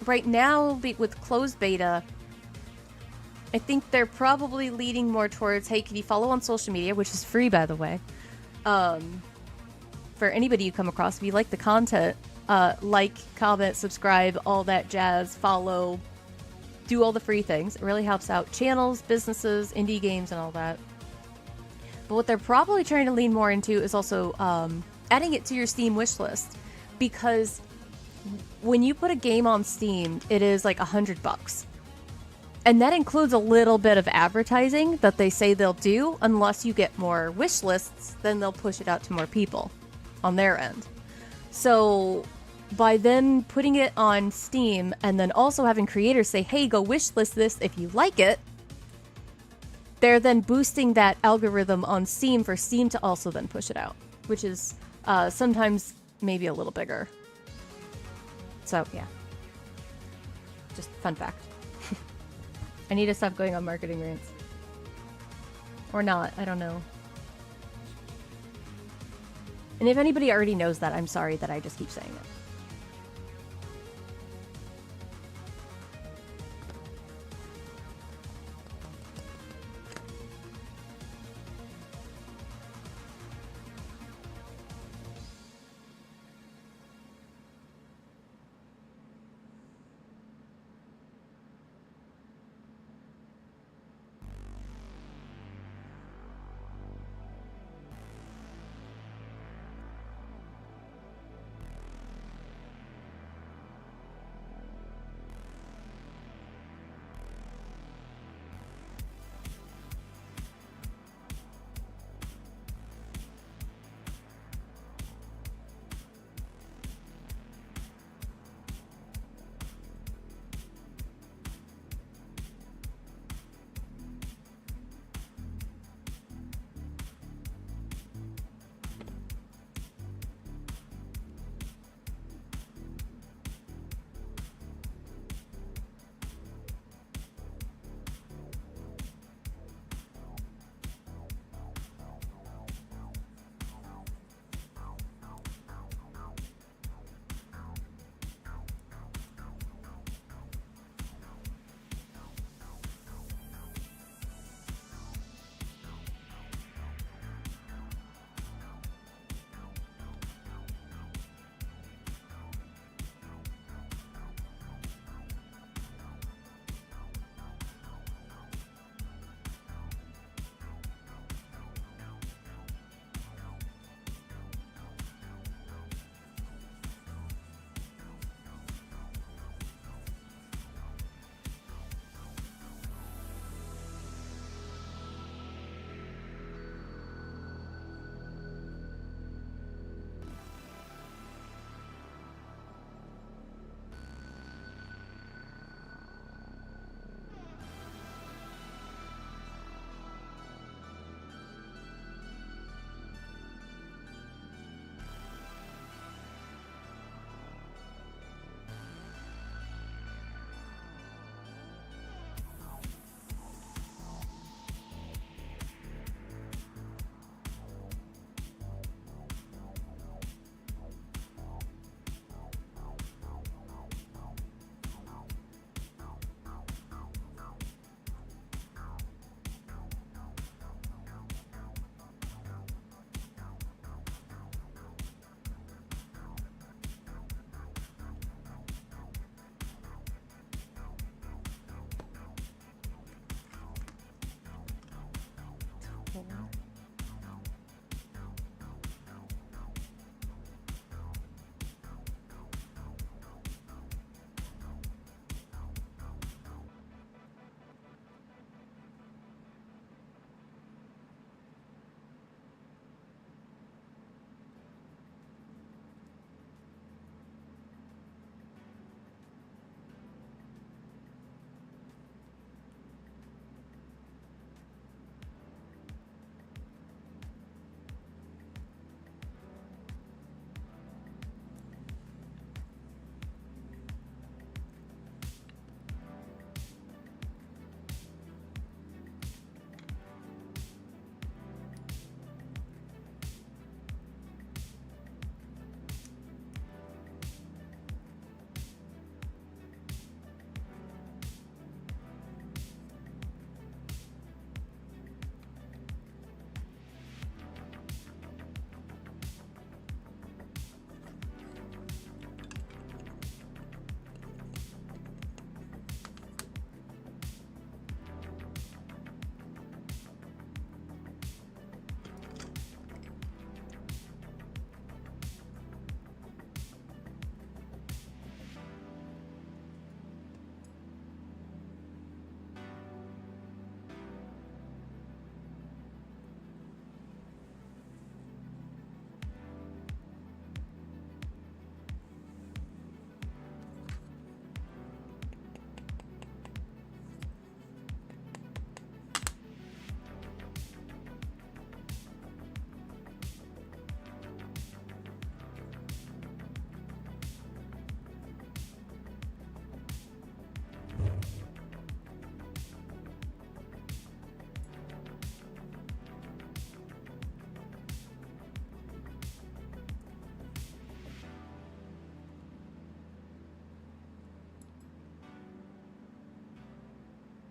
right now with closed beta, I think they're probably leading more towards, hey, can you follow on social media, which is free by the way. For anybody you come across, if you like the content, like, comment, subscribe, all that jazz, follow, do all the free things. It really helps out channels, businesses, indie games, and all that. But what they're probably trying to lean more into is also adding it to your Steam wishlist, because when you put a game on Steam, it is like $100. And that includes a little bit of advertising that they say they'll do. Unless you get more wish lists, then they'll push it out to more people on their end. So by them putting it on Steam and then also having creators say, hey, go wishlist this if you like it, they're then boosting that algorithm on Steam for Steam to also then push it out, which is sometimes maybe a little bigger. So yeah, just fun fact. I need to stop going on marketing rants. Or not, I don't know. And if anybody already knows that, I'm sorry that I just keep saying it.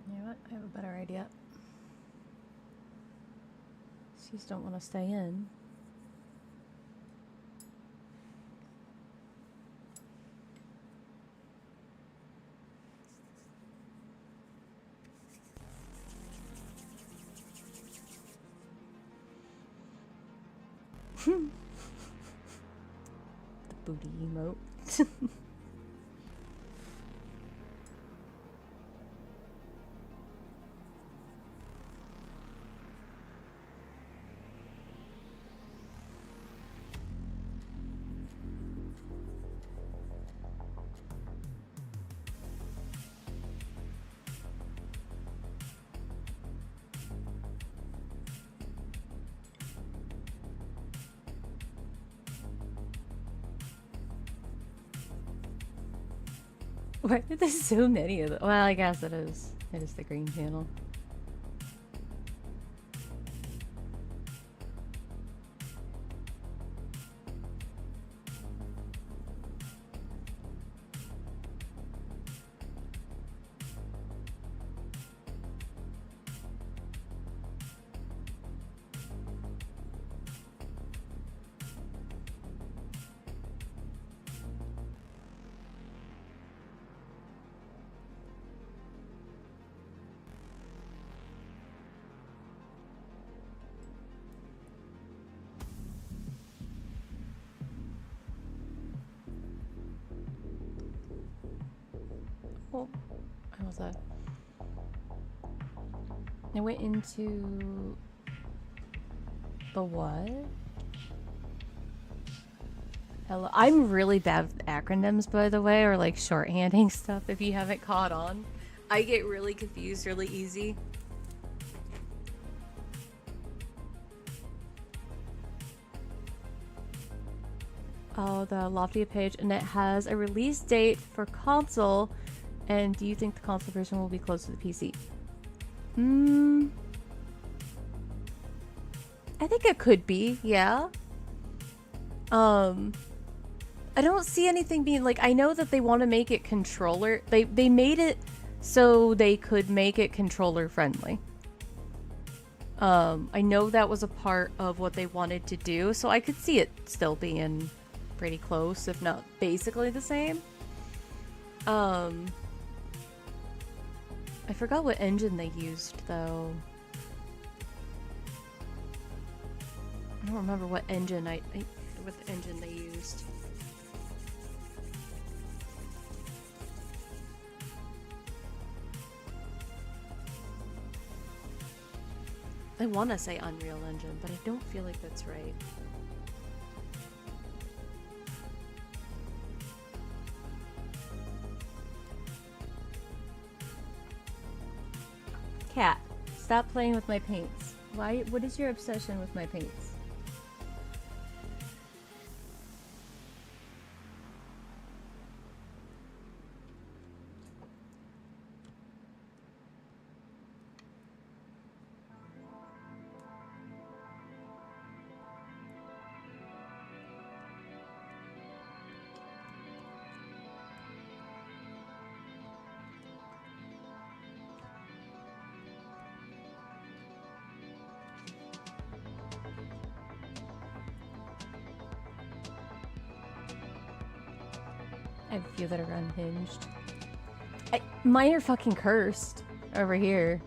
You know what? I have a better idea. These don't want to stay in. The booty emote. Why are there so many of them? Well, I guess it is. It is the green channel. Oh, how was that? I went into the what? Hello. I'm really bad with acronyms, by the way, or like shorthanding stuff. If you haven't caught on, I get really confused really easy. Oh, the Loftia page, and it has a release date for console. And do you think the console version will be close to the PC? I think it could be, yeah. I don't see anything being like, I know that they want to make it controller. They made it so they could make it controller friendly. I know that was a part of what they wanted to do, so I could see it still being pretty close, if not basically the same. I forgot what engine they used, though. I don't remember what engine what engine they used. I want to say Unreal Engine, but I don't feel like that's right. Cat, stop playing with my paints. Why? What is your obsession with my paints? I have a few that are unhinged. Mine are fucking cursed over here,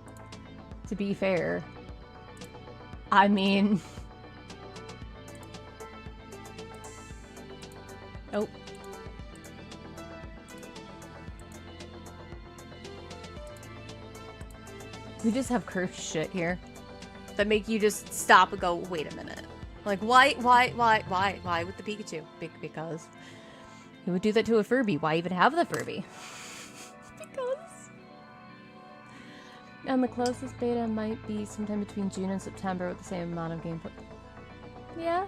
to be fair. I mean... Oh. We just have cursed shit here that make you just stop and go, wait a minute. Like, why with the Pikachu? Because... Who would do that to a Furby? Why even have the Furby? Because... And the closest beta might be sometime between June and September with the same amount of gameplay. Yeah.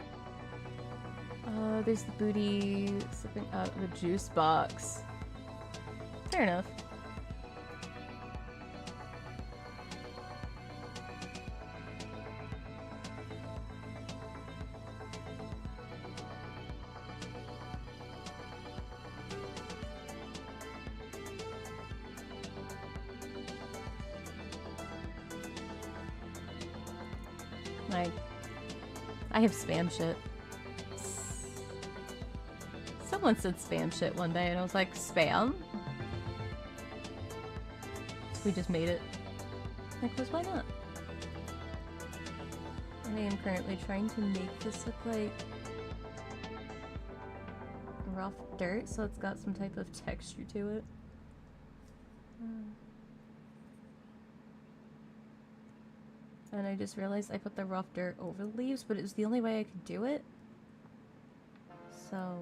There's the booty sipping out of a juice box. Fair enough. I have spam shit. Someone said spam shit one day and I was like, spam? We just made it. Like, because why not? And I am currently trying to make this look like rough dirt, so it's got some type of texture to it. And I just realized I put the rough dirt over the leaves, but it was the only way I could do it. So...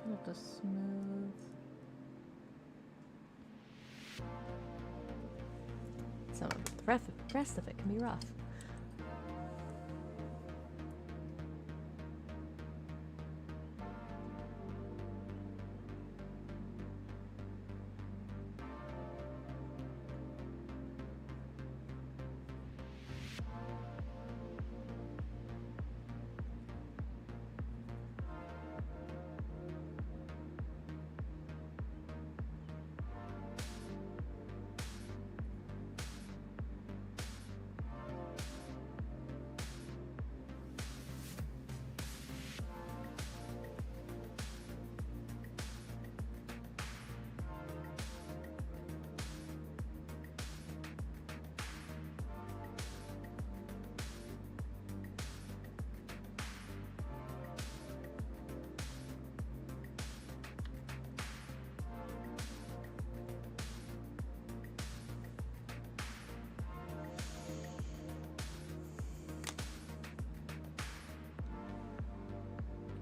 Not the smooth... So the rest of it can be rough.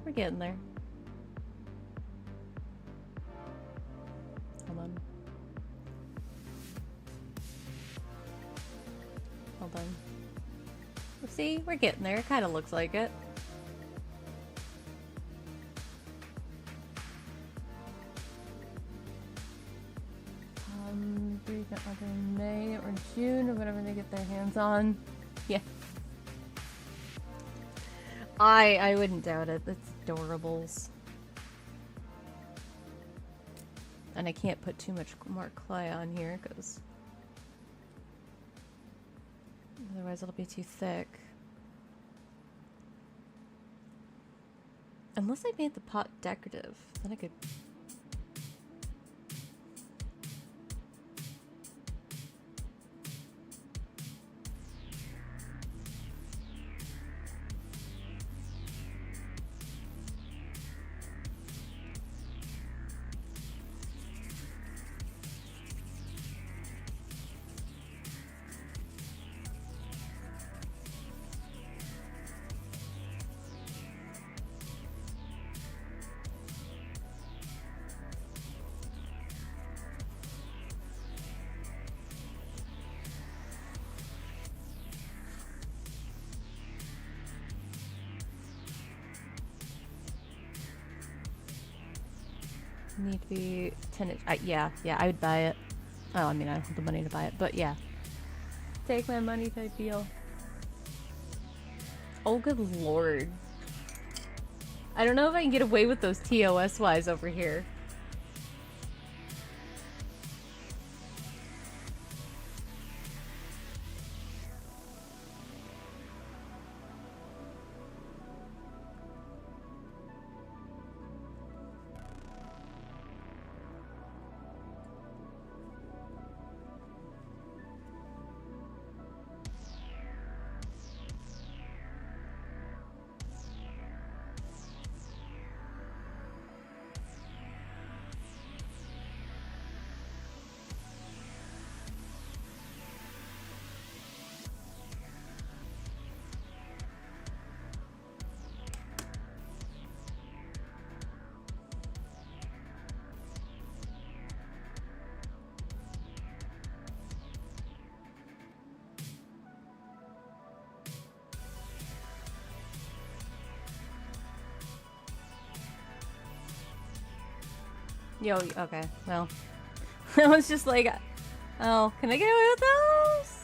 We're getting there. Hold on. Hold on. See, we're getting there. It kind of looks like it. Either in May or June or whatever they get their hands on. Yeah. I wouldn't doubt it. It's adorables. And I can't put too much more clay on here because otherwise it'll be too thick. Unless I made the pot decorative, then I could Need to be 10 inch. Yeah, I would buy it. Oh, I mean, I don't have the money to buy it, but yeah. Take my money type deal. Oh, good lord. I don't know if I can get away with those TOS-wise over here. Yo, okay, well. I was just like, oh, can I get away with those?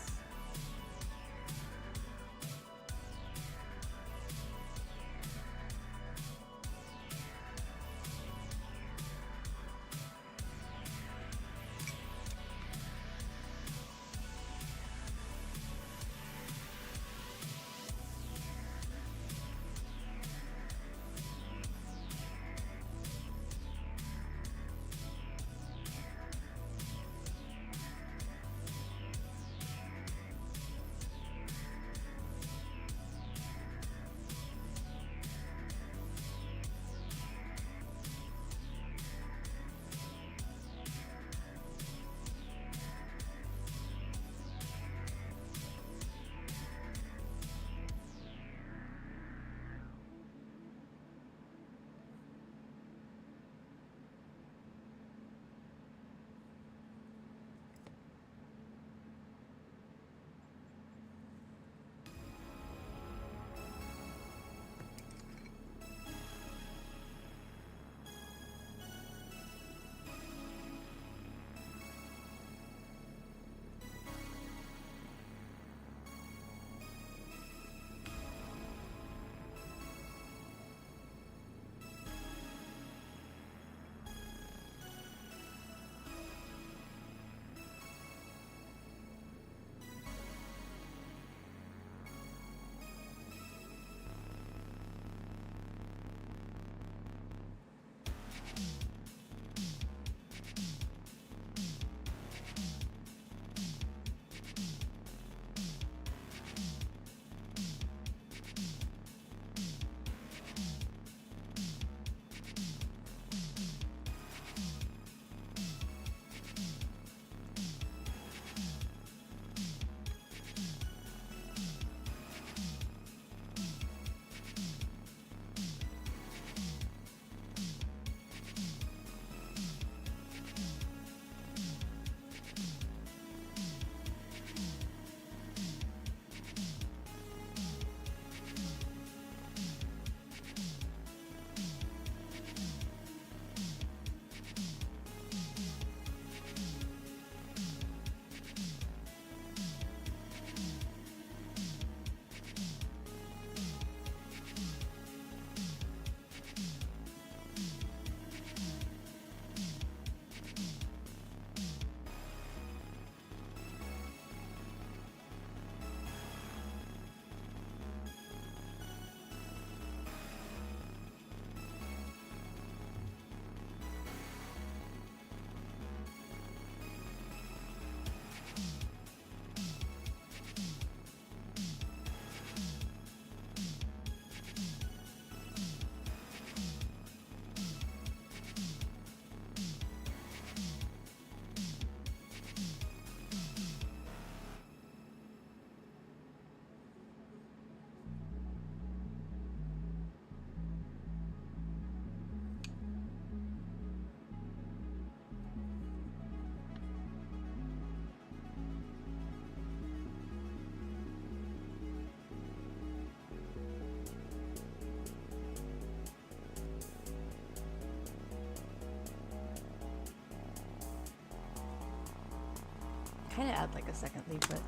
gonna add like a second leaf, but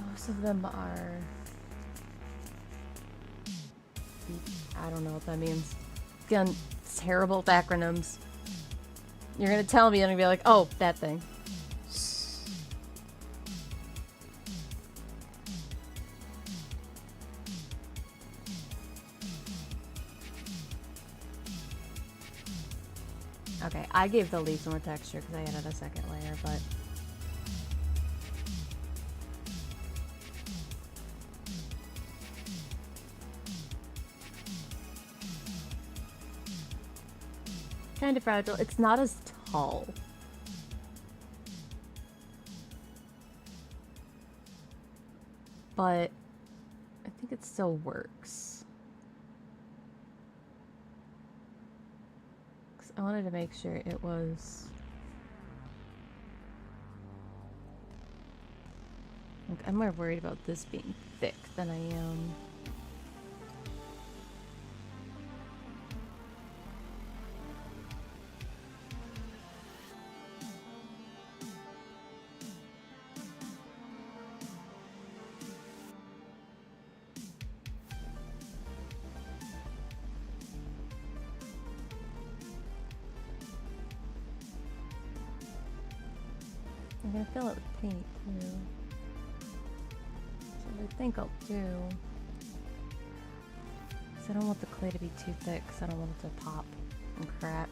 most of them are. I don't know what that means. Again, terrible with acronyms. You're gonna tell me and I'm gonna be like, oh, that thing. Okay, I gave the leaves more texture because I added a second layer, but kind of fragile. It's not as tall. But I think it still works. I wanted to make sure it was. Like, I'm more worried about this being thick than I am. I'm gonna fill it with paint too. So what I think I'll do, because I don't want the clay to be too thick, because I don't want it to pop and crack.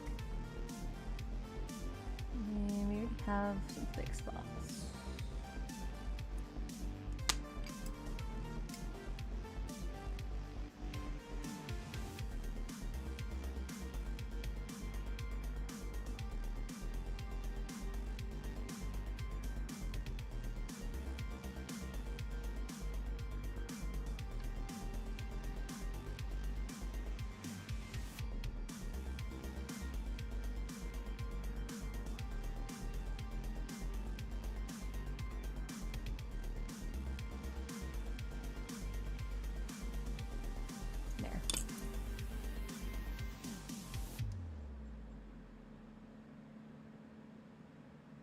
And we already have some thick spots.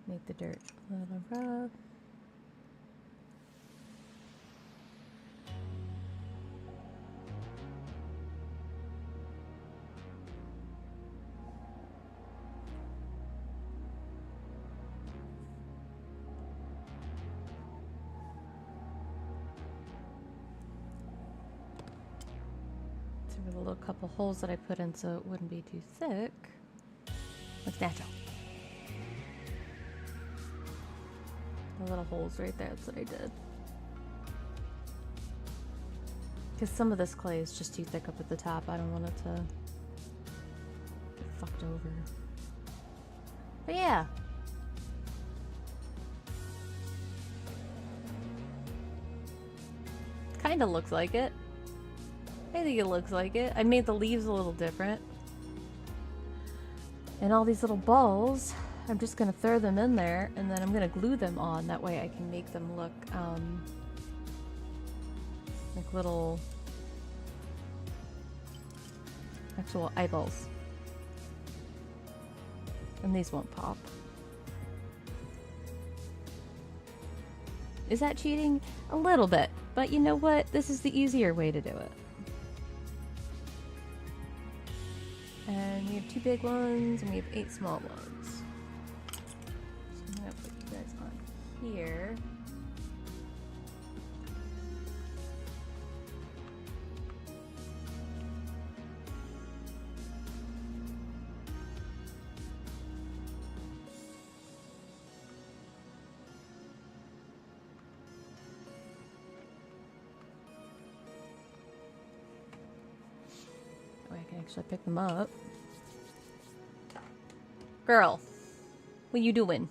Make the dirt a little rough. So with a little couple holes that I put in so it wouldn't be too thick. Looks natural. The little holes right there, that's what I did. Because some of this clay is just too thick up at the top. I don't want it to get fucked over. But yeah. Kinda looks like it. I think it looks like it. I made the leaves a little different. And all these little balls, I'm just gonna throw them in there and then I'm gonna glue them on. That way I can make them look like little actual eyeballs. And these won't pop. Is that cheating? A little bit. But you know what? This is the easier way to do it. And we have 2 big ones and we have 8 small ones. So I'm gonna put you guys on here. Oh, I can actually pick them up. Girl, what you doing?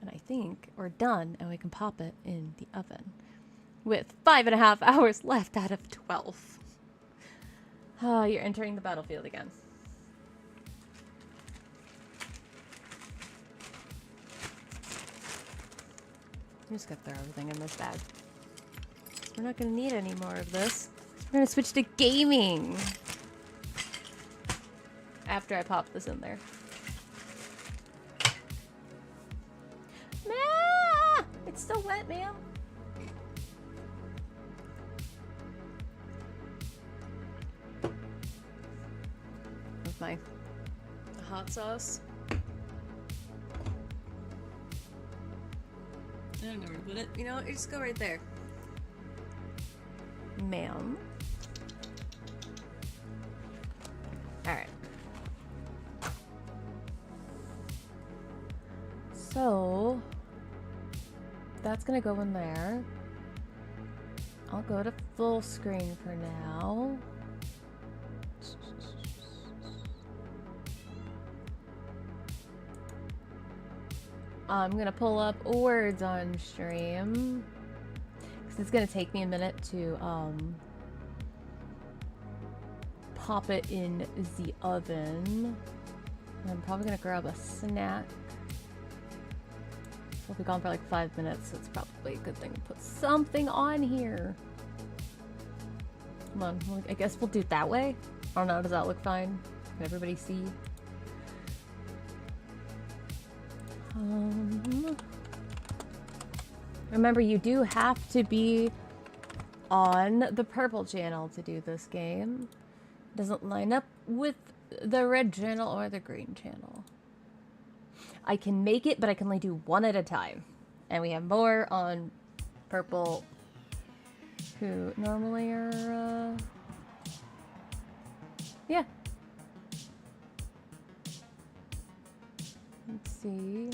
And I think we're done and we can pop it in the oven with 5.5 hours left out of 12. Oh, you're entering the battlefield again. I'm just gonna throw everything in this bag. We're not gonna need any more of this. We're gonna switch to gaming. After I pop this in there. Ah, it's still wet, ma'am. With my hot sauce. I don't know where to put it. You know, you just go right there. Ma'am. Alright. So, that's gonna go in there. I'll go to full screen for now. I'm gonna pull up words on stream. 'Cause it's gonna take me a minute to pop it in the oven. I'm probably gonna grab a snack. We'll be gone for like 5 minutes, so it's probably a good thing to put something on here. Come on, I guess we'll do it that way. I don't know, does that look fine? Can everybody see? Remember, you do have to be on the purple channel to do this game. It doesn't line up with the red channel or the green channel. I can make it, but I can only do one at a time. And we have more on purple who normally are, yeah. Let's see.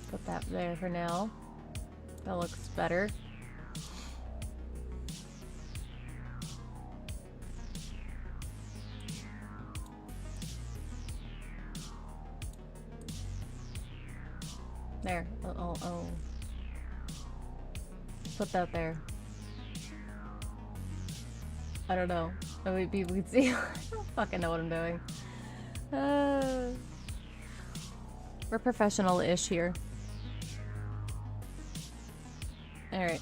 Put that there for now. That looks better. There. Oh. Put that there. I don't know. That way people can see. I don't fucking know what I'm doing. We're professional-ish here. Alright.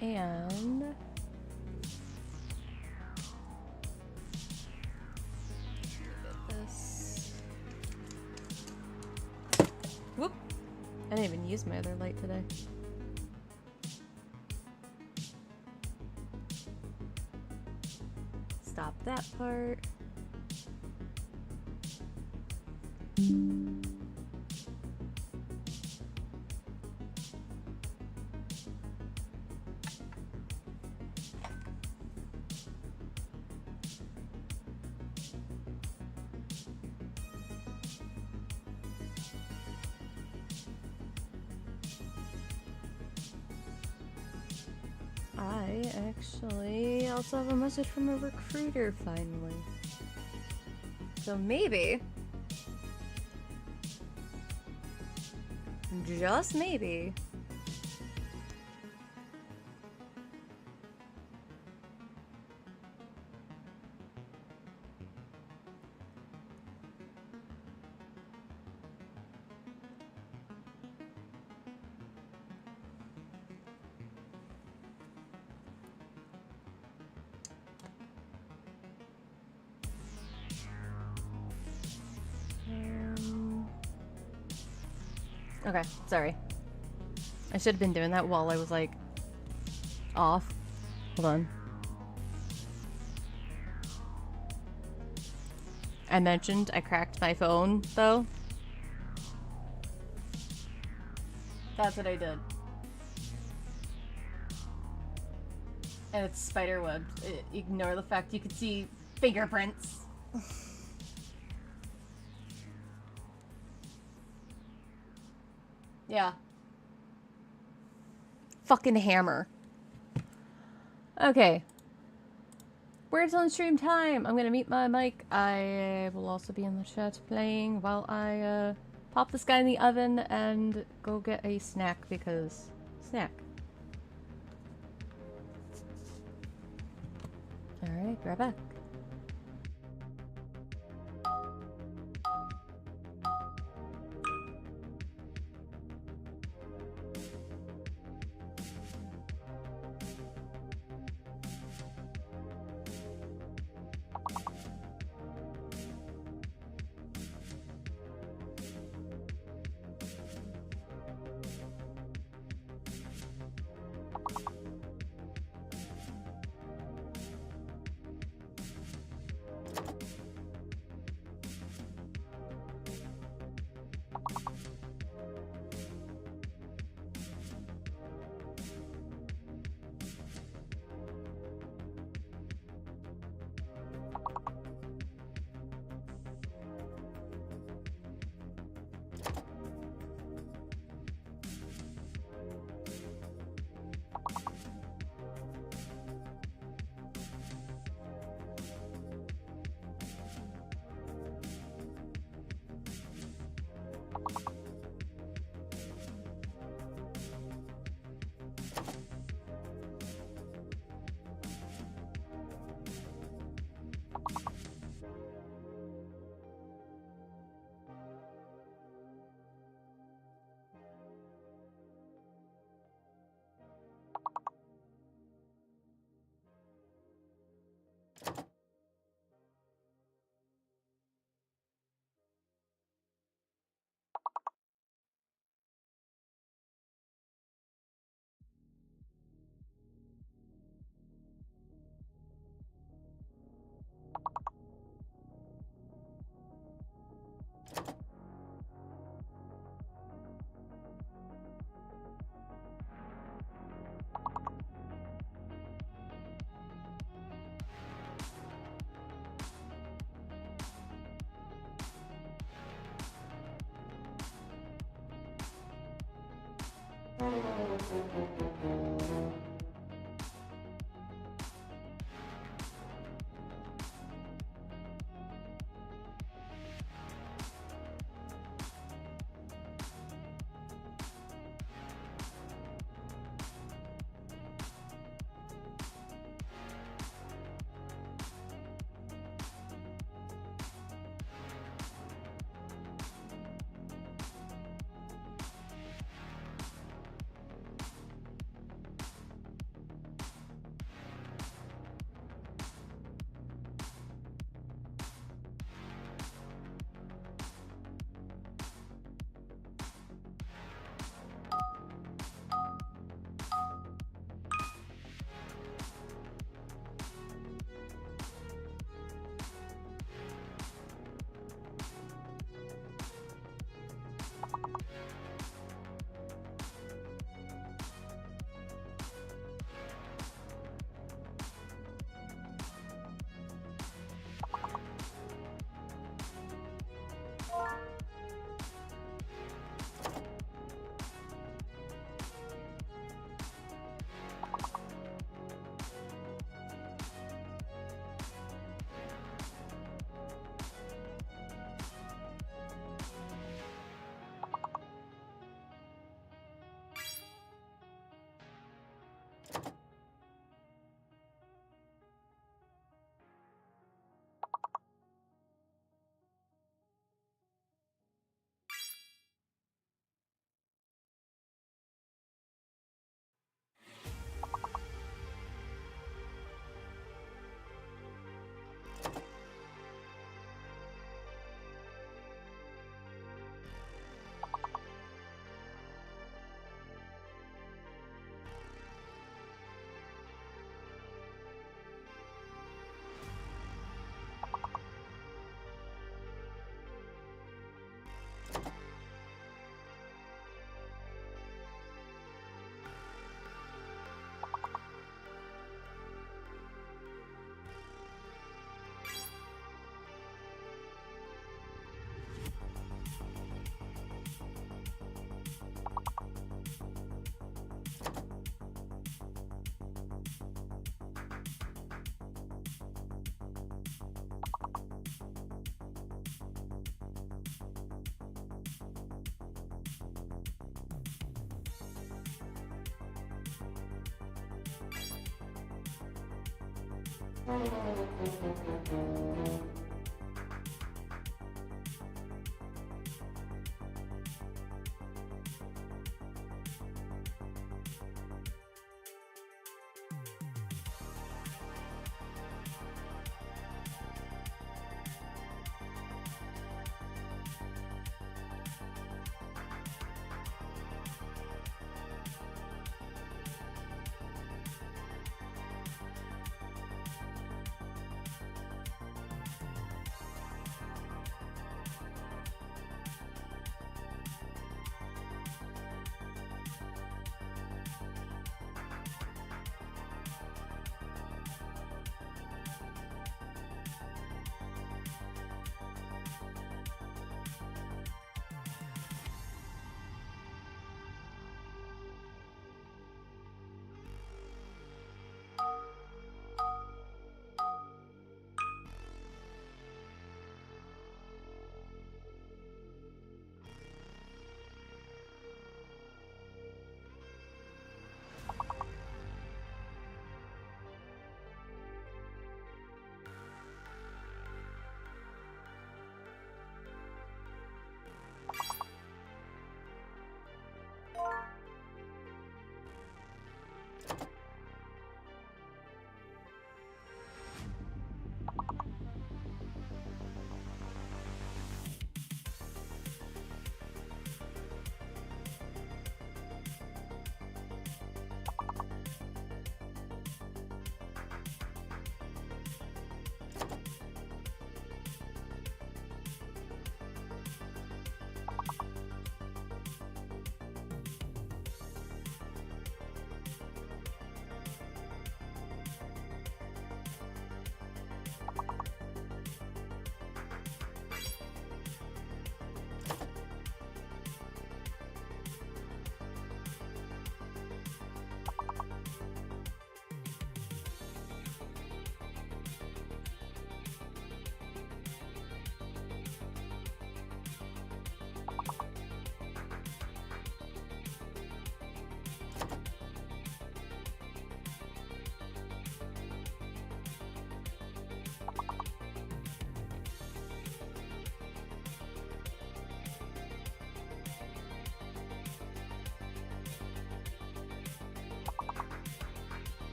And... this. Whoop! I didn't even use my other light today. Stop that part. I actually also have a message from a recruiter finally. So maybe, just maybe, okay, sorry. I should have been doing that while I was, like, off. Hold on. I mentioned I cracked my phone, though. That's what I did. And it's spiderweb. Ignore the fact you could see fingerprints. Yeah. Fucking hammer. Okay. Words on stream time. I'm gonna mute my mic. I will also be in the chat playing while I pop this guy in the oven and go get a snack because snack. Alright, right back.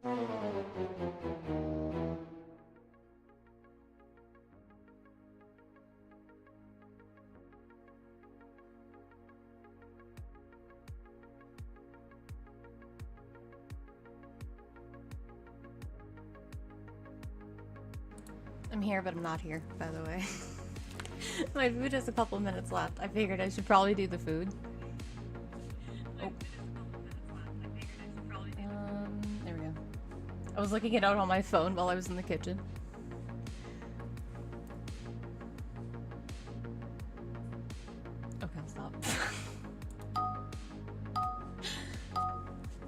I'm here, but I'm not here, by the way. My food has a couple minutes left. I figured I should probably do the food. Oh. There we go. I was looking it out on my phone while I was in the kitchen. Okay, stop.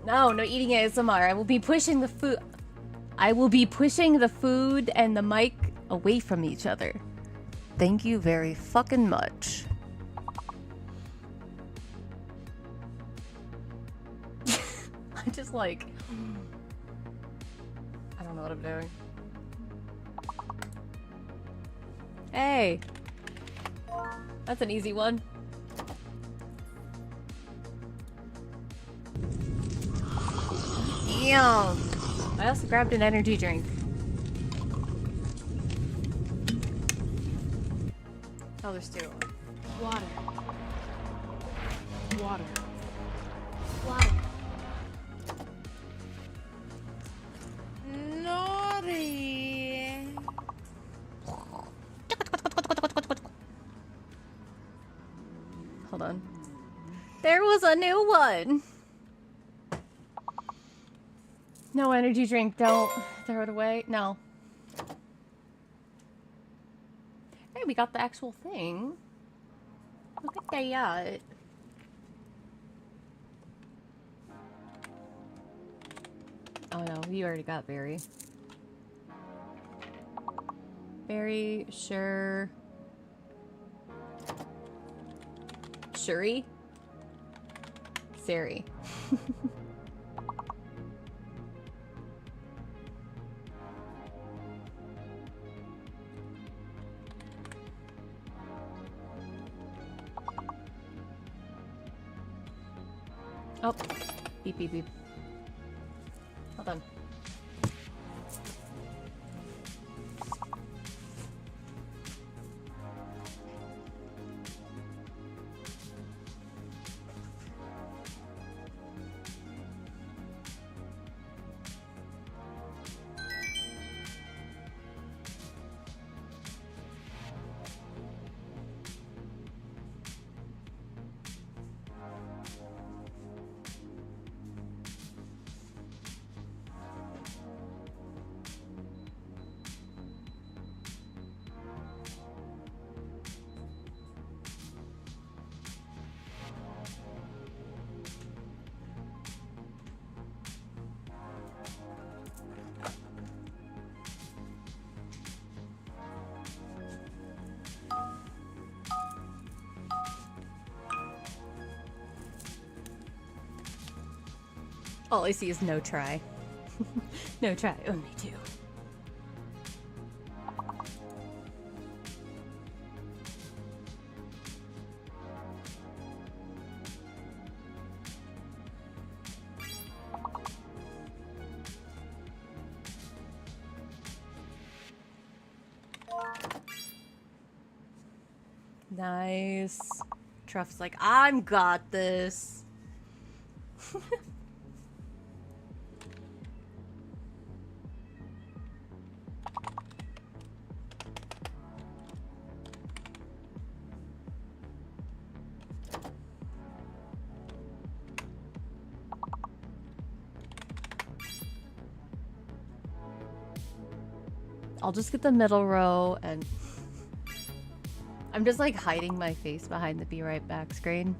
No, no eating ASMR. I will be pushing the food. I will be pushing the food and the mic away from each other. Thank you very fucking much. I just like... I don't know what I'm doing. Hey! That's an easy one. Yum! I also grabbed an energy drink. Oh, there's two. Water. Water. Water. Naughty. Hold on. There was a new one! No energy drink, don't throw it away. No. Hey, we got the actual thing. Look at that. Oh no, we already got berry. Berry, sure. Shuri? Sari. Oh, beep, beep, beep. Hold on. All I see is no try. No try, only two. Nice. Truff's like, I'm got this. I'll just get the middle row and I'm just like hiding my face behind the be right back screen.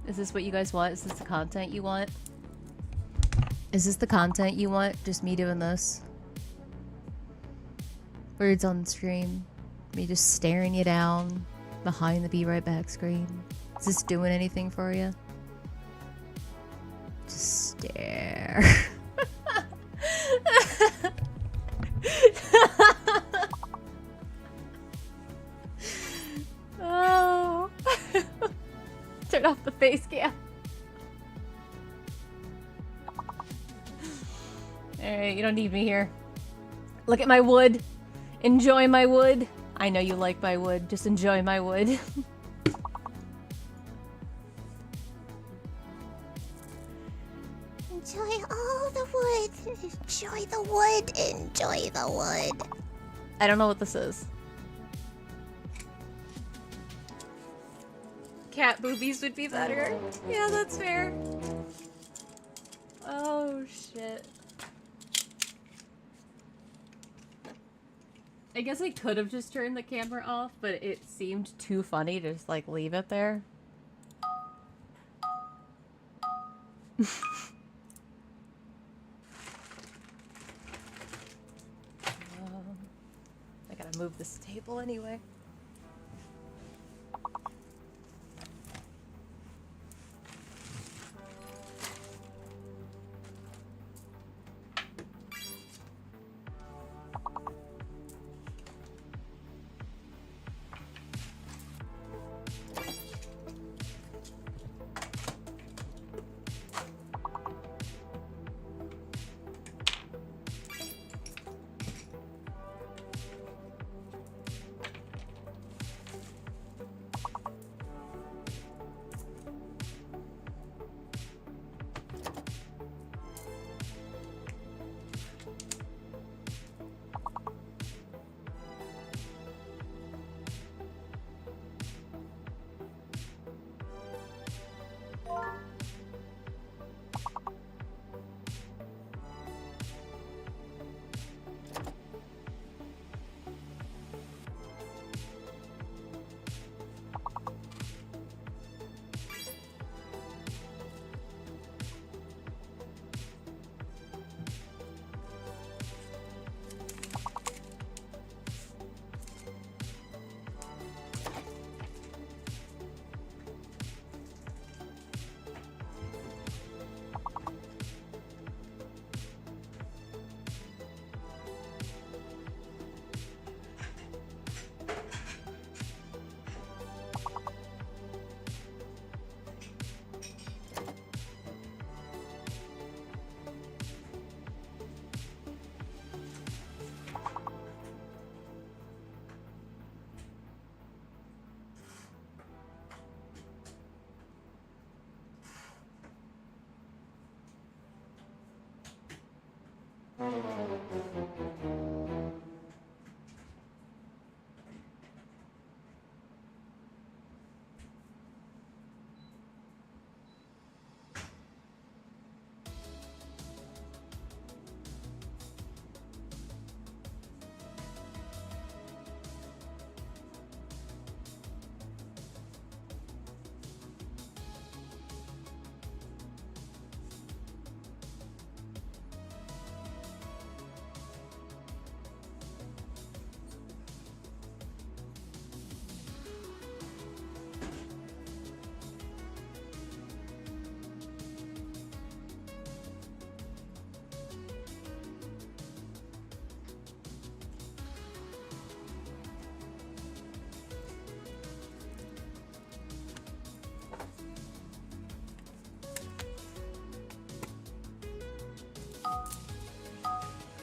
Is this what you guys want? Is this the content you want? Is this the content you want? Just me doing this? Words on stream. Me just staring you down behind the be right back screen. Is this doing anything for you? Just stare. Oh. Turn off the face cam. Alright, you don't need me here. Look at my wood. Enjoy my wood. I know you like my wood. Just enjoy my wood. Enjoy all the wood. Enjoy the wood. Enjoy the wood. I don't know what this is. Cat boobies would be better. Yeah, that's fair. Oh, shit. I guess I could have just turned the camera off, but it seemed too funny to just, like, leave it there. I gotta move this table anyway.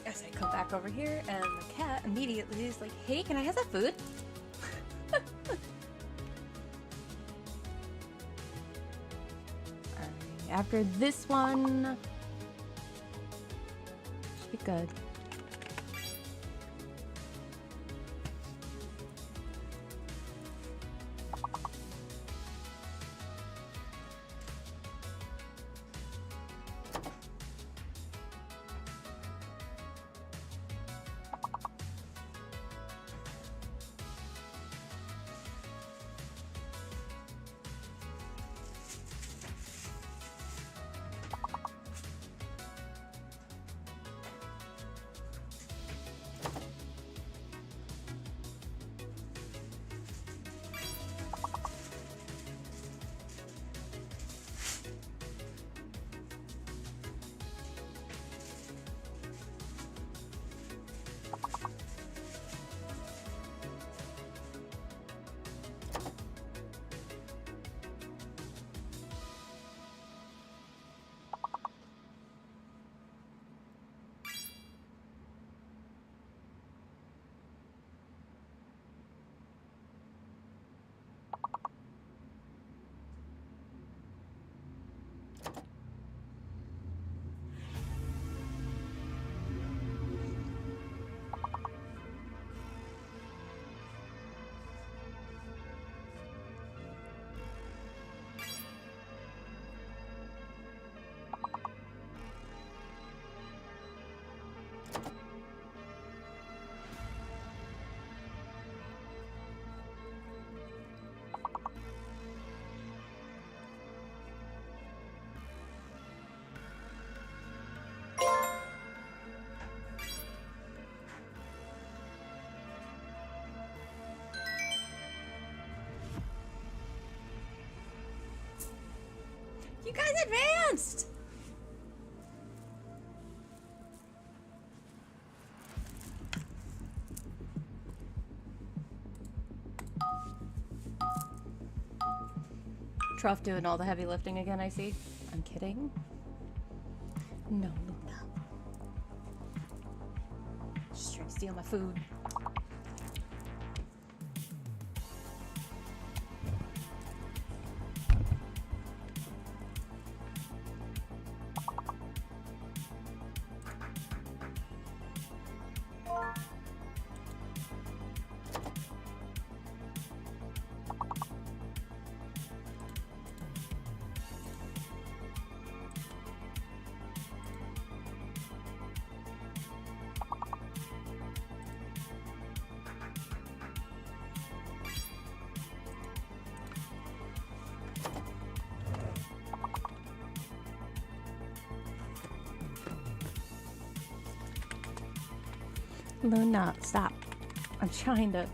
As I come back over here, and the cat immediately is like, "Hey, can I have that food?" Alright, after this one, should be good. You guys advanced! Truff doing all the heavy lifting again, I see. I'm kidding. No, Luna. Just trying to steal my food. Luna, stop. I'm trying to...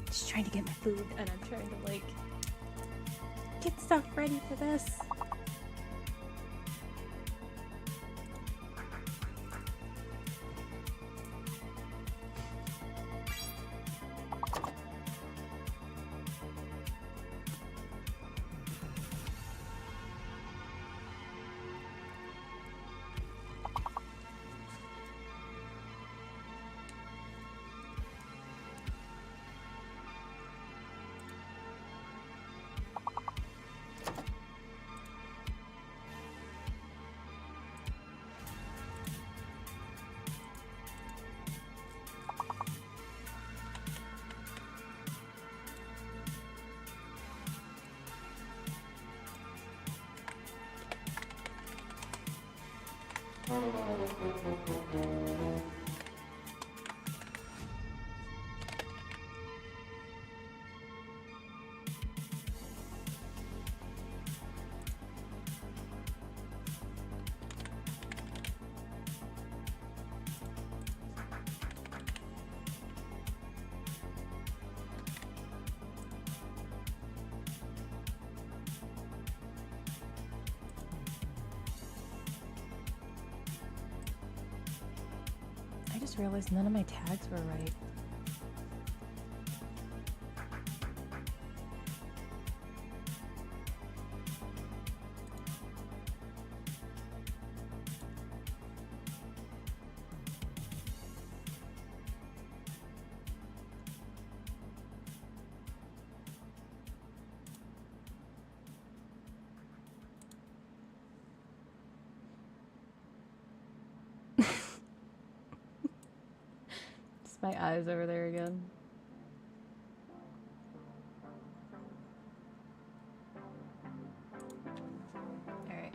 Just trying to get my food, and I'm trying to, like, get stuff ready for this. I just realized none of my tags were right. My eyes over there again. All right.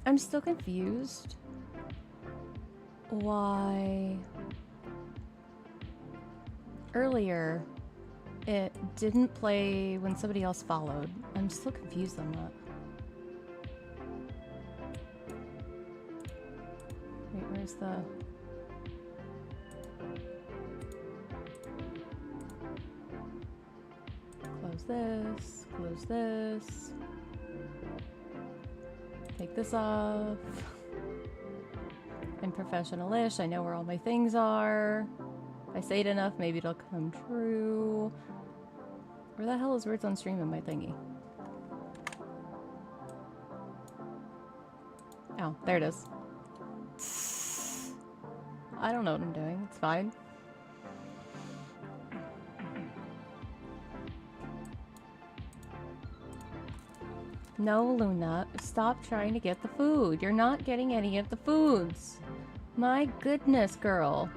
I'm still confused. Why earlier it didn't play when somebody else followed. I'm still confused on that. Wait, where's the... Close this, close this. Take this off. I'm professional-ish, I know where all my things are. If I say it enough, maybe it'll come true. Where the hell is words on stream in my thingy? Oh, there it is. I don't know what I'm doing. It's fine. No, Luna. Stop trying to get the food. You're not getting any of the foods. My goodness, girl.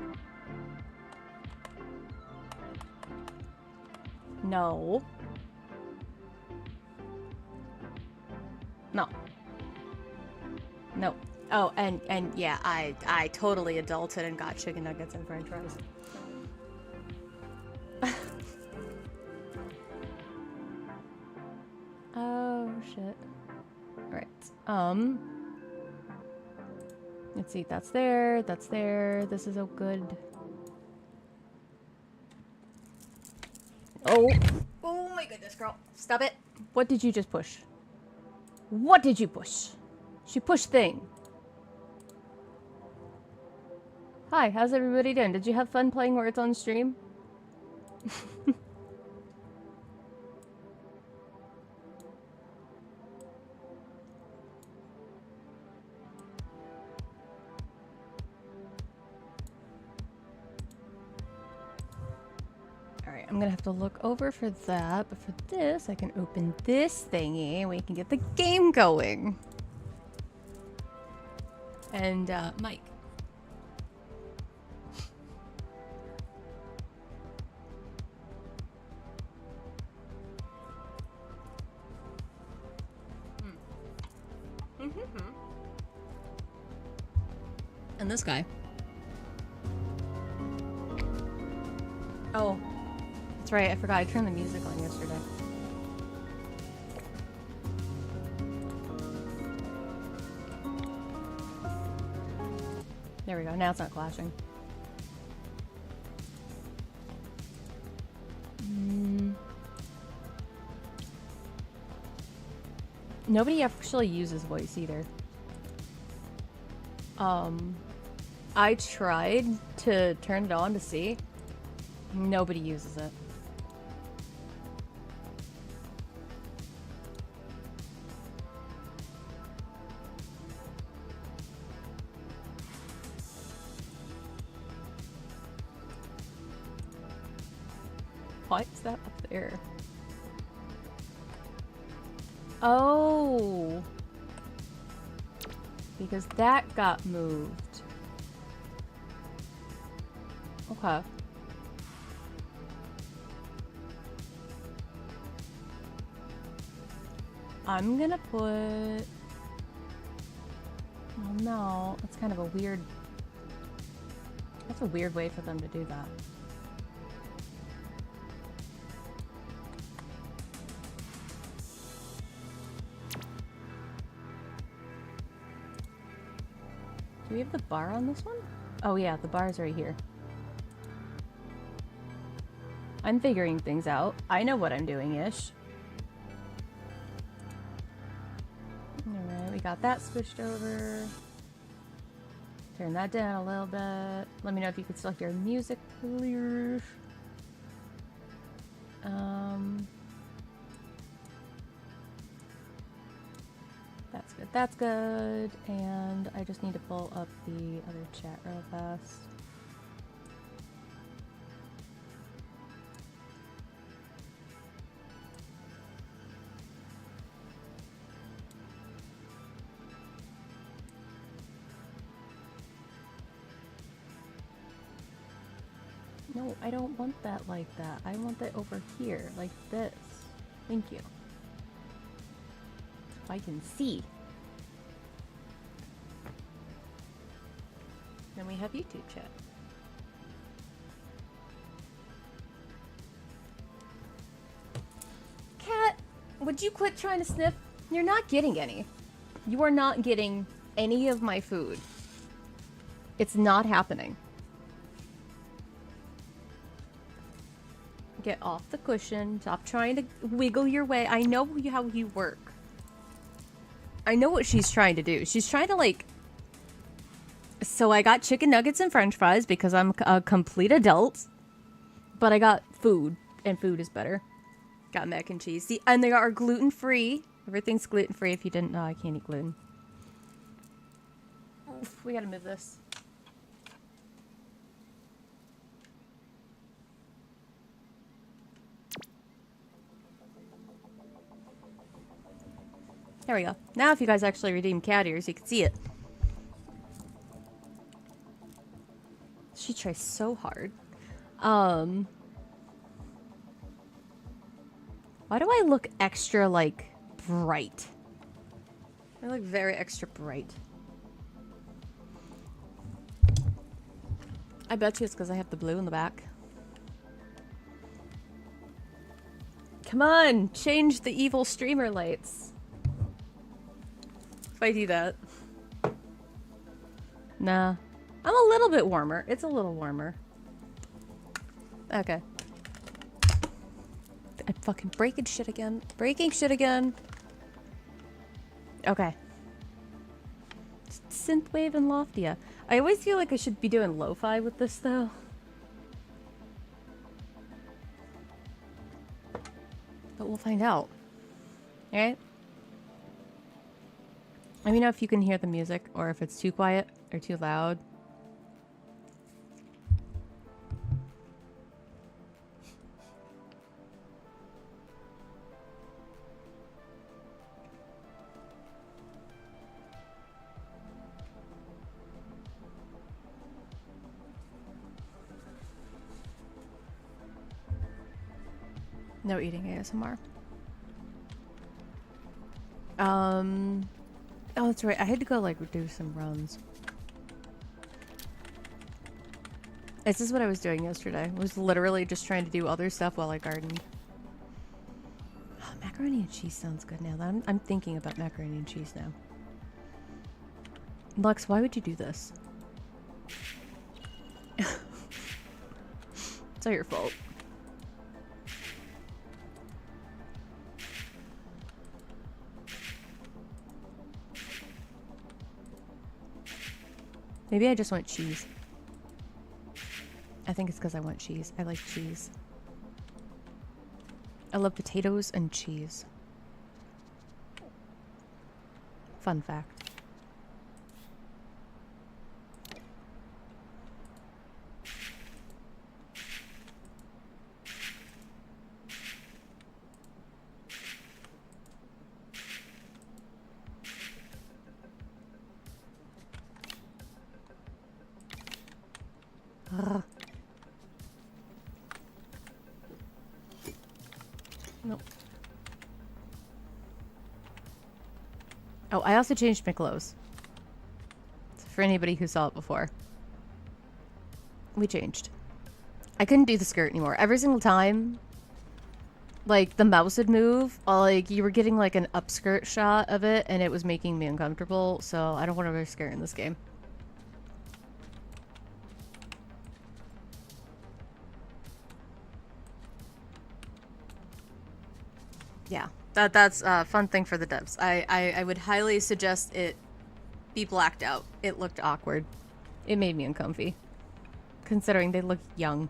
No. No. No. Oh, and yeah, I totally adulted and got chicken nuggets and french fries. Oh shit. Alright. Let's see, that's there, that's there. This is all good. Oh! Oh my goodness, girl. Stop it. What did you just push? What did you push? She pushed thing. Hi, how's everybody doing? Did you have fun playing Words on stream? Alright, I'm gonna have to look over for that, but for this, I can open this thingy and we can get the game going. And, Mike. And this guy. Oh, that's right. I forgot. I turned the music on yesterday. There we go. Now it's not clashing. Nobody actually uses voice either. I tried to turn it on to see. Nobody uses it. What's that up there? Oh! Because that got moved. Okay. I'm gonna put... Oh no, that's kind of a weird... That's a weird way for them to do that. Do we have the bar on this one? Oh yeah, the bar's right here. I'm figuring things out. I know what I'm doing-ish. Alright, we got that switched over. Turn that down a little bit. Let me know if you can still hear music, please. That's good, that's good. And I just need to pull up the other chat real fast. No, I don't want that like that. I want that over here, like this. Thank you. So I can see. Then we have YouTube chat. Cat, would you quit trying to sniff? You're not getting any. You are not getting any of my food. It's not happening. Get off the cushion. Stop trying to wiggle your way. I know how you work. I know what she's trying to do. She's trying to like... So I got chicken nuggets and french fries because I'm a complete adult. But I got food. And food is better. Got mac and cheese. See, and they are gluten-free. Everything's gluten-free. If you didn't know, I can't eat gluten. Oof, we gotta move this. There we go. Now if you guys actually redeem cat ears, you can see it. She tries so hard. Why do I look extra, like, bright? I look very extra bright. I bet you it's because I have the blue in the back. Come on! Change the evil streamer lights. if I do that. Nah. I'm a little bit warmer. It's a little warmer. Okay. I'm fucking breaking shit again. Breaking shit again. Okay. Synthwave and Loftia. I always feel like I should be doing lo-fi with this though. But we'll find out. Alright? Let me know if you can hear the music or if it's too quiet or too loud. No eating ASMR. Oh, that's right. I had to go, like, do some runs. This is what I was doing yesterday. I was literally just trying to do other stuff while I gardened. Oh, macaroni and cheese sounds good now. I'm thinking about macaroni and cheese now. Lux, why would you do this? It's all your fault. Maybe I just want cheese. I think it's because I want cheese. I like cheese. I love potatoes and cheese. Fun fact. Ugh. Nope. Oh, I also changed my clothes. For anybody who saw it before. We changed. I couldn't do the skirt anymore. Every single time, like, the mouse would move, like, you were getting, like, an upskirt shot of it, and it was making me uncomfortable, so I don't want to wear a skirt in this game. Yeah, that's a fun thing for the devs. I would highly suggest it be blacked out. It looked awkward. It made me uncomfy. Considering they look young.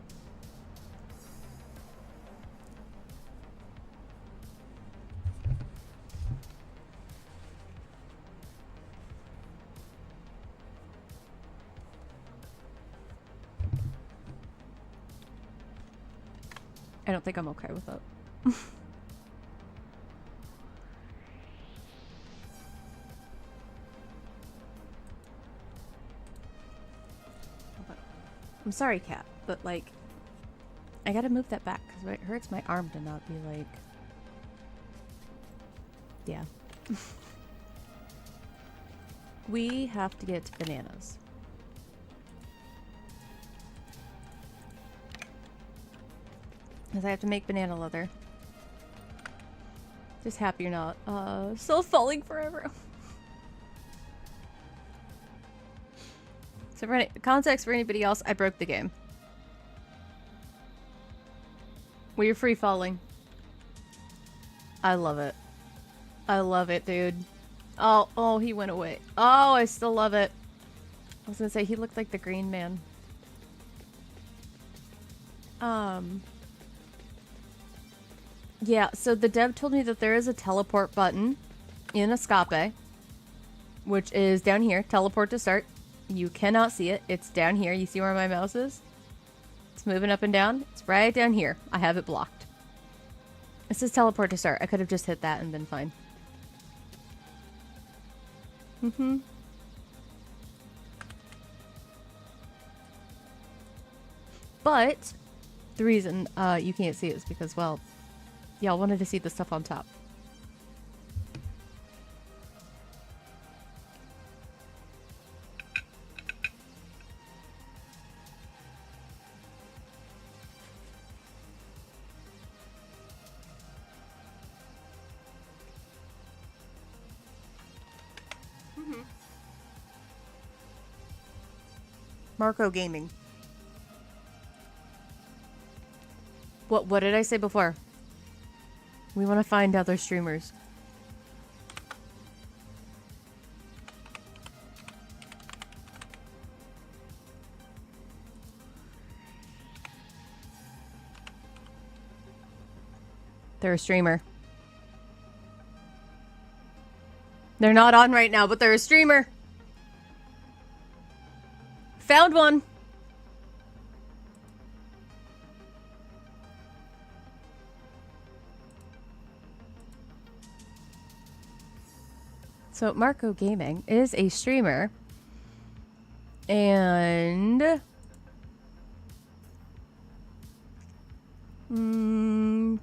I don't think I'm okay with it. I'm sorry, cat, but, like, I gotta move that back because it hurts my arm to not be, like... Yeah. We have to get bananas. Because I have to make banana leather. Just happy you're not, still falling forever. So for any context for anybody else, I broke the game. We are free falling. I love it. I love it, dude. Oh, he went away. Oh, I still love it. I was gonna say, he looked like the Green Man. Yeah, so the dev told me that there is a teleport button in Escape, which is down here, teleport to start. You cannot see it. It's down here. You see where my mouse is? It's moving up and down. It's right down here. I have it blocked. It says teleport to start. I could have just hit that and been fine. But the reason you can't see it is because, well, y'all wanted to see the stuff on top. Marco Gaming. What did I say before? We want to find other streamers. They're a streamer. They're not on right now, but they're a streamer. Found one. So Marco Gaming is a streamer. And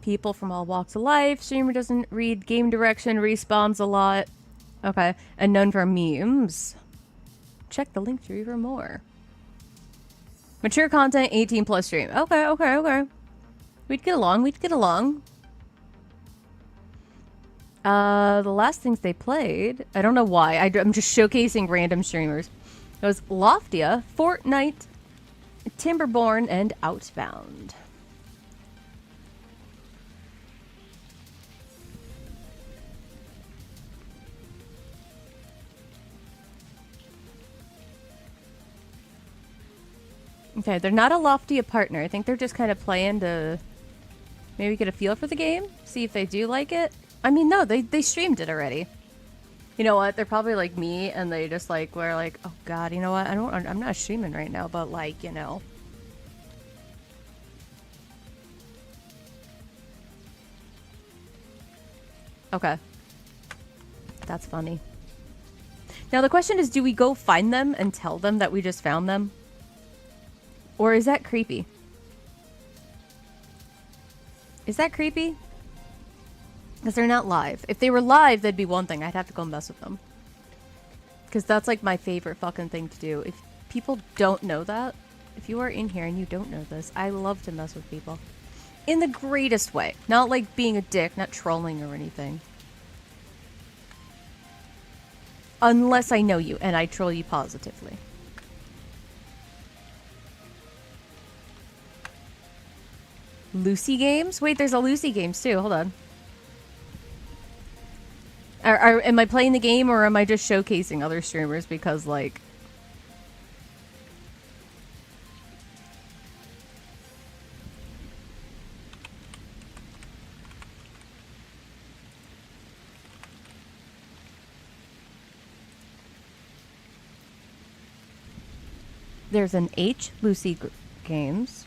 people from all walks of life. Streamer doesn't read game direction, respawns a lot. Okay. And known for memes. Check the link tree for more. Mature content, 18 plus stream. Okay. We'd get along. The last things they played, I don't know why. I'm just showcasing random streamers. It was Loftia, Fortnite, Timberborn, and Outbound. Okay, they're not a Loftia partner. I think they're just kind of playing to maybe get a feel for the game, see if they do like it. I mean, no, they streamed it already. You know what? They're probably like me, and they just like were like, oh god, you know what? I'm not streaming right now, but like, you know. Okay. That's funny. Now the question is, do we go find them and tell them that we just found them? Or is that creepy? Is that creepy? Because they're not live. If they were live, that'd be one thing. I'd have to go mess with them. Because that's like my favorite fucking thing to do. If people don't know that, if you are in here and you don't know this, I love to mess with people. In the greatest way. Not like being a dick, not trolling or anything. Unless I know you and I troll you positively. Lucy Games? Wait, there's a Lucy Games too. Hold on. Am I playing the game or am I just showcasing other streamers because, like... There's an H Lucy Games.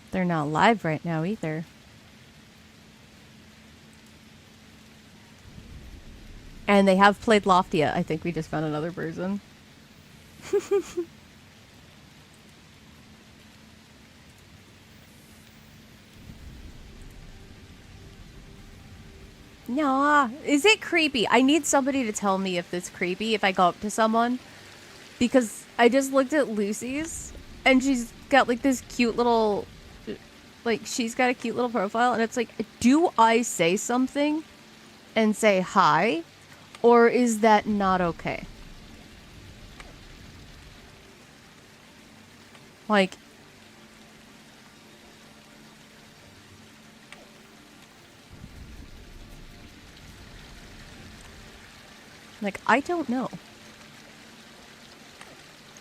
They're not live right now either. And they have played Loftia. I think we just found another person. Nah. Is it creepy? I need somebody to tell me if it's creepy if I go up to someone. Because I just looked at Lucy's and she's got like this cute little... Like, she's got a cute little profile and it's like, do I say something and say hi? Or is that not okay? Like... Like, I don't know.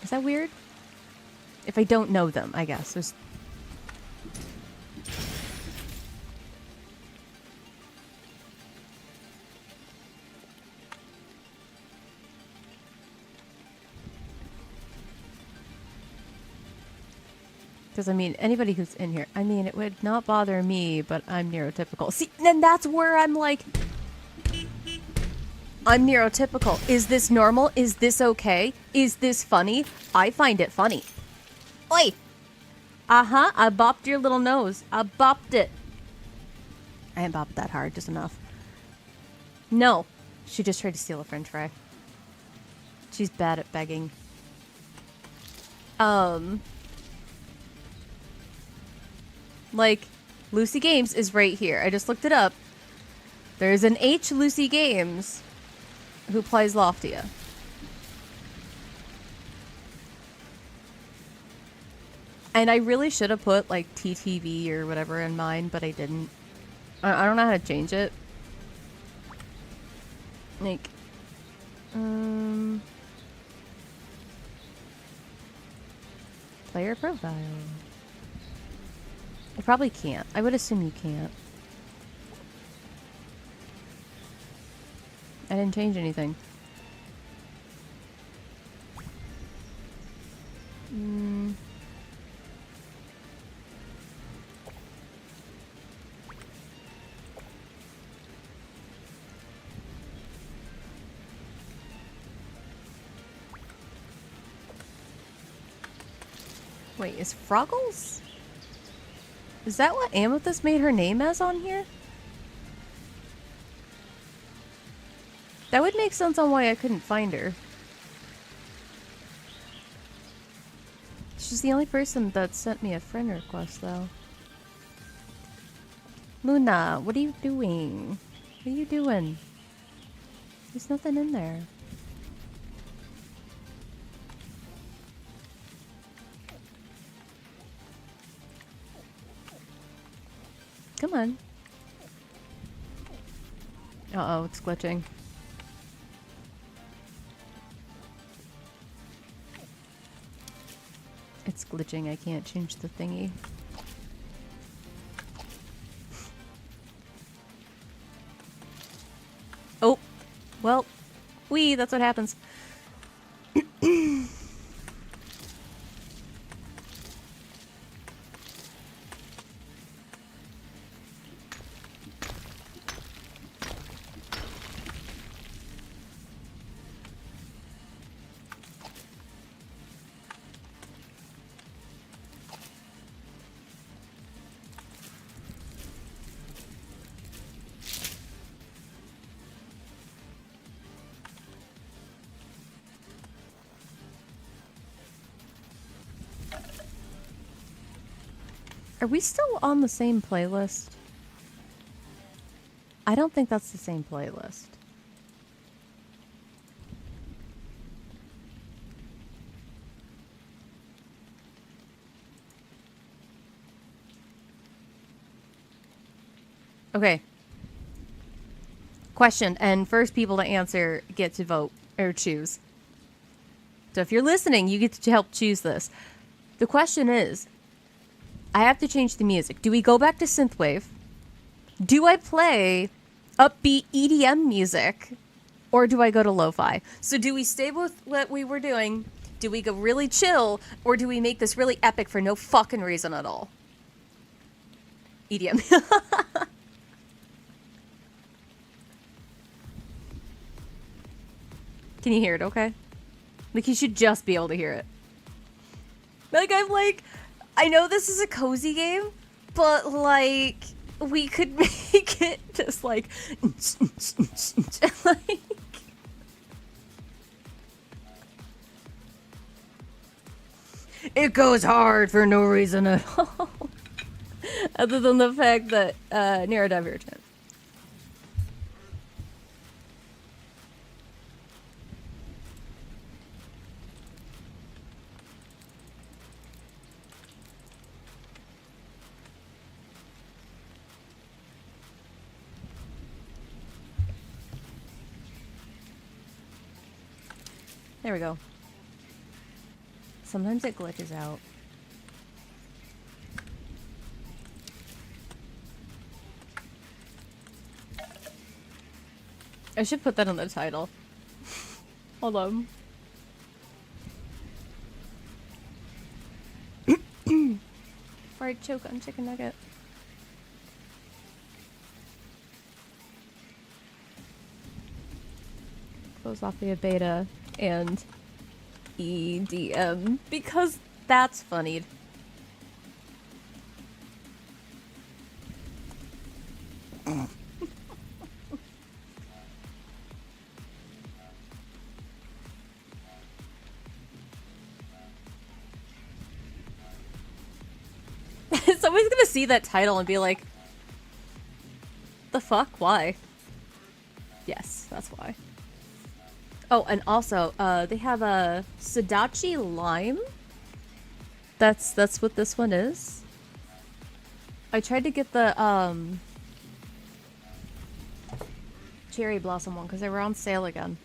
Is that weird? If I don't know them, I guess. There's... Because, I mean, anybody who's in here, I mean, it would not bother me, but I'm neurotypical. See, and that's where I'm like, I'm neurotypical. Is this normal? Is this okay? Is this funny? I find it funny. Oi! Uh-huh, I bopped your little nose. I bopped it. I ain't bopped that hard, just enough. No. She just tried to steal a french fry. She's bad at begging. Like, Lucy Games is right here. I just looked it up. There's an H Lucy Games who plays Loftia. And I really should have put like TTV or whatever in mine, but I didn't. I don't know how to change it. Like, player profile. I probably can't. I would assume you can't. I didn't change anything. Wait, is Froggles? Is that what Amethyst made her name as on here? That would make sense on why I couldn't find her. She's the only person that sent me a friend request, though. Luna, what are you doing? What are you doing? There's nothing in there. Come on. Uh-oh, it's glitching. It's glitching, I can't change the thingy. Oh, well, that's what happens. Are we still on the same playlist? I don't think that's the same playlist. Okay. Question, and first people to answer get to vote or choose. So if you're listening, you get to help choose this. The question is, I have to change the music. Do we go back to synthwave? Do I play upbeat EDM music? Or do I go to lo-fi? So do we stay with what we were doing? Do we go really chill? Or do we make this really epic for no fucking reason at all? EDM. Can you hear it okay? Like, you should just be able to hear it. Like, I'm like... I know this is a cozy game, but, like, we could make it just, like... like... It goes hard for no reason at all. Other than the fact that, neurodivergent. There we go. Sometimes it glitches out. I should put that on the title. Hold on. Fried choke on chicken nugget. Close off the beta and EDM because that's funny. Someone's gonna see that title and be like, the fuck? Why? Yes, that's why. Oh, and also, they have a Sudachi Lime That's what this one is. I tried to get the cherry blossom one because they were on sale again.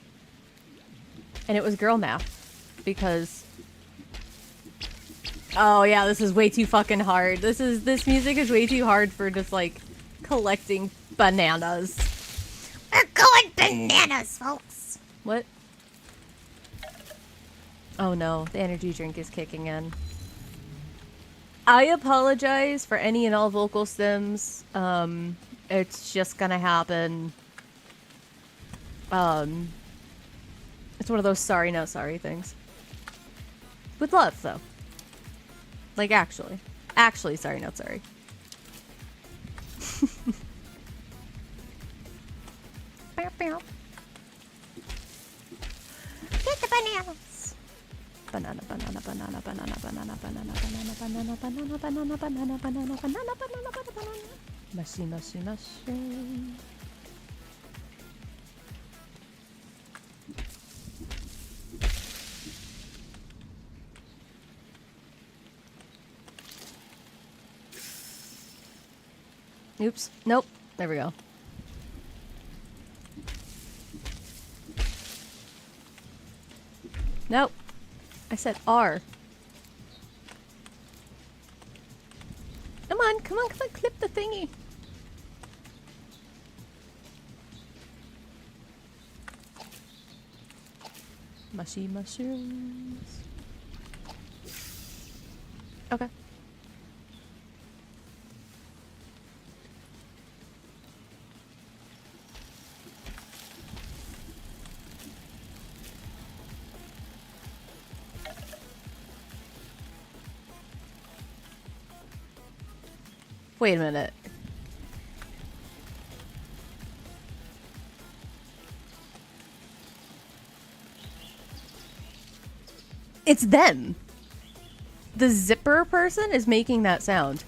And it was girl math because oh yeah, this is way too fucking hard. This music is way too hard for just like collecting bananas. We're going bananas, folks. What? Oh no, the energy drink is kicking in. I apologize for any and all vocal stems. It's just gonna happen. It's one of those sorry, no sorry things. With love, though. Like, actually. Actually, sorry, not sorry. Bow, bow. Get the bananas. Banana, banana, banana, banana, banana, banana, banana, banana, banana, banana, banana, banana, banana, banana, banana. Mushy, mushy, mushy. Oops. Nope. There we go. Nope. I said R. Come on, come on, come on, clip the thingy. Mushy mushrooms. Okay. Wait a minute. It's them. The zipper person is making that sound.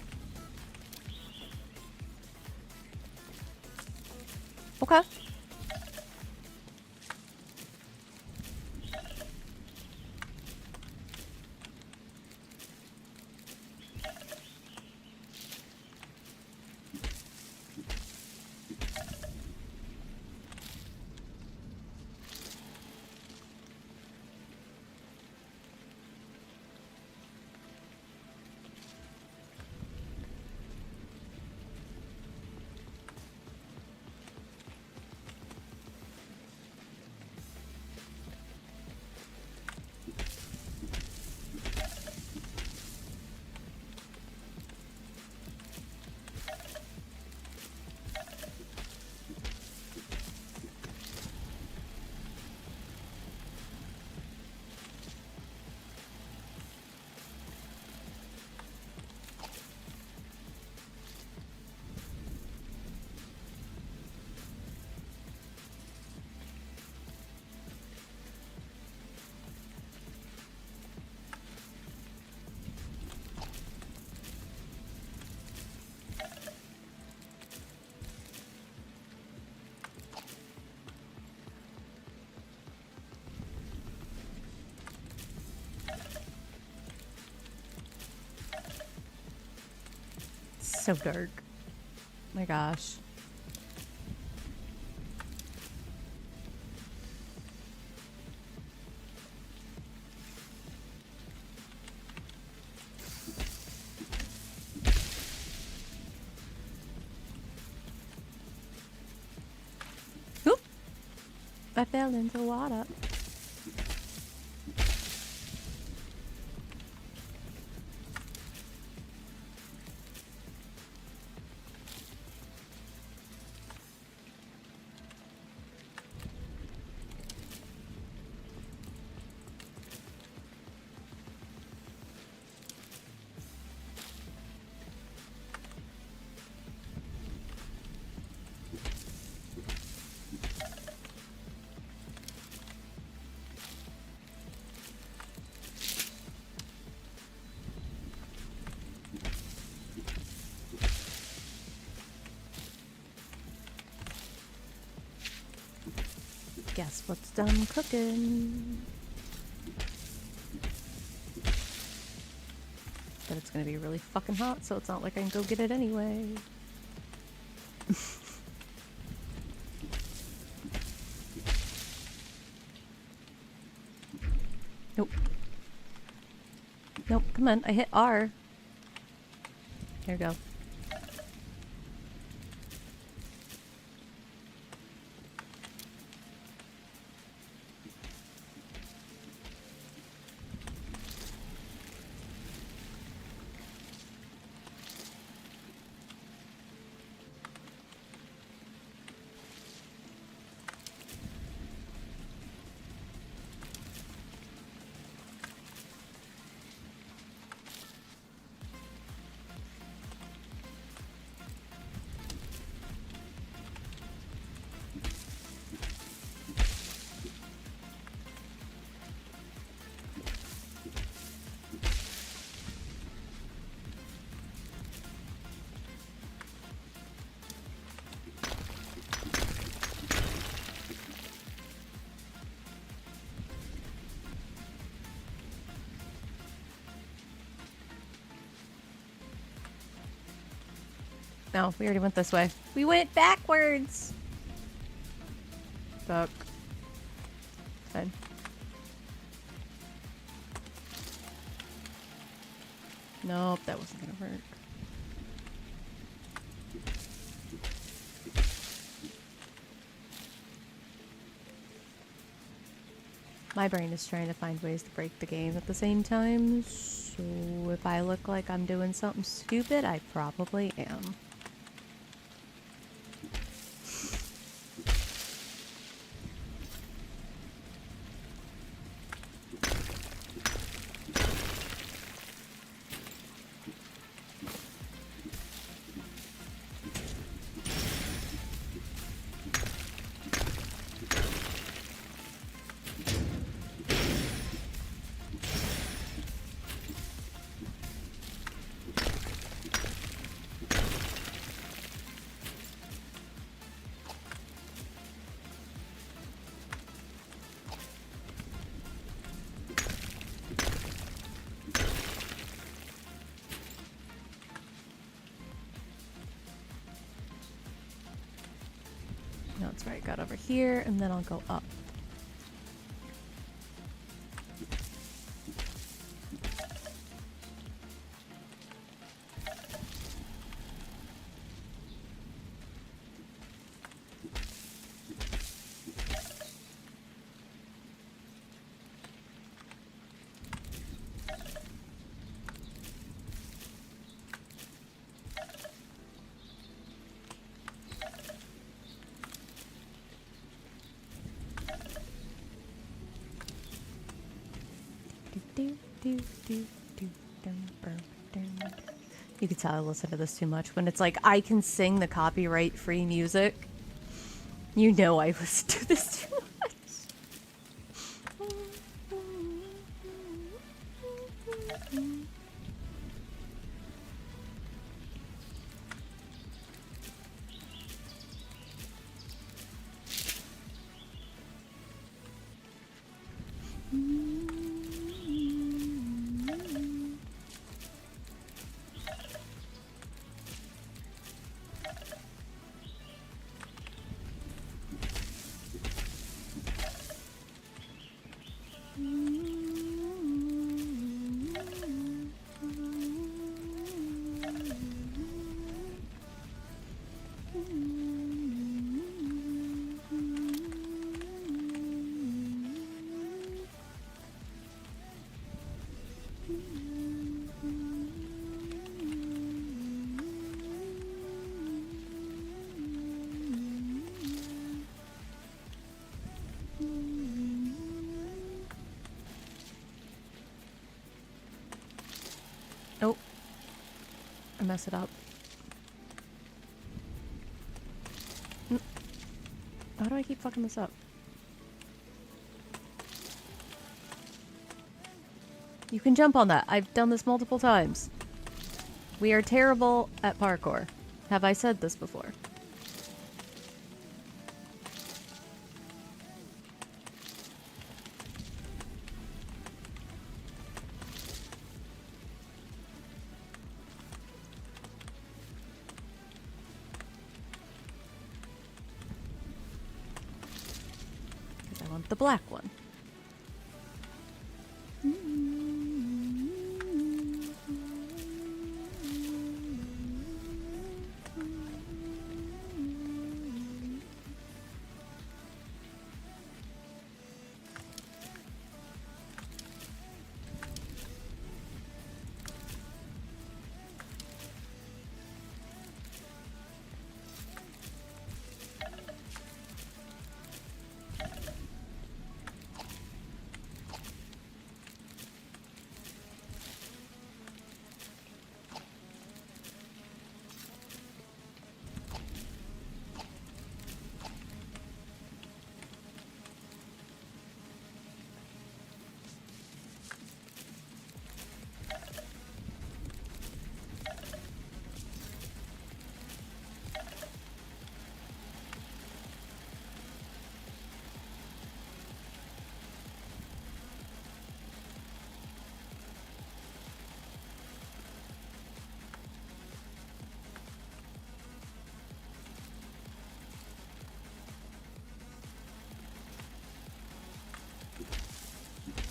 Okay. So dark. My gosh. Oop! I fell into the water. Guess what's done cooking? But it's gonna be really fucking hot, so it's not like I can go get it anyway. Nope. Nope, come on, I hit R. There we go. No, we already went this way. We went backwards! Fuck. Fine. Nope, that wasn't gonna work. My brain is trying to find ways to break the game at the same time, so if I look like I'm doing something stupid, I probably am. No, it's right. Got over here, and then I'll go up. You can tell I listen to this too much. When it's like, I can sing the copyright-free music, you know I listen to this too much. Oh, I messed it up. How do I keep fucking this up? You can jump on that. I've done this multiple times. We are terrible at parkour. Have I said this before? want the black one.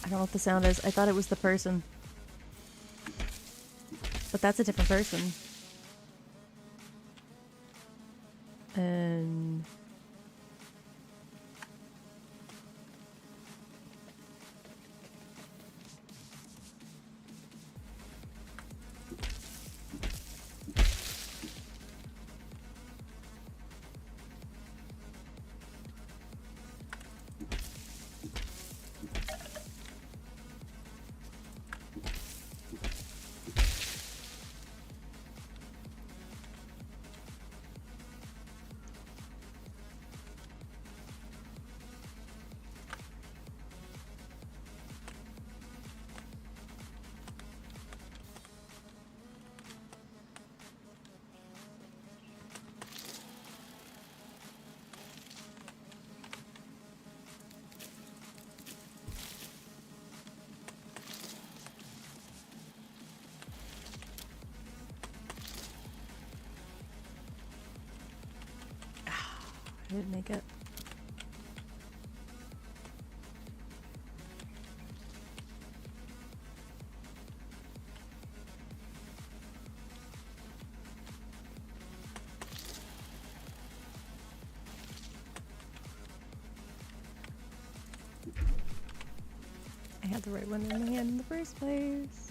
I don't know what the sound is. I thought it was the person. But that's a different person. And... I didn't make it. I had the right one in my hand in the first place.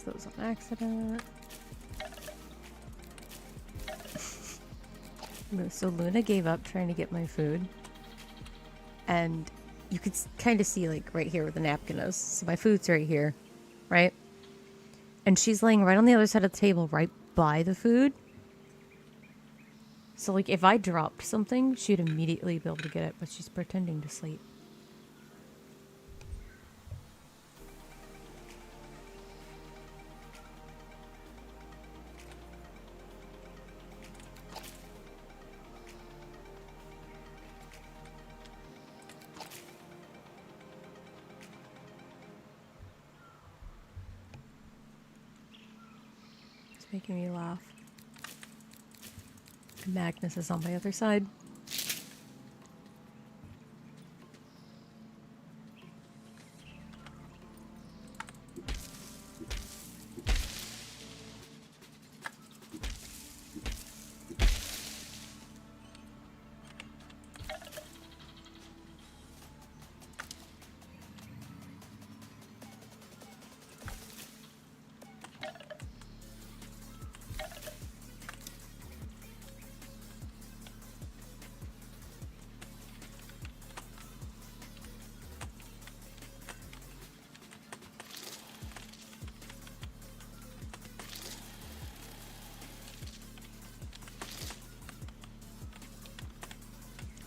Those on accident. So Luna gave up trying to get my food, and you could kind of see like right here where the napkin is. So my food's right here, right? And she's laying right on the other side of the table, right by the food. So like if I dropped something, she'd immediately be able to get it, but she's pretending to sleep. Making me laugh. Magnus is on my other side.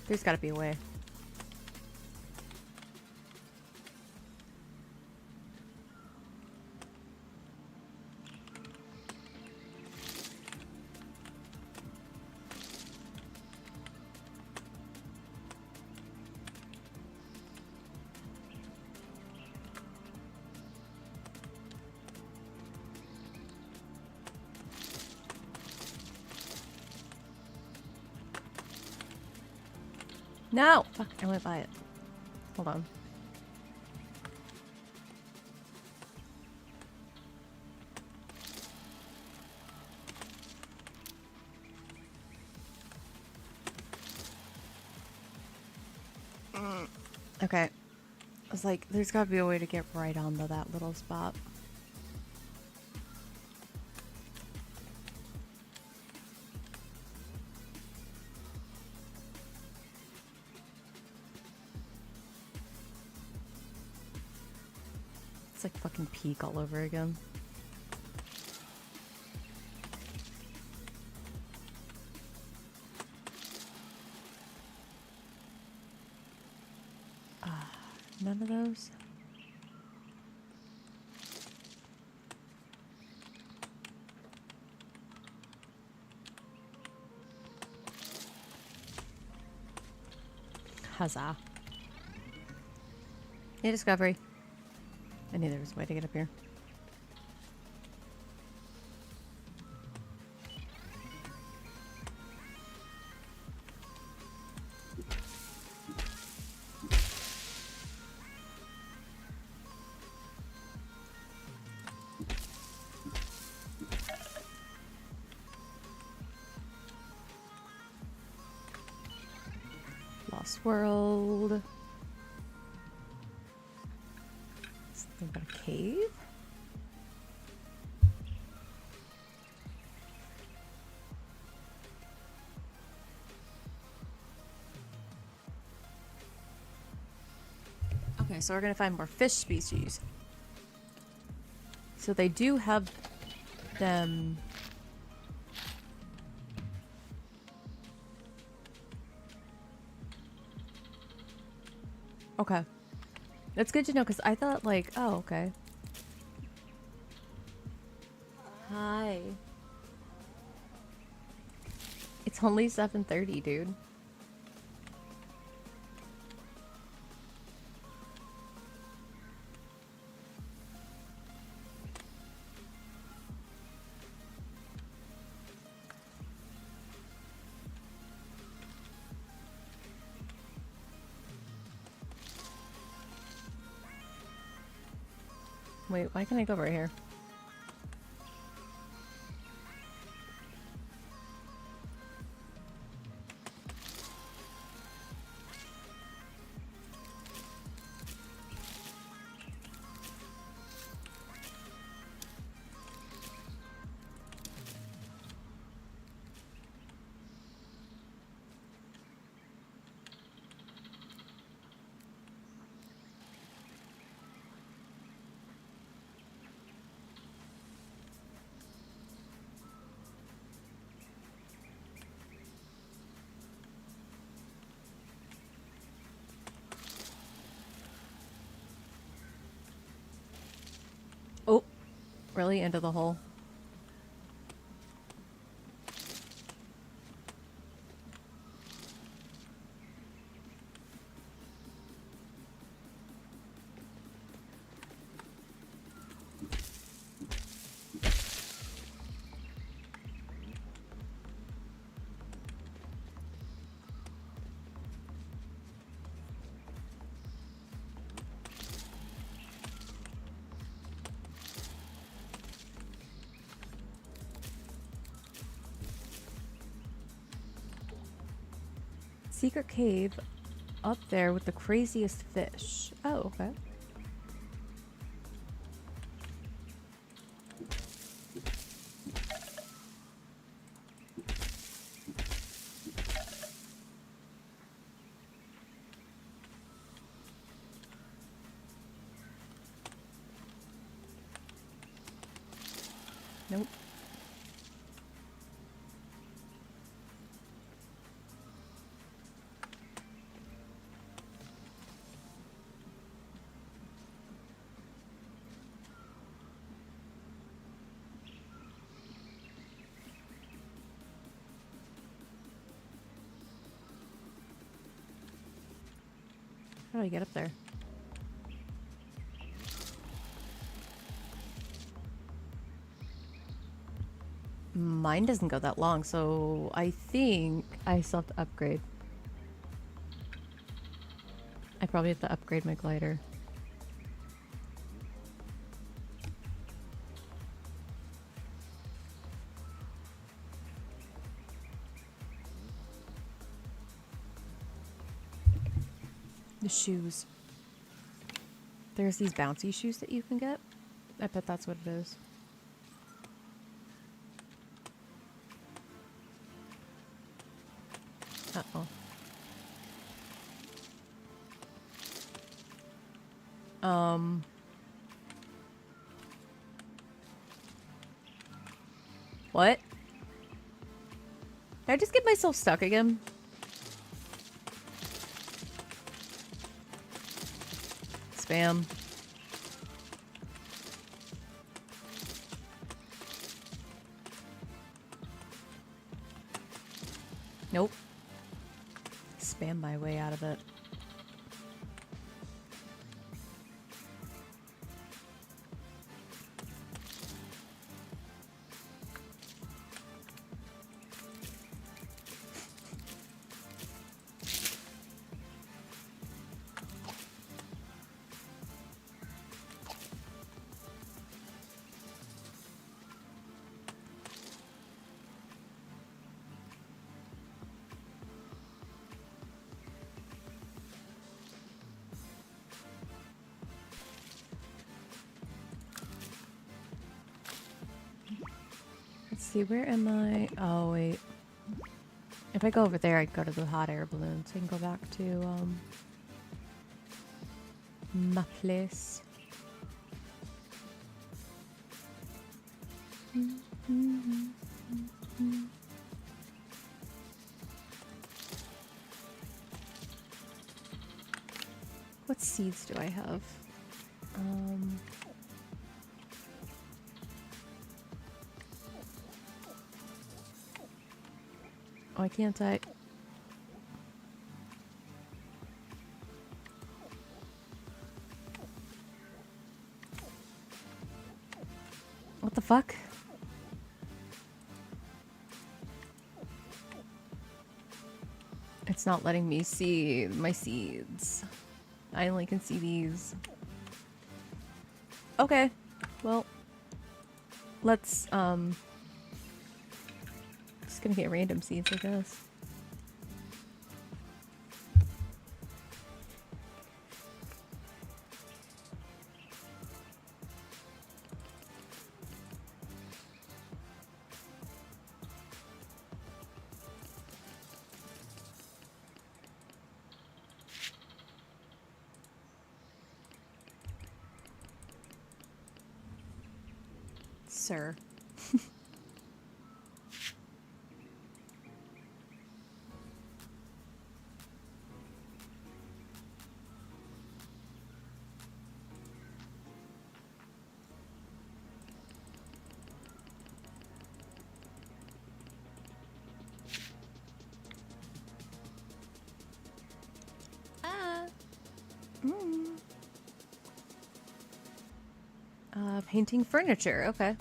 There's gotta be a way. No! Fuck, I went by it. Hold on. Okay. I was like, there's gotta be a way to get right onto that little spot. It's like fucking peak all over again. None of those. Huzzah. Hey, Discovery. I knew there was a way to get up here. Lost World. Something about a cave? Okay, so we're gonna find more fish species. So they do have them. Okay. That's good to know, because I thought, like, oh, okay. Hi. It's only 7:30, dude. Wait, why can't I go right here? Oh, really? Into the hole? Secret cave up there with the craziest fish. Oh, okay. Nope. How do I get up there? Mine doesn't go that long, so I think I still have to upgrade. I probably have to upgrade my glider. The shoes. There's these bouncy shoes that you can get. I bet that's what it is. Uh-oh. What? Did I just get myself stuck again? Spam. Nope. Spam my way out of it. Let's see, where am I? Oh, wait. If I go over there, I can go to the hot air balloon, so I can go back to, my place. What seeds do I have? Why can't I? What the fuck? It's not letting me see my seeds. I only can see these. Okay. Well, let's, just gonna get random seeds, I guess. Sir. Painting furniture, okay.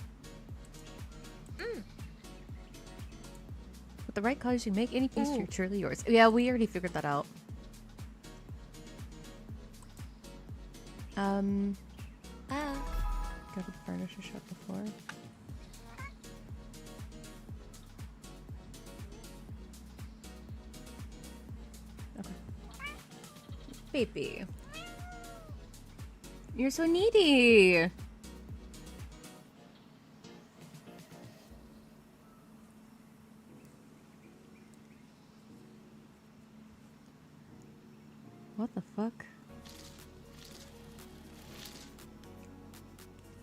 With the right colors, you can make any piece truly yours. Yeah, we already figured that out. Go to the furniture shop before. Baby. You're so needy. What the fuck?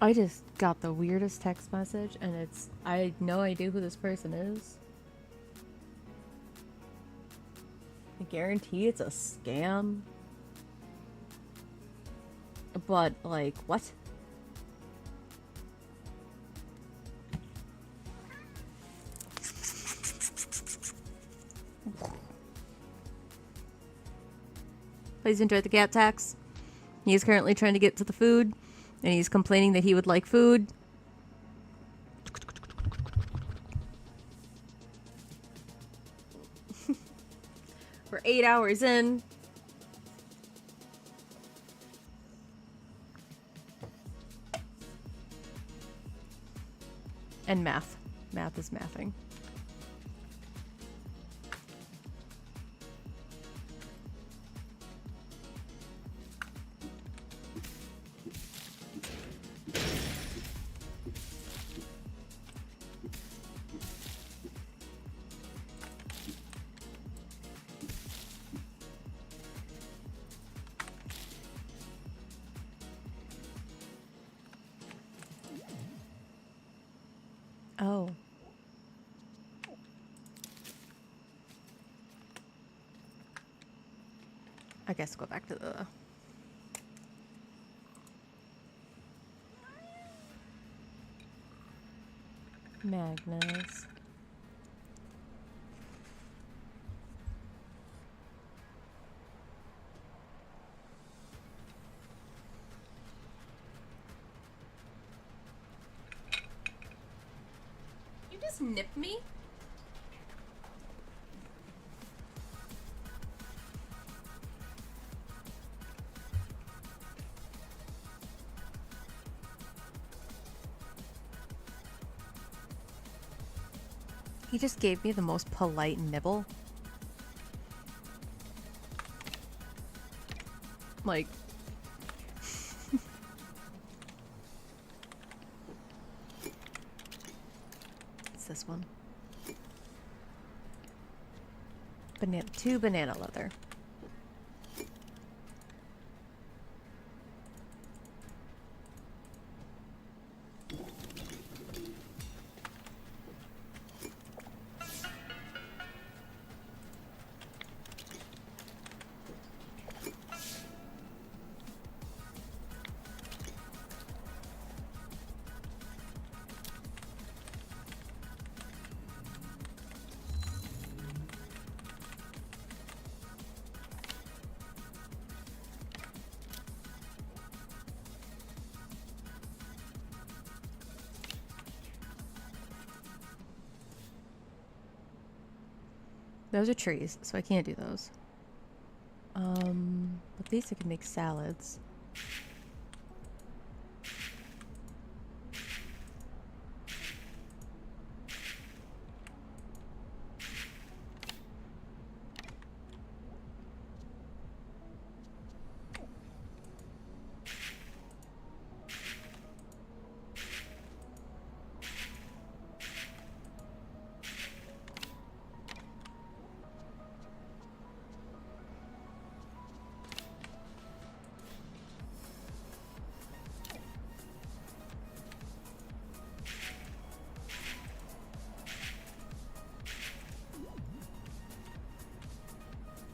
I just got the weirdest text message and I had no idea who this person is. I guarantee it's a scam. But, like, what? Please enjoy the cat tax. He is currently trying to get to the food, and he's complaining that he would like food. We're 8 hours in. And math. Math is mathing. Oh. I guess go back to the... Magnus. You just nip me? He just gave me the most polite nibble. Like... It's this one. Two banana leather. Those are trees, so I can't do those. But these I can make salads.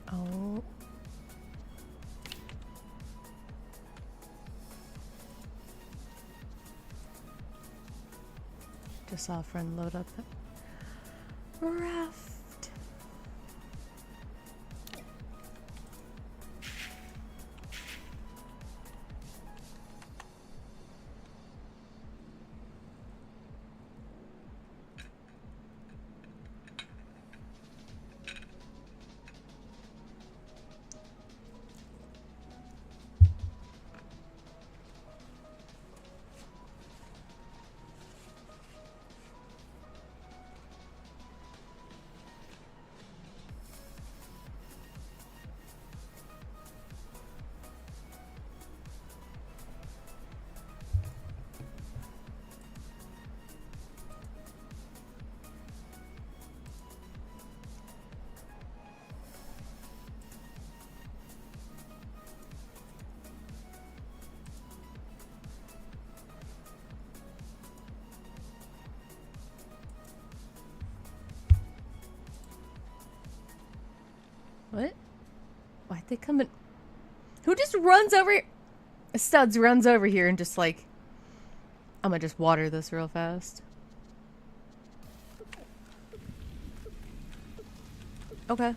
Oh. Just saw a friend load up a raft. What? Why'd they come in? Who just runs over here? Studs runs over here and just like... I'm gonna just water this real fast. Okay.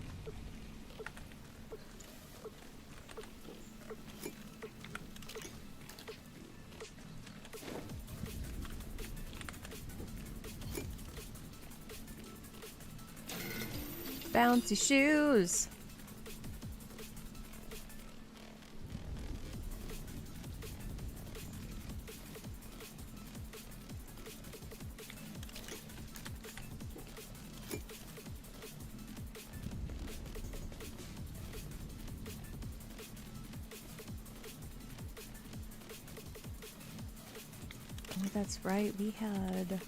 Bouncy shoes. Oh, that's right. We had...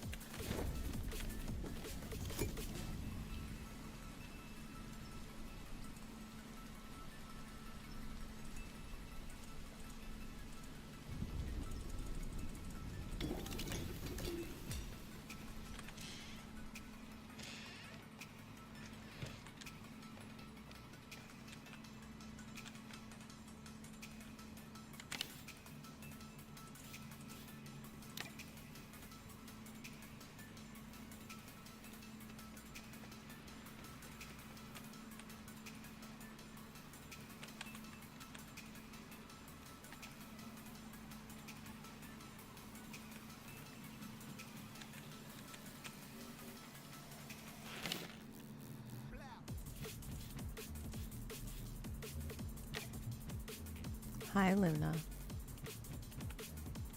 Hi, Luna.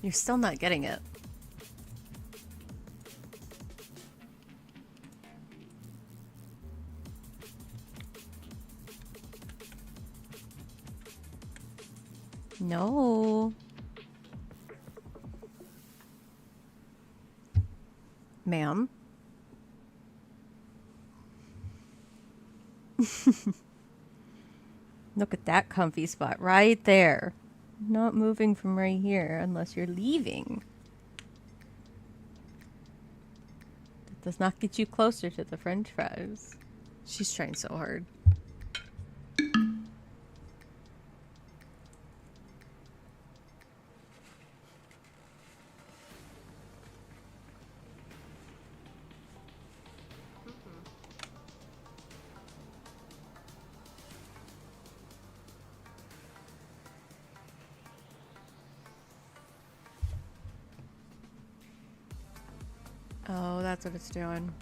You're still not getting it. No. Ma'am. Look at that comfy spot right there. Not moving from right here unless you're leaving. That does not get you closer to the french fries. She's trying so hard. Oh, that's what it's doing.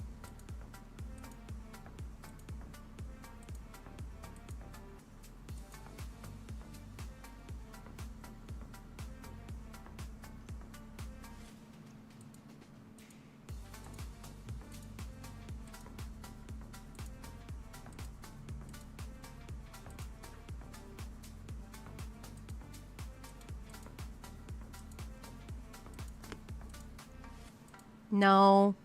No.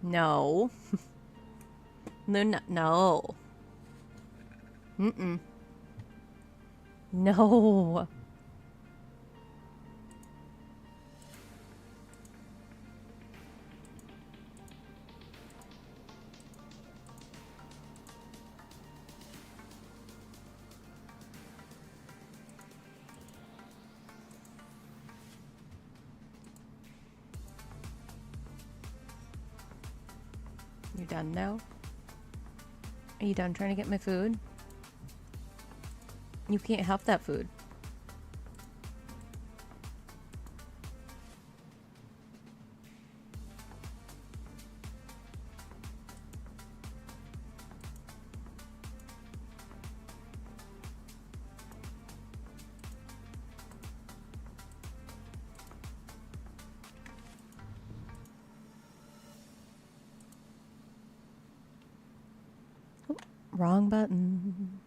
No. Luna, no. Mm-mm. No. You done now? Are you done trying to get my food? You can't have that food. Wrong button.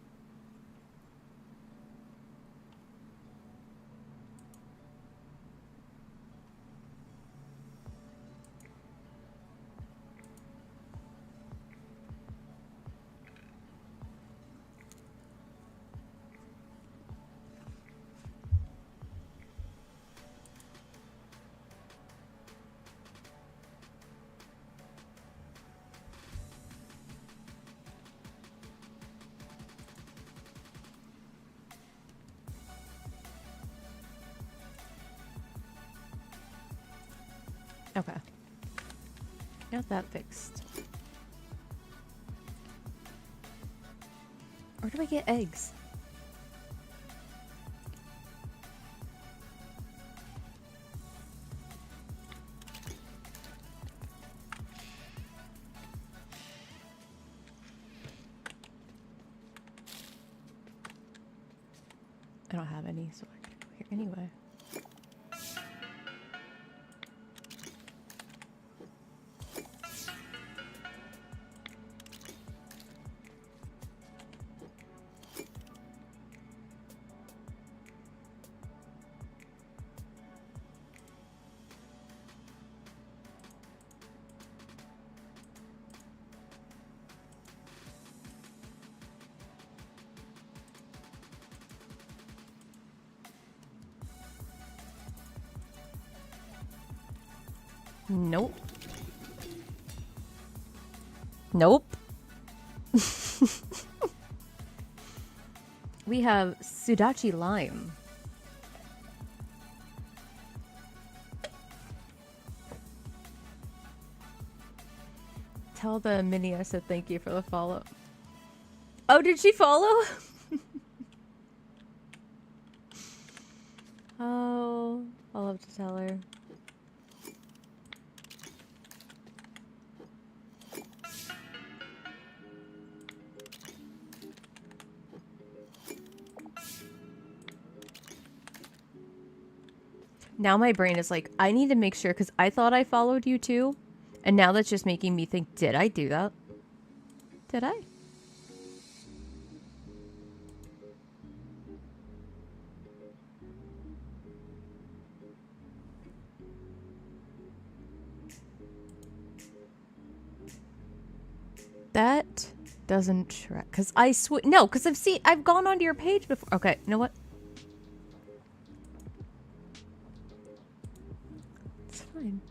Okay. Got that fixed. Where do I get eggs? I don't have any, so I can go here anyway. Nope. Nope. We have Sudachi Lime. Tell the mini I said thank you for the follow. Oh, did she follow? Oh, I'll have to tell her. Now my brain is like, I need to make sure, because I thought I followed you too. And now that's just making me think, did I do that? Did I? That doesn't track. Because I no, because I've gone onto your page before. Okay, you know what? It's fine.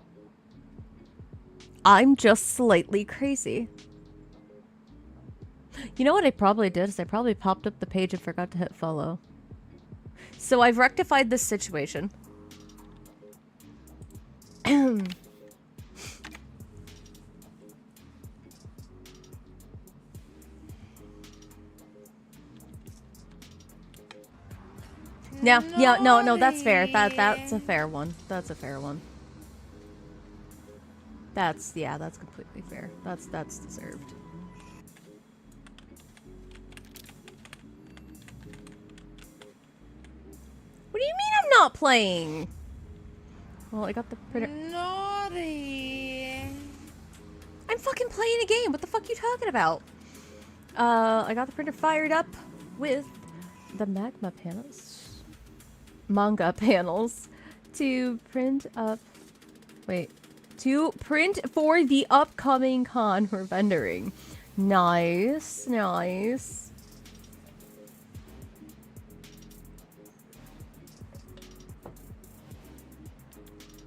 I'm just slightly crazy. You know what I probably did is I probably popped up the page and forgot to hit follow. So I've rectified this situation. No, that's fair. That's a fair one. That's a fair one. That's completely fair. That's deserved. What do you mean I'm not playing? Well, I got the printer. Naughty. I'm fucking playing a game. What the fuck are you talking about? I got the printer fired up with the manga panels to print up. Wait. To print for the upcoming con we're vendoring. Nice, nice.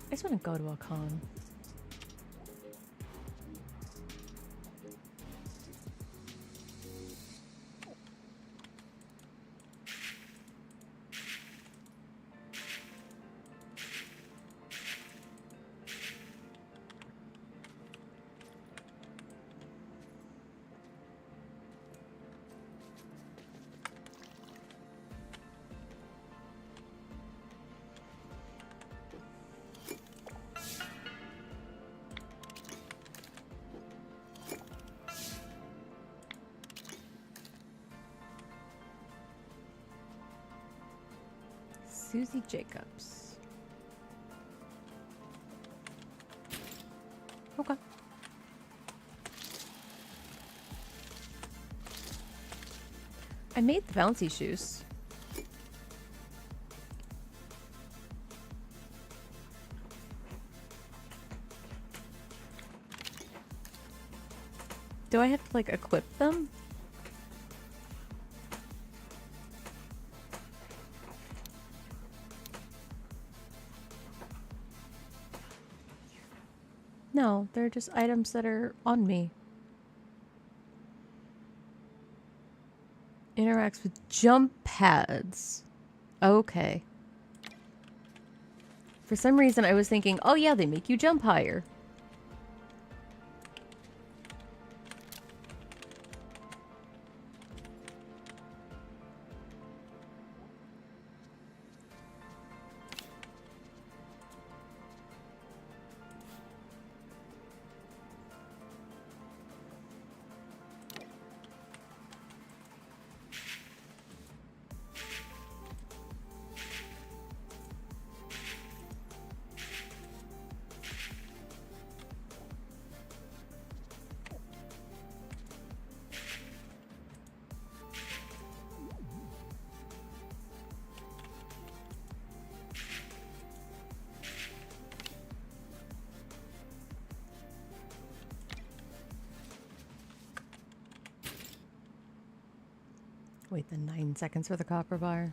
I just want to go to a con. Susie Jacobs. Okay. I made the bouncy shoes. Do I have to like equip them? No, they're just items that are on me. Interacts with jump pads. Okay. For some reason, I was thinking, oh yeah, they make you jump higher. Wait the 9 seconds for the copper bar.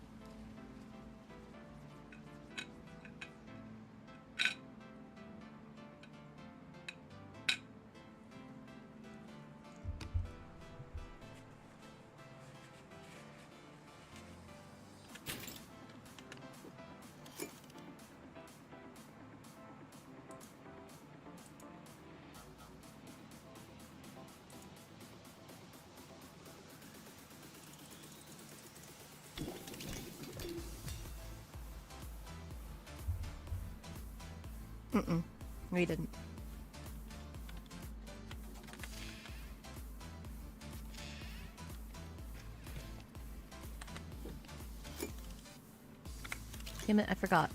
We didn't. Damn it, I forgot.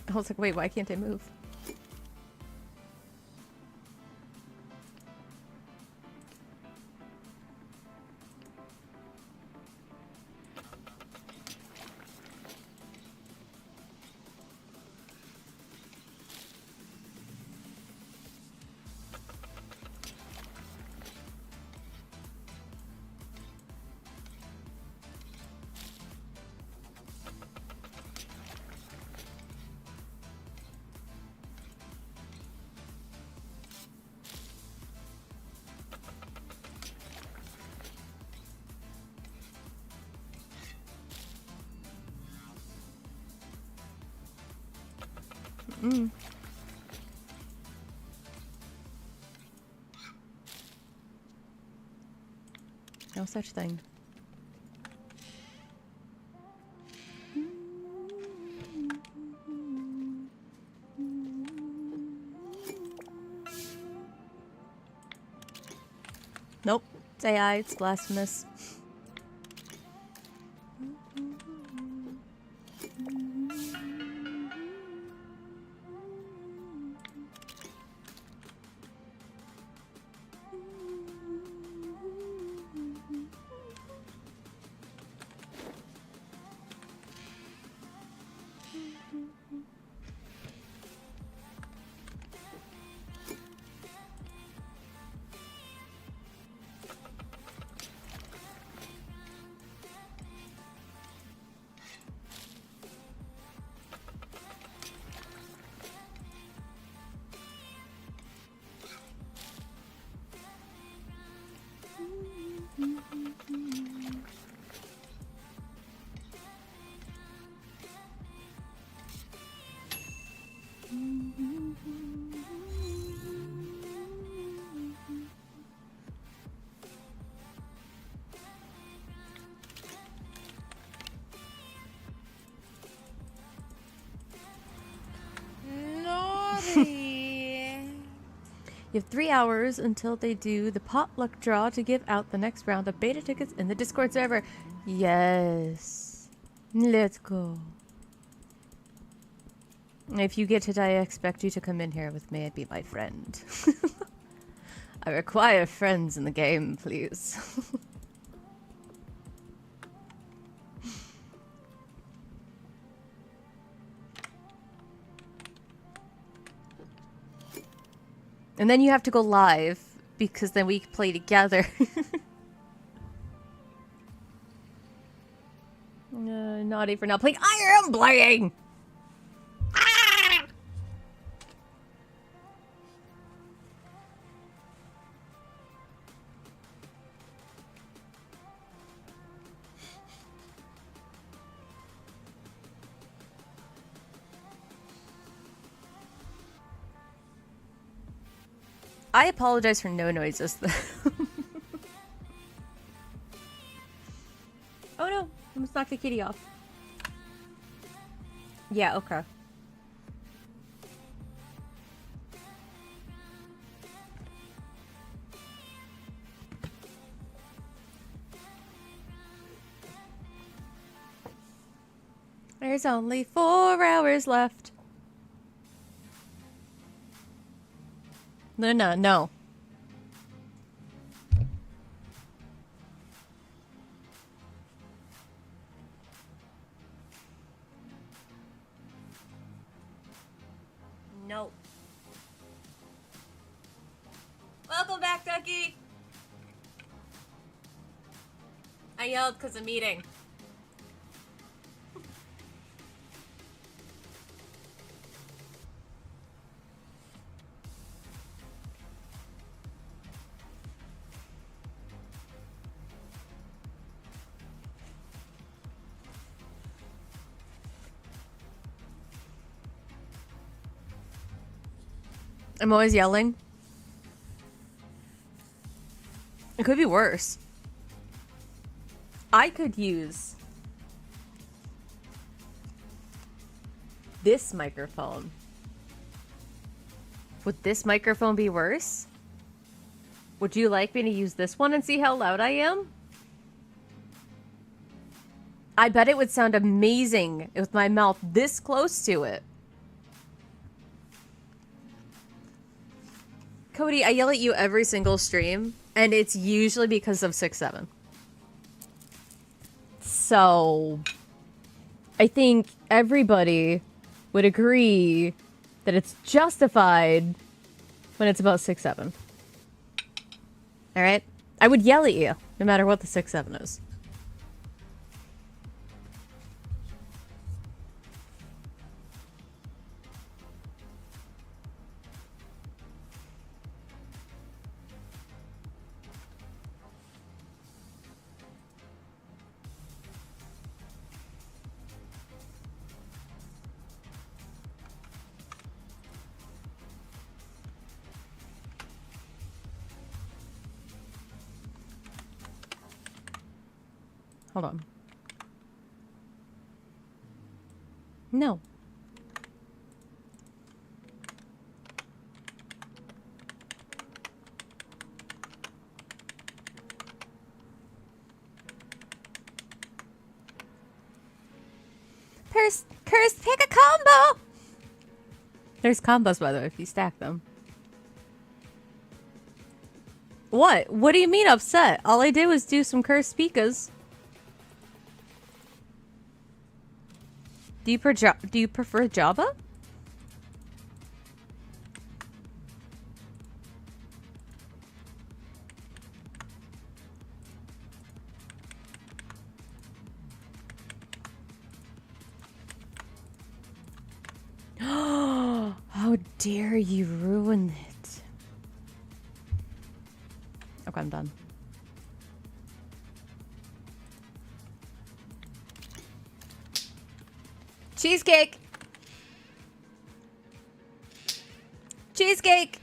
I was like, wait, why can't I move? No such thing. Nope. It's AI. It's blasphemous. You have 3 hours until they do the potluck draw to give out the next round of beta tickets in the Discord server. Yes. Let's go. If you get it, I expect you to come in here with me and be my friend. I require friends in the game, please. And then you have to go live because then we can play together. Naughty for not playing. I am playing! I apologize for no noises. Oh no, I almost knocked the kitty off. Yeah, okay. There's only 4 hours left. Luna, no. No. Welcome back, Ducky! I yelled because of eating. I'm always yelling. It could be worse. I could use this microphone. Would this microphone be worse? Would you like me to use this one and see how loud I am? I bet it would sound amazing with my mouth this close to it. Cody, I yell at you every single stream, and it's usually because of 6-7. So, I think everybody would agree that it's justified when it's about 6-7. Alright? I would yell at you, no matter what the 6-7 is. Hold on. No. Curse, pick a combo! There's combos, by the way, if you stack them. What? What do you mean upset? All I did was do some cursed pikas. Do you prefer Java? How dare you ruin it? Okay, I'm done. Cheesecake! Cheesecake!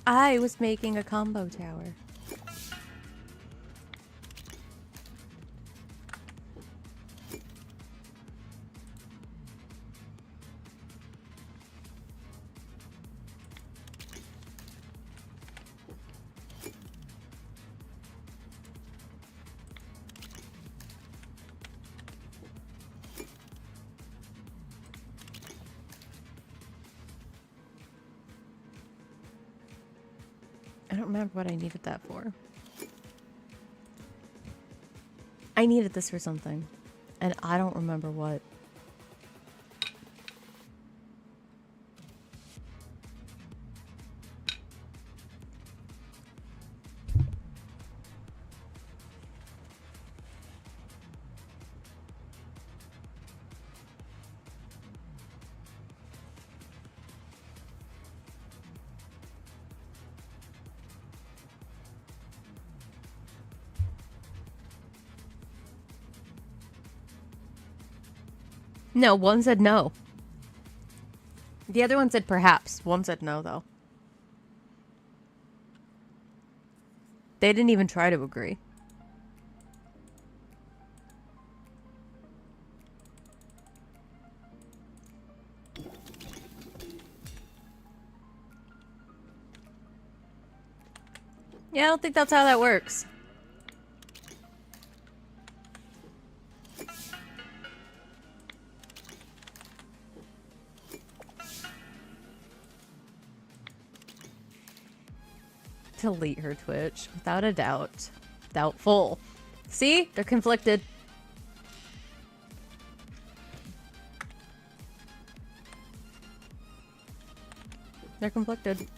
I was making a combo tower. I don't remember what I needed that for. I needed this for something. And I don't remember what. No, one said no. The other one said perhaps. One said no, though. They didn't even try to agree. Yeah, I don't think that's how that works. Delete her Twitch, without a doubt. Doubtful. See? They're conflicted. They're conflicted.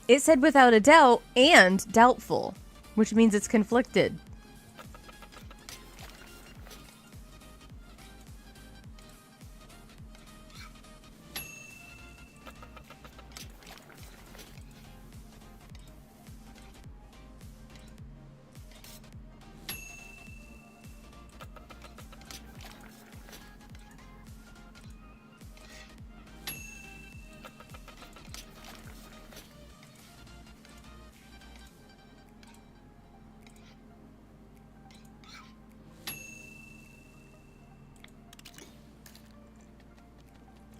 It said without a doubt and doubtful, which means it's conflicted.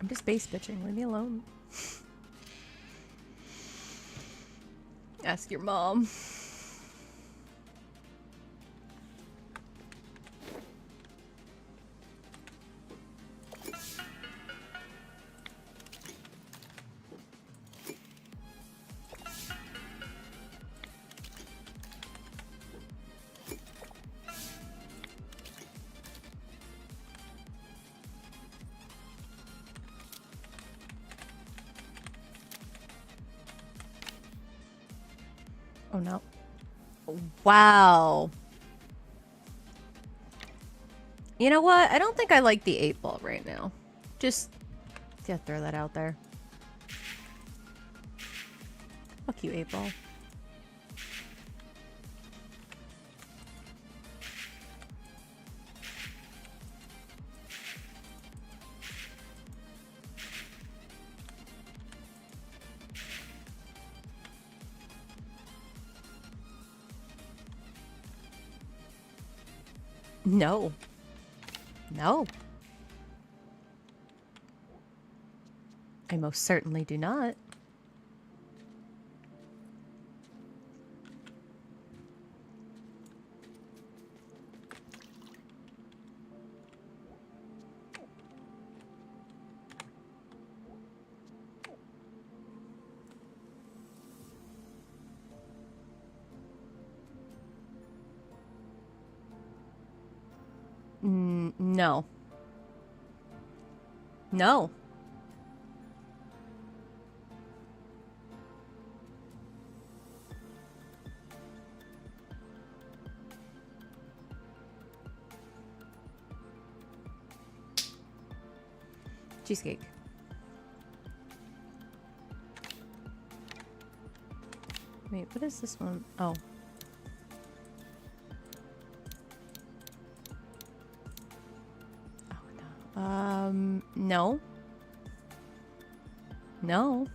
I'm just base bitching. Leave me alone. Ask your mom. Oh no. Wow. You know what? I don't think I like the 8-ball right now. Just yeah, throw that out there. Fuck you, 8-ball. No. No. I most certainly do not. No. No. Cheesecake. Wait, what is this one? Oh. No. No.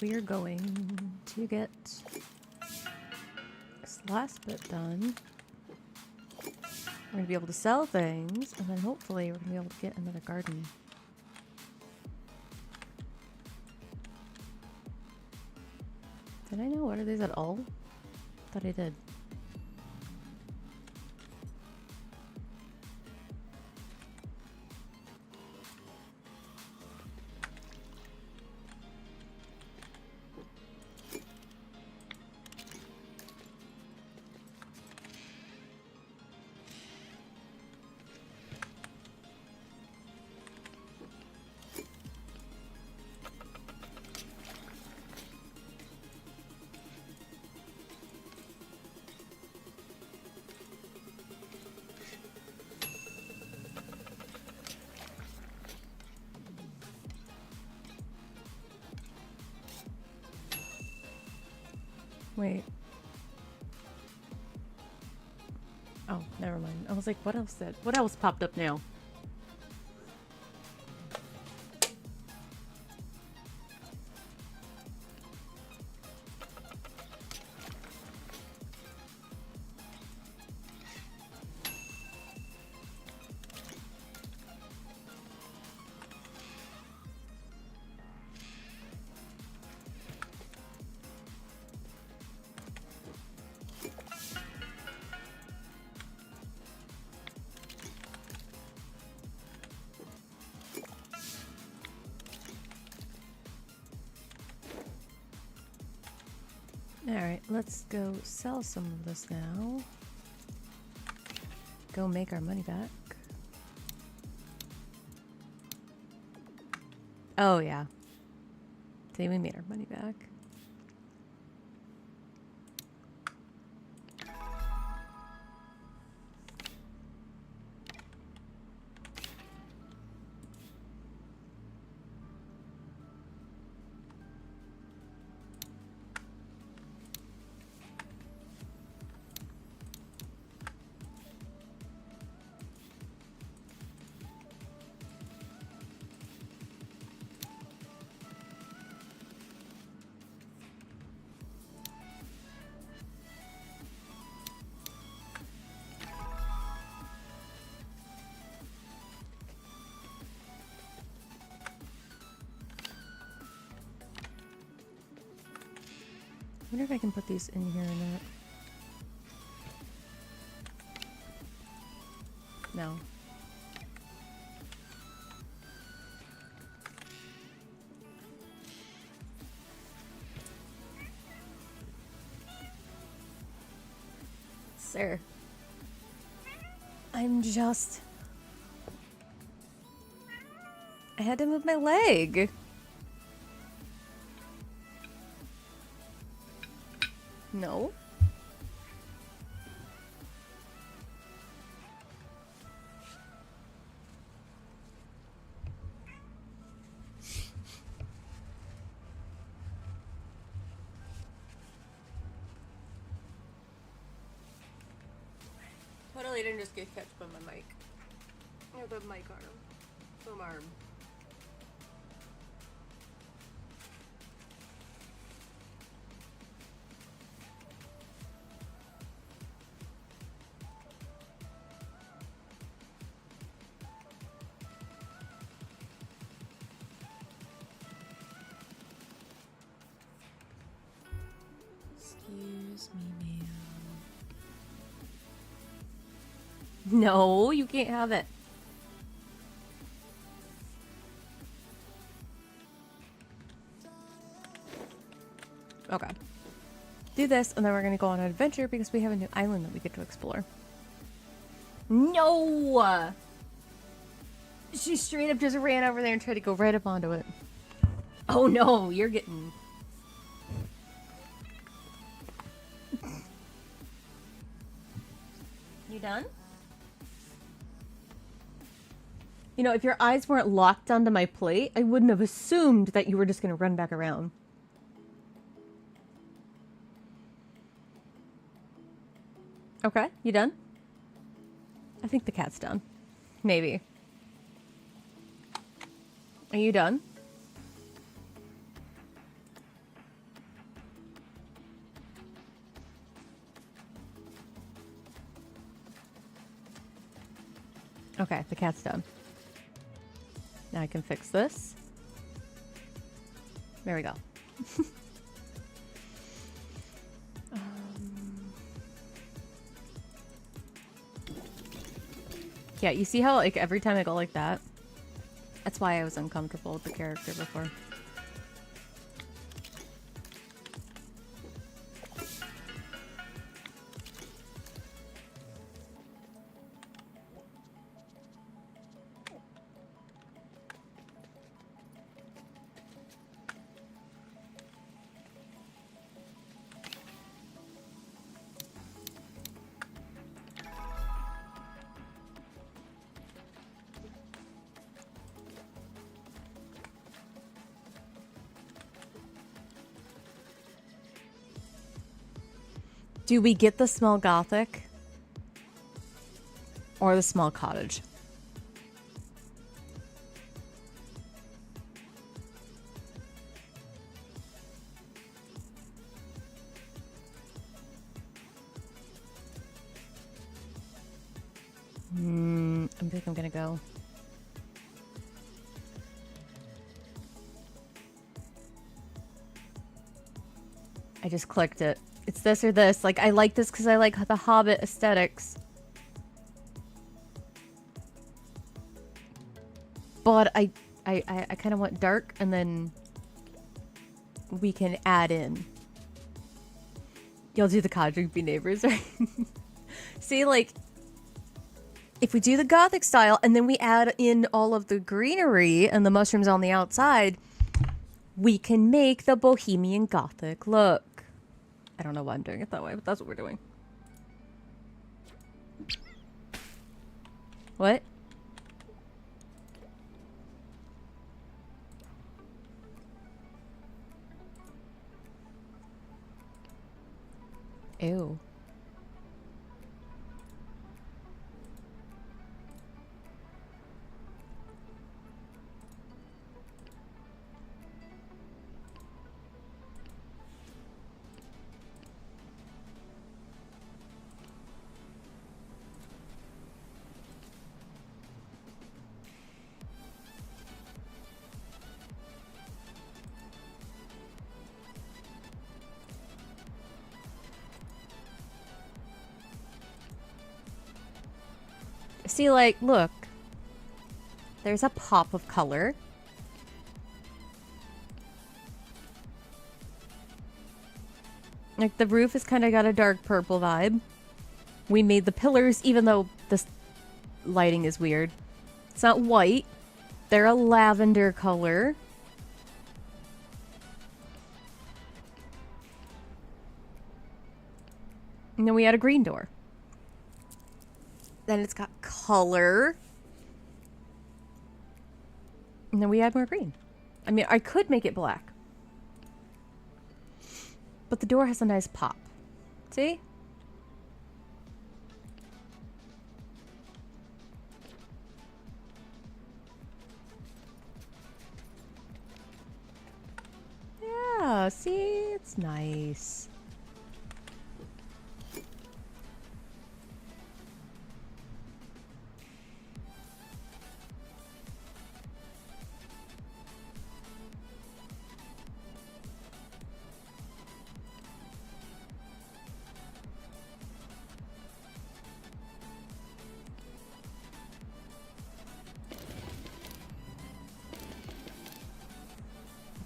we are going to get this last bit done. We're going to be able to sell things, and then hopefully we're going to be able to get another garden. Did I not water these at all? Thought I did. Wait. Oh, never mind. I was like, what else popped up now? Alright, let's go sell some of this now. Go make our money back. Oh, yeah. See, we made our money back. I wonder if I can put these in here or not. No. Sir. I had to move my leg. No. Totally didn't just get catched by my mic. Or the mic arm. Boom arm. Excuse me, ma'am. No, you can't have it. Okay. Do this, and then we're gonna go on an adventure because we have a new island that we get to explore. No! She straight up just ran over there and tried to go right up onto it. Oh no, you're getting... You done? You know, if your eyes weren't locked onto my plate, I wouldn't have assumed that you were just gonna run back around. Okay, you done? I think the cat's done. Maybe. Are you done? Okay, the cat's done. Now I can fix this. There we go. Yeah, you see how like every time I go like that? That's why I was uncomfortable with the character before. Do we get the small gothic? Or the small cottage? I think I'm gonna go. I just clicked it. It's this or this. Like, I like this because I like the Hobbit aesthetics. But I kind of want dark, and then we can add in. You'll do the cottage, be neighbors, right? See, like, if we do the gothic style, and then we add in all of the greenery and the mushrooms on the outside, we can make the bohemian gothic look. I don't know why I'm doing it that way, but that's what we're doing. What? Ew. See, like, look. There's a pop of color. Like, the roof has kind of got a dark purple vibe. We made the pillars, even though this lighting is weird. It's not white. They're a lavender color. And then we had a green door. Then it's got color. And then we add more green. I mean, I could make it black. But the door has a nice pop. See? Yeah, see? It's nice.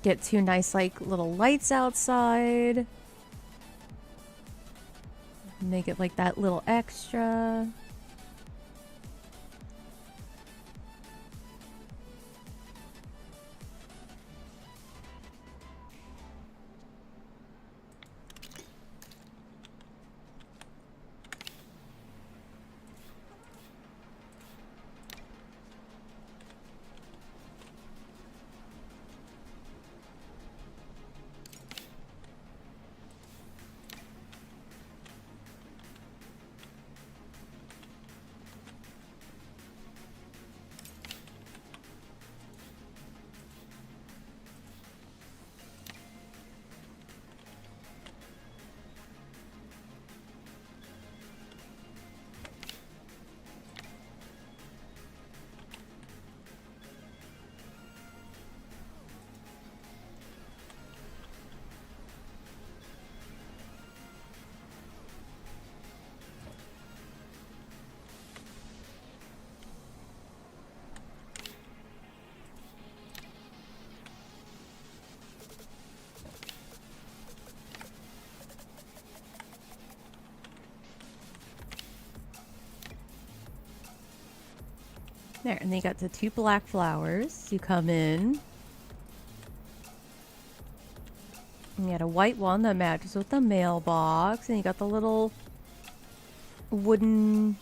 Get two nice, like, little lights outside. Make it like that little extra. There, and then you got the 2 black flowers. You come in. And you got a white one that matches with the mailbox. And you got the little wooden...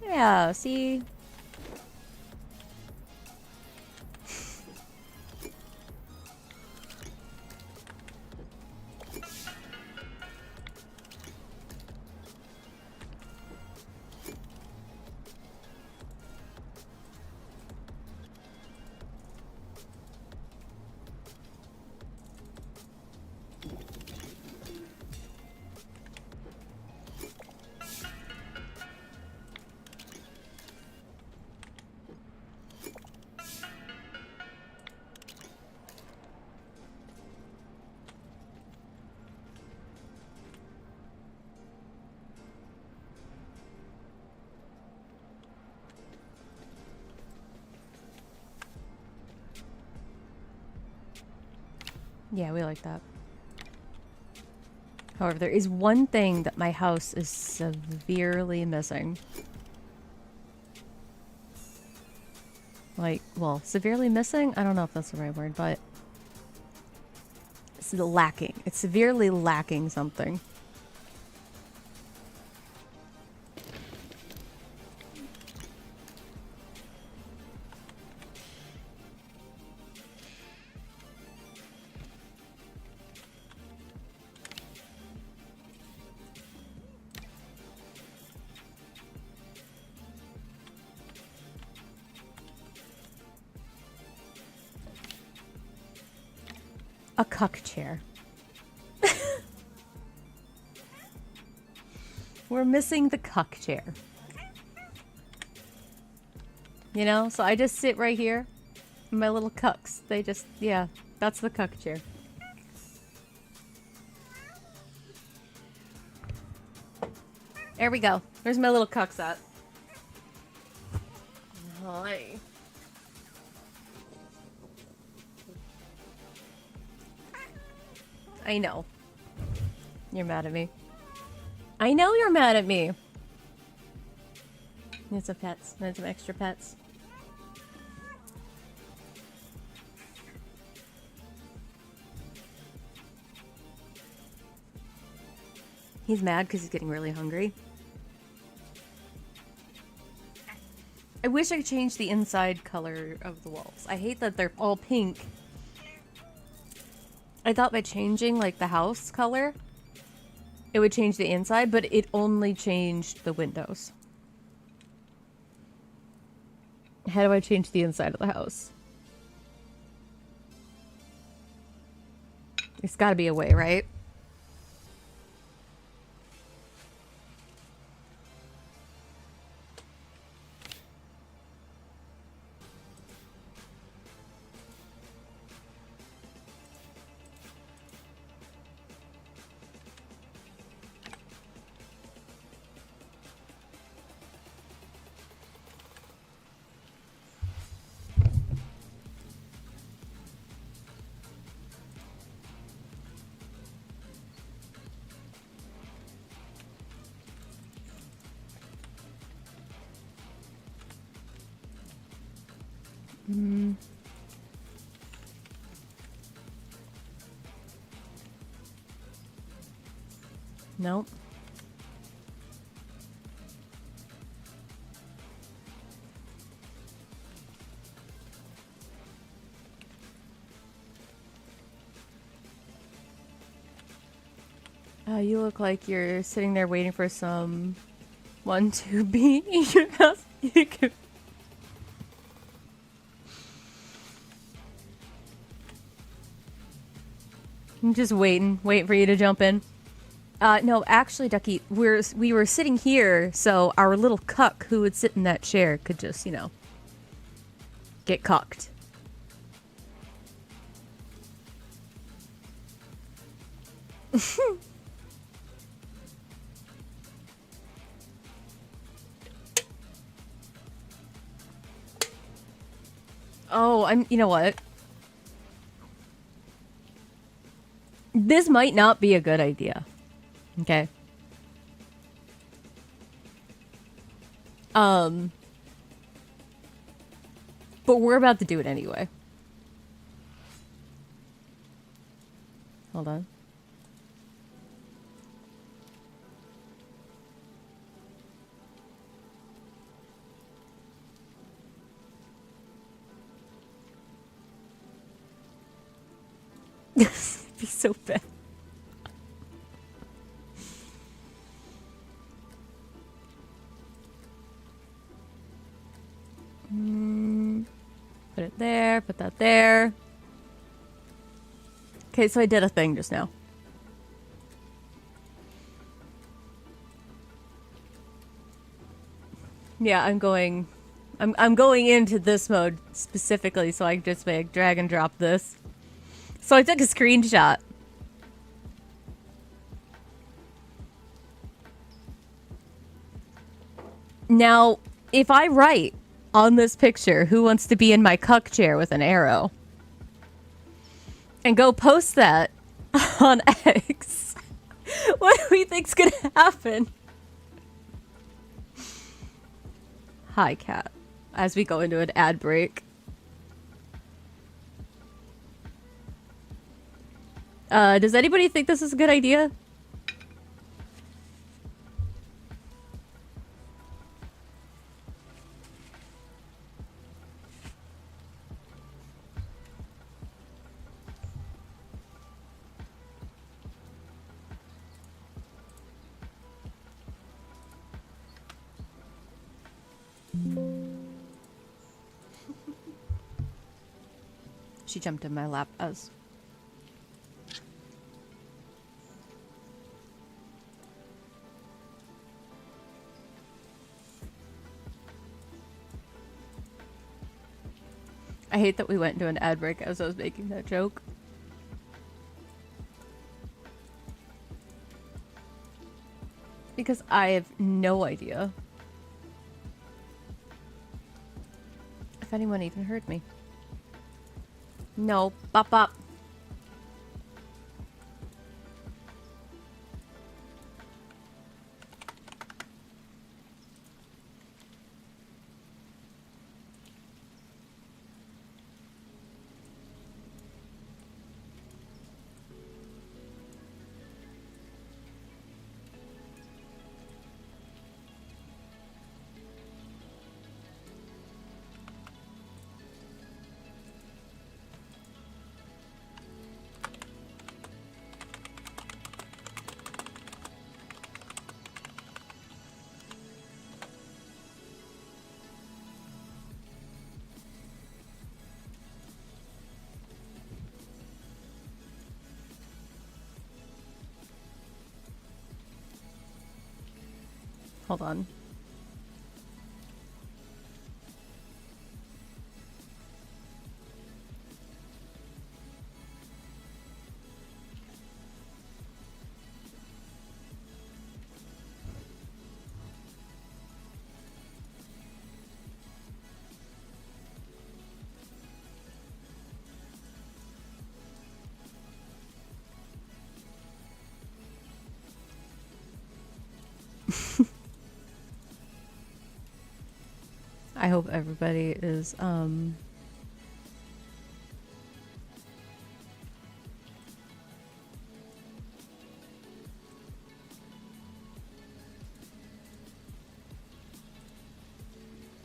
Yeah, see? Yeah, we like that. However, there is one thing that my house is severely missing. Like, well, severely missing? I don't know if that's the right word, but... It's lacking. It's severely lacking something. A cuck chair. We're missing the cuck chair. You know, so I just sit right here. My little cucks. They just, yeah, that's the cuck chair. There we go. There's my little cucks at. Hi. I know. You're mad at me. I know you're mad at me. Need some pets. Need some extra pets. He's mad because he's getting really hungry. I wish I could change the inside color of the walls. I hate that they're all pink. I thought by changing, like, the house color, it would change the inside, but it only changed the windows. How do I change the inside of the house? There's gotta be a way, right? Nope. You look like you're sitting there waiting for someone to be in your house. You can... I'm just waiting for you to jump in. No, actually, Ducky, we were sitting here, so our little cuck who would sit in that chair could just, you know, get cucked. Oh, you know what? This might not be a good idea. Okay. But we're about to do it anyway. Hold on. It'd be so bad. Put it there, put that there. Okay, so I did a thing just now. Yeah, I'm going into this mode specifically so I can just make drag and drop this. So I took a screenshot. Now, if I write on this picture, who wants to be in my cuck chair with an arrow, and go post that on X, what do we think's gonna happen? Hi, cat. As we go into an ad break. Does anybody think this is a good idea? She jumped in my lap as... I hate that we went into an ad break as I was making that joke. Because I have no idea if anyone even heard me. No, bop bop. Hold on. I hope everybody is, I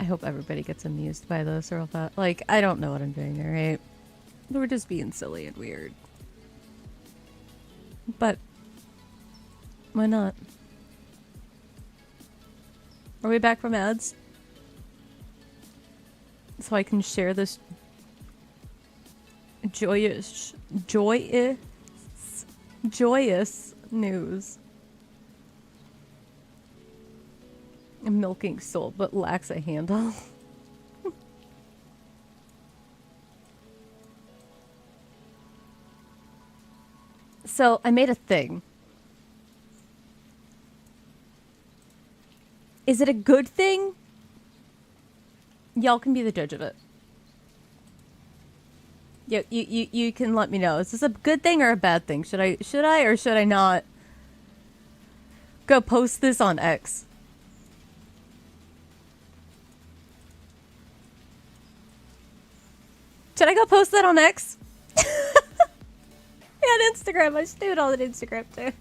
hope everybody gets amused by this or all that. Like, I don't know what I'm doing, alright? We're just being silly and weird. But, why not? Are we back from ads? So I can share this joyous news. A milking soul, but lacks a handle. So I made a thing. Is it a good thing? Y'all can be the judge of it. You can let me know. Is this a good thing or a bad thing? Should I or should I not go post this on X? Should I go post that on X? And Instagram. I should do it all on Instagram too.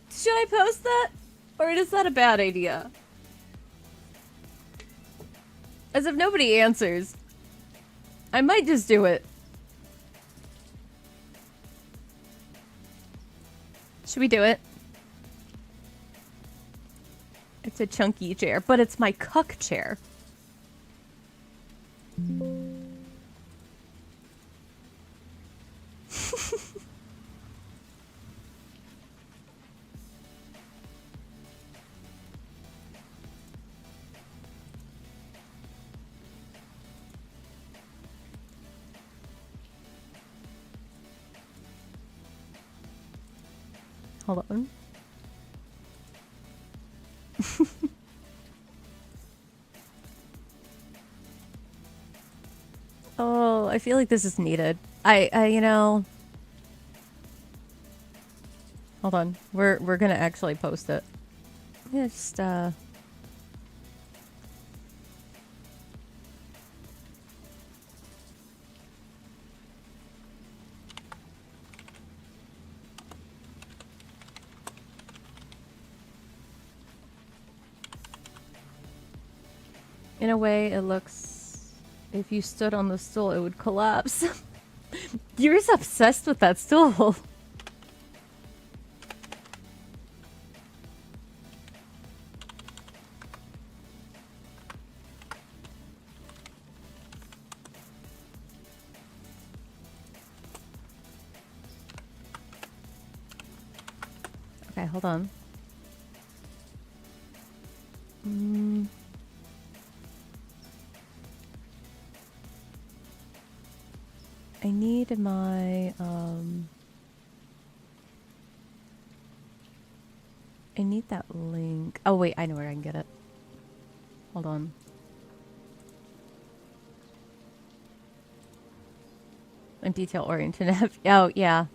Should I post that? Or is that a bad idea? As if nobody answers. I might just do it. Should we do it? It's a chunky chair, but it's my cuck chair. Hold on. Oh, I feel like this is needed. You know. Hold on. We're gonna actually post it. Yeah, just in a way, it looks... If you stood on the stool, it would collapse. You're just obsessed with that stool. Okay, hold on. I need my, I need that link. Oh wait, I know where I can get it. Hold on. And detail oriented. Oh yeah,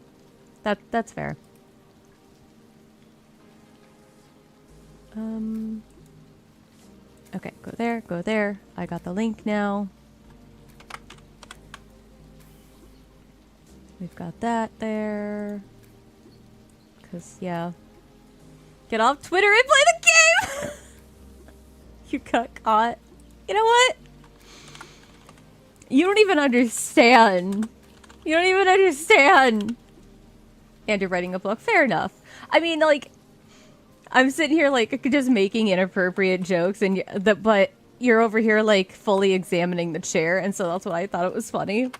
that's fair. Okay, go there, go there. I got the link now. We've got that there. Cause yeah. Get off Twitter and play the game! You got caught. You know what? You don't even understand. You don't even understand. And you're writing a book. Fair enough. I mean, like, I'm sitting here, like, just making inappropriate jokes, and but you're over here, like, fully examining the chair, and so that's why I thought it was funny.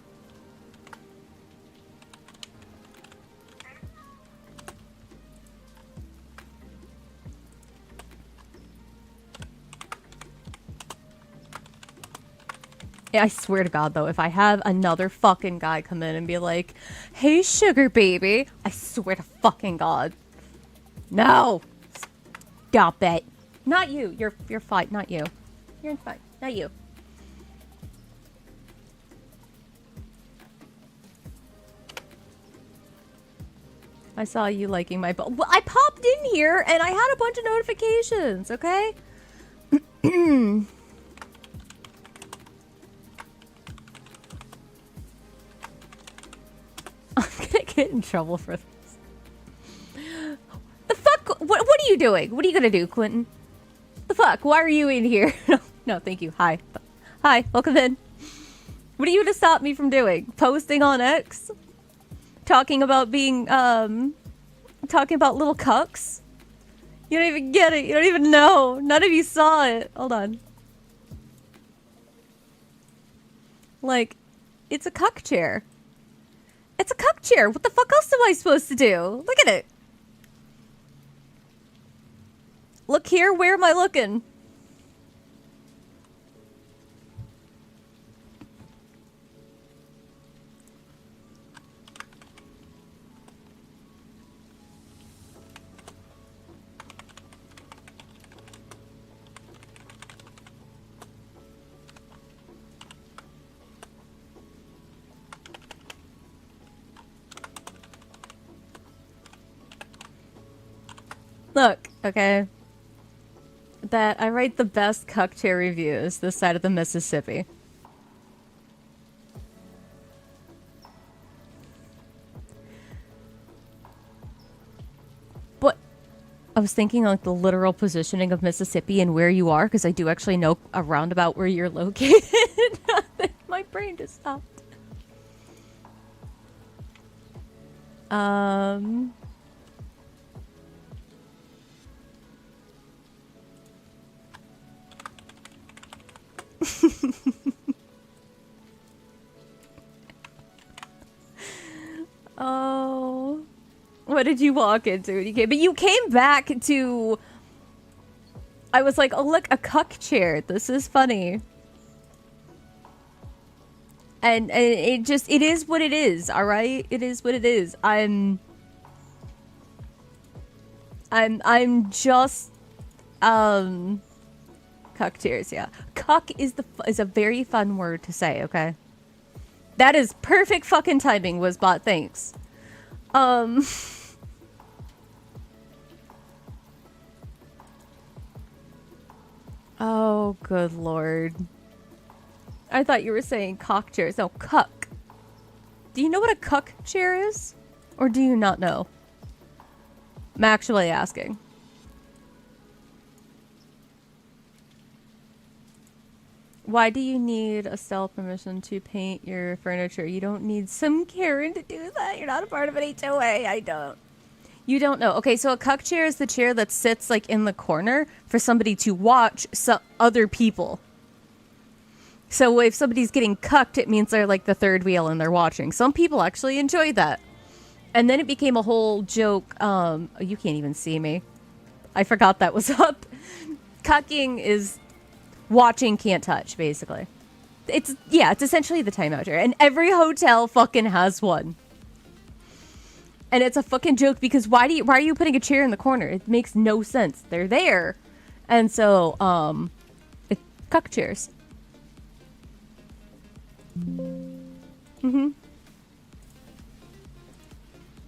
I swear to God, though, if I have another fucking guy come in and be like, "Hey, sugar baby," I swear to fucking God. No! Stop it. Not you. You're fine. Not you. You're fine. Not you. I saw you liking my well, I popped in here and I had a bunch of notifications, okay? I'm gonna get in trouble for this. The fuck? What are you doing? What are you gonna do, Quentin? The fuck? Why are you in here? No, thank you. Hi. Hi, welcome in. What are you to stop me from doing? Posting on X? Talking about being, talking about little cucks? You don't even get it. You don't even know. None of you saw it. Hold on. Like, it's a cuck chair. It's a cuck chair. What the fuck else am I supposed to do? Look at it. Look here. Where am I looking? Look, okay. That I write the best cuck chair reviews this side of the Mississippi. But I was thinking like the literal positioning of Mississippi and where you are, because I do actually know a roundabout where you're located. My brain just stopped. Oh, what did you walk into when you came? But you came back to. I was like, oh look, a cuck chair. This is funny. And it is what it is. All right, it is what it is. I'm just cuck chairs. Yeah, cuck is a very fun word to say. Okay. That is perfect fucking timing, Wizbot. Thanks. Oh, good lord. I thought you were saying cock chairs. No, cuck. Do you know what a cuck chair is? Or do you not know? I'm actually asking. Why do you need a style permission to paint your furniture? You don't need some Karen to do that. You're not a part of an HOA. I don't. You don't know. Okay, so a cuck chair is the chair that sits like in the corner for somebody to watch other people. So if somebody's getting cucked, it means they're like the third wheel and they're watching. Some people actually enjoy that. And then it became a whole joke. Oh, you can't even see me. I forgot that was up. Cucking is watching, can't touch, basically. It's essentially the timeout chair. And every hotel fucking has one. And it's a fucking joke because why are you putting a chair in the corner? It makes no sense. They're there. And so, it's cuck chairs.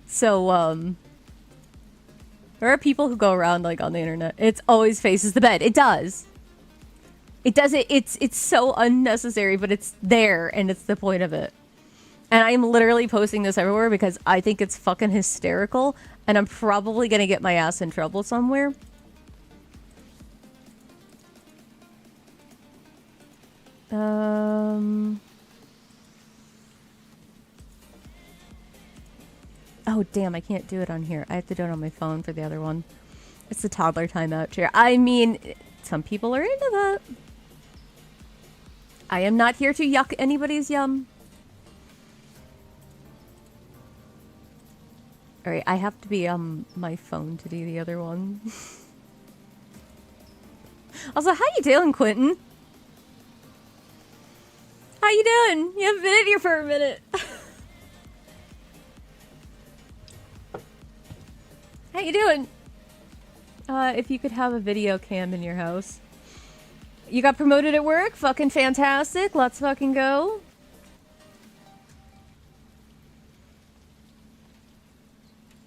So, there are people who go around like on the internet. It always faces the bed. It does. It does it. It's so unnecessary, but it's there, and it's the point of it. And I'm literally posting this everywhere because I think it's fucking hysterical, and I'm probably gonna get my ass in trouble somewhere. Oh, damn, I can't do it on here. I have to do it on my phone for the other one. It's the toddler timeout chair. I mean, some people are into that. I am not here to yuck anybody's yum. Alright, I have to be on my phone to do the other one. Also, how you doing, Quentin? How you doing? You haven't been in here for a minute. How you doing? If you could have a video cam in your house. You got promoted at work? Fucking fantastic. Let's fucking go.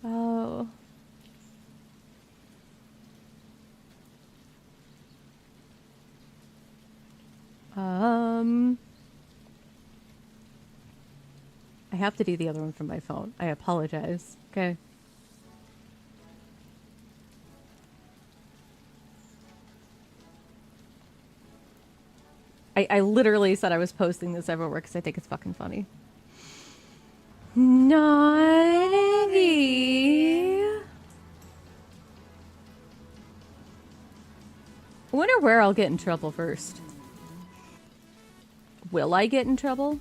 Oh. I have to do the other one from my phone. I apologize. Okay. I literally said I was posting this everywhere because I think it's fucking funny. Naughty. I wonder where I'll get in trouble first. Will I get in trouble?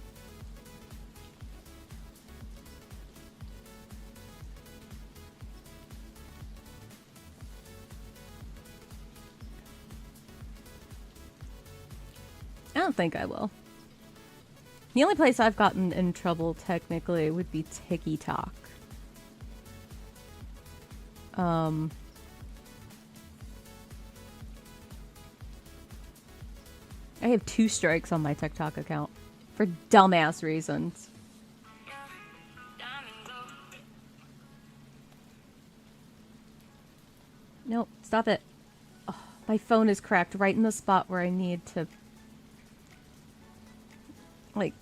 I don't think I will. The only place I've gotten in trouble technically would be TikTok. I have 2 strikes on my TikTok account for dumbass reasons. No, Stop it. Oh, my phone is cracked right in the spot where I need to, like,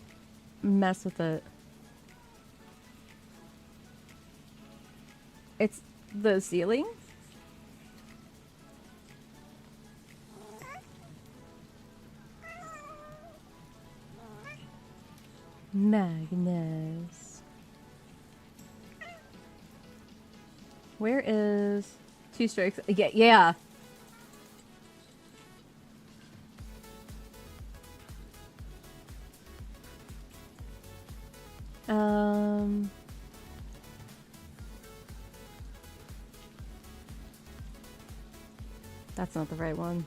mess with it. It's the ceiling? Magnus. Where is 2 strikes? Yeah. That's not the right one.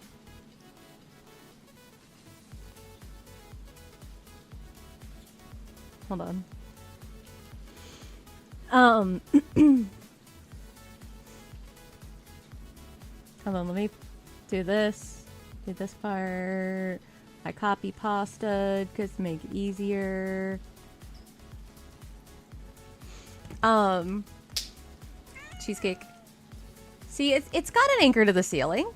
Hold on. Hold on, let me do this. Do this part. I copy pasta because to make it easier. Cheesecake. See, it's got an anchor to the ceiling.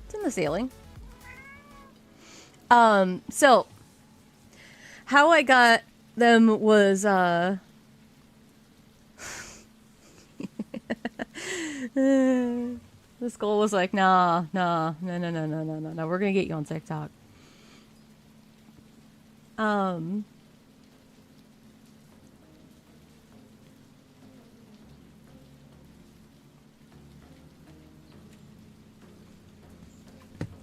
It's in the ceiling. So how I got them was the skull was like, no, we're gonna get you on TikTok.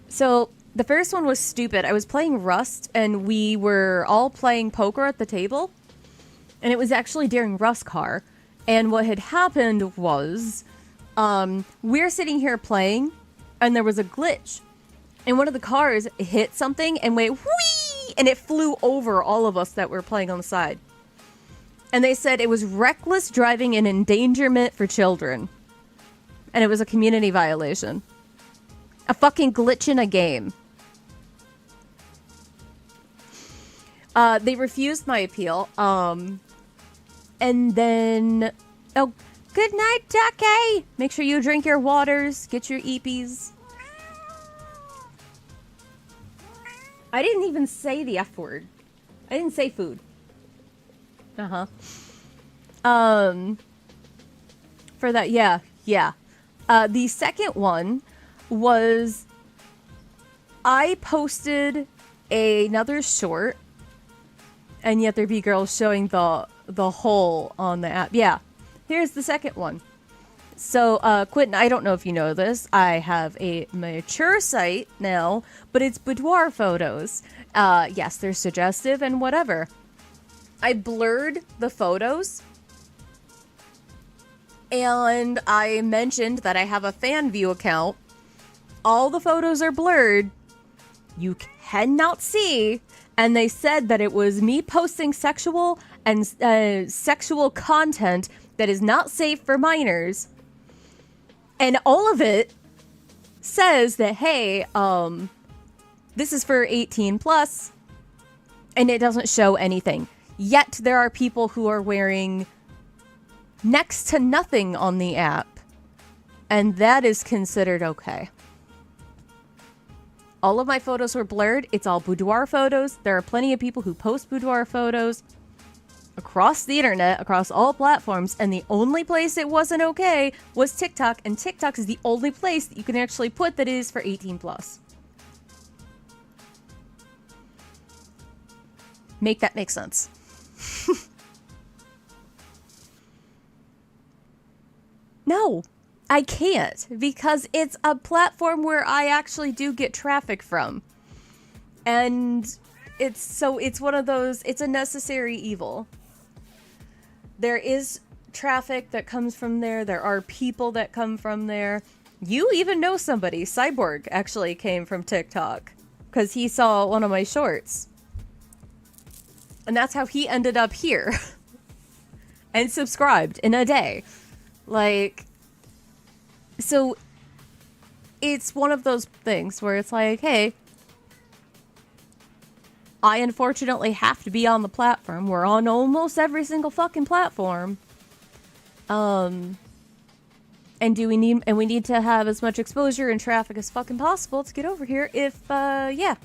So the first one was stupid. I was playing Rust, and we were all playing poker at the table. And it was actually during Rust car. And what had happened was, we're sitting here playing, and there was a glitch. And one of the cars hit something and went whee! And it flew over all of us that were playing on the side. And they said it was reckless driving and endangerment for children. And it was a community violation. A fucking glitch in a game. They refused my appeal. And then... Oh, good night, Ducky! Make sure you drink your waters. Get your eepies. I didn't even say the F word. I didn't say food. Uh-huh. For that, yeah. The second one was I posted another short, and yet there be girls showing the hole on the app. Yeah, here's the second one. So, Quentin, I don't know if you know this. I have a mature site now, but it's boudoir photos. Yes, they're suggestive and whatever. I blurred the photos. And I mentioned that I have a fan view account. All the photos are blurred. You cannot see. And they said that it was me posting sexual and sexual content that is not safe for minors. And all of it says that, hey, this is for 18 plus. And it doesn't show anything. Yet there are people who are wearing next to nothing on the app. And that is considered okay. All of my photos were blurred. It's all boudoir photos. There are plenty of people who post boudoir photos across the internet, across all platforms, and the only place it wasn't okay was TikTok, and TikTok is the only place that you can actually put that is for 18 plus. Make that make sense. No. I can't, because it's a platform where I actually do get traffic from. And it's one of those, it's a necessary evil. There is traffic that comes from there. There are people that come from there. You even know somebody. Cyborg actually came from TikTok because he saw one of my shorts. And that's how he ended up here. And subscribed in a day. Like... So, it's one of those things where it's like, hey, I unfortunately have to be on the platform. We're on almost every single fucking platform. And And we need to have as much exposure and traffic as fucking possible to get over here if, yeah.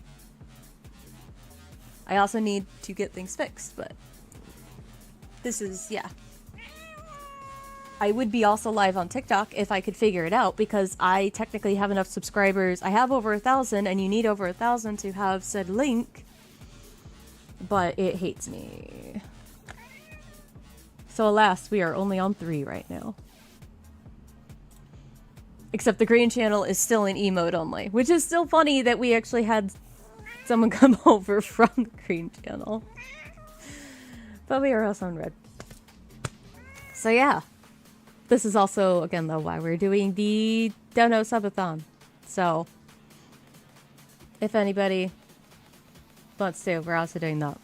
I also need to get things fixed, but this is, yeah. I would be also live on TikTok if I could figure it out, because I technically have enough subscribers. I have over 1,000, and you need over 1,000 to have said link, but it hates me. So alas, we are only on 3 right now. Except the green channel is still in emote only, which is still funny that we actually had someone come over from the green channel. But we are also in red. So yeah. This is also, again though, why we're doing the Dono Sub-dono-thon. So, if anybody wants to, we're also doing that.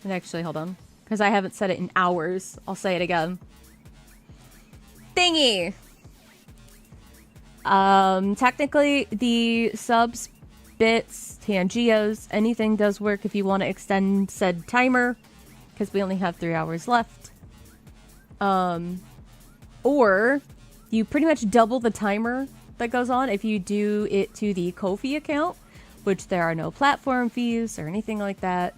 And actually, hold on. Because I haven't said it in hours. I'll say it again. Thingy! Technically, the subs, bits, Tangios, anything does work if you want to extend said timer. Because we only have 3 hours left. Or you pretty much double the timer that goes on if you do it to the Ko-fi account, which there are no platform fees or anything like that.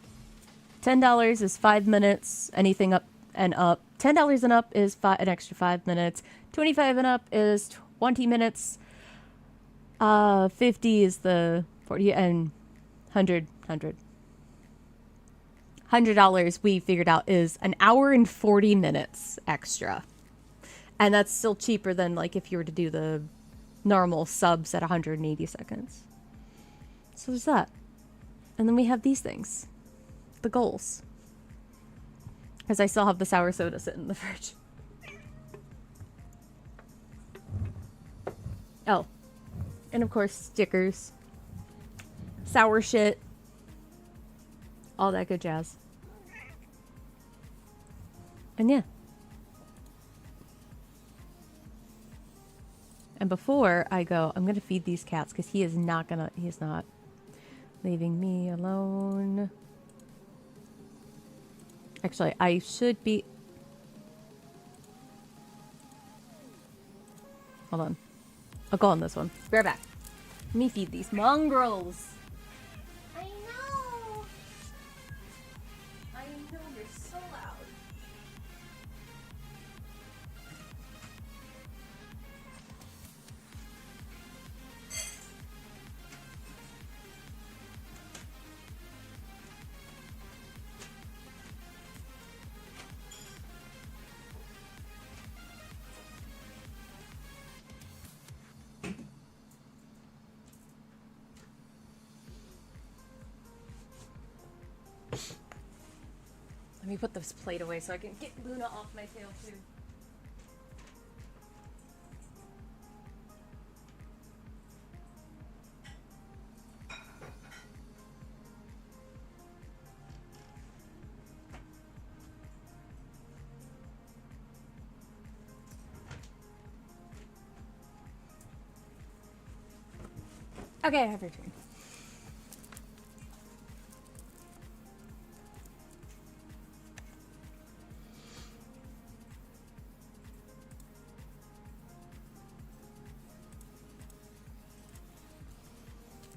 $10 is 5 minutes, anything up and up. $10 and up is an extra 5 minutes. 25 and up is 20 minutes. 50 is the 40, and 100. $100 we figured out is an hour and 40 minutes extra. And that's still cheaper than, like, if you were to do the normal subs at 180 seconds. So there's that. And then we have these things. The goals. Because I still have the sour soda sitting in the fridge. Oh. And of course, stickers. Sour shit. All that good jazz. And yeah. And before I go, I'm going to feed these cats because he is not leaving me alone. Actually, I should be... Hold on. I'll go on this one. Be right back. Let me feed these mongrels. I know. I know, you're so loud. Let me put this plate away so I can get Luna off my tail too. Okay, I have returned.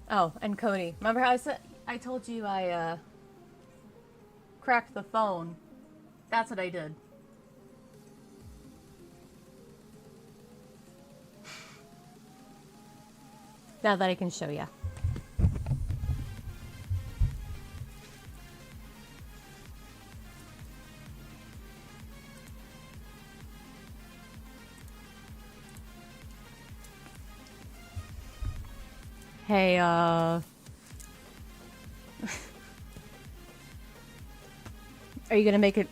Oh, and Cody. Remember how I told you I cracked the phone? That's what I did. Now that I can show you. Hey, are you gonna make it?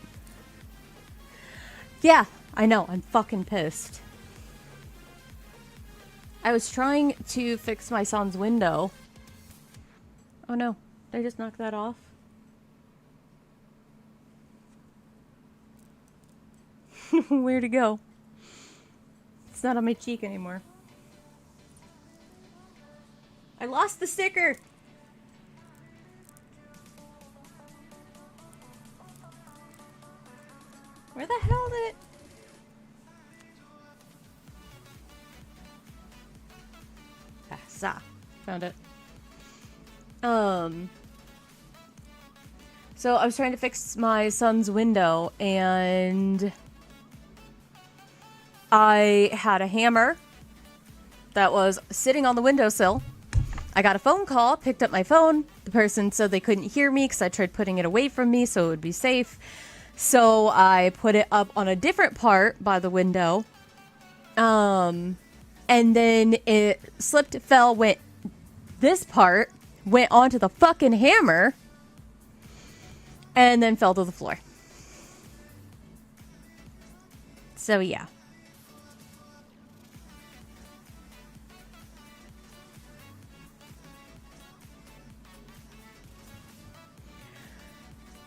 Yeah, I know, I'm fucking pissed. I was trying to fix my son's window. Oh no, did I just knock that off? Where'd it go? It's not on my cheek anymore. I lost the sticker! Where the hell did it? Huzzah. Found it. So I was trying to fix my son's window, and I had a hammer that was sitting on the windowsill. I got a phone call, picked up my phone. The person said they couldn't hear me because I tried putting it away from me so it would be safe. So I put it up on a different part by the window. And then it slipped, fell, went this part, went onto the fucking hammer, and then fell to the floor. So yeah.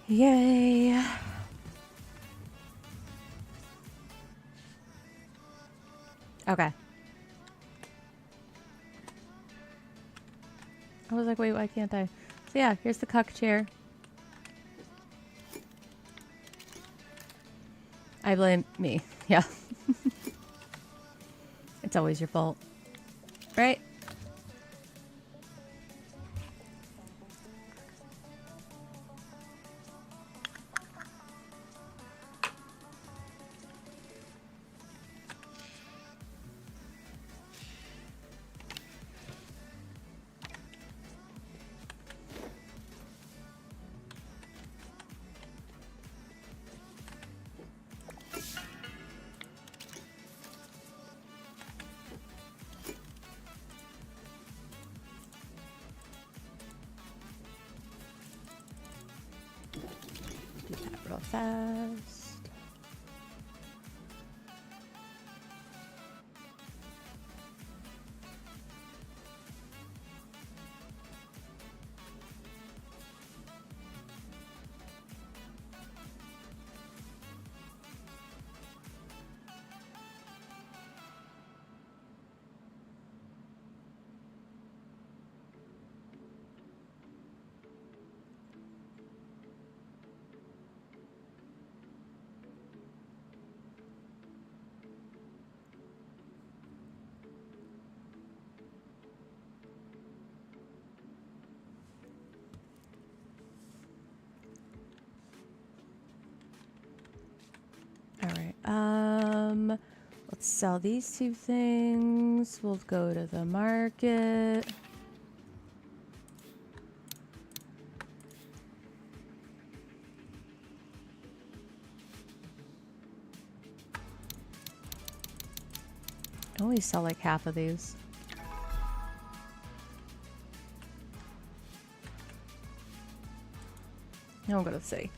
Yay. Okay. I was like, wait, why can't I? So yeah, here's the cuck chair. I blame me. Yeah. It's always your fault. Right? Real fast. Let's sell these two things. We'll go to the market. I only sell like half of these. Now I'm gonna see.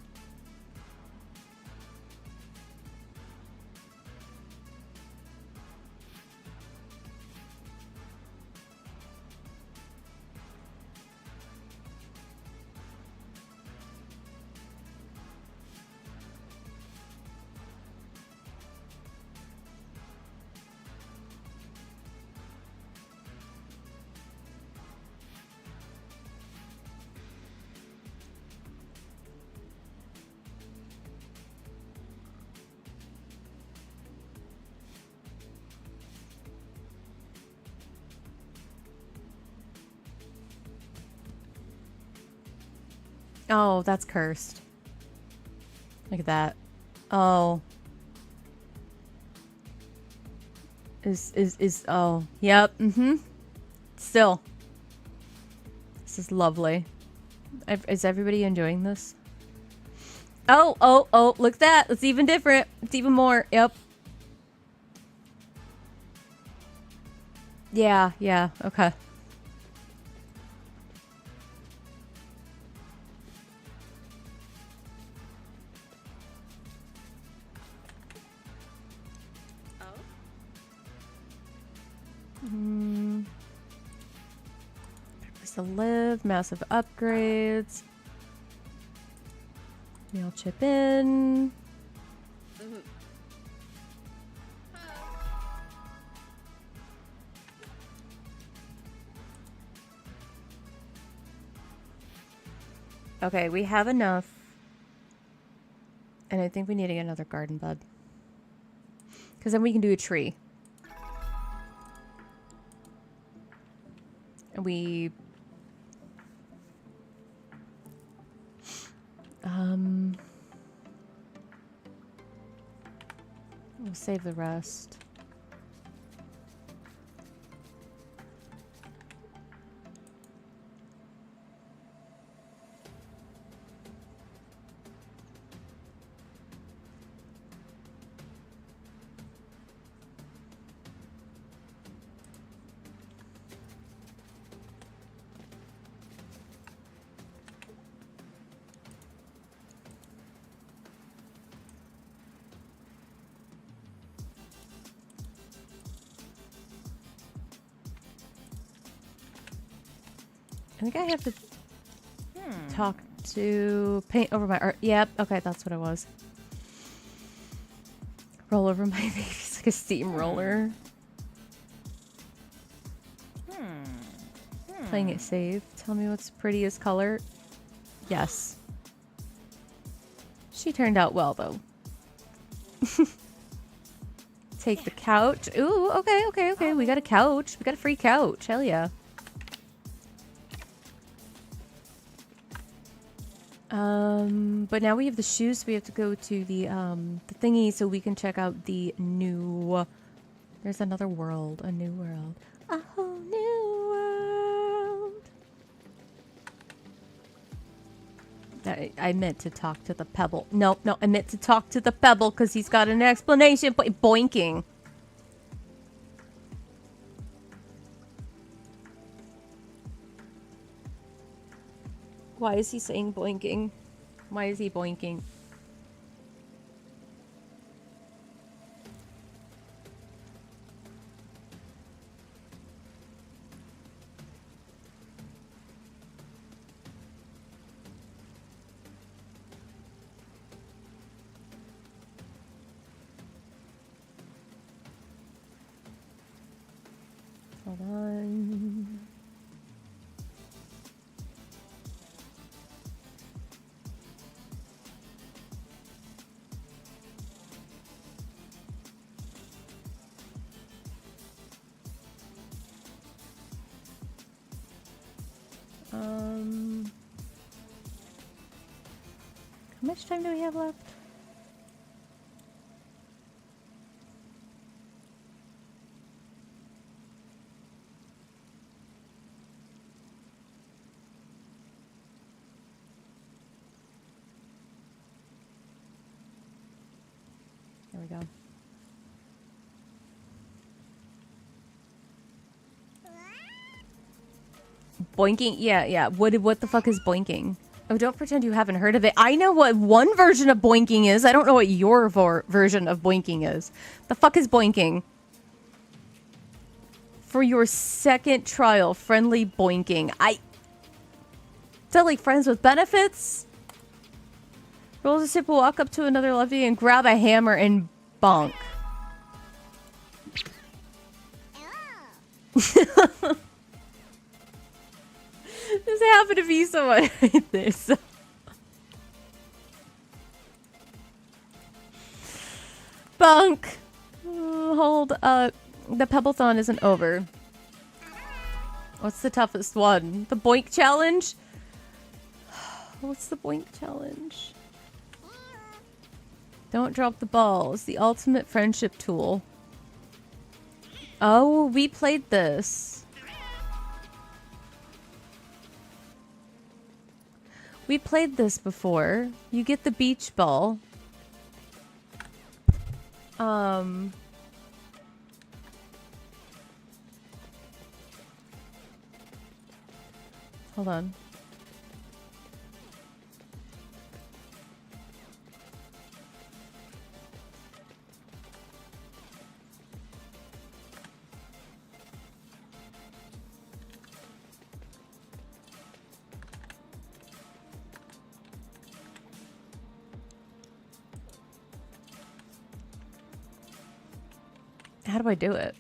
Oh, that's cursed. Look at that. Oh. Oh, yep, Still. This is lovely. Is everybody enjoying this? Oh, look at that. It's even different. It's even more. Yep. Yeah, okay. Purpose to live, massive upgrades. We'll chip in. Okay, we have enough. And I think we need to get another garden bed. Because then we can do a tree. We we'll save the rest. I think I have to talk to paint over my art. Yep. Okay, that's what it was. Roll over my babies like a steamroller. Playing it safe. Tell me what's prettiest color. Yes. She turned out well though. Take the couch. Ooh, okay. We got a couch. We got a free couch. Hell yeah. But now we have the shoes, so we have to go to the thingy so we can check out the new... There's another world. A new world. A whole new world. I meant to talk to the pebble. No, I meant to talk to the pebble because he's got an explanation. Boinking. Why is he saying boinking? Why is he boinking? Hold on. How much time do we have left? There we go. Boinking? Yeah. What the fuck is boinking? Oh, don't pretend you haven't heard of it. I know what one version of boinking is. I don't know what your version of boinking is. The fuck is boinking? For your second trial, friendly boinking. Is that like friends with benefits? Roll a sip, walk up to another levy and grab a hammer and bonk. This happened to be someone like this. Bonk. Hold up. The Pebble-thon isn't over. What's the toughest one? The boink challenge? What's the boink challenge? Don't drop the ball. It's the ultimate friendship tool. Oh, we played this. We played this before. You get the beach ball. Hold on. How do I do it?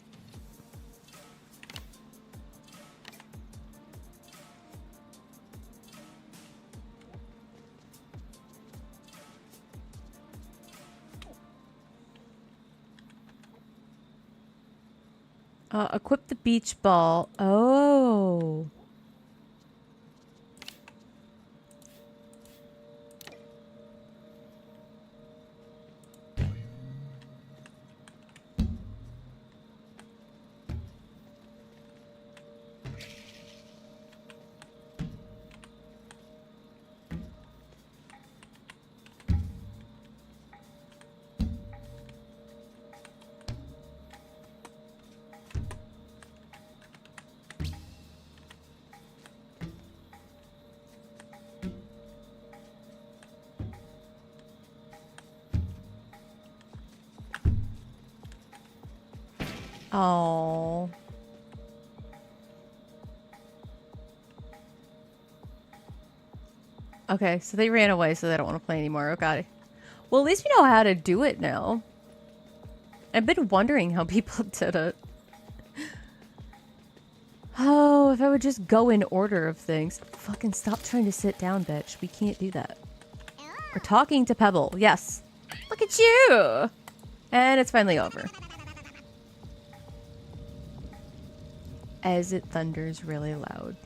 Equip the beach ball. Oh. Oh. Okay, so they ran away, so they don't want to play anymore. Okay. Well, at least we know how to do it now. I've been wondering how people did it. Oh, if I would just go in order of things. Fucking stop trying to sit down, bitch. We can't do that. We're talking to Pebble. Yes. Look at you! And it's finally over. As it thunders really loud.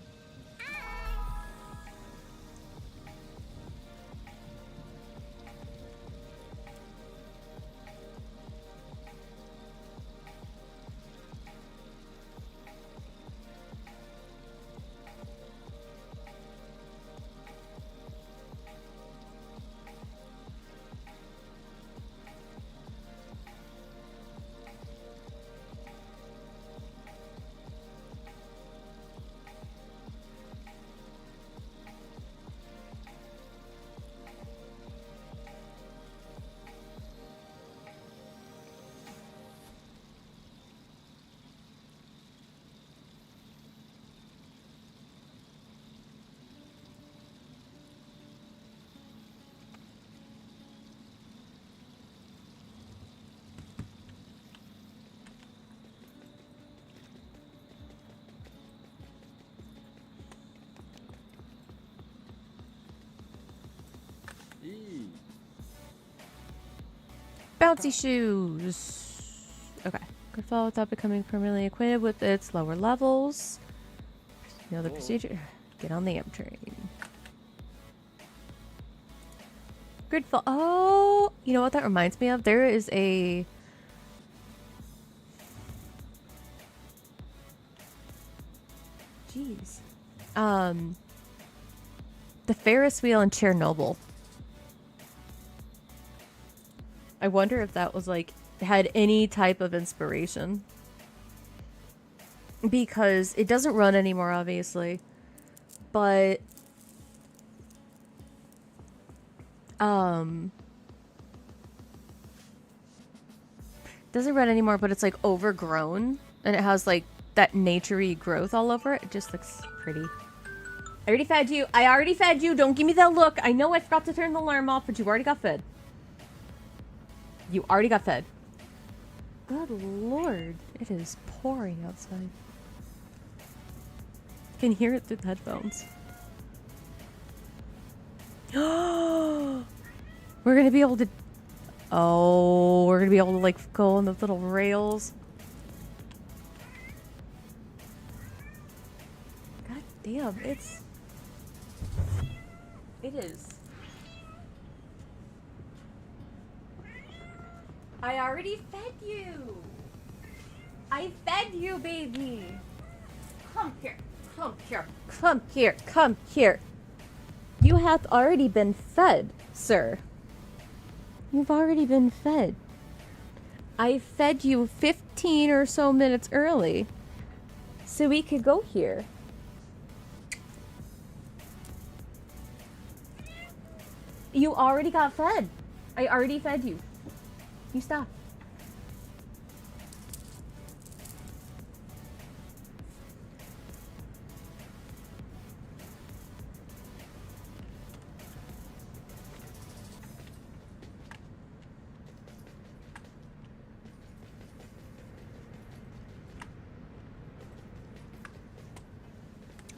Bouncy shoes. Okay. Could fall without becoming permanently acquainted with its lower levels. You know the procedure. Get on the M train. Grid fall. Oh, you know what that reminds me of? There is a. Jeez. The Ferris wheel in Chernobyl. I wonder if that was like had any type of inspiration. Because it doesn't run anymore, obviously. But doesn't run anymore, but it's like overgrown and it has like that naturey growth all over it. It just looks pretty. I already fed you. I already fed you. Don't give me that look. I know I forgot to turn the alarm off, but you already got fed. You already got fed. Good lord. It is pouring outside. Can hear it through the headphones. We're gonna be able to... Oh, we're gonna be able to like go on the little rails. God damn, it's... It is. I already fed you. I fed you, baby. Come here. Come here. Come here. Come here. You have already been fed, sir. You've already been fed. I fed you 15 or so minutes early so we could go here. You already got fed. I already fed you. You stop.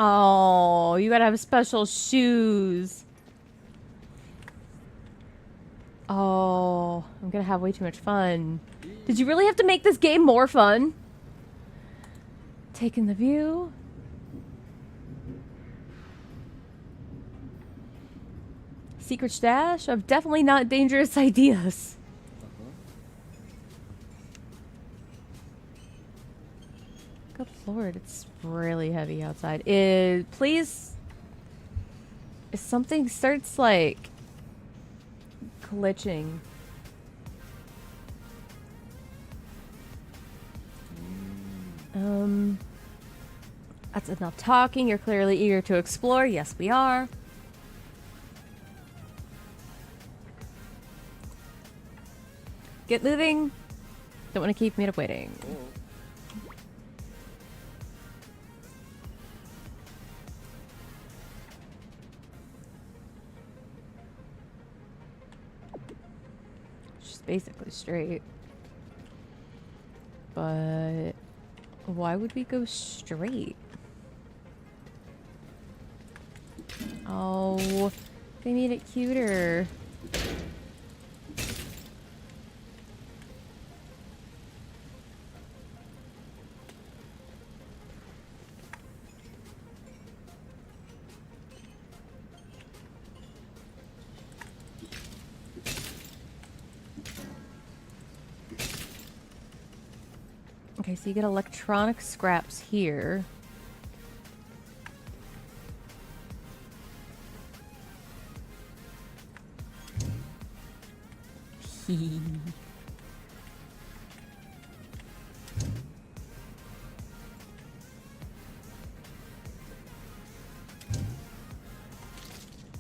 Oh, you gotta have special shoes. Oh, I'm gonna have way too much fun. Did you really have to make this game more fun? Taking the view. Secret stash of definitely not dangerous ideas. Good lord, it's really heavy outside. Please, if something starts like glitching. That's enough talking. You're clearly eager to explore. Yes, we are. Get moving. Don't want to keep me waiting. Just basically straight. But why would we go straight? Oh, they made it cuter. Okay, so you get electronic scraps here.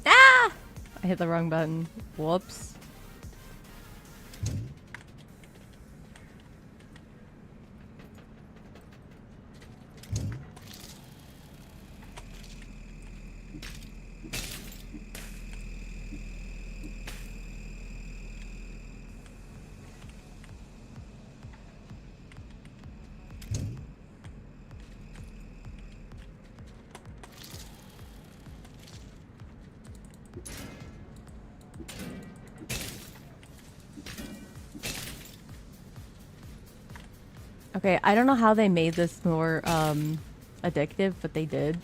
Ah! I hit the wrong button. Whoops. Okay, I don't know how they made this more addictive, but they did.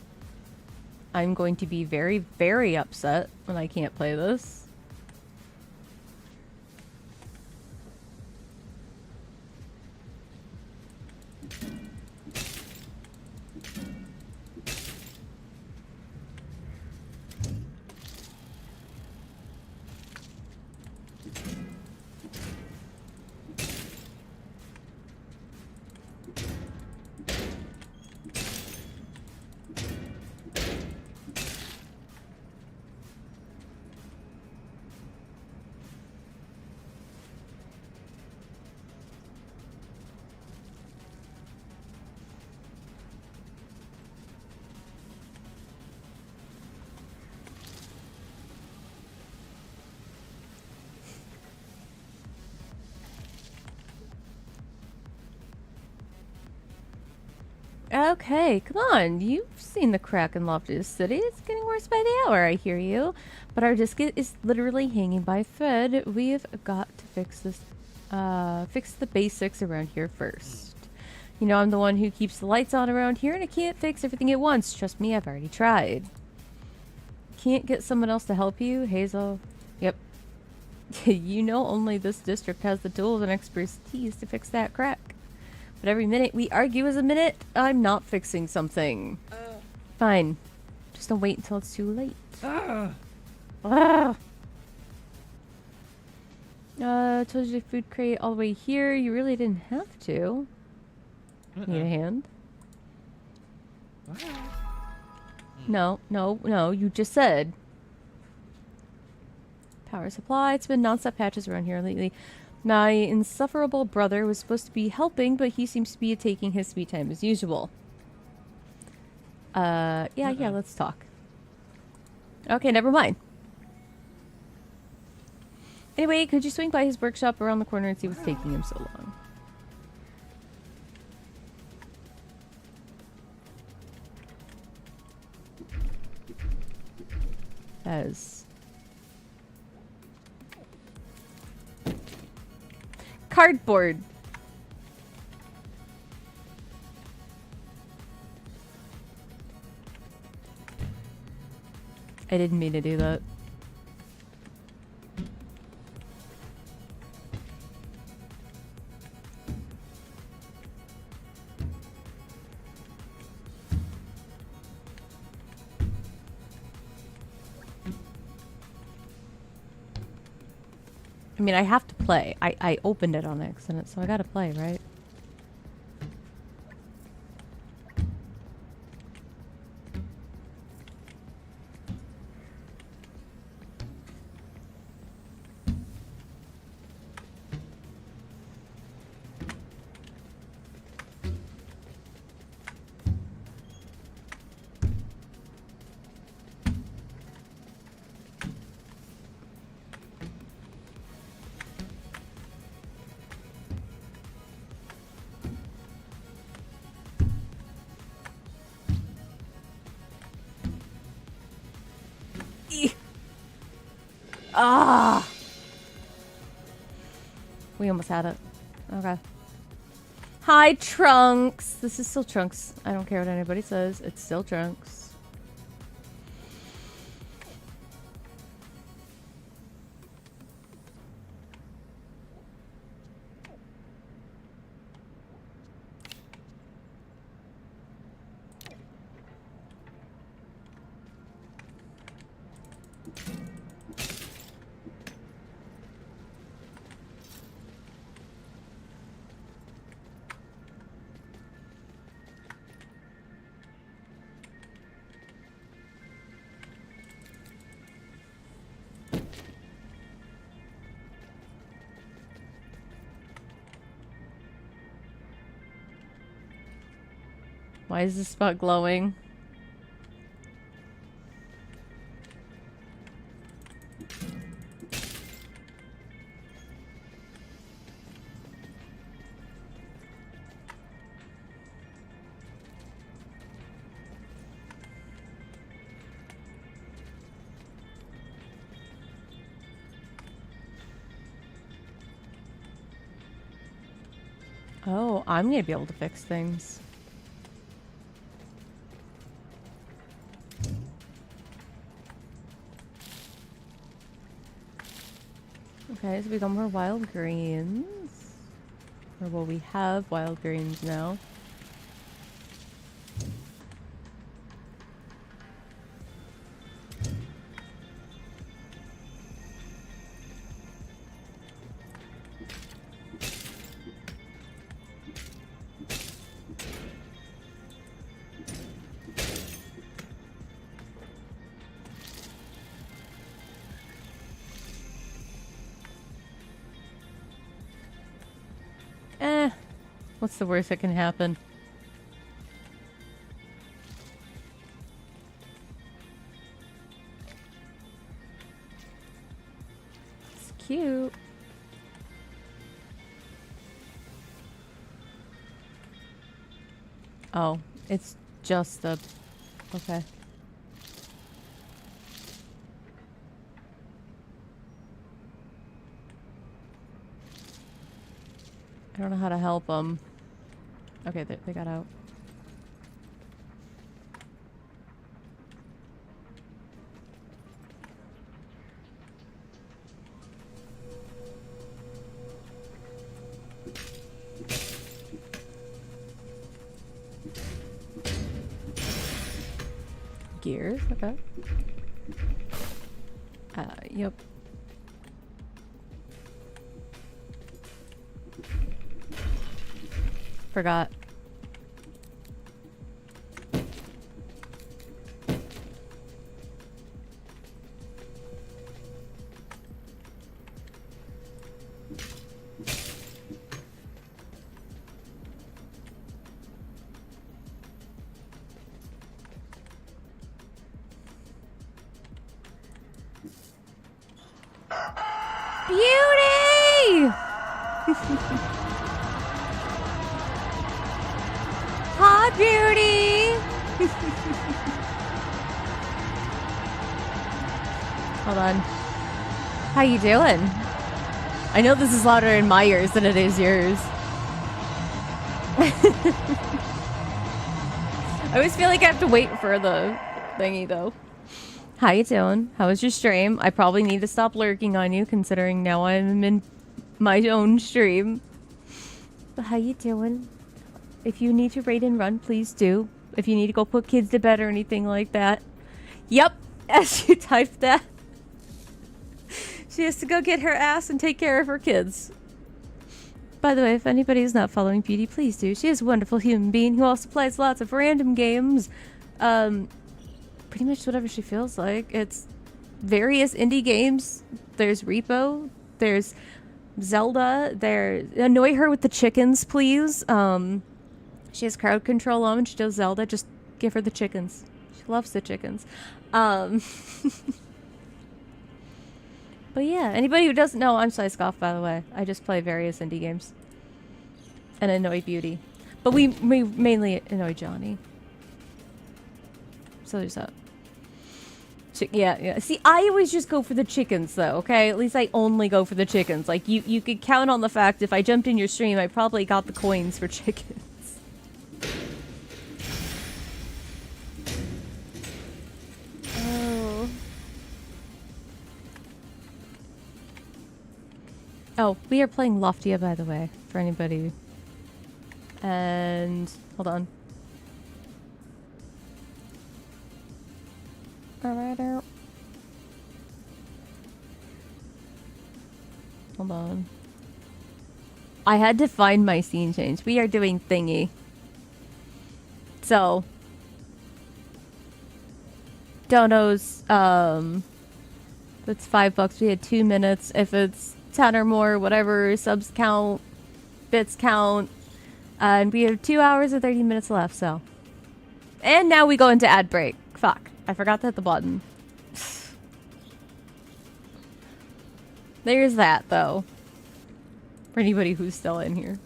I'm going to be very, very upset when I can't play this. Okay, come on. You've seen the crack in Loftus City. It's getting worse by the hour, I hear you. But our disket is literally hanging by a thread. We've got to fix this, fix the basics around here first. You know, I'm the one who keeps the lights on around here, and I can't fix everything at once. Trust me, I've already tried. Can't get someone else to help you, Hazel? Yep. You know, only this district has the tools and expertise to fix that crack. But every minute we argue is a minute I'm not fixing something. Fine. Just don't wait until it's too late. Told you the food crate all the way here. You really didn't have to. Need a hand? No, you just said. Power supply. It's been non-stop patches around here lately. My insufferable brother was supposed to be helping, but he seems to be taking his sweet time as usual. Yeah, let's talk. Okay, never mind. Anyway, could you swing by his workshop around the corner and see what's taking him so long? As cardboard. I didn't mean to do that. I mean, I have to play. I opened it on accident, so I gotta play, right? Ah! We almost had it. Okay. Hi, Trunks! This is still Trunks. I don't care what anybody says. It's still Trunks. Why is this spot glowing? Oh, I'm gonna be able to fix things. Okay, so we got more wild greens. Or well, we have wild greens now. What's the worst that can happen? It's cute. Oh, it's just a... Okay. I don't know how to help them. Okay, they got out. Gears, okay. Yep. Forgot. Beauty! Hi, Beauty! Hold on. How you doing? I know this is louder in my ears than it is yours. I always feel like I have to wait for the thingy, though. How you doing? How was your stream? I probably need to stop lurking on you, considering now I'm in my own stream. But how you doing? If you need to raid and run, please do. If you need to go put kids to bed or anything like that. Yep, as you type that. She has to go get her ass and take care of her kids. By the way, if anybody is not following Beauty, please do. She is a wonderful human being who also plays lots of random games. Pretty much whatever she feels like. It's various indie games. There's Repo. There's Zelda. Annoy her with the chickens, please. She has crowd control on when she does Zelda. Just give her the chickens. She loves the chickens. But yeah, anybody who doesn't know, I'm Syghskoff, by the way. I just play various indie games. And annoy Beauty. But we mainly annoy Johnny. So there's that. Yeah. See, I always just go for the chickens, though, okay? At least I only go for the chickens. Like, you could count on the fact if I jumped in your stream, I probably got the coins for chickens. Oh, we are playing Loftia, by the way, for anybody. And hold on. Alright. Hold on. I had to find my scene change. We are doing thingy. So donos, it's $5. We had 2 minutes. If it's 10 or more, whatever, subs count, bits count, and we have 2 hours and 30 minutes left, so. And now we go into ad break. Fuck, I forgot to hit the button. There's that, though. For anybody who's still in here.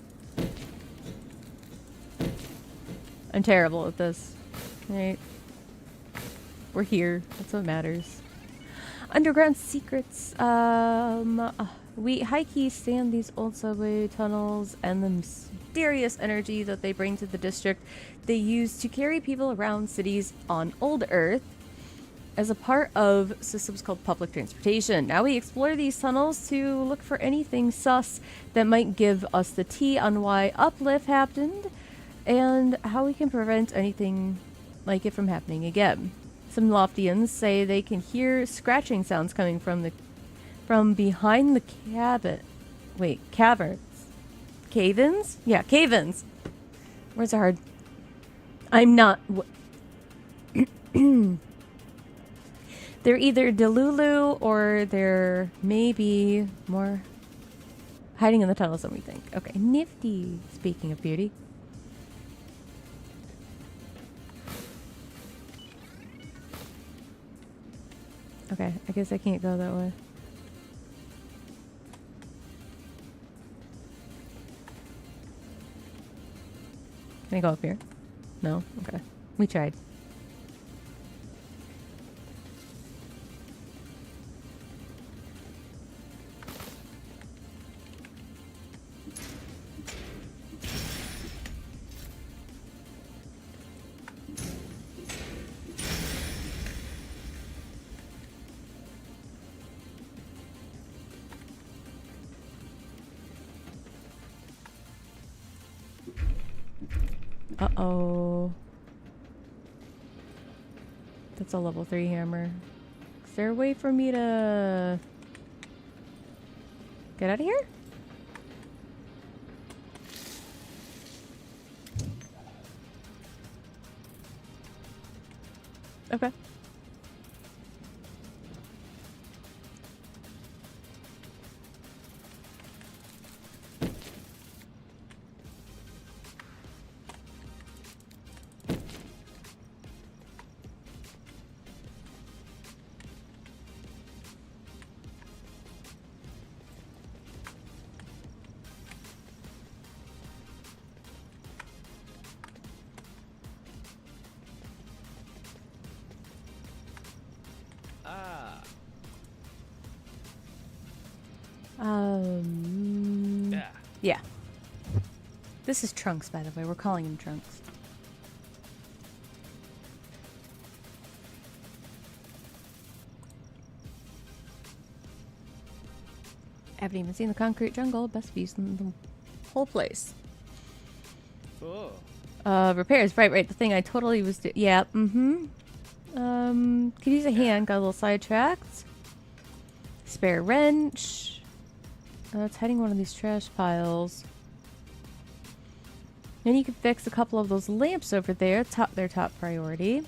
I'm terrible at this. Right? We're here. That's what matters. Underground secrets. We high-key stand these old subway tunnels and the mysterious energy that they bring to the district they use to carry people around cities on old Earth as a part of systems called public transportation. Now we explore these tunnels to look for anything sus that might give us the tea on why uplift happened and how we can prevent anything like it from happening again. Some Loftians say they can hear scratching sounds coming from behind the cabin. Wait, caverns? Cave-ins? Yeah, cave-ins. Words are hard. I'm not... They're either Delulu or they're maybe more hiding in the tunnels than we think. Okay, nifty. Speaking of beauty. Okay, I guess I can't go that way. Can I go up here? No? Okay. We tried. Uh-oh. That's a level 3 hammer. Is there a way for me to get out of here? Okay. Yeah. This is Trunks, by the way. We're calling him Trunks. Haven't even seen the concrete jungle. Best views in the whole place. Oh. Repairs. Right. The thing I totally was yeah, could use a hand. Got a little sidetracked. Spare wrench. It's heading one of these trash piles. Then you can fix a couple of those lamps over there. Their top priority.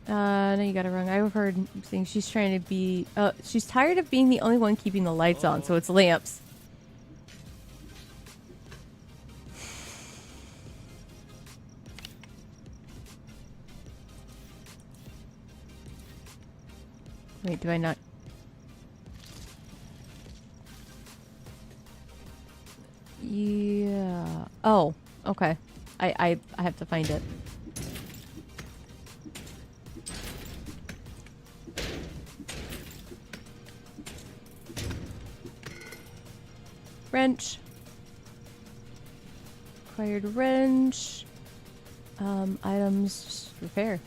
No, you got it wrong. I overheard saying she's trying to be... she's tired of being the only one keeping the lights on, so it's lamps. Wait, do I not... Yeah... Oh, okay. I have to find it. Wrench. Acquired wrench. Items, just repair.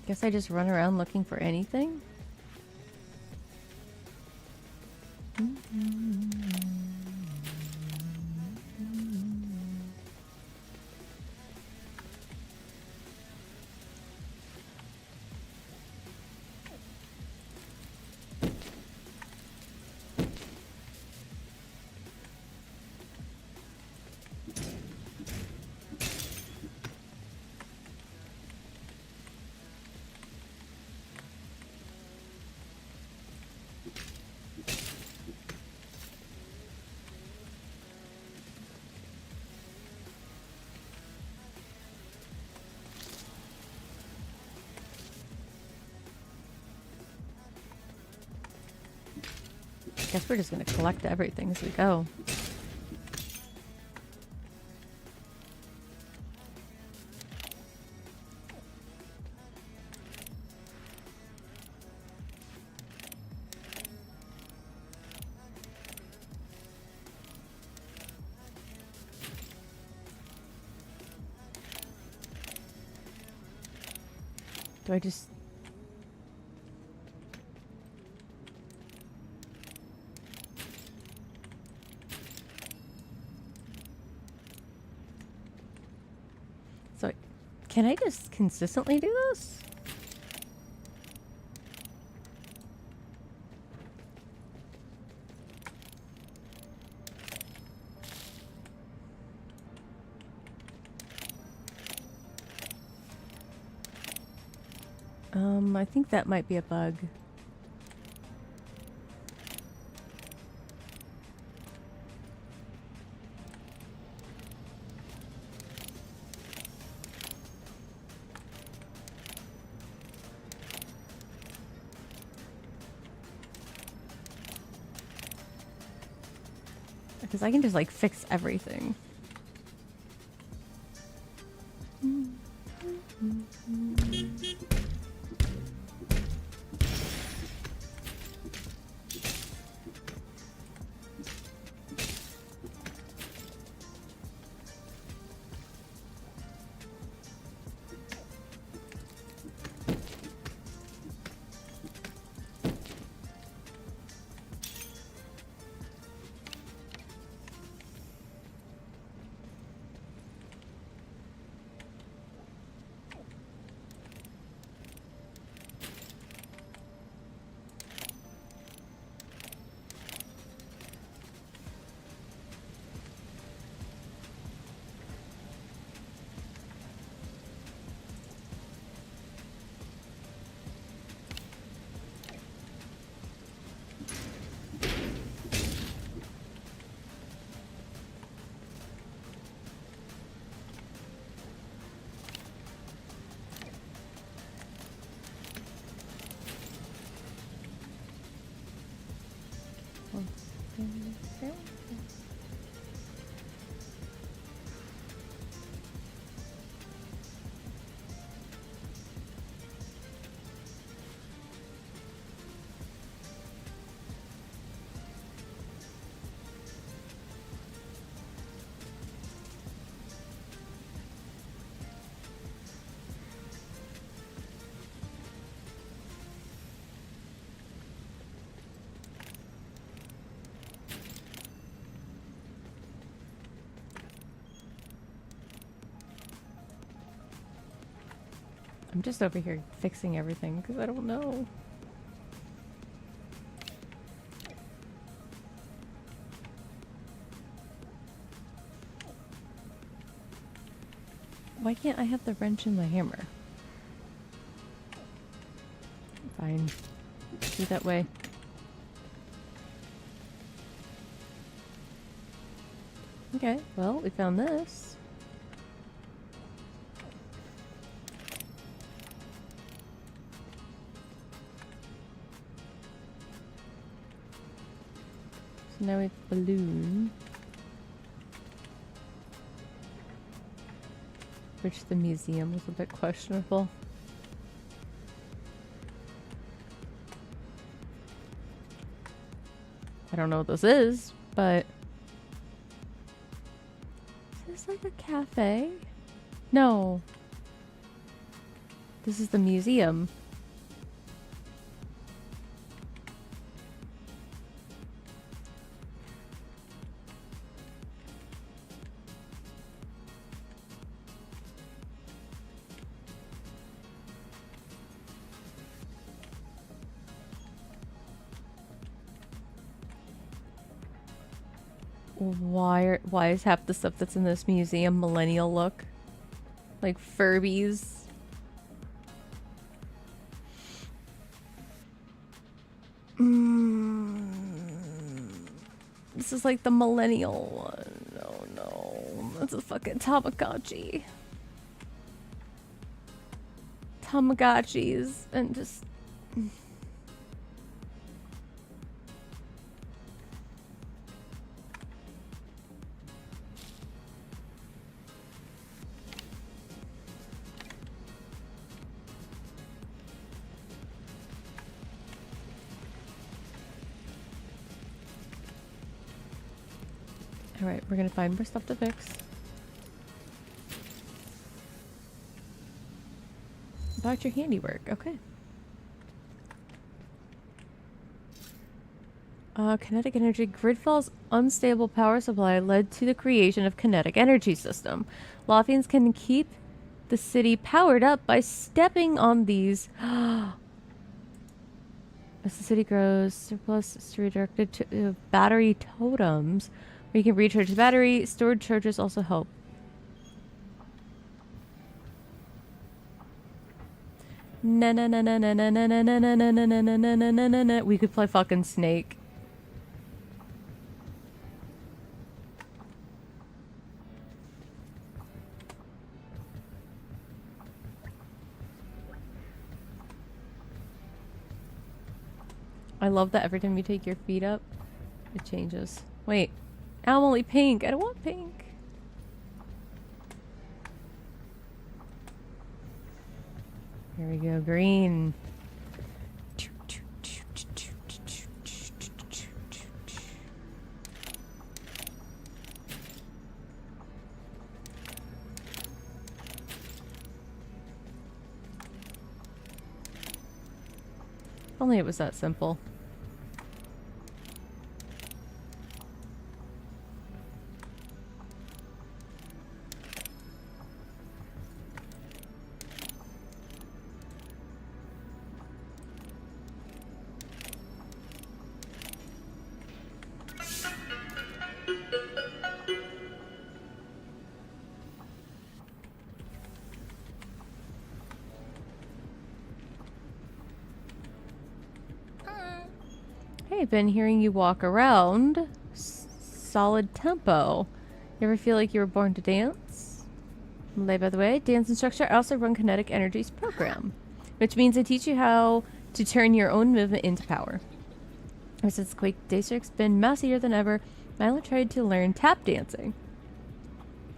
Guess I just run around looking for anything? Guess we're just gonna collect everything as we go. Do I just... So, can I just consistently do this? I think that might be a bug. Because I can just like fix everything. I'm just over here fixing everything because I don't know. Why can't I have the wrench in my hammer? Fine. Do that way. Okay, well, we found this. So now we have balloon. Which the museum was a bit questionable. I don't know what this is, but... Is this like a cafe? No. This is the museum. Why is half the stuff that's in this museum millennial look? Like Furbies. This is like the millennial one. Oh no. That's a fucking Tamagotchi. Tamagotchis and just... Alright, we're gonna find more stuff to fix. About your handiwork, okay. Kinetic energy. Gridfall's unstable power supply led to the creation of kinetic energy system. Lothians can keep the city powered up by stepping on these. As the city grows, surplus is redirected to battery totems. You can recharge the battery. Stored charges also help. Na na na na na na na na na na na na na na na na na. We could play fucking Snake. I love that every time you take your feet up, it changes. Wait. Now I'm only pink. I don't want pink. Here we go. Green. If only it was that simple. Hey, I've been hearing you walk around. Solid tempo. You ever feel like you were born to dance? By the way, dance instructor. I also run Kinetic Energies program, which means I teach you how to turn your own movement into power. Ever since Quake District's been messier than ever, Milo tried to learn tap dancing.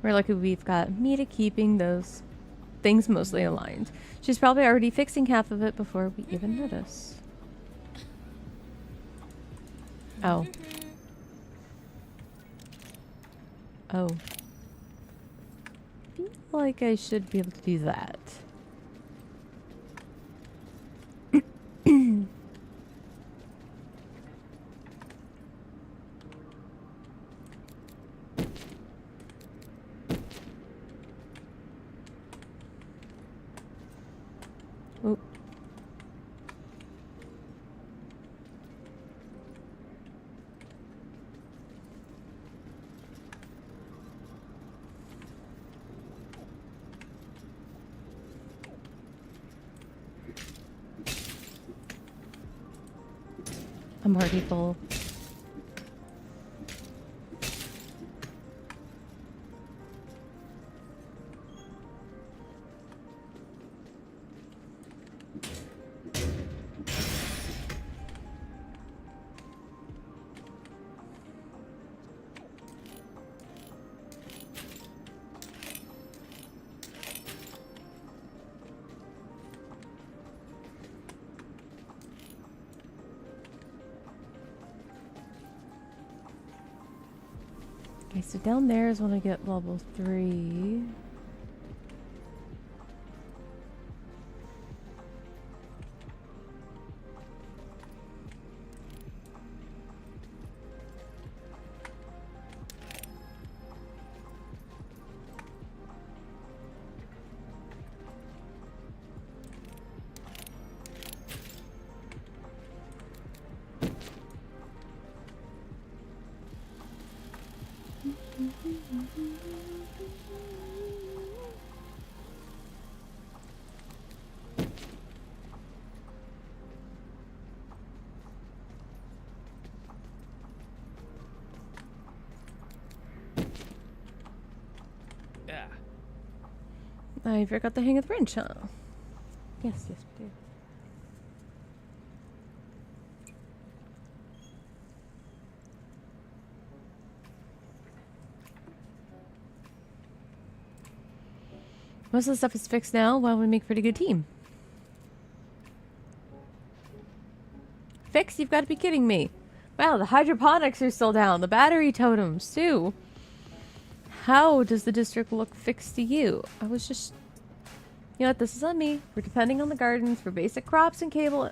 We're lucky we've got Mita keeping those things mostly aligned. She's probably already fixing half of it before we even notice. Oh. Oh. Feel like I should be able to do that. Oop. I'm already full. Okay, so down there is when I get level 3. Yeah. I forgot the hang of the wrench, huh? Yes, yes, we do. Most of the stuff is fixed now. Well, we make a pretty good team. Fixed? You've got to be kidding me. Wow, the hydroponics are still down. The battery totems, too. How does the district look fixed to you? I was just... You know what? This is on me. We're depending on the gardens for basic crops and cable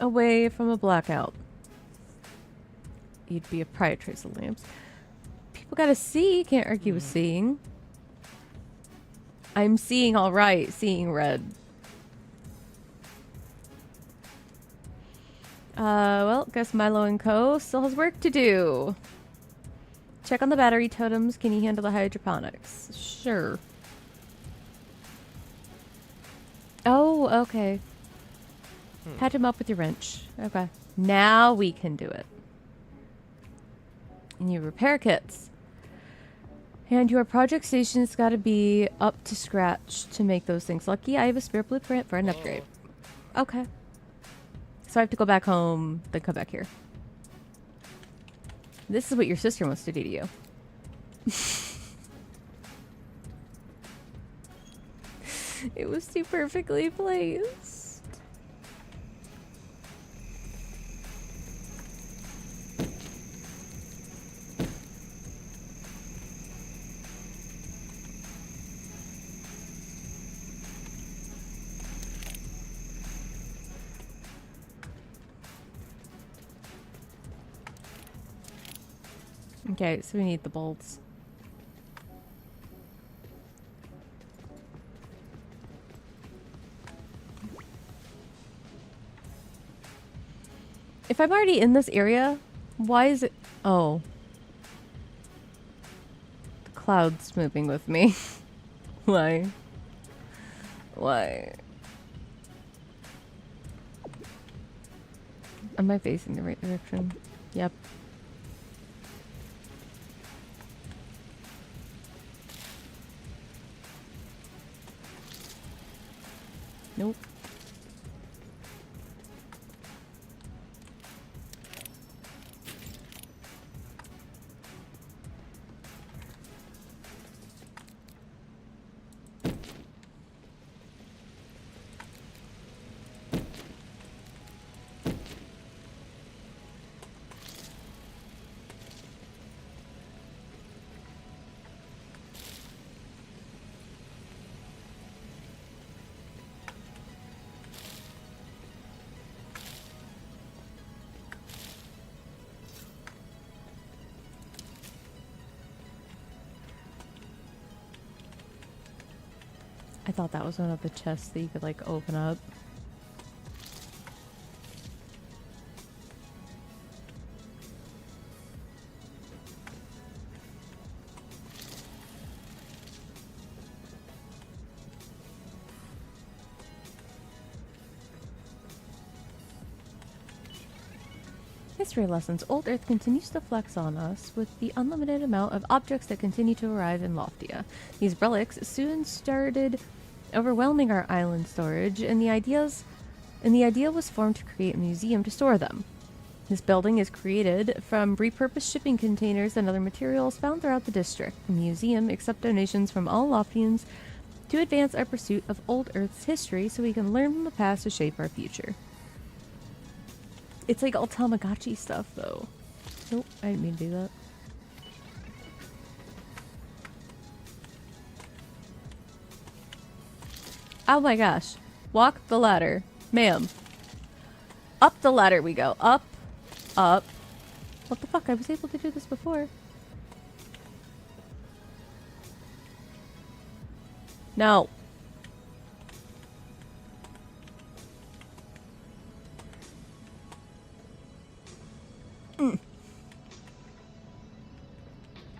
away from a blackout. You'd be a prior trace of lamps. People gotta see. Can't argue with seeing. I'm seeing all right. Seeing red. Well, guess Milo and Co. still has work to do. Check on the battery totems. Can you handle the hydroponics? Sure. Oh, okay. Patch him up with your wrench. Okay. Now we can do it. And your repair kits. And your project station's got to be up to scratch to make those things. Lucky I have a spare blueprint for an upgrade. Okay. So I have to go back home, then come back here. This is what your sister wants to do to you. It was too perfectly placed. Okay, so we need the bolts. If I'm already in this area, why is it... Oh. The cloud's moving with me. Why? Why? Am I facing the right direction? Yep. Nope. I thought that was one of the chests that you could like open up. History lessons. Old Earth continues to flex on us with the unlimited amount of objects that continue to arrive in Loftia. These relics soon started overwhelming our island storage, and the idea was formed to create a museum to store them. This building is created from repurposed shipping containers and other materials found throughout the district. The museum accepts donations from all Loftians to advance our pursuit of Old Earth's history so we can learn from the past to shape our future. It's like all Tamagotchi stuff, though. Nope, I didn't mean to do that. Oh my gosh. Walk the ladder. Ma'am. Up the ladder we go. Up. Up. What the fuck? I was able to do this before. No.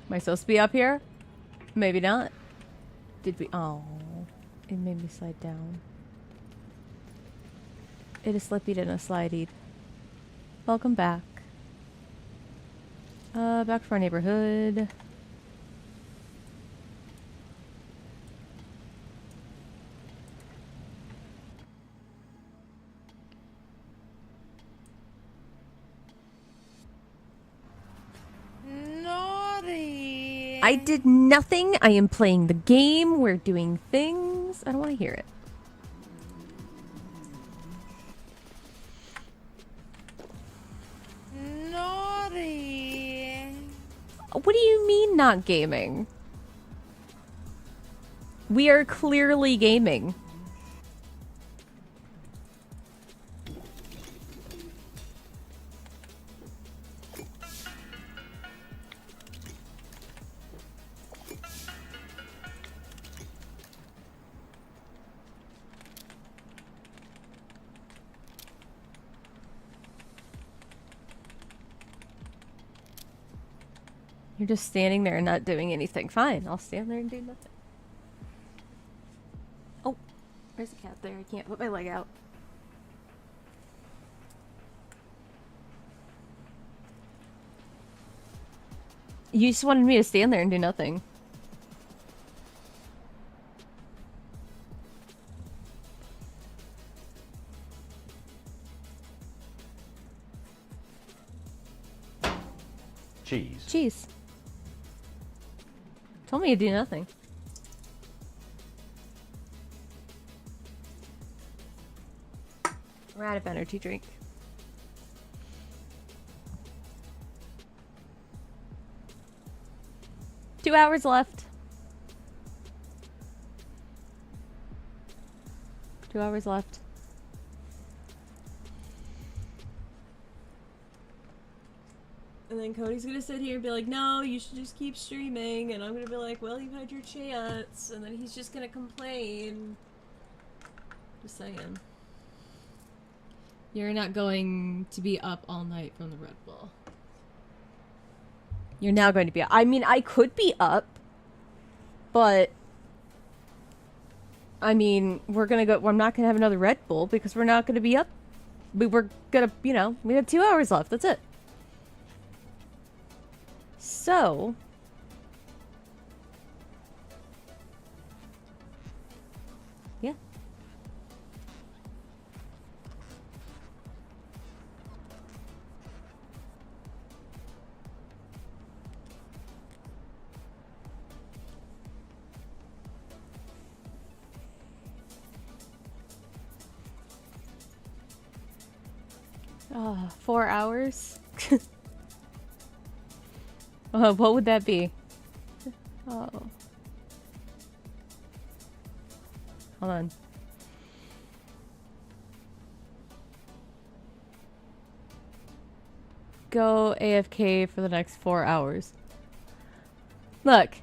Am I supposed to be up here? Maybe not. Did we? Oh, it made me slide down. It is slippy and a slidey. Welcome back. Back to our neighborhood. Naughty. I did nothing. I am playing the game. We're doing things. I don't want to hear it. Naughty. What do you mean not gaming? We are clearly gaming. You're just standing there and not doing anything. Fine, I'll stand there and do nothing. Oh, there's a cat there. I can't put my leg out. You just wanted me to stand there and do nothing. Cheese. Cheese. Told me to do nothing. We're out of energy drink. Two hours left. 2 hours left. And then Cody's gonna sit here and be like, no, you should just keep streaming. And I'm gonna be like, well, you've had your chance. And then he's just gonna complain. Just saying. You're not going to be up all night from the Red Bull. You're now going to be up. I mean, I could be up. But I mean, we're gonna go. I'm not gonna have another Red Bull because we're not gonna be up. We're gonna, you know, we have 2 hours left. That's it. So, yeah. Oh, 4 hours? What would that be? Oh. Hold on. Go AFK for the next 4 hours. Look.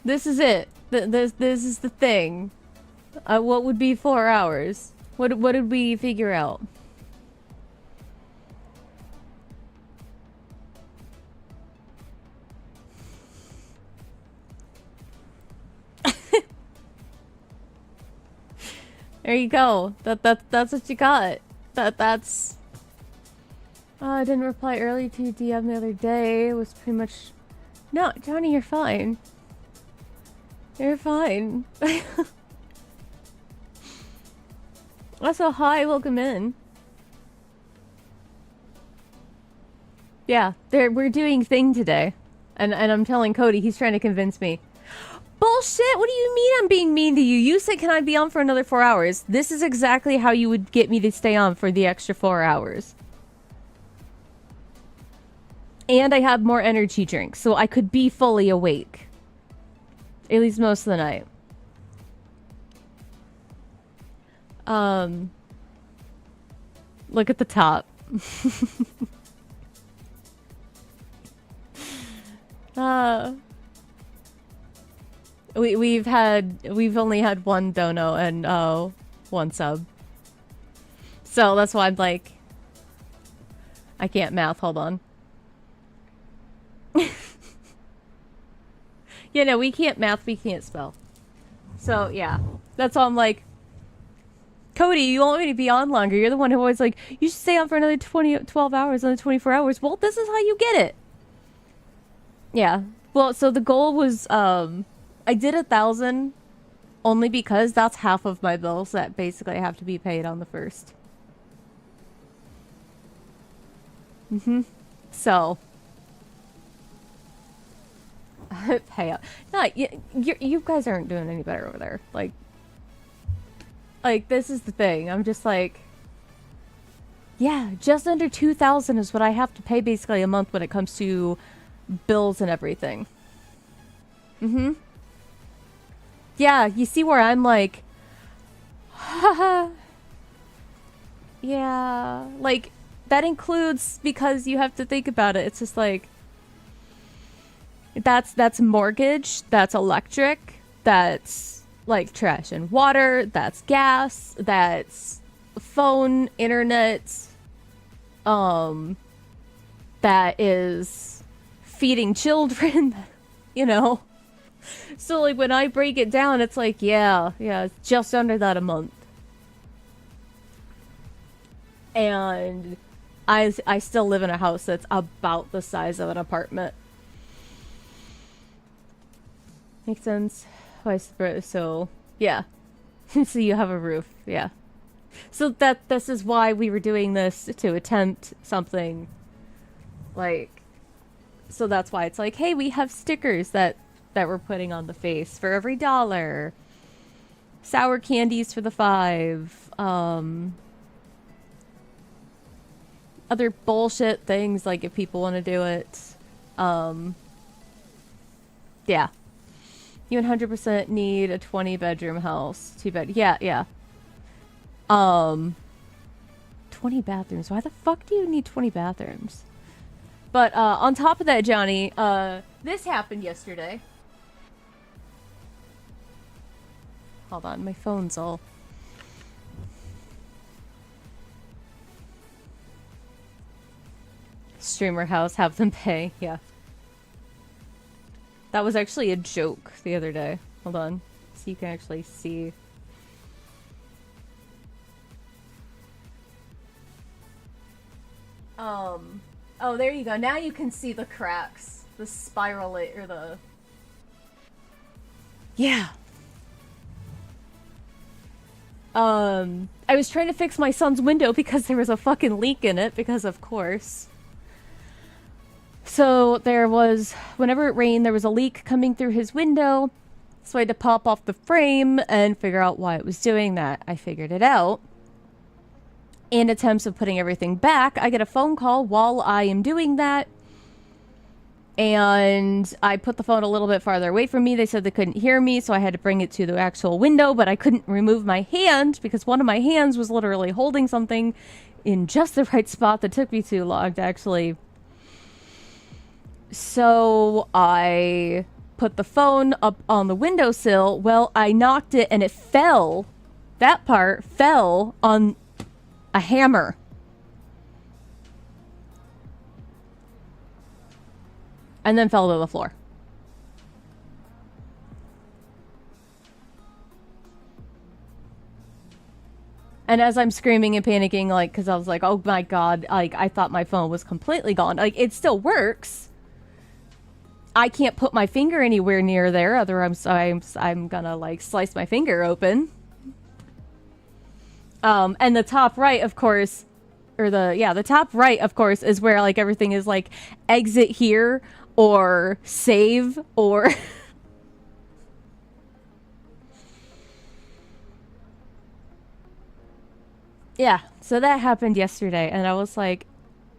This is it. This is the thing. What would be 4 hours? What did we figure out? There you go. That's what you got. That's. I didn't reply early to your DM the other day. It was pretty much. No, Johnny, you're fine. You're fine. Also, hi, welcome in. Yeah, we're doing thing today. And I'm telling Cody, he's trying to convince me. Bullshit! What do you mean I'm being mean to you? You said, can I be on for another 4 hours? This is exactly how you would get me to stay on for the extra 4 hours. And I have more energy drinks, so I could be fully awake. At least most of the night. Look at the top. We've only had one dono and one sub. So that's why I'm like, I can't math, hold on. Yeah, no, we can't math, we can't spell. So yeah, that's why I'm like, Cody, you want me to be on longer. You're the one who always like, you should stay on for another 12 hours, another 24 hours. Well, this is how you get it. Yeah. Well, so the goal was, I did 1,000 only because that's half of my bills that basically have to be paid on the 1st. So. Payout. No, you guys aren't doing any better over there. Like, this is the thing. I'm just like, yeah, just under 2,000 is what I have to pay basically a month when it comes to bills and everything. Yeah, you see where I'm like, haha. Yeah, like, that includes, because you have to think about it, it's just like, that's mortgage, that's electric, that's like trash and water, that's gas, that's phone, internet, that is feeding children, you know. So like when I break it down, it's like, yeah, it's just under that a month. And I still live in a house that's about the size of an apartment. Makes sense. So, yeah. So you have a roof, yeah. So this is why we were doing this, to attempt something, like, so that's why it's like, hey, we have stickers that we're putting on the face for every $1. Sour candies for the 5. Other bullshit things, like if people want to do it. Yeah. You 100% need a 20-bedroom house. 2-bed. Yeah. 20 bathrooms. Why the fuck do you need 20 bathrooms? But on top of that, Johnny, this happened yesterday. Hold on, my phone's all... Streamer house, have them pay. Yeah. That was actually a joke the other day. Hold on. So you can actually see. Oh, there you go. Now you can see the cracks. The spiral, or the... Yeah. I was trying to fix my son's window because there was a fucking leak in it, because of course. So there was, whenever it rained, there was a leak coming through his window. So I had to pop off the frame and figure out why it was doing that. I figured it out. In attempts of putting everything back, I get a phone call while I am doing that. And I put the phone a little bit farther away from me. They said they couldn't hear me, so I had to bring it to the actual window, but I couldn't remove my hand because one of my hands was literally holding something in just the right spot that took me too long to actually... So I put the phone up on the windowsill. Well, I knocked it and it fell. That part fell on a hammer. And then fell to the floor. And as I'm screaming and panicking, like, because I was like, oh my god, like, I thought my phone was completely gone. Like, it still works. I can't put my finger anywhere near there, otherwise I'm gonna, like, slice my finger open. And the top right, of course, or the top right, of course, is where, like, everything is, like, exit here, or save, or... Yeah, so that happened yesterday, and I was like,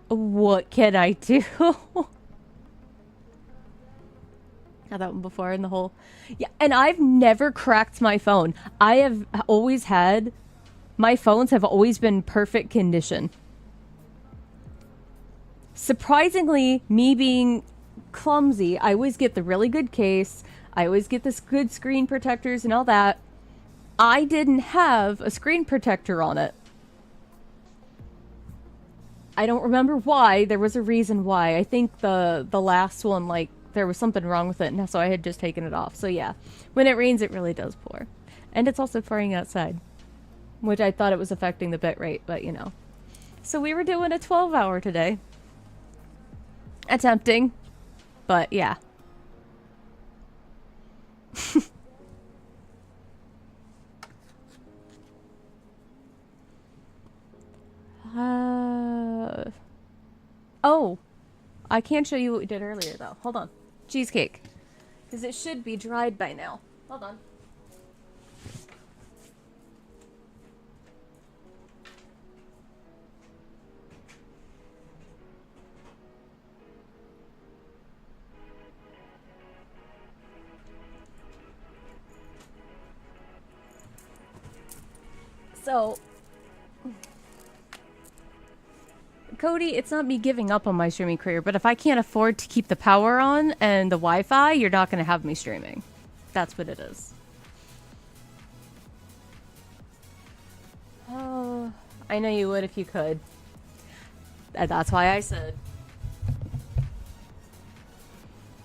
what can I do? Had that one before in the whole... Yeah, and I've never cracked my phone. I have always had... My phones have always been perfect condition. Surprisingly, me being clumsy, I always get the really good case. I always get this good screen protectors and all that. I didn't have a screen protector on it. I don't remember why. There was a reason why. I think the last one, like, there was something wrong with it, and so I had just taken it off. So yeah, when it rains, it really does pour. And it's also pouring outside, which I thought it was affecting the bit rate, but you know. So we were doing a 12-hour today. Attempting. But yeah. Oh, I can't show you what we did earlier, though. Hold on. Cheesecake. Because it should be dried by now. Hold on. So... Cody, it's not me giving up on my streaming career, but if I can't afford to keep the power on and the Wi-Fi, you're not going to have me streaming. That's what it is. Oh, I know you would if you could. And that's why I said.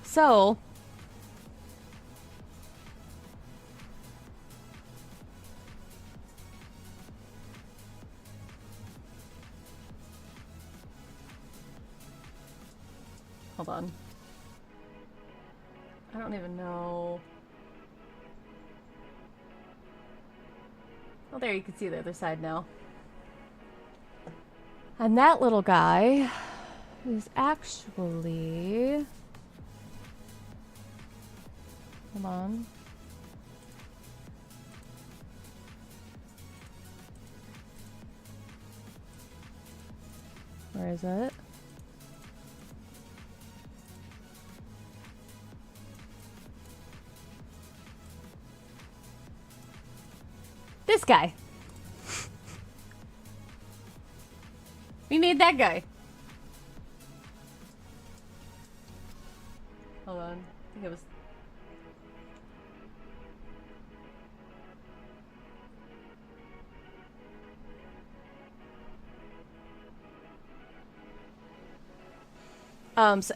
So... Hold on. I don't even know. Oh, there, you can see the other side now. And that little guy is actually... Hold on. Where is it? This guy. We made that guy. Hold on. I think it was...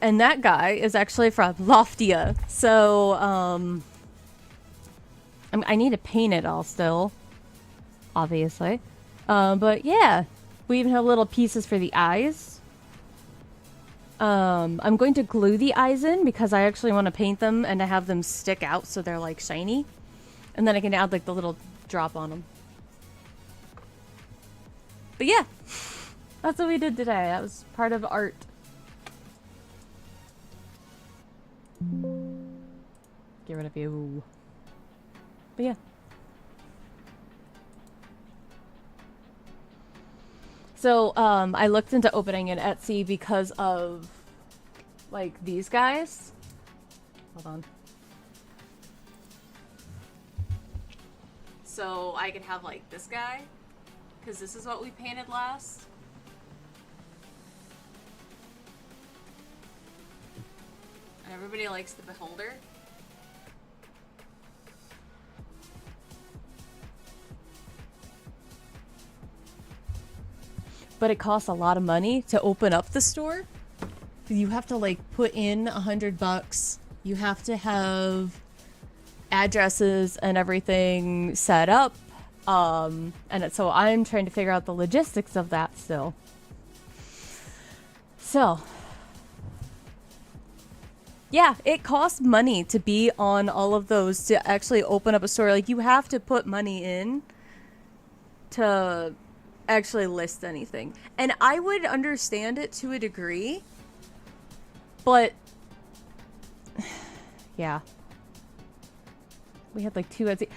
and that guy is actually from Loftia. So, I need to paint it all still. Obviously. But yeah. We even have little pieces for the eyes. I'm going to glue the eyes in because I actually want to paint them and to have them stick out so they're like shiny. And then I can add like the little drop on them. But yeah. That's what we did today. That was part of art. Get rid of you. But yeah. So, I looked into opening an Etsy because of, like, these guys. Hold on. So, I could have, like, this guy. Because this is what we painted last. And everybody likes the Beholder. but it costs a lot of money to open up the store. You have to like put in $100. You have to have addresses and everything set up. So I'm trying to figure out the logistics of that still. So, yeah, it costs money to be on all of those to actually open up a store. Like, you have to put money in to actually list anything. And I would understand it to a degree, but yeah. We had like 2 Etsy.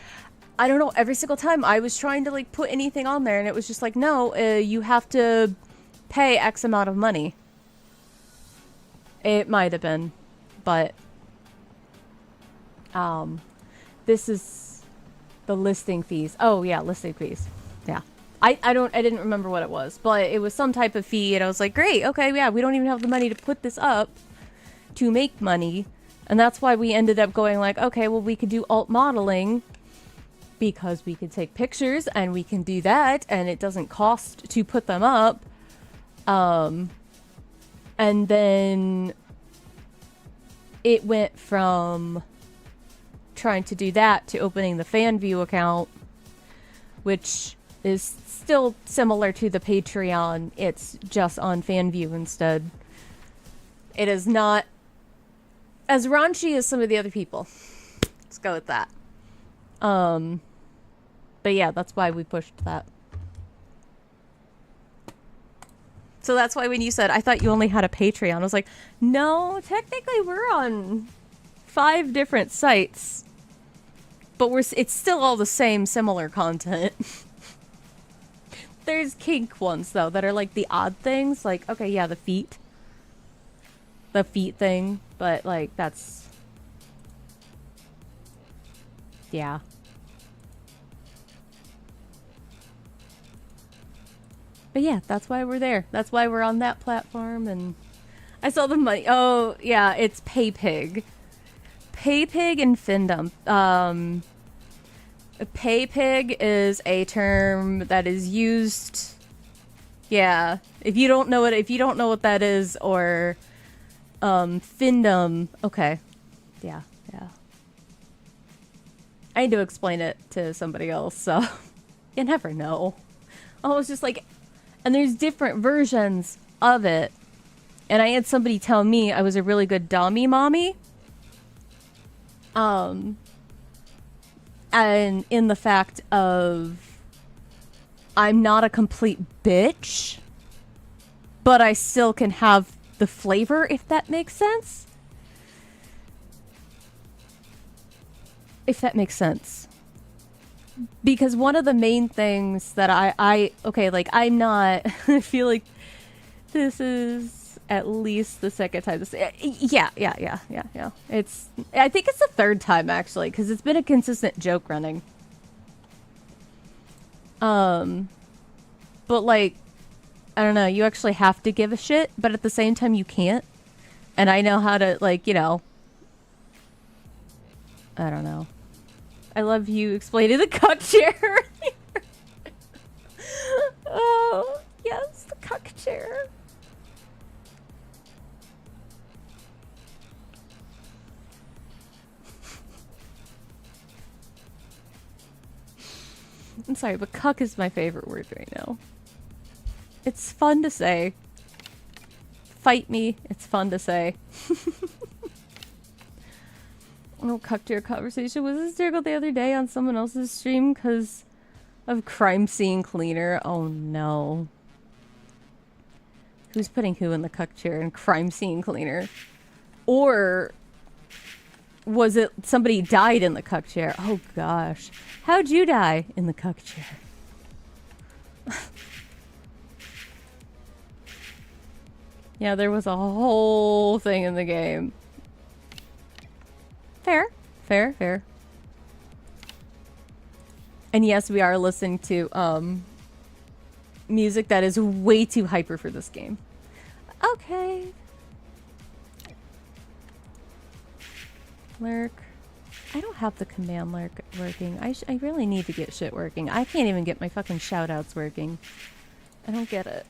I don't know, every single time I was trying to like put anything on there and it was just like, no, you have to pay X amount of money. It might have been, but this is the listing fees. Oh yeah, listing fees. Yeah. I didn't remember what it was, but it was some type of fee and I was like, great, okay, yeah, we don't even have the money to put this up to make money. And that's why we ended up going like, okay, well, we could do alt modeling because we could take pictures and we can do that and it doesn't cost to put them up. And then it went from trying to do that to opening the fan view account, which is still similar to the Patreon. It's just on fan view instead. It is not as raunchy as some of the other people. Let's go with that. But yeah, that's why we pushed that. So that's why when you said, I thought you only had a Patreon, I was like, no, technically we're on 5 different sites. But it's still all the same similar content. There's kink ones, though, that are like the odd things. Like, okay, yeah, the feet. The feet thing. But, like, that's... yeah. But yeah, that's why we're there. That's why we're on that platform, and I saw the money. Oh, yeah, it's PayPig. PayPig and Findom. PayPig is a term that is used. Yeah, if you don't know what that is, or Findom. Okay, yeah. I need to explain it to somebody else, so you never know. Oh, it's just like. And there's different versions of it. And I had somebody tell me I was a really good dommy mommy. And in the fact of I'm not a complete bitch, but I still can have the flavor, if that makes sense. If that makes sense. Because one of the main things that I'm not, I feel like this is at least the second time this, yeah. I think it's the 3rd time, actually, because it's been a consistent joke running. But, like, I don't know, you actually have to give a shit, but at the same time you can't. And I know how to, like, you know, I don't know. I love you explaining the cuck chair. Oh, yes, the cuck chair. I'm sorry, but cuck is my favorite word right now. It's fun to say. Fight me, it's fun to say. No, cuck chair conversation was hysterical the other day on someone else's stream because of crime scene cleaner. Oh no. Who's putting who in the cuck chair and crime scene cleaner? Or was it somebody died in the cuck chair? Oh gosh. How'd you die in the cuck chair? Yeah, there was a whole thing in the game. Fair. And yes, we are listening to music that is way too hyper for this game. Okay. Lurk. I don't have the command lurk working. I really need to get shit working. I can't even get my fucking shoutouts working. I don't get it.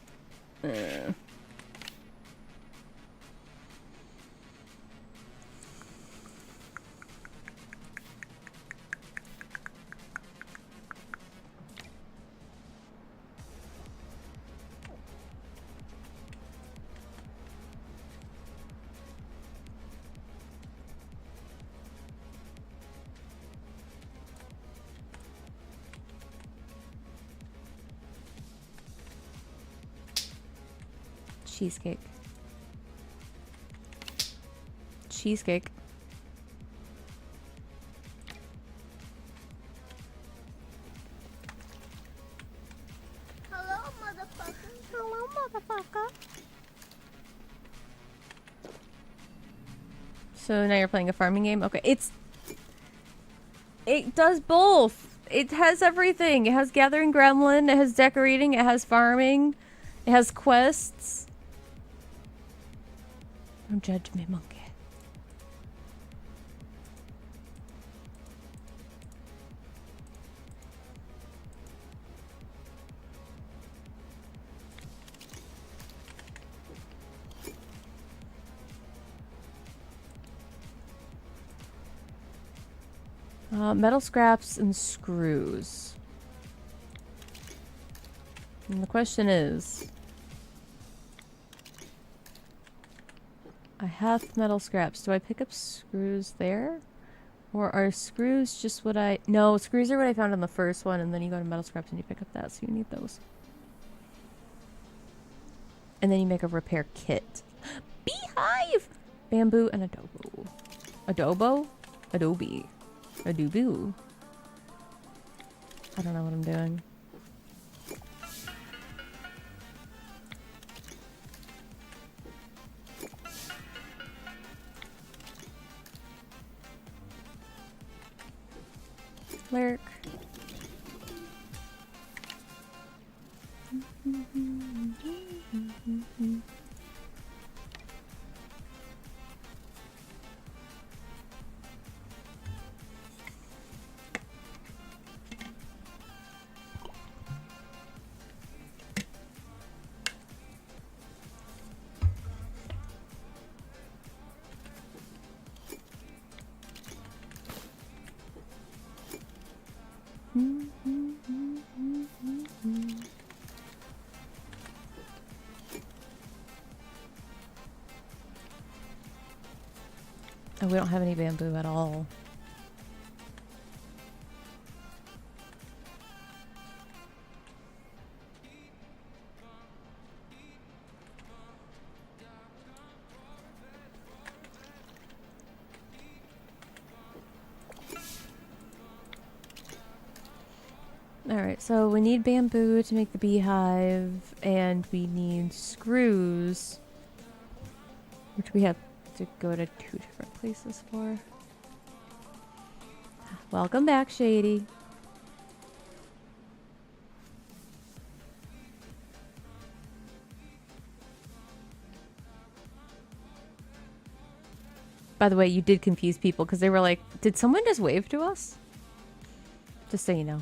Cheesecake. Cheesecake. Hello, motherfucker. Hello, motherfucker. So now you're playing a farming game? Okay, it does both. It has everything. It has gathering gremlin, it has decorating, it has farming, it has quests. Don't judge me, monkey. Metal scraps and screws. And the question is, I have metal scraps. Do I pick up screws there? Or are screws just what I... No, screws are what I found on the first one, and then you go to metal scraps and you pick up that, so you need those. And then you make a repair kit. Beehive! Bamboo and adobo. Adobo? Adobe. Adobo. I don't know what I'm doing. Lurk. Oh, we don't have any bamboo at all. Alright, so we need bamboo to make the beehive, and we need screws, which we have to go to 2 different places for. Welcome back, Shady. By the way, you did confuse people because they were like, did someone just wave to us? Just so you know.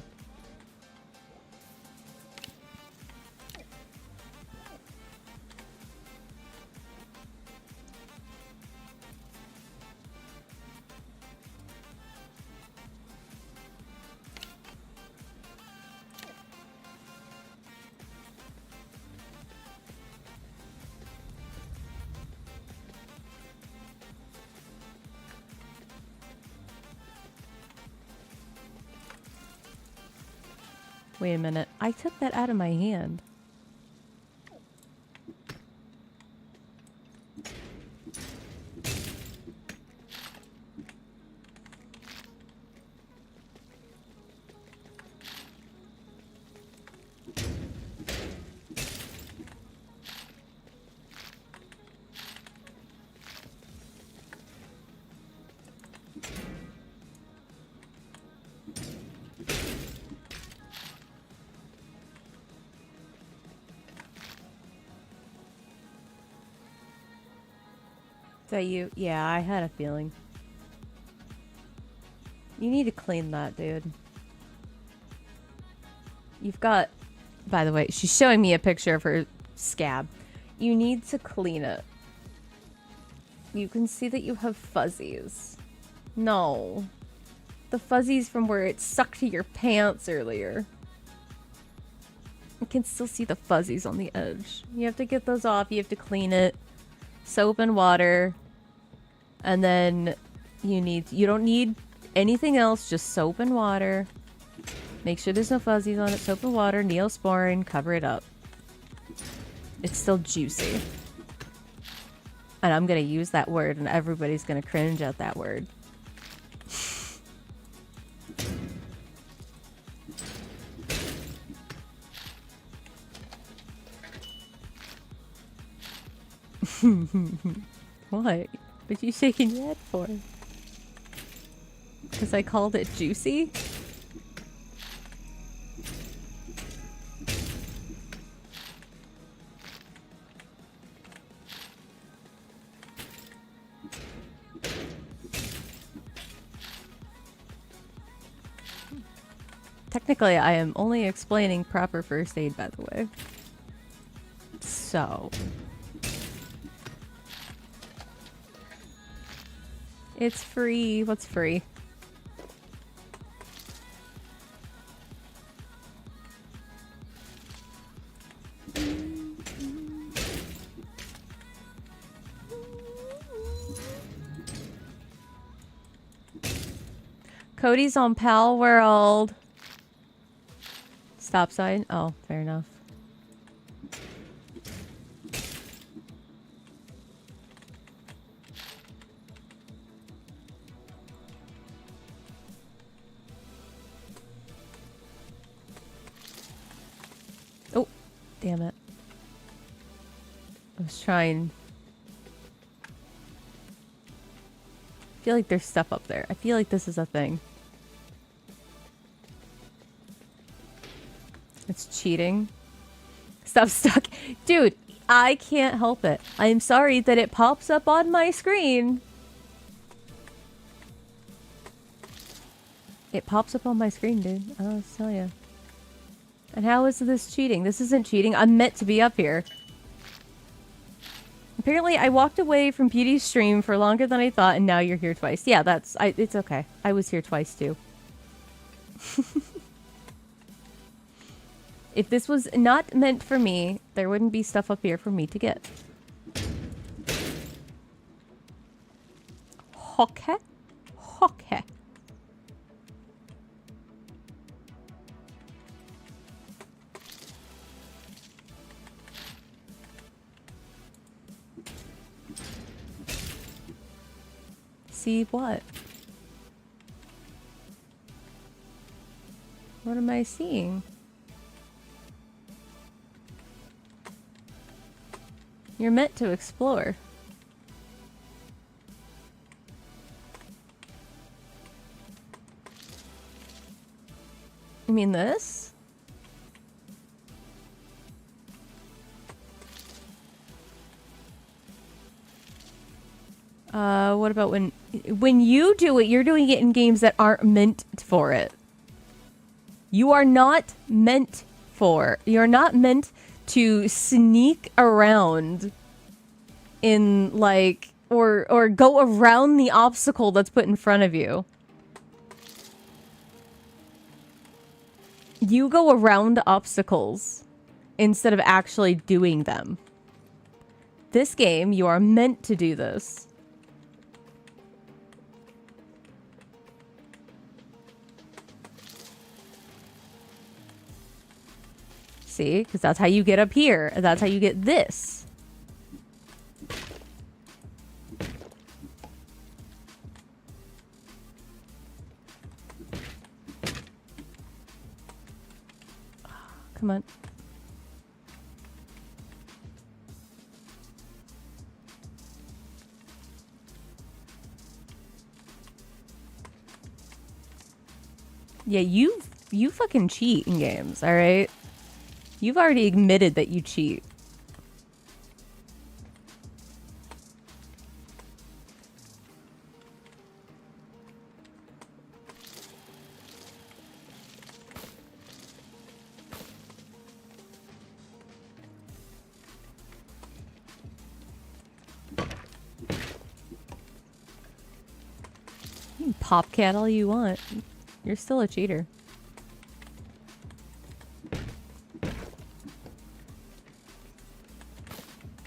Wait a minute. I took that out of my hand. Is that you? Yeah, I had a feeling. You need to clean that, dude. You've got... By the way, she's showing me a picture of her scab. You need to clean it. You can see that you have fuzzies. No. The fuzzies from where it sucked to your pants earlier. You can still see the fuzzies on the edge. You have to get those off. You have to clean it. Soap and water. And then you don't need anything else, just soap and water. Make sure there's no fuzzies on it. Soap and water, Neosporin, cover it up. It's still juicy. And I'm gonna use that word and everybody's gonna cringe at that word. What? What you shaking your head for? Because I called it juicy? Technically, I am only explaining proper first aid, by the way. So... It's free. What's free? Cody's on Pal World. Stop sign? Oh, fair enough. Oh, damn it. I was trying. I feel like there's stuff up there. I feel like this is a thing. It's cheating. Stuff stuck. Dude, I can't help it. I'm sorry that it pops up on my screen. It pops up on my screen, dude. I'll tell you. And how is this cheating? This isn't cheating. I'm meant to be up here. Apparently, I walked away from Beauty's stream for longer than I thought, and now you're here twice. Yeah, it's okay. I was here twice, too. If this was not meant for me, there wouldn't be stuff up here for me to get. Okay. Okay. See what? What am I seeing? You're meant to explore. You mean this? What about when you do it, you're doing it in games that aren't meant for it. You are not meant for. You're not meant to sneak around in like or go around the obstacle that's put in front of you. You go around obstacles instead of actually doing them. This game, you are meant to do this. See? Because that's how you get up here. And that's how you get this. Come on. Yeah, you fucking cheat in games, all right? You've already admitted that you cheat. popcat all you want. You're still a cheater.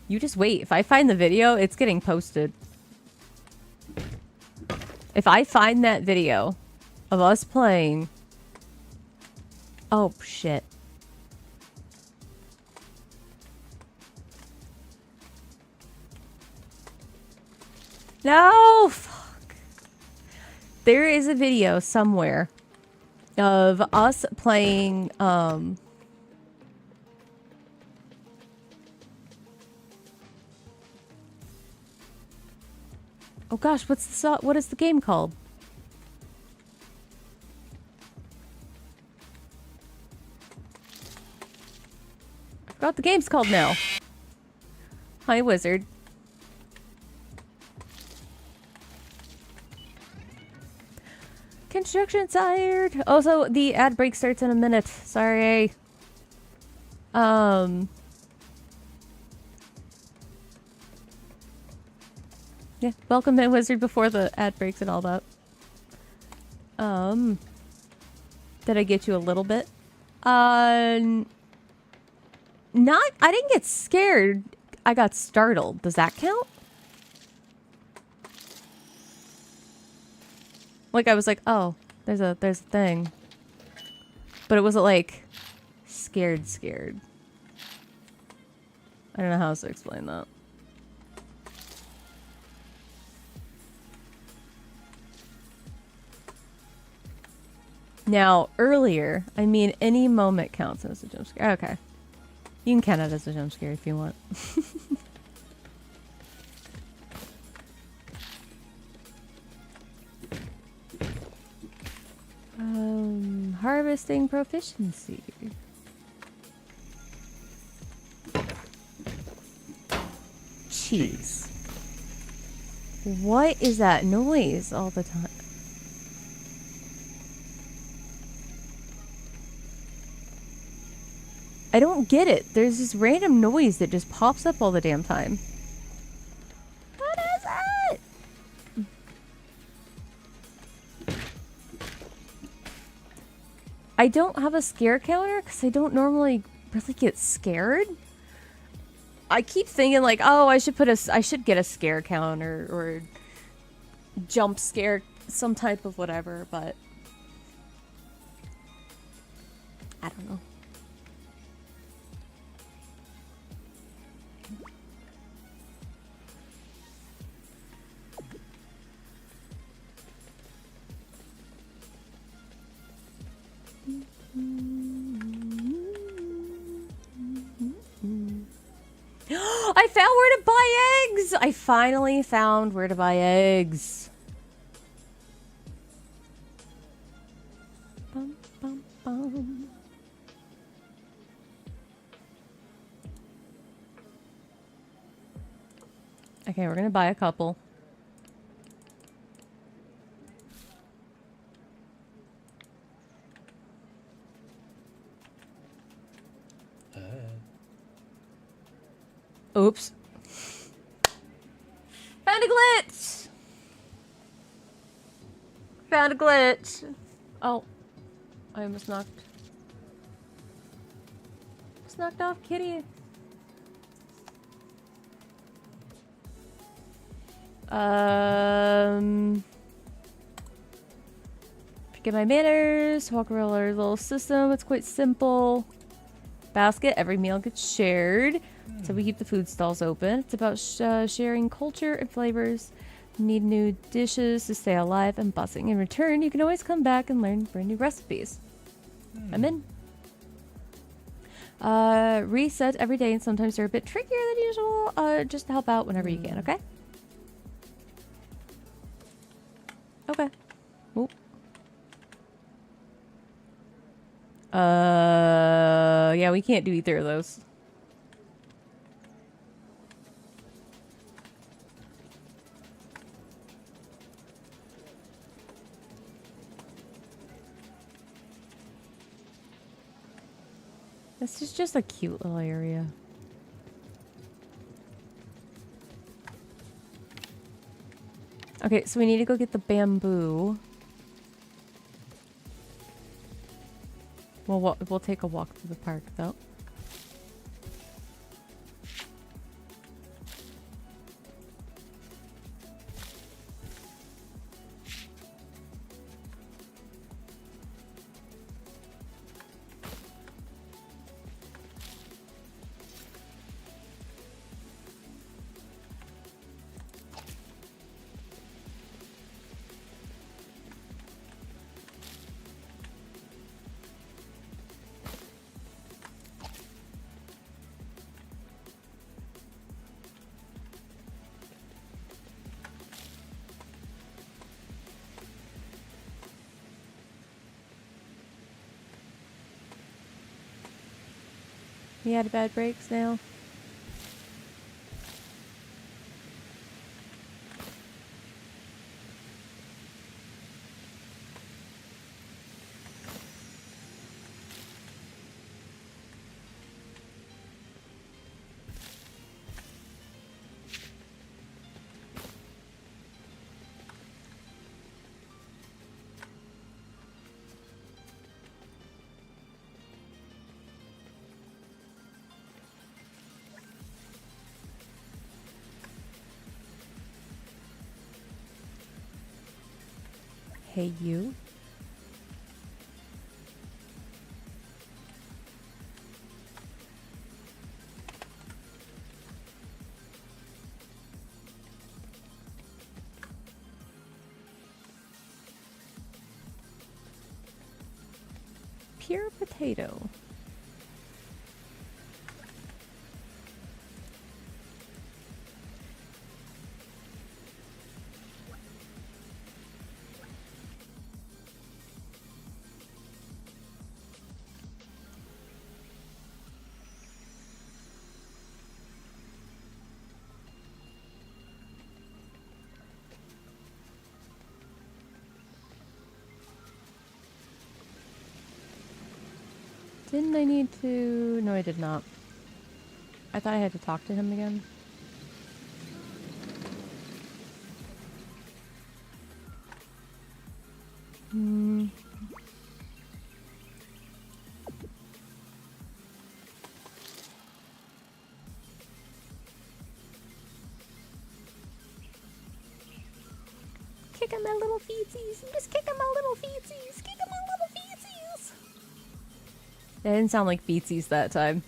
You just wait. If I find the video, it's getting posted. If I find that video of us playing... Oh, shit. No! Fuck. There is a video somewhere of us playing, Oh gosh, what is the game called? I forgot what the game's called now. Hi, Wizard. Construction tired. Also, the ad break starts in a minute. Sorry. Yeah, welcome in, Wizard, before the ad breaks and all that. Did I get you a little bit? Not, I didn't get scared. I got startled. Does that count? Like, I was like, oh, there's a thing. But it wasn't like scared. I don't know how else to explain that. Now, earlier, I mean, any moment counts as a jump scare. Okay. You can count it as a jump scare if you want. Harvesting proficiency. Jeez. What is that noise all the time? I don't get it. There's this random noise that just pops up all the damn time. What is it? I don't have a scare counter because I don't normally really get scared. I keep thinking like, oh, I should get a scare counter or jump scare, some type of whatever, but I don't know. I found where to buy eggs! I finally found where to buy eggs. Bum, bum, bum. Okay, we're gonna buy a couple. Oops. Found a glitch! Found a glitch. Oh. I almost knocked off Kitty. Forget my manners. Walk around our little system. It's quite simple. Basket. Every meal gets shared. So we keep the food stalls open. It's about sharing culture and flavors. Need new dishes to stay alive and buzzing. In return, you can always come back and learn brand new recipes. I'm in. Reset every day, and sometimes they're a bit trickier than usual. Just to help out whenever you can, okay? Okay. Oop. Yeah, we can't do either of those. This is just a cute little area. Okay, so we need to go get the bamboo. We'll take a walk through the park though. You had a bad break, Snail? Hey, you. Pure potato. Didn't I need to... No, I did not. I thought I had to talk to him again. Hmm. Kick him, my little feetsies. Just kick him, my little feetsies. Kick him, my little feetsies. It didn't sound like feetsies that time.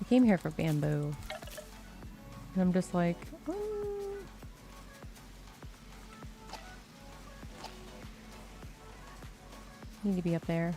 I came here for bamboo. And I'm just like, need to be up there.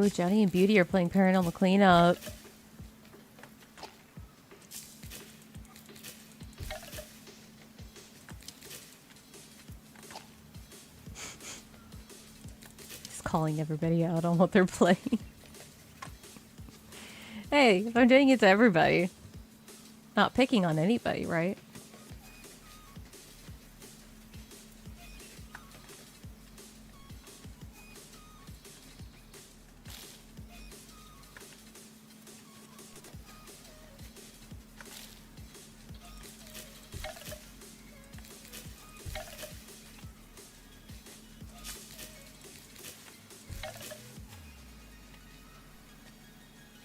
Oh, Johnny and Beauty are playing Paranormal Cleanup. Just calling everybody out on what they're playing. Hey, I'm doing it to everybody. Not picking on anybody, right?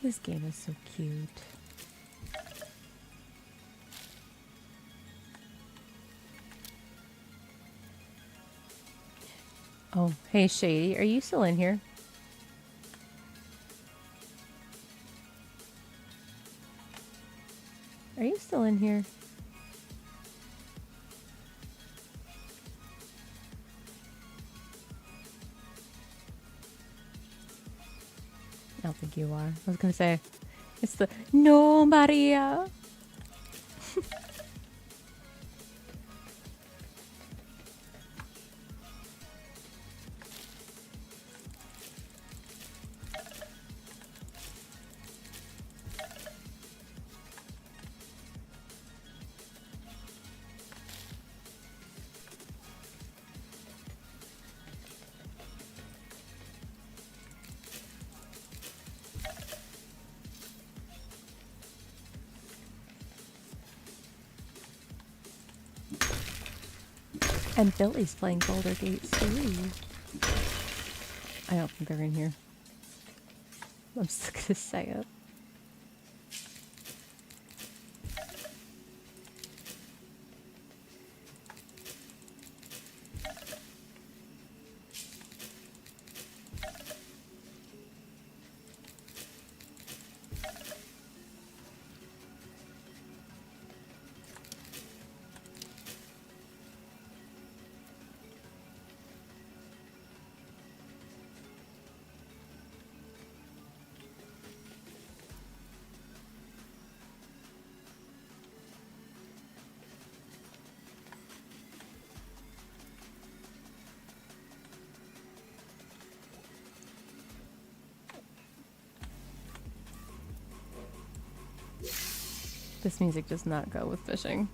This game is so cute. Oh, hey Shady, are you still in here? Are you still in here? I don't think you are. I was gonna say, it's the no Maria. And Billy's playing Boulder Gates too. I don't think they're in here. I'm just gonna say it. This music does not go with fishing.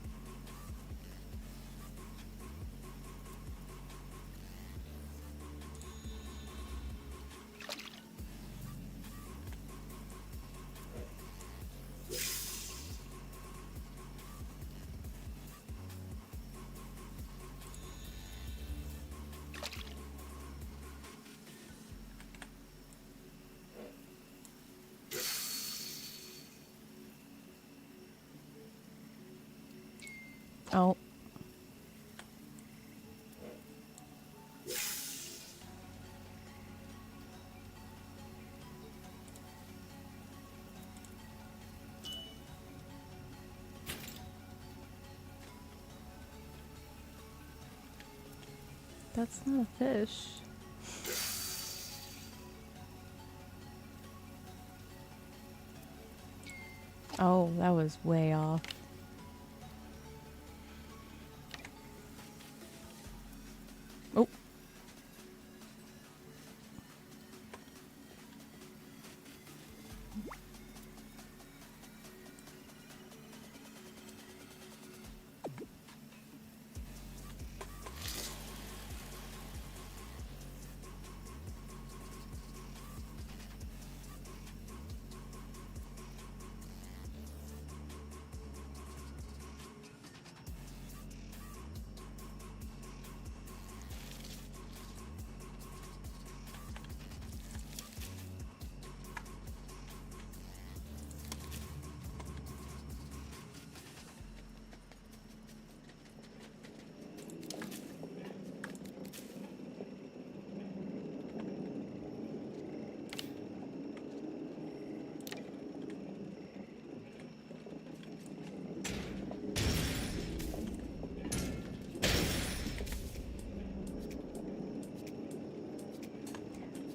Oh. That's not a fish. Oh, that was way off. Oh.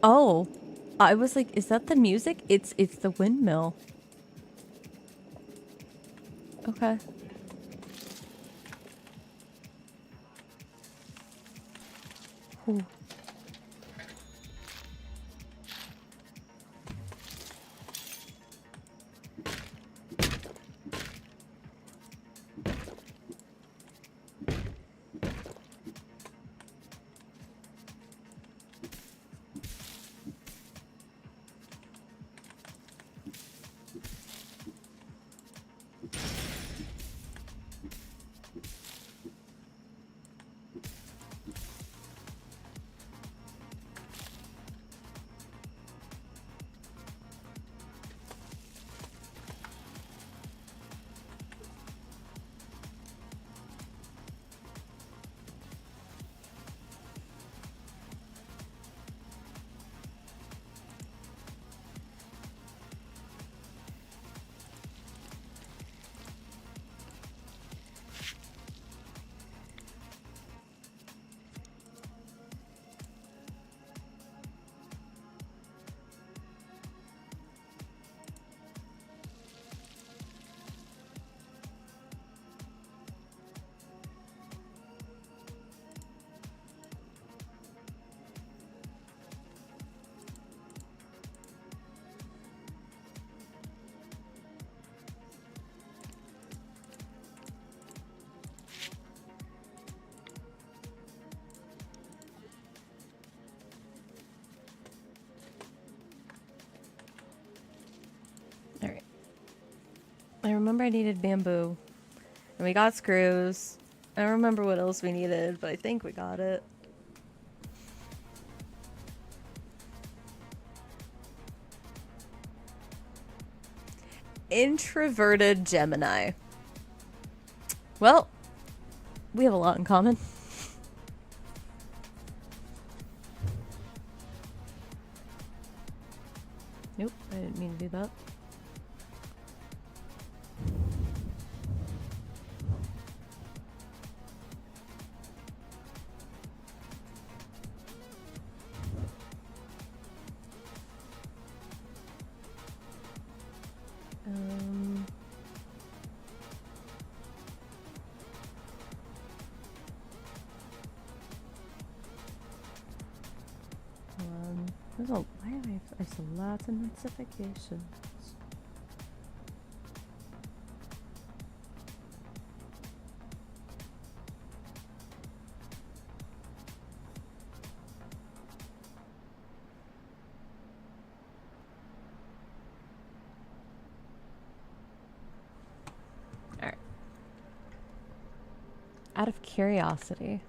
Oh, I was like, is that the music? It's the windmill. Okay. Ooh. Alright. I remember I needed bamboo. And we got screws. I don't remember what else we needed, but I think we got it. Introverted Gemini. Well, we have a lot in common. Nope, I didn't mean to do that. There's a, why do I have, there's lots of notifications. Alright. Out of curiosity.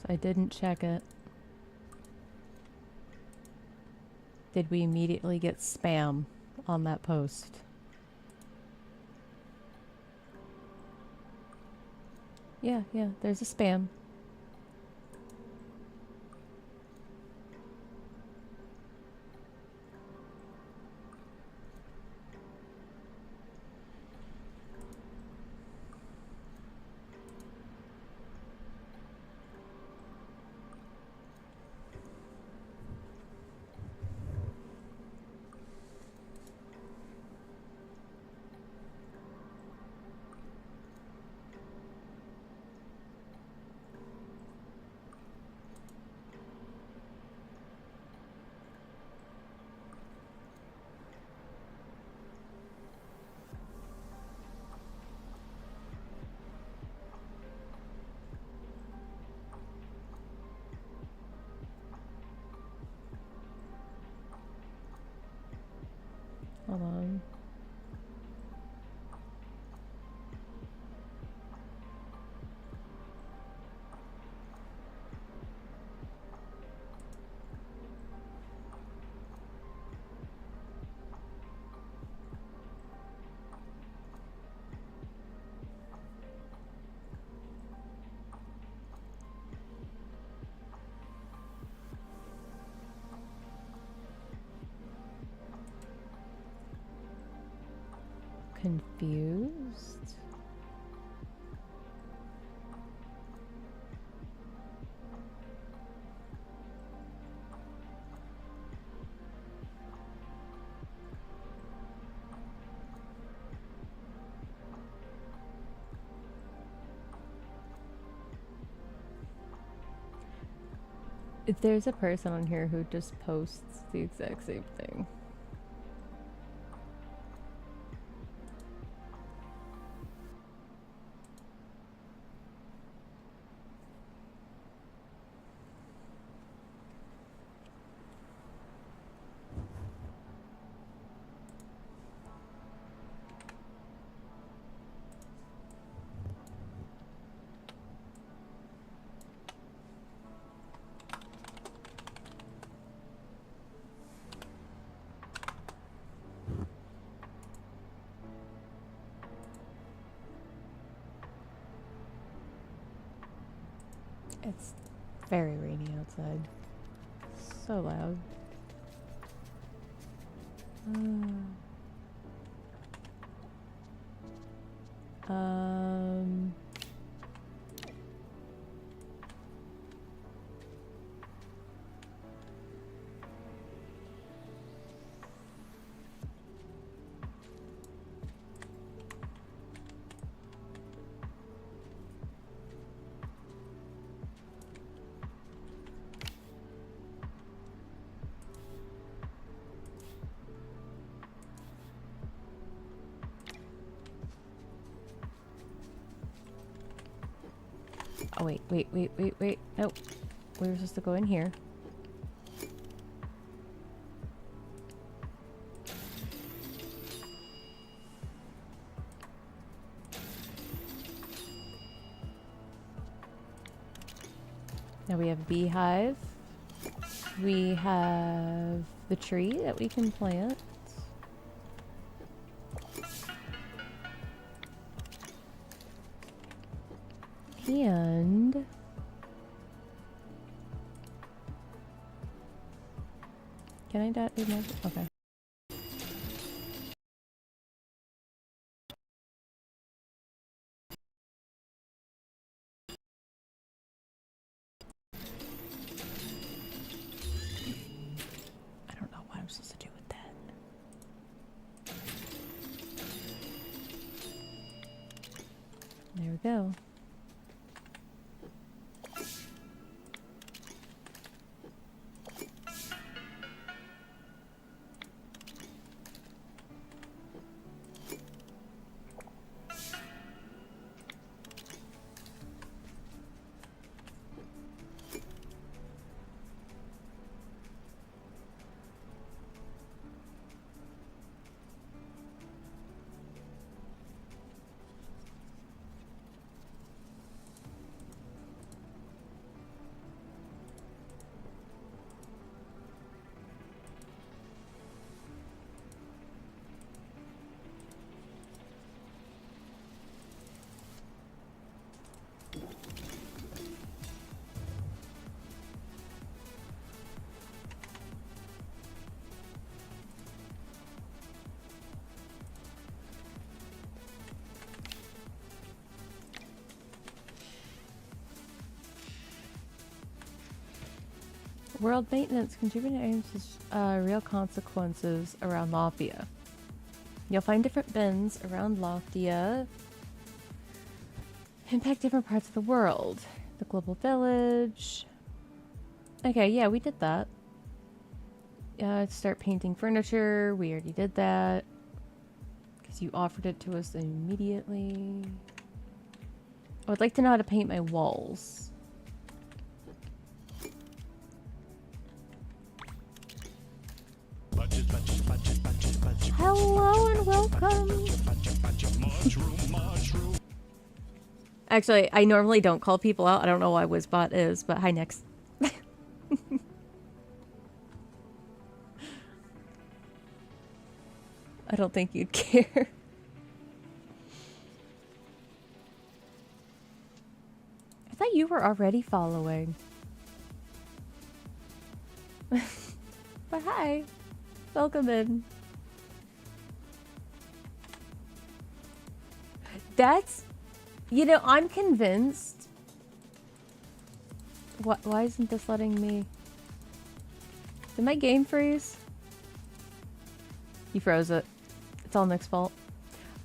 I didn't check it. Did we immediately get spam on that post? Yeah, there's a spam. Hold on. Confused? There's a person on here who just posts the exact same thing. It's very rainy outside. So loud. Um. Oh, wait. Nope. We were supposed to go in here. Now we have a beehive. We have the tree that we can plant. And can I do more? Okay. I don't know what I'm supposed to do with that. There we go. World maintenance contributing items to real consequences around Latvia. You'll find different bins around Latvia. Impact different parts of the world. The global village. Okay, yeah, we did that. Start painting furniture. We already did that. Because you offered it to us immediately. I would like to know how to paint my walls. Hello and welcome. Actually, I normally don't call people out. I don't know why Wizbot is, but hi, next. I don't think you'd care. I thought you were already following. But hi. Welcome in. That's... You know, I'm convinced... What? Why isn't this letting me... Did my game freeze? You froze it. It's all Nick's fault.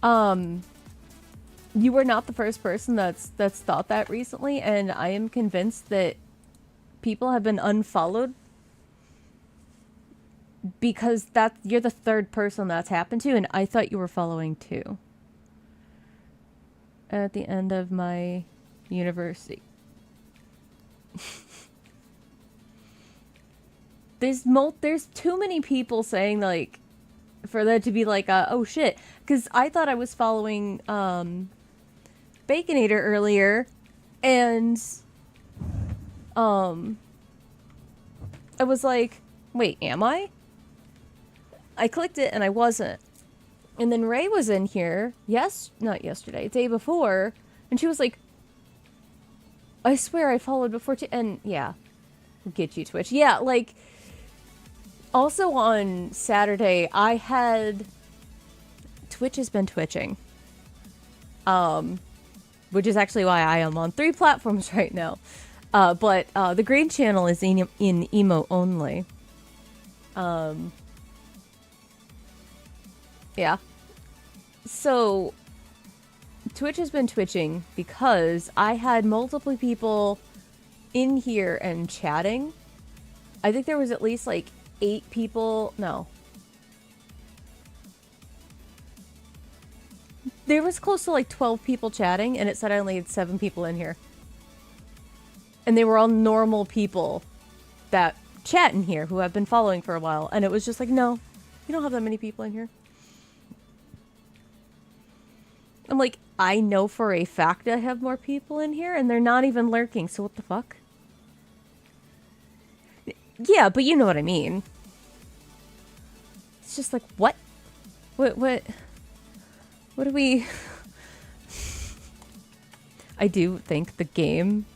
You were not the first person that's thought that recently, and I am convinced that people have been unfollowed because you're the third person that's happened to, and I thought you were following too. At the end of my university. There's too many people saying, like, for that to be like, oh shit. Because I thought I was following, Baconator earlier, and, I was like, wait, am I? I clicked it and I wasn't. And then Ray was in here, not yesterday, day before, and she was like, I swear I followed before too, and yeah, get you Twitch. Yeah, like, also on Saturday, Twitch has been twitching. Which is actually why I am on 3 platforms right now. But the green channel is in emo only. Yeah. So, Twitch has been twitching because I had multiple people in here and chatting. I think there was at least like 8 people. No. There was close to like 12 people chatting, and it said I only had 7 people in here. And they were all normal people that chat in here who have been following for a while. And it was just like, no, you don't have that many people in here. I'm like, I know for a fact I have more people in here, and they're not even lurking, so what the fuck? Yeah, but you know what I mean. It's just like, what? What do we... I do think the game...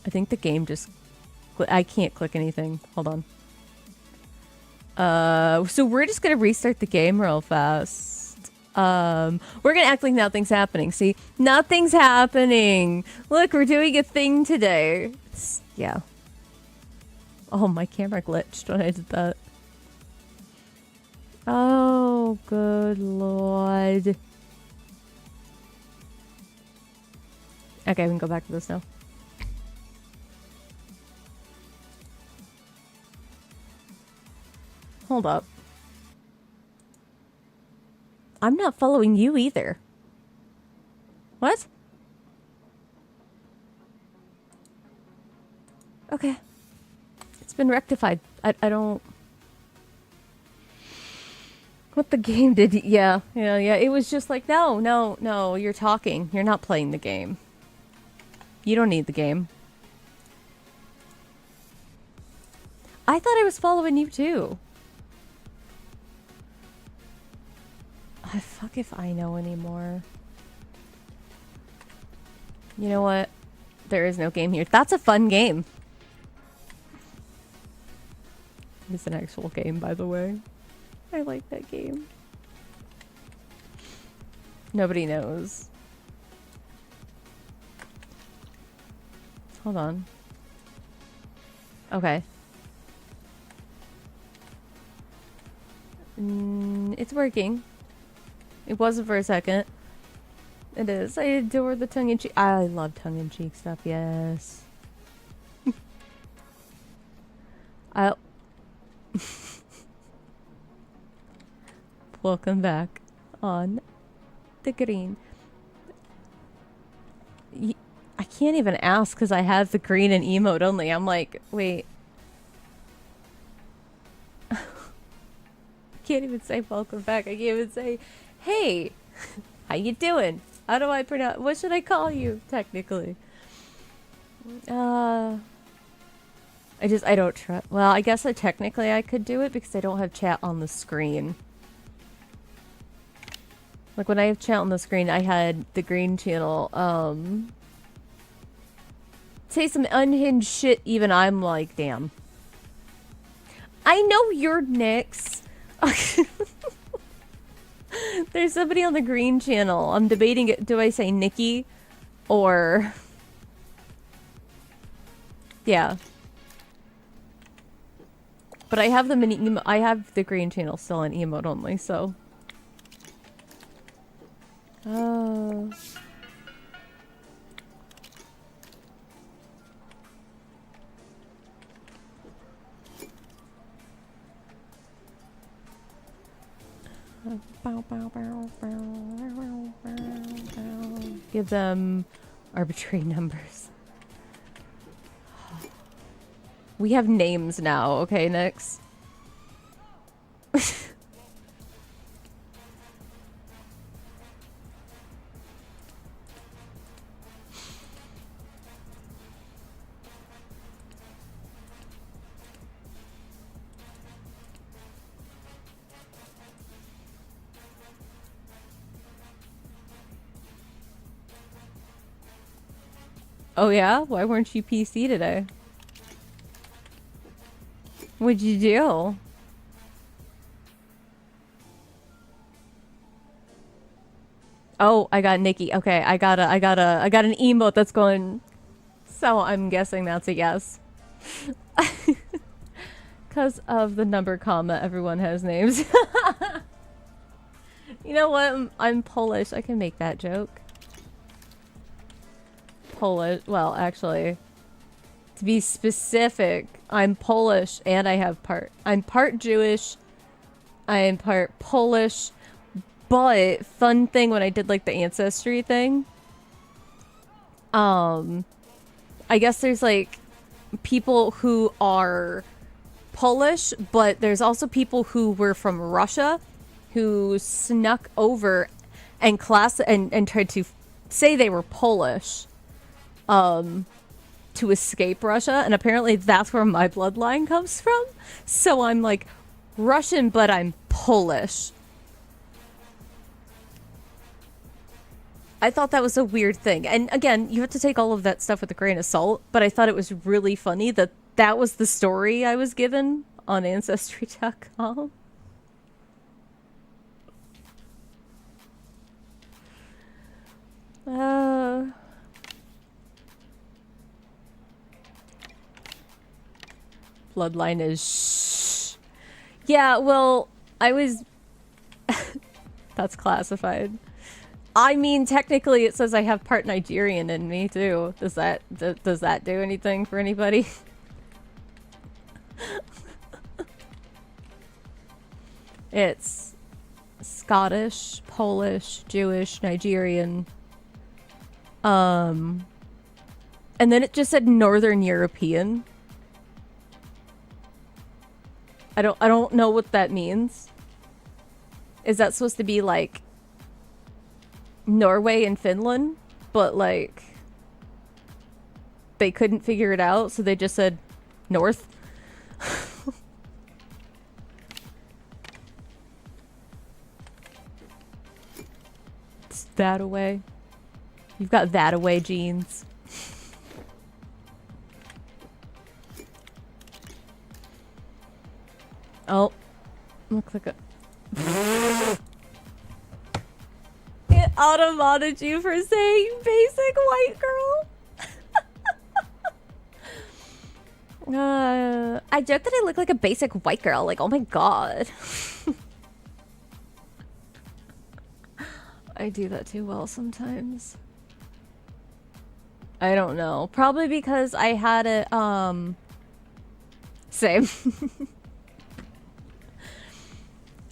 I think the game just... I can't click anything. Hold on. So we're just gonna restart the game real fast. We're gonna act like nothing's happening. See? Nothing's happening! Look, we're doing a thing today. Yeah. Oh, my camera glitched when I did that. Oh, good lord. Okay, we can go back to this now. Hold up. I'm not following you either. What? Okay. It's been rectified. I don't... What the game did... Yeah. It was just like, no, you're talking. You're not playing the game. You don't need the game. I thought I was following you too. Fuck if I know anymore. You know what? There is no game here. That's a fun game. It's an actual game, by the way. I like that game. Nobody knows. Hold on. Okay. It's working. It wasn't for a second. It is. I adore the tongue-in-cheek. I love tongue-in-cheek stuff, yes. Welcome back on the green. I can't even ask because I have the green and emote only. I'm like, wait. I can't even say welcome back. I can't even say, hey, how you doing? How do I pronounce? What should I call you technically? I don't trust. Well, I guess technically I could do it because I don't have chat on the screen. Like when I have chat on the screen, I had the green channel, say some unhinged shit, even I'm like, damn. I know you're Nyx. There's somebody on the green channel. I'm debating it. Do I say Nikki or... Yeah. But I have them in I have the green channel still in emote only, so... Oh... Give them arbitrary numbers. We have names now, okay, Nyx? Oh yeah? Why weren't you PC today? What'd you do? Oh, I got Nikki. Okay, I got an emote that's going. So I'm guessing that's a yes. Because of the number comma, everyone has names. You know what? I'm Polish. I can make that joke. Polish. Well, actually, to be specific, I'm Polish and I'm part Jewish. I am part Polish. But fun thing when I did like the ancestry thing, I guess there's like people who are Polish, but there's also people who were from Russia who snuck over and tried to say they were Polish to escape Russia, and apparently that's where my bloodline comes from. So I'm like Russian, but I'm Polish. I thought that was a weird thing. And again, you have to take all of that stuff with a grain of salt, but I thought it was really funny that that was the story I was given on Ancestry.com. Bloodline is shh. Yeah, well, I was... That's classified. I mean, technically it says I have part Nigerian in me, too. Does that do anything for anybody? It's Scottish, Polish, Jewish, Nigerian. And then it just said Northern European. I don't know what that means. Is that supposed to be like Norway and Finland? But like they couldn't figure it out, so they just said North. It's that away. You've got that away genes. Oh, looks like a... It automated you for saying basic white girl. I joked that I look like a basic white girl. Like, oh my god. I do that too well sometimes. I don't know. Probably because I had it, same.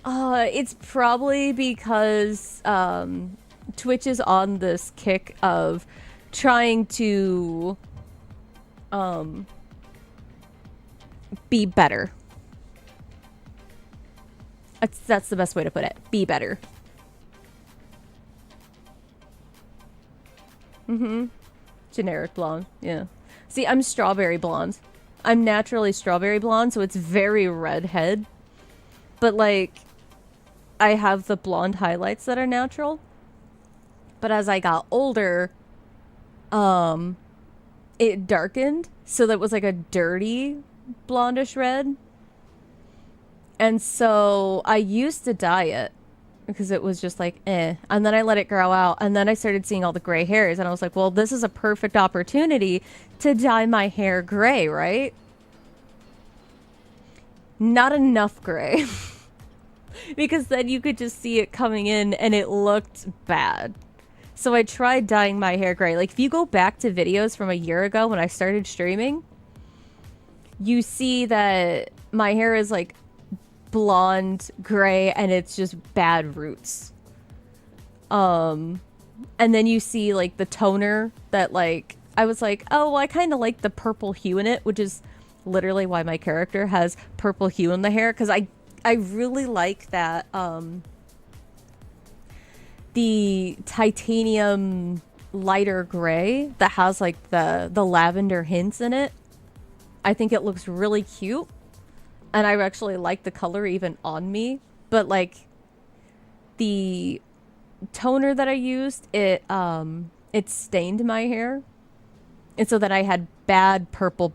It's probably because, Twitch is on this kick of trying to, be better. That's the best way to put it. Be better. Mm-hmm. Generic blonde, yeah. See, I'm strawberry blonde. I'm naturally strawberry blonde, so it's very redhead. But, like, I have the blonde highlights that are natural. But as I got older, it darkened. So that it was like a dirty blondish red. And so I used to dye it because it was just like, eh. And then I let it grow out. And then I started seeing all the gray hairs. And I was like, well, this is a perfect opportunity to dye my hair gray, right? Not enough gray. Because then you could just see it coming in and it looked bad. So I tried dyeing my hair gray. Like, if you go back to videos from a year ago when I started streaming, you see that my hair is, like, blonde gray, and it's just bad roots. And then you see like the toner that like I was like, oh, well, I kind of like the purple hue in it, which is literally why my character has purple hue in the hair, because I really like that the titanium lighter gray that has like the lavender hints in it. I think it looks really cute, and I actually like the color even on me, but like the toner that I used, it stained my hair, and so then I had bad purple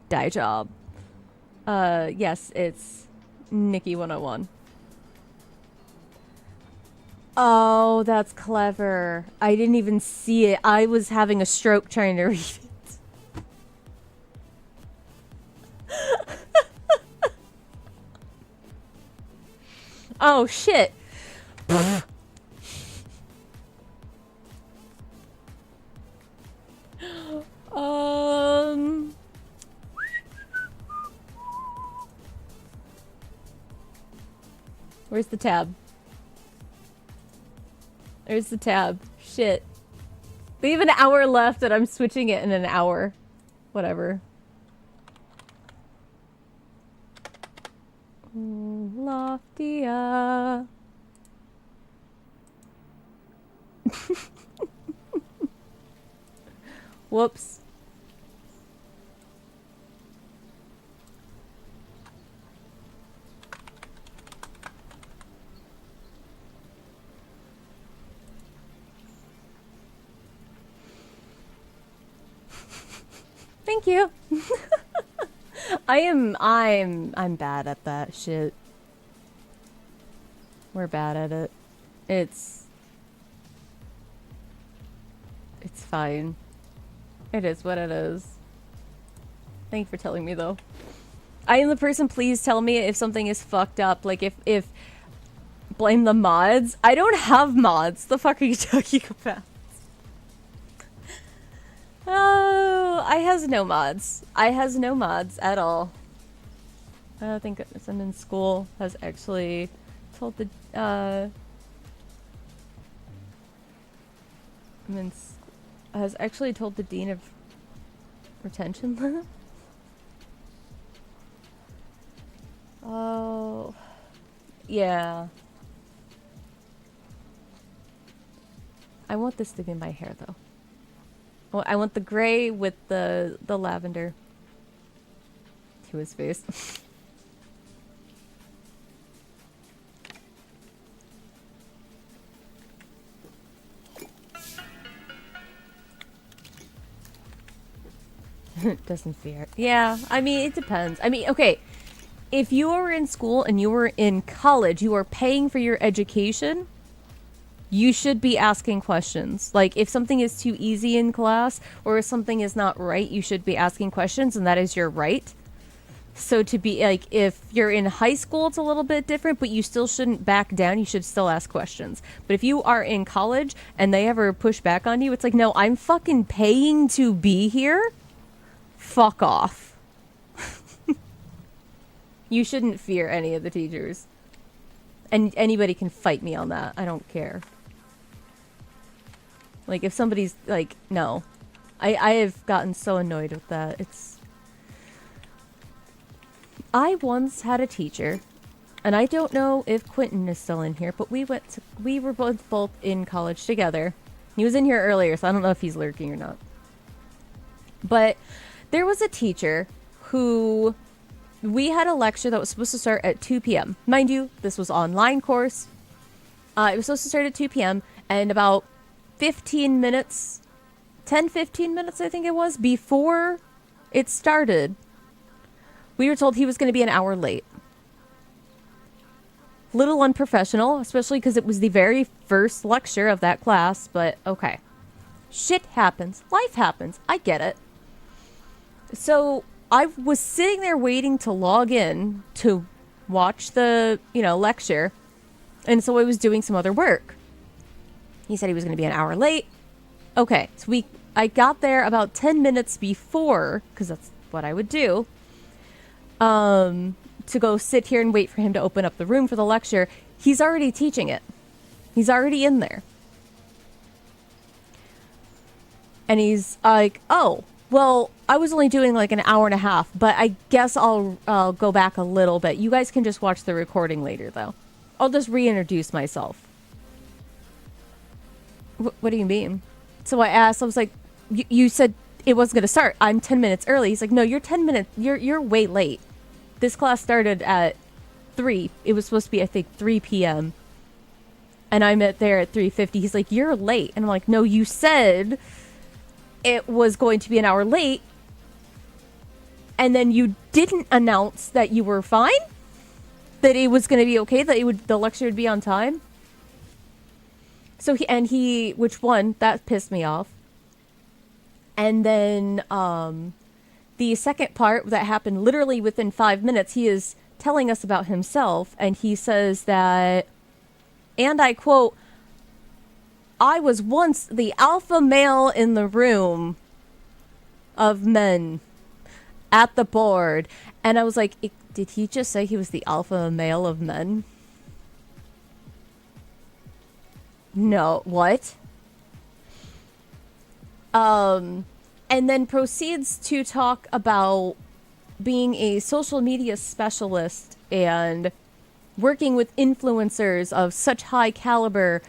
dye job. Yes, it's Nikki 101. Oh, that's clever. I didn't even see it. I was having a stroke trying to read it. Oh, shit. Where's the tab? There's the tab. Shit. We have an hour left and I'm switching it in an hour. Whatever. Loftia. Whoops. Thank you. I'm bad at that shit. We're bad at it. It's fine. It is what it is. Thank you for telling me though. I am the person, please tell me if something is fucked up. Like if blame the mods. I don't have mods. The fuck are you talking about? Oh, I has no mods. I has no mods at all. I don't think someone in school has actually told the has actually told the dean of retention. Oh, yeah. I want this to be my hair though. I want the gray with the lavender to his face. Doesn't fear. Yeah, I mean, it depends. I mean, okay, if you were in school and you were in college, you are paying for your education, you should be asking questions. Like, if something is too easy in class or if something is not right, you should be asking questions, and that is your right. So to be, like, if you're in high school, it's a little bit different, but you still shouldn't back down. You should still ask questions. But if you are in college and they ever push back on you, it's like, no, I'm fucking paying to be here. Fuck off. You shouldn't fear any of the teachers. And anybody can fight me on that. I don't care. Like, if somebody's, like, no. I have gotten so annoyed with that. I once had a teacher, and I don't know if Quentin is still in here, but we were both in college together. He was in here earlier, so I don't know if he's lurking or not. But there was a teacher who... We had a lecture that was supposed to start at 2 p.m. Mind you, this was online course. It was supposed to start at 2 p.m. and about 15 minutes, 10-15 minutes I think it was, before it started, we were told he was going to be an hour late. Little unprofessional, especially because it was the very first lecture of that class, but okay. Shit happens. Life happens. I get it. So... I was sitting there waiting to log in to watch the, lecture. And so I was doing some other work. He said he was going to be an hour late. Okay, so I got there about 10 minutes before, because that's what I would do, to go sit here and wait for him to open up the room for the lecture. He's already teaching it. He's already in there. And he's like, oh, well, I was only doing like an hour and a half, but I guess I'll go back a little bit. You guys can just watch the recording later, though. I'll just reintroduce myself. What do you mean? So I asked, I was like, you said it wasn't going to start. I'm 10 minutes early. He's like, no, you're 10 minutes. You're way late. This class started at 3. It was supposed to be, I think, 3 p.m. And I'm there at 3:50. He's like, you're late. And I'm like, no, you said it was going to be an hour late. And then you didn't announce that you were fine? That it was going to be okay? That the lecture would be on time? So which one? That pissed me off. And then the second part that happened literally within 5 minutes, he is telling us about himself, and he says that, and I quote, I was once the alpha male in the room of men at the board. And I was like, did he just say he was the alpha male of men? No, what? And then proceeds to talk about being a social media specialist and working with influencers of such high caliber,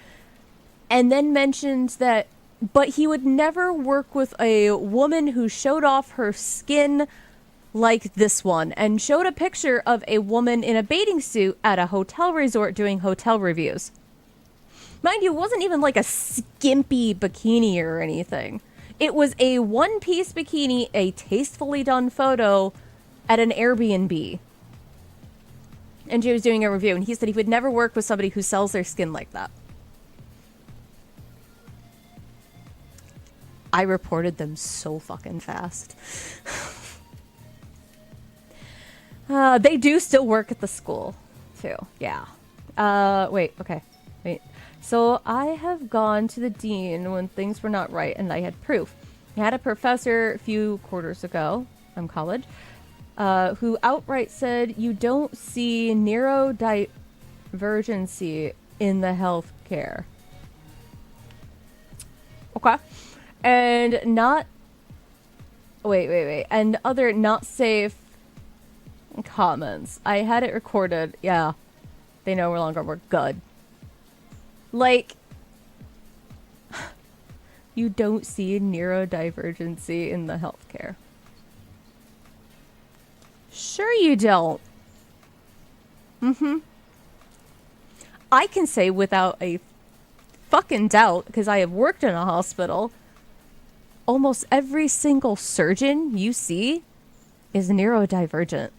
and then mentions that, but he would never work with a woman who showed off her skin like this one, and showed a picture of a woman in a bathing suit at a hotel resort doing hotel reviews. Mind you, it wasn't even like a skimpy bikini or anything. It was a one-piece bikini, a tastefully done photo at an Airbnb. And she was doing a review, and he said he would never work with somebody who sells their skin like that. I reported them so fucking fast. They do still work at the school, too. Yeah. Wait. So I have gone to the dean when things were not right, and I had proof. I had a professor a few quarters ago from college who outright said you don't see neurodivergency in the healthcare. Okay. And not... Wait. And other not safe comments. I had it recorded. Yeah. They no longer work. Good. Like... You don't see neurodivergency in the healthcare. Sure you don't. I can say without a fucking doubt, because I have worked in a hospital, almost every single surgeon you see is neurodivergent.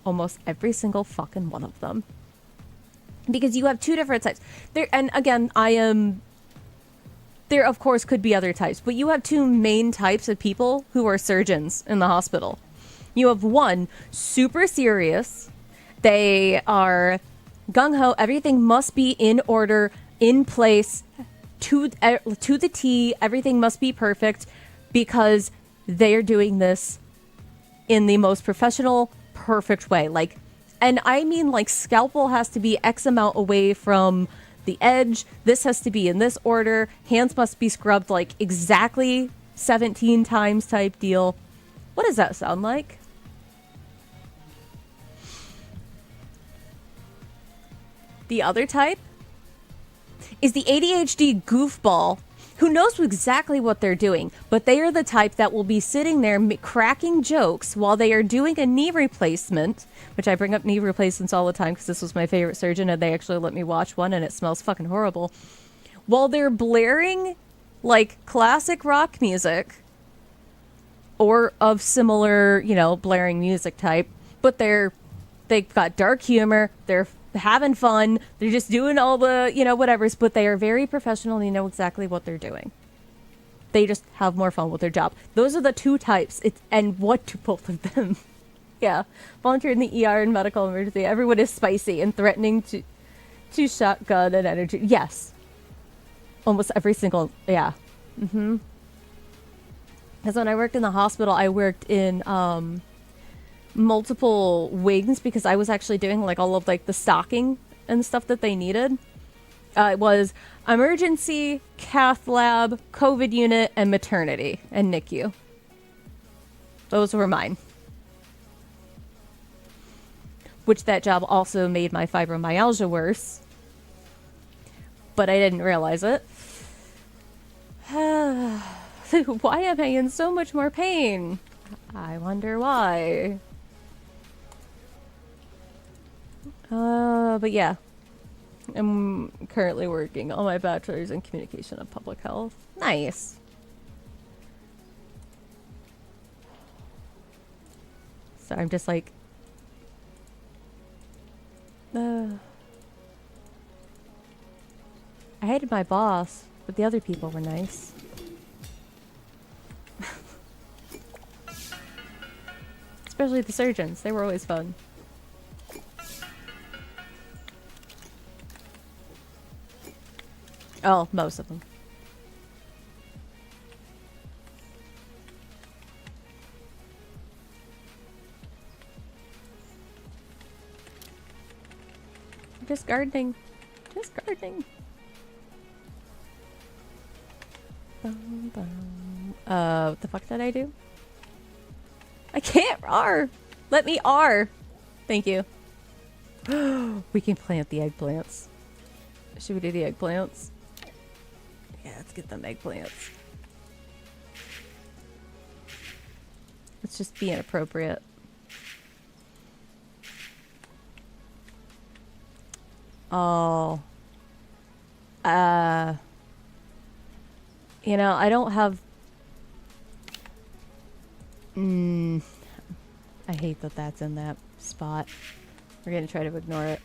Almost every single fucking one of them. Because you have two different types. And again, there of course could be other types, but you have two main types of people who are surgeons in the hospital. You have one, super serious. They are gung-ho. Everything must be in order, in place, to the T. Everything must be perfect because they are doing this in the most professional, perfect way. And I mean, scalpel has to be X amount away from the edge. This has to be in this order. Hands must be scrubbed exactly 17 times type deal. What does that sound like? The other type is the ADHD goofball who knows exactly what they're doing, but they are the type that will be sitting there cracking jokes while they are doing a knee replacement, which I bring up knee replacements all the time because this was my favorite surgeon and they actually let me watch one and it smells fucking horrible. While they're blaring classic rock music or of similar, blaring music type, but they've got dark humor, they're having fun, they're just doing all the whatevers, but they are very professional and they know exactly what they're doing. They just have more fun with their job. Those are the two types. And what do both of them? Yeah, volunteer in the ER in medical emergency. Everyone is spicy and threatening to shotgun and energy. Yes, almost every single. Yeah. Because when I worked in the hospital, I worked in multiple wings because I was actually doing like all of like the stocking and stuff that they needed. It was emergency, cath lab, COVID unit, and maternity and NICU. Those were mine. Which that job also made my fibromyalgia worse. But I didn't realize it. Why am I in so much more pain? I wonder why. But yeah. I'm currently working on my bachelor's in communication and public health. Nice. So I'm just like... I hated my boss, but the other people were nice. Especially the surgeons. They were always fun. Oh, most of them. Just gardening. Just gardening. What the fuck did I do? I can't R. Let me R. Thank you. We can plant the eggplants. Should we do the eggplants? Yeah, let's get them eggplants. Let's just be inappropriate. Oh. You know, I don't have... I hate that that's in that spot. We're gonna try to ignore it.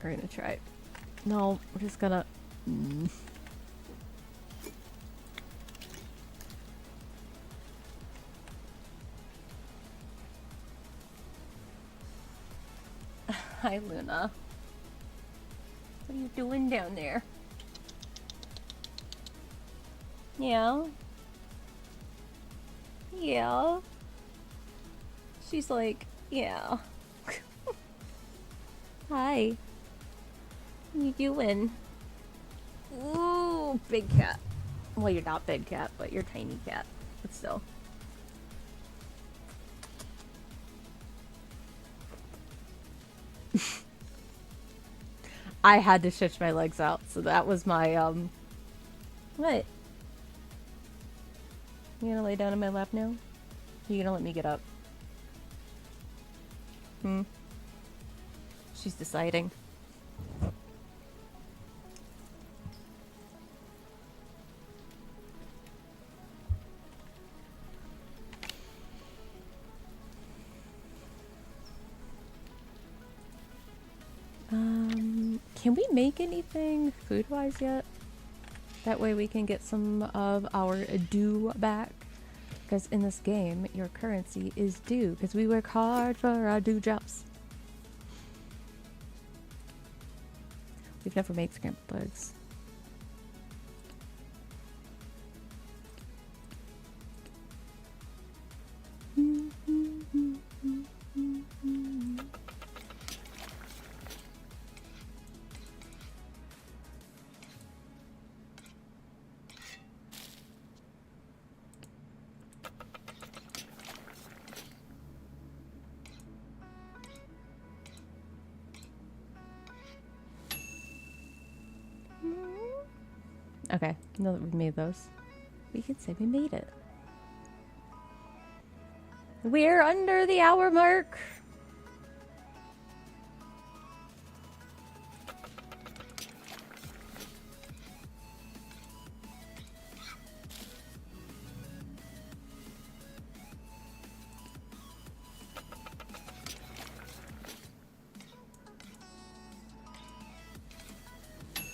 We're gonna try it. No, we're just gonna... Hi, Luna. What are you doing down there? Yeah? Yeah? She's like, yeah. Hi. What you doing? Ooh, big cat. Well, you're not big cat, but you're tiny cat. But still. I had to stretch my legs out, so that was my, What? You gonna lay down in my lap now? You gonna let me get up? She's deciding. Can we make anything food-wise yet? That way we can get some of our due back. Because in this game, your currency is due. Because we work hard for our due jobs. We've never made scrambled eggs. Okay, now that we've made those, we can say we made it. We're under the hour mark.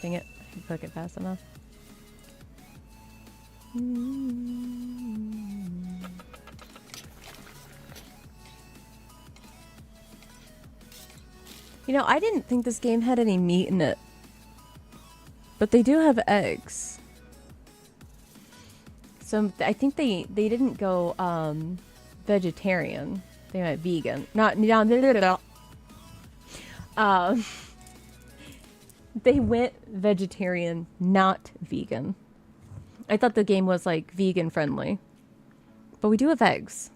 Dang it, I didn't cook it fast enough. You know, I didn't think this game had any meat in it. But they do have eggs. So I think they didn't go vegetarian. They went vegan. They went vegetarian, not vegan. I thought the game was like vegan friendly. But we do have eggs.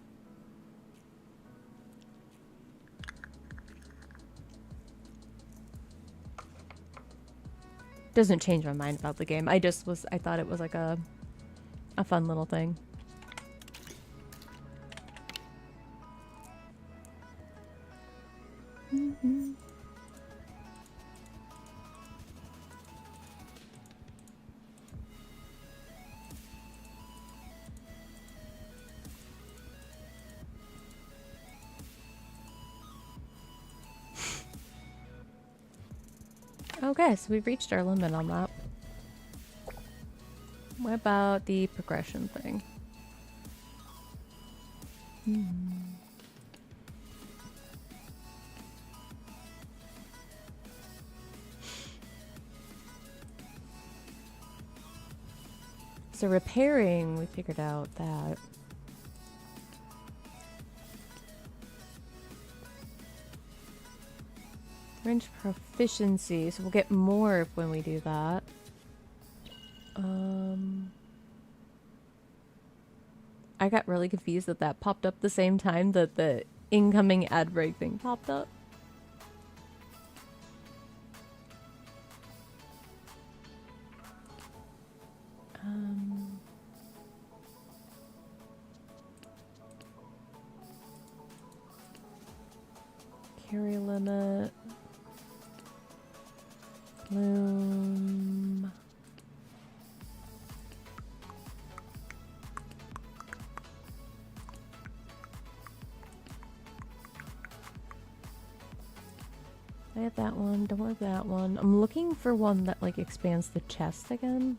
Doesn't change my mind about the game. I thought it was like a fun little thing. Mm-hmm. Okay, so we've reached our limit on that. What about the progression thing? So repairing, we figured out that. Range proficiency, so we'll get more when we do that. I got really confused that that popped up the same time that the incoming ad break thing popped up. Carry limit. Loom. I have that one, don't have that one. I'm looking for one that like expands the chest again.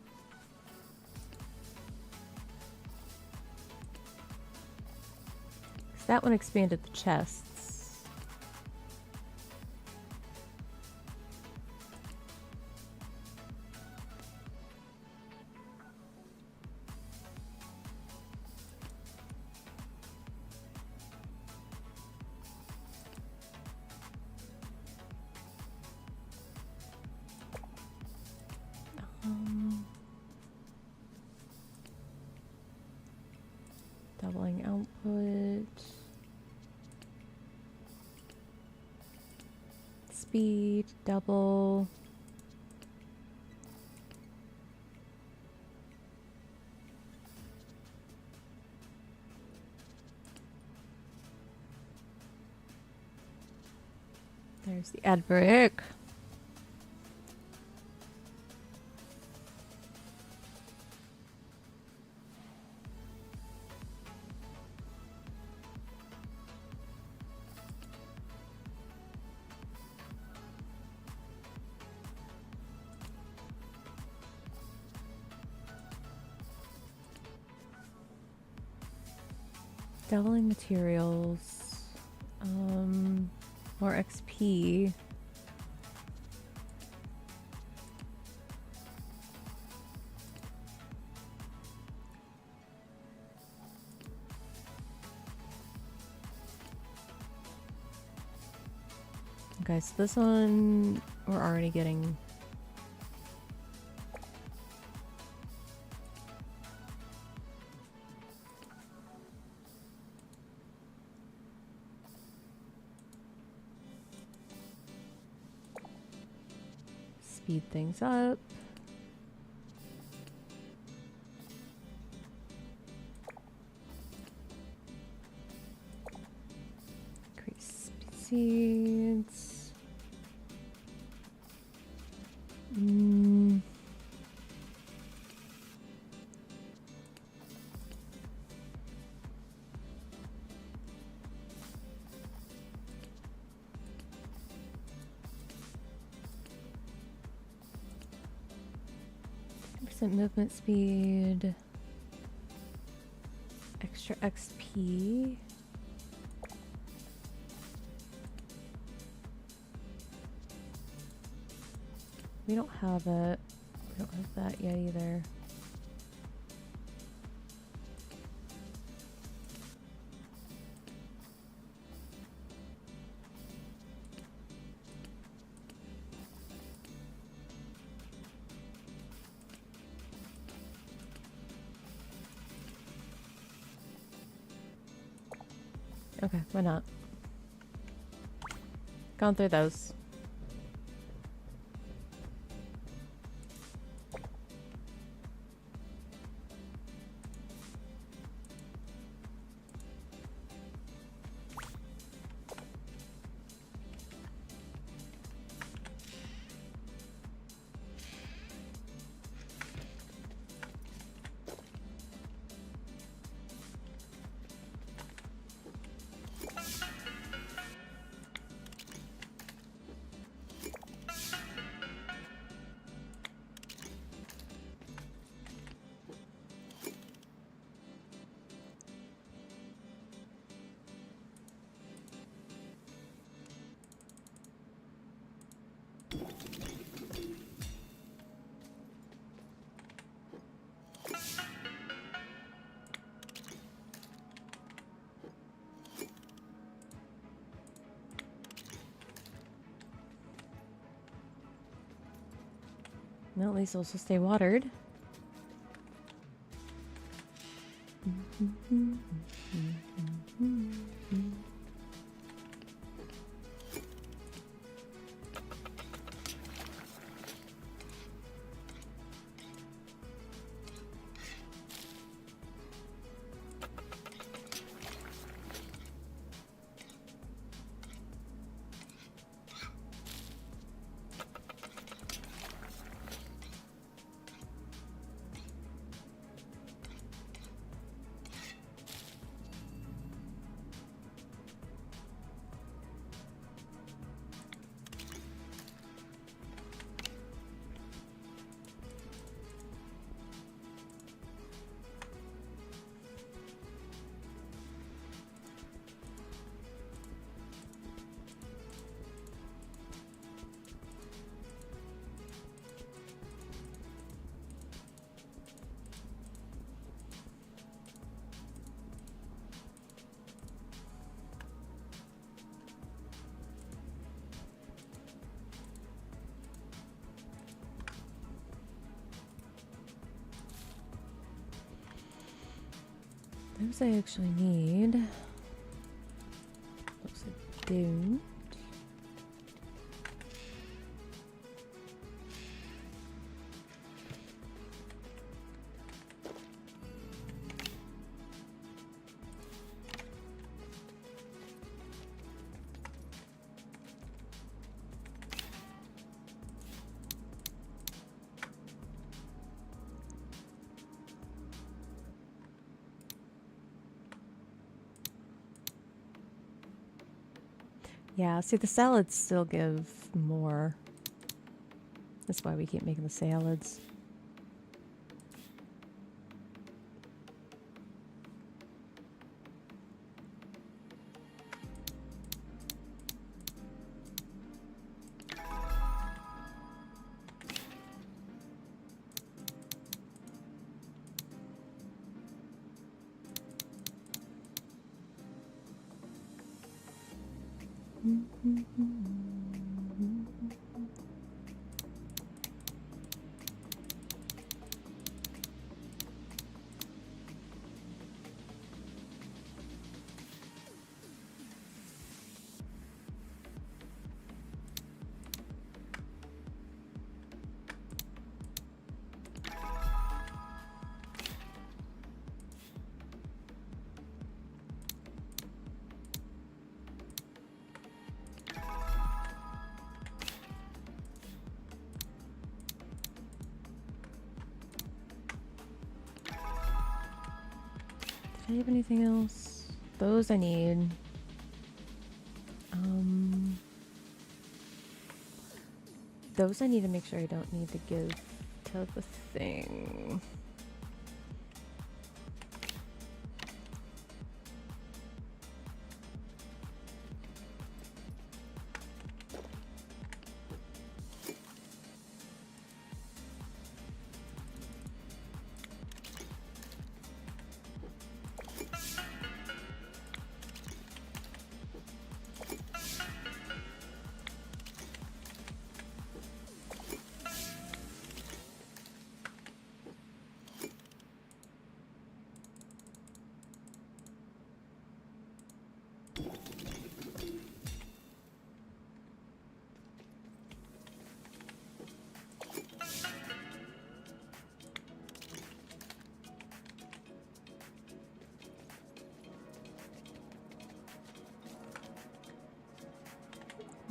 That one expanded the chests. Doubling output. Speed, double. There's the ad break. Doubling materials, more XP. Okay, so this one we're already getting. Speed things up. Increase seeds. Movement speed, extra XP, We don't have it. We don't have that yet either. Okay, why not? Gone through those. Well, at least those will stay watered. Those I actually need. Those I don't. Yeah, see, the salads still give more. That's why we keep making the salads. Do I have anything else? Those I need. Those I need to make sure I don't need to give to the thing.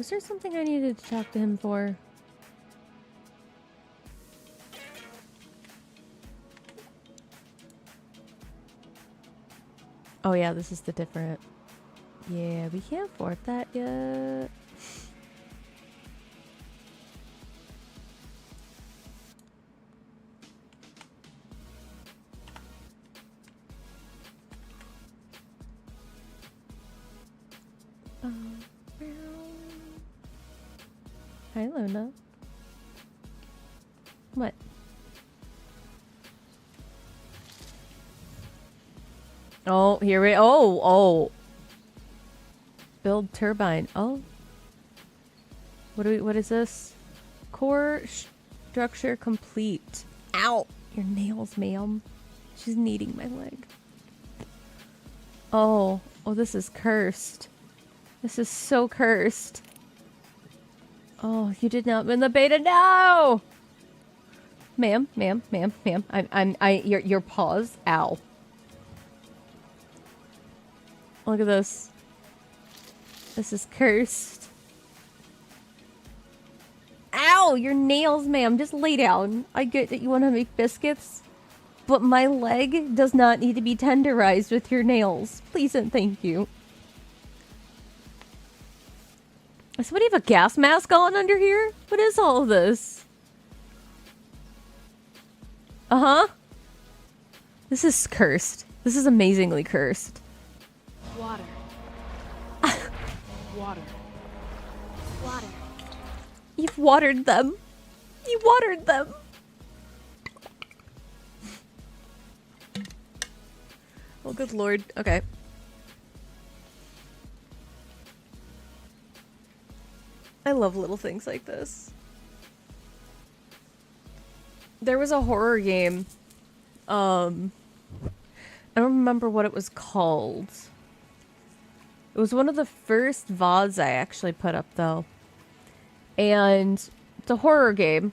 Was there something I needed to talk to him for? Oh yeah, this is the different... Yeah, we can't afford that yet. Hi, Luna. What? Oh, here we... Oh! Build turbine. Oh. What is this? Core structure complete. Ow! Your nails, ma'am. She's kneading my leg. Oh. Oh, this is cursed. This is so cursed. Oh, you did not win the beta. No! Ma'am. Your paws. Ow. Look at this. This is cursed. Ow! Your nails, ma'am. Just lay down. I get that you want to make biscuits, but my leg does not need to be tenderized with your nails. Please and thank you. Does somebody have a gas mask on under here? What is all of this? Uh-huh. This is cursed. This is amazingly cursed. Water. Water. Water. You've watered them. You watered them. Oh, good lord. Okay. I love little things like this. There was a horror game. I don't remember what it was called. It was one of the first VODs I actually put up, though. And it's a horror game.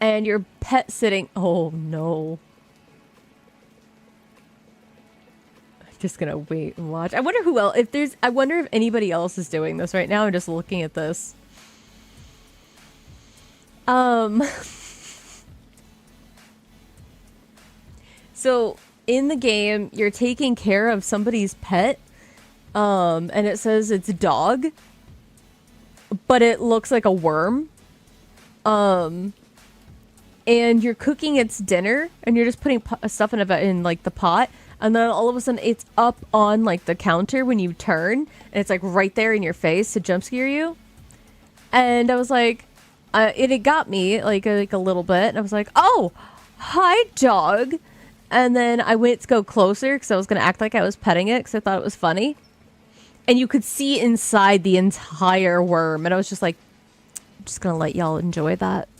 And you're pet sitting... Oh, no. I'm just gonna wait and watch. I wonder who else... I wonder if anybody else is doing this right now. I'm just looking at this. So, in the game, you're taking care of somebody's pet. And it says it's a dog. But it looks like a worm. And you're cooking its dinner. And you're just putting stuff in like, the pot. And then all of a sudden, it's up on, like, the counter when you turn. And it's, like, right there in your face to jump scare you. And I was like... it got me, like a little bit. And I was like, oh, hi, dog. And then I went to go closer because I was going to act like I was petting it because I thought it was funny. And you could see inside the entire worm. And I was just like, I'm just going to let y'all enjoy that.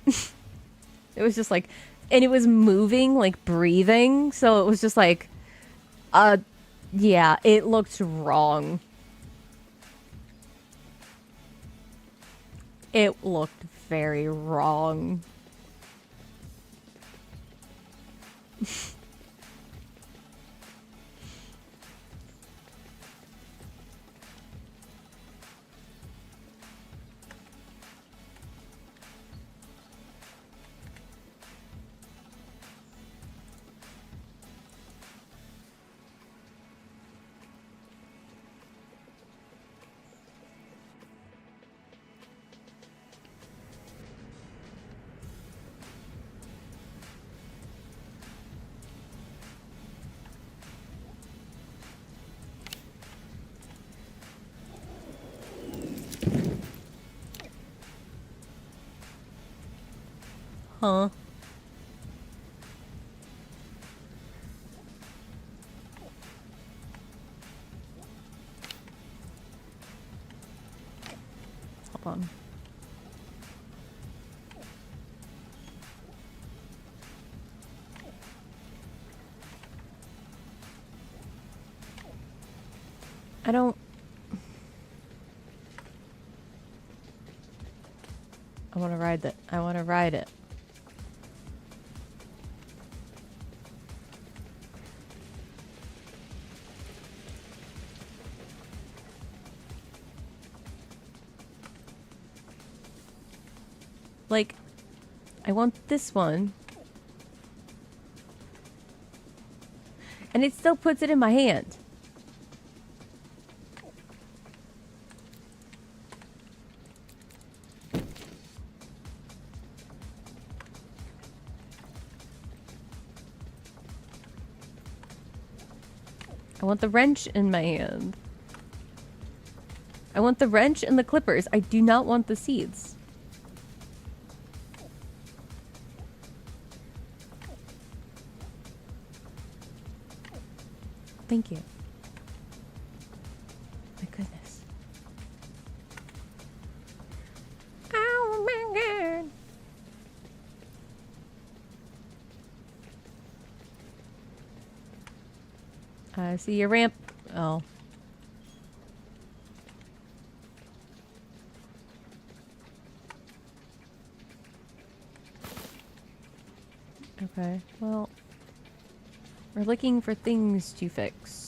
It was just like... And it was moving, like breathing. So it was just like... yeah, it looked wrong. It looked very wrong. Huh. Hold on. I don't... I want to ride that. I want to ride it. Like, I want this one. And it still puts it in my hand. I want the wrench in my hand. I want the wrench and the clippers. I do not want the seeds. Thank you. My goodness. Oh my god. I see your ramp. Oh. Okay, well, we're looking for things to fix.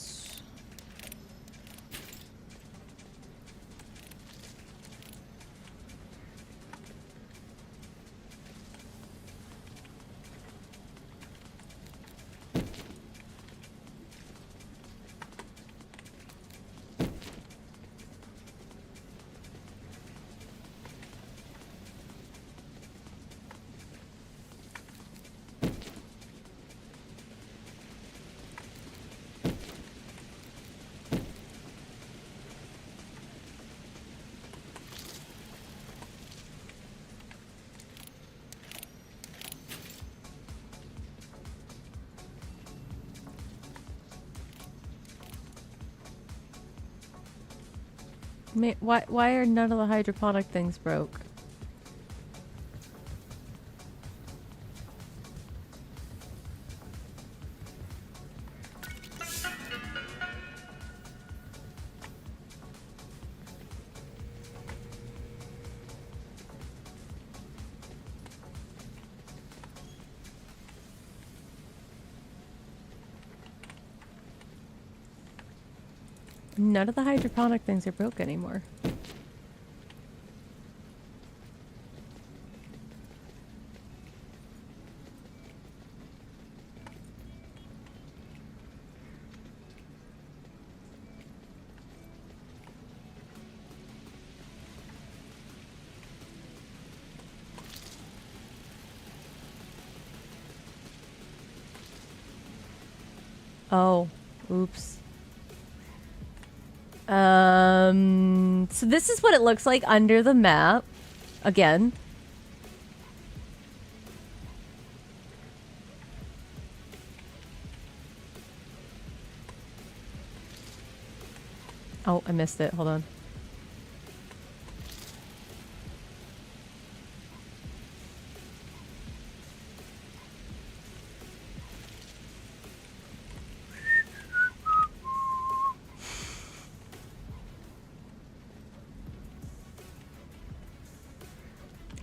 Why are none of the hydroponic things broke? None of the hydroponic things are broke anymore. Oh, oops. So this is what it looks like under the map. Again. Oh, I missed it. Hold on.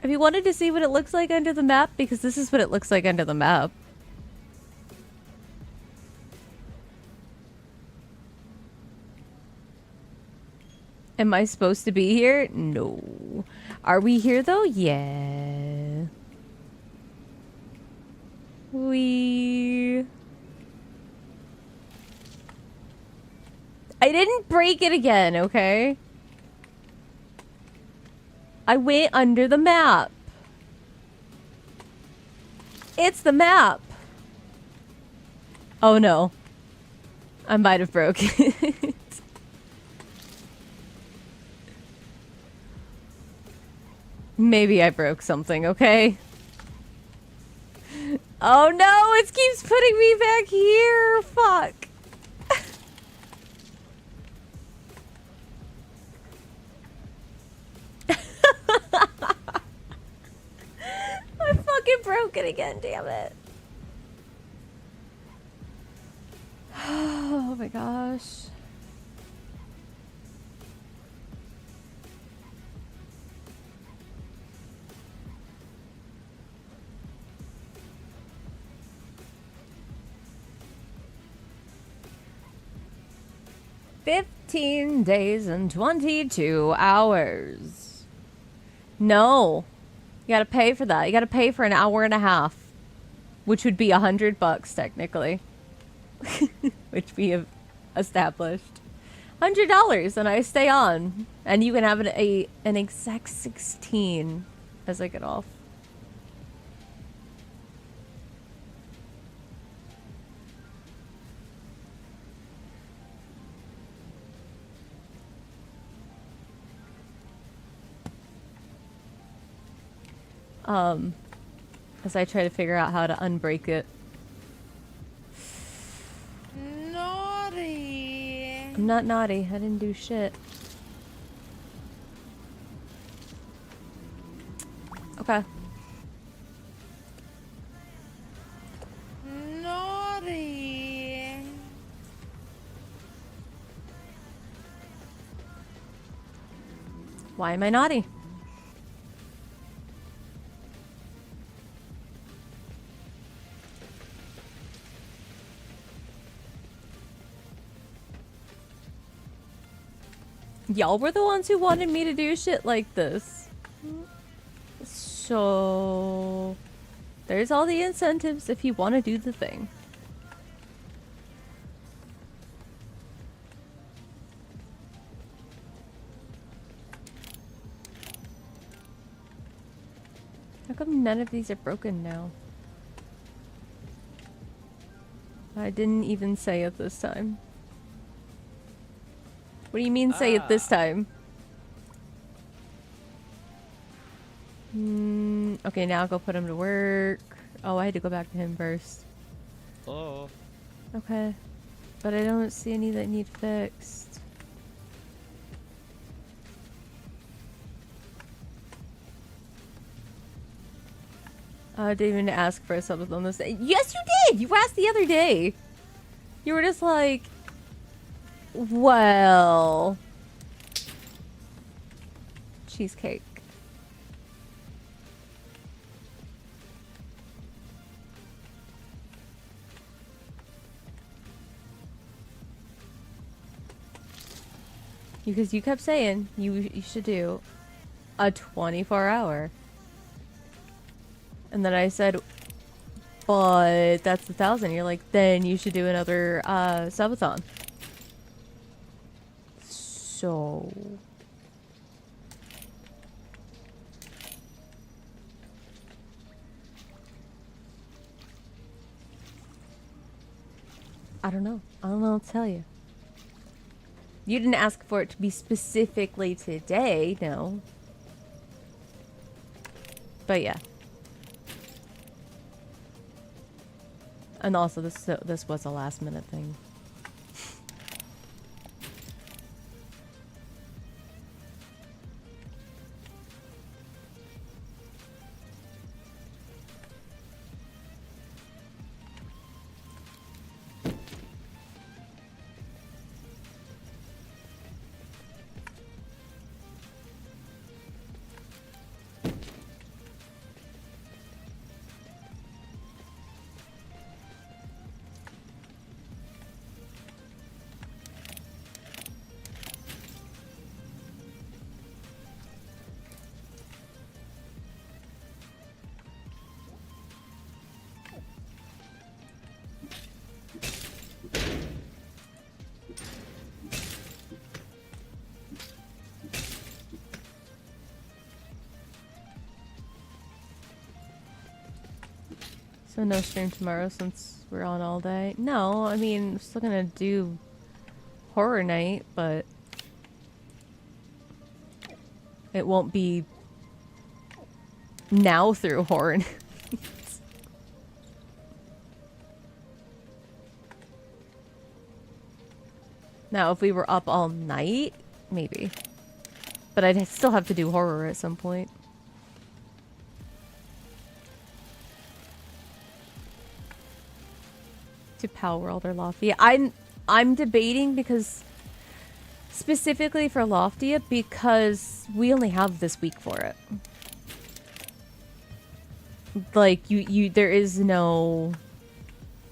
Have you wanted to see what it looks like under the map? Because this is what it looks like under the map. Am I supposed to be here? No. Are we here though? Yeah. I didn't break it again, okay? I went under the map. It's the map. Oh no. I might have broken it. Maybe I broke something, okay? Oh no, it keeps putting me back here. Fuck. I fucking broke it again, damn it. Oh my gosh. $15 days and 22 hours. No. You gotta pay for that. You gotta pay for an hour and a half, which would be $100 technically, which we have established. $100, and I stay on, and you can have an exact 16 as I get off. As I try to figure out how to unbreak it. Naughty. I'm not naughty. I didn't do shit. Okay. Naughty. Why am I naughty? Y'all were the ones who wanted me to do shit like this. So there's all the incentives if you want to do the thing. How come none of these are broken now? I didn't even say it this time. What do you mean say it this time? Okay, now go put him to work. Oh, I had to go back to him first. Oh. Okay. But I don't see any that need fixed. I didn't even ask for a sub-dono-thon this day. Yes, you did! You asked the other day! You were just like... Well... Cheesecake. Because you kept saying you should do a 24-hour. And then I said, but that's 1,000. You're like, then you should do another subathon. So... I don't know. I don't know what to tell you. You didn't ask for it to be specifically today, no. But yeah. And also, this was a last minute thing. So no stream tomorrow since we're on all day? No, I mean, I'm still gonna do horror night, but it won't be now through horror night. Now, if we were up all night, maybe. But I'd still have to do horror at some point. To Power World or Loftia. I'm debating because specifically for Loftia because we only have this week for it. Like there is no,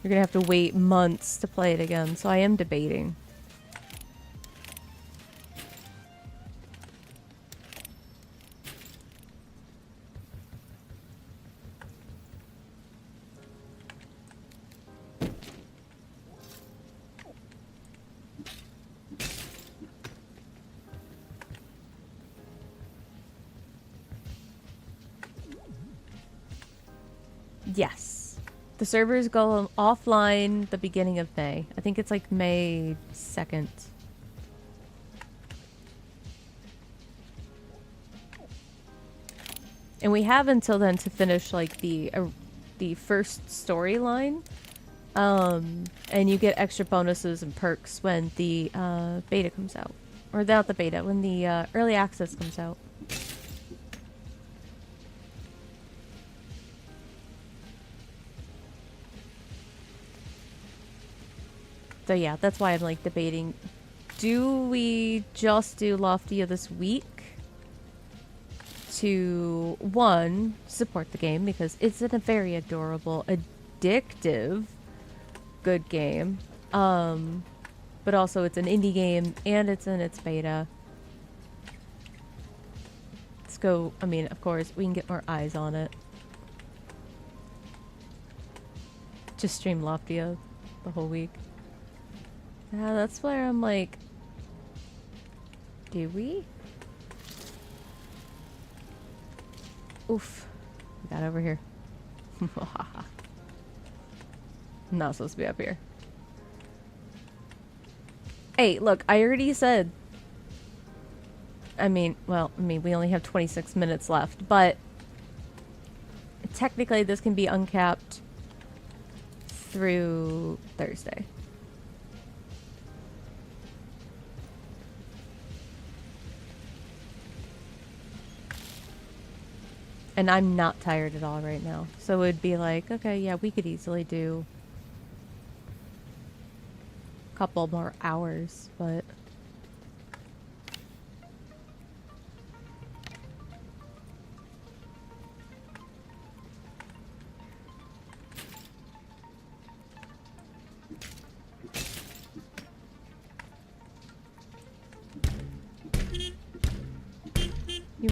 you're gonna have to wait months to play it again, so I am debating. Yes. The servers go offline the beginning of May. I think it's like May 2nd. And we have until then to finish like the first storyline. And you get extra bonuses and perks when the beta comes out. Or not the beta, when the early access comes out. So yeah, that's why I'm like debating. Do we just do Loftia this week? To, one, support the game because it's a very adorable, addictive, good game. But also it's an indie game and it's in its beta. Let's go, I mean, of course, we can get more eyes on it. Just stream Loftia the whole week. Yeah, that's where I'm like, do we? Oof. We got over here. I'm not supposed to be up here. Hey, look, I already said... I mean, we only have 26 minutes left, but... Technically, this can be uncapped through Thursday. And I'm not tired at all right now. So it would be like, okay, yeah, we could easily do a couple more hours, but...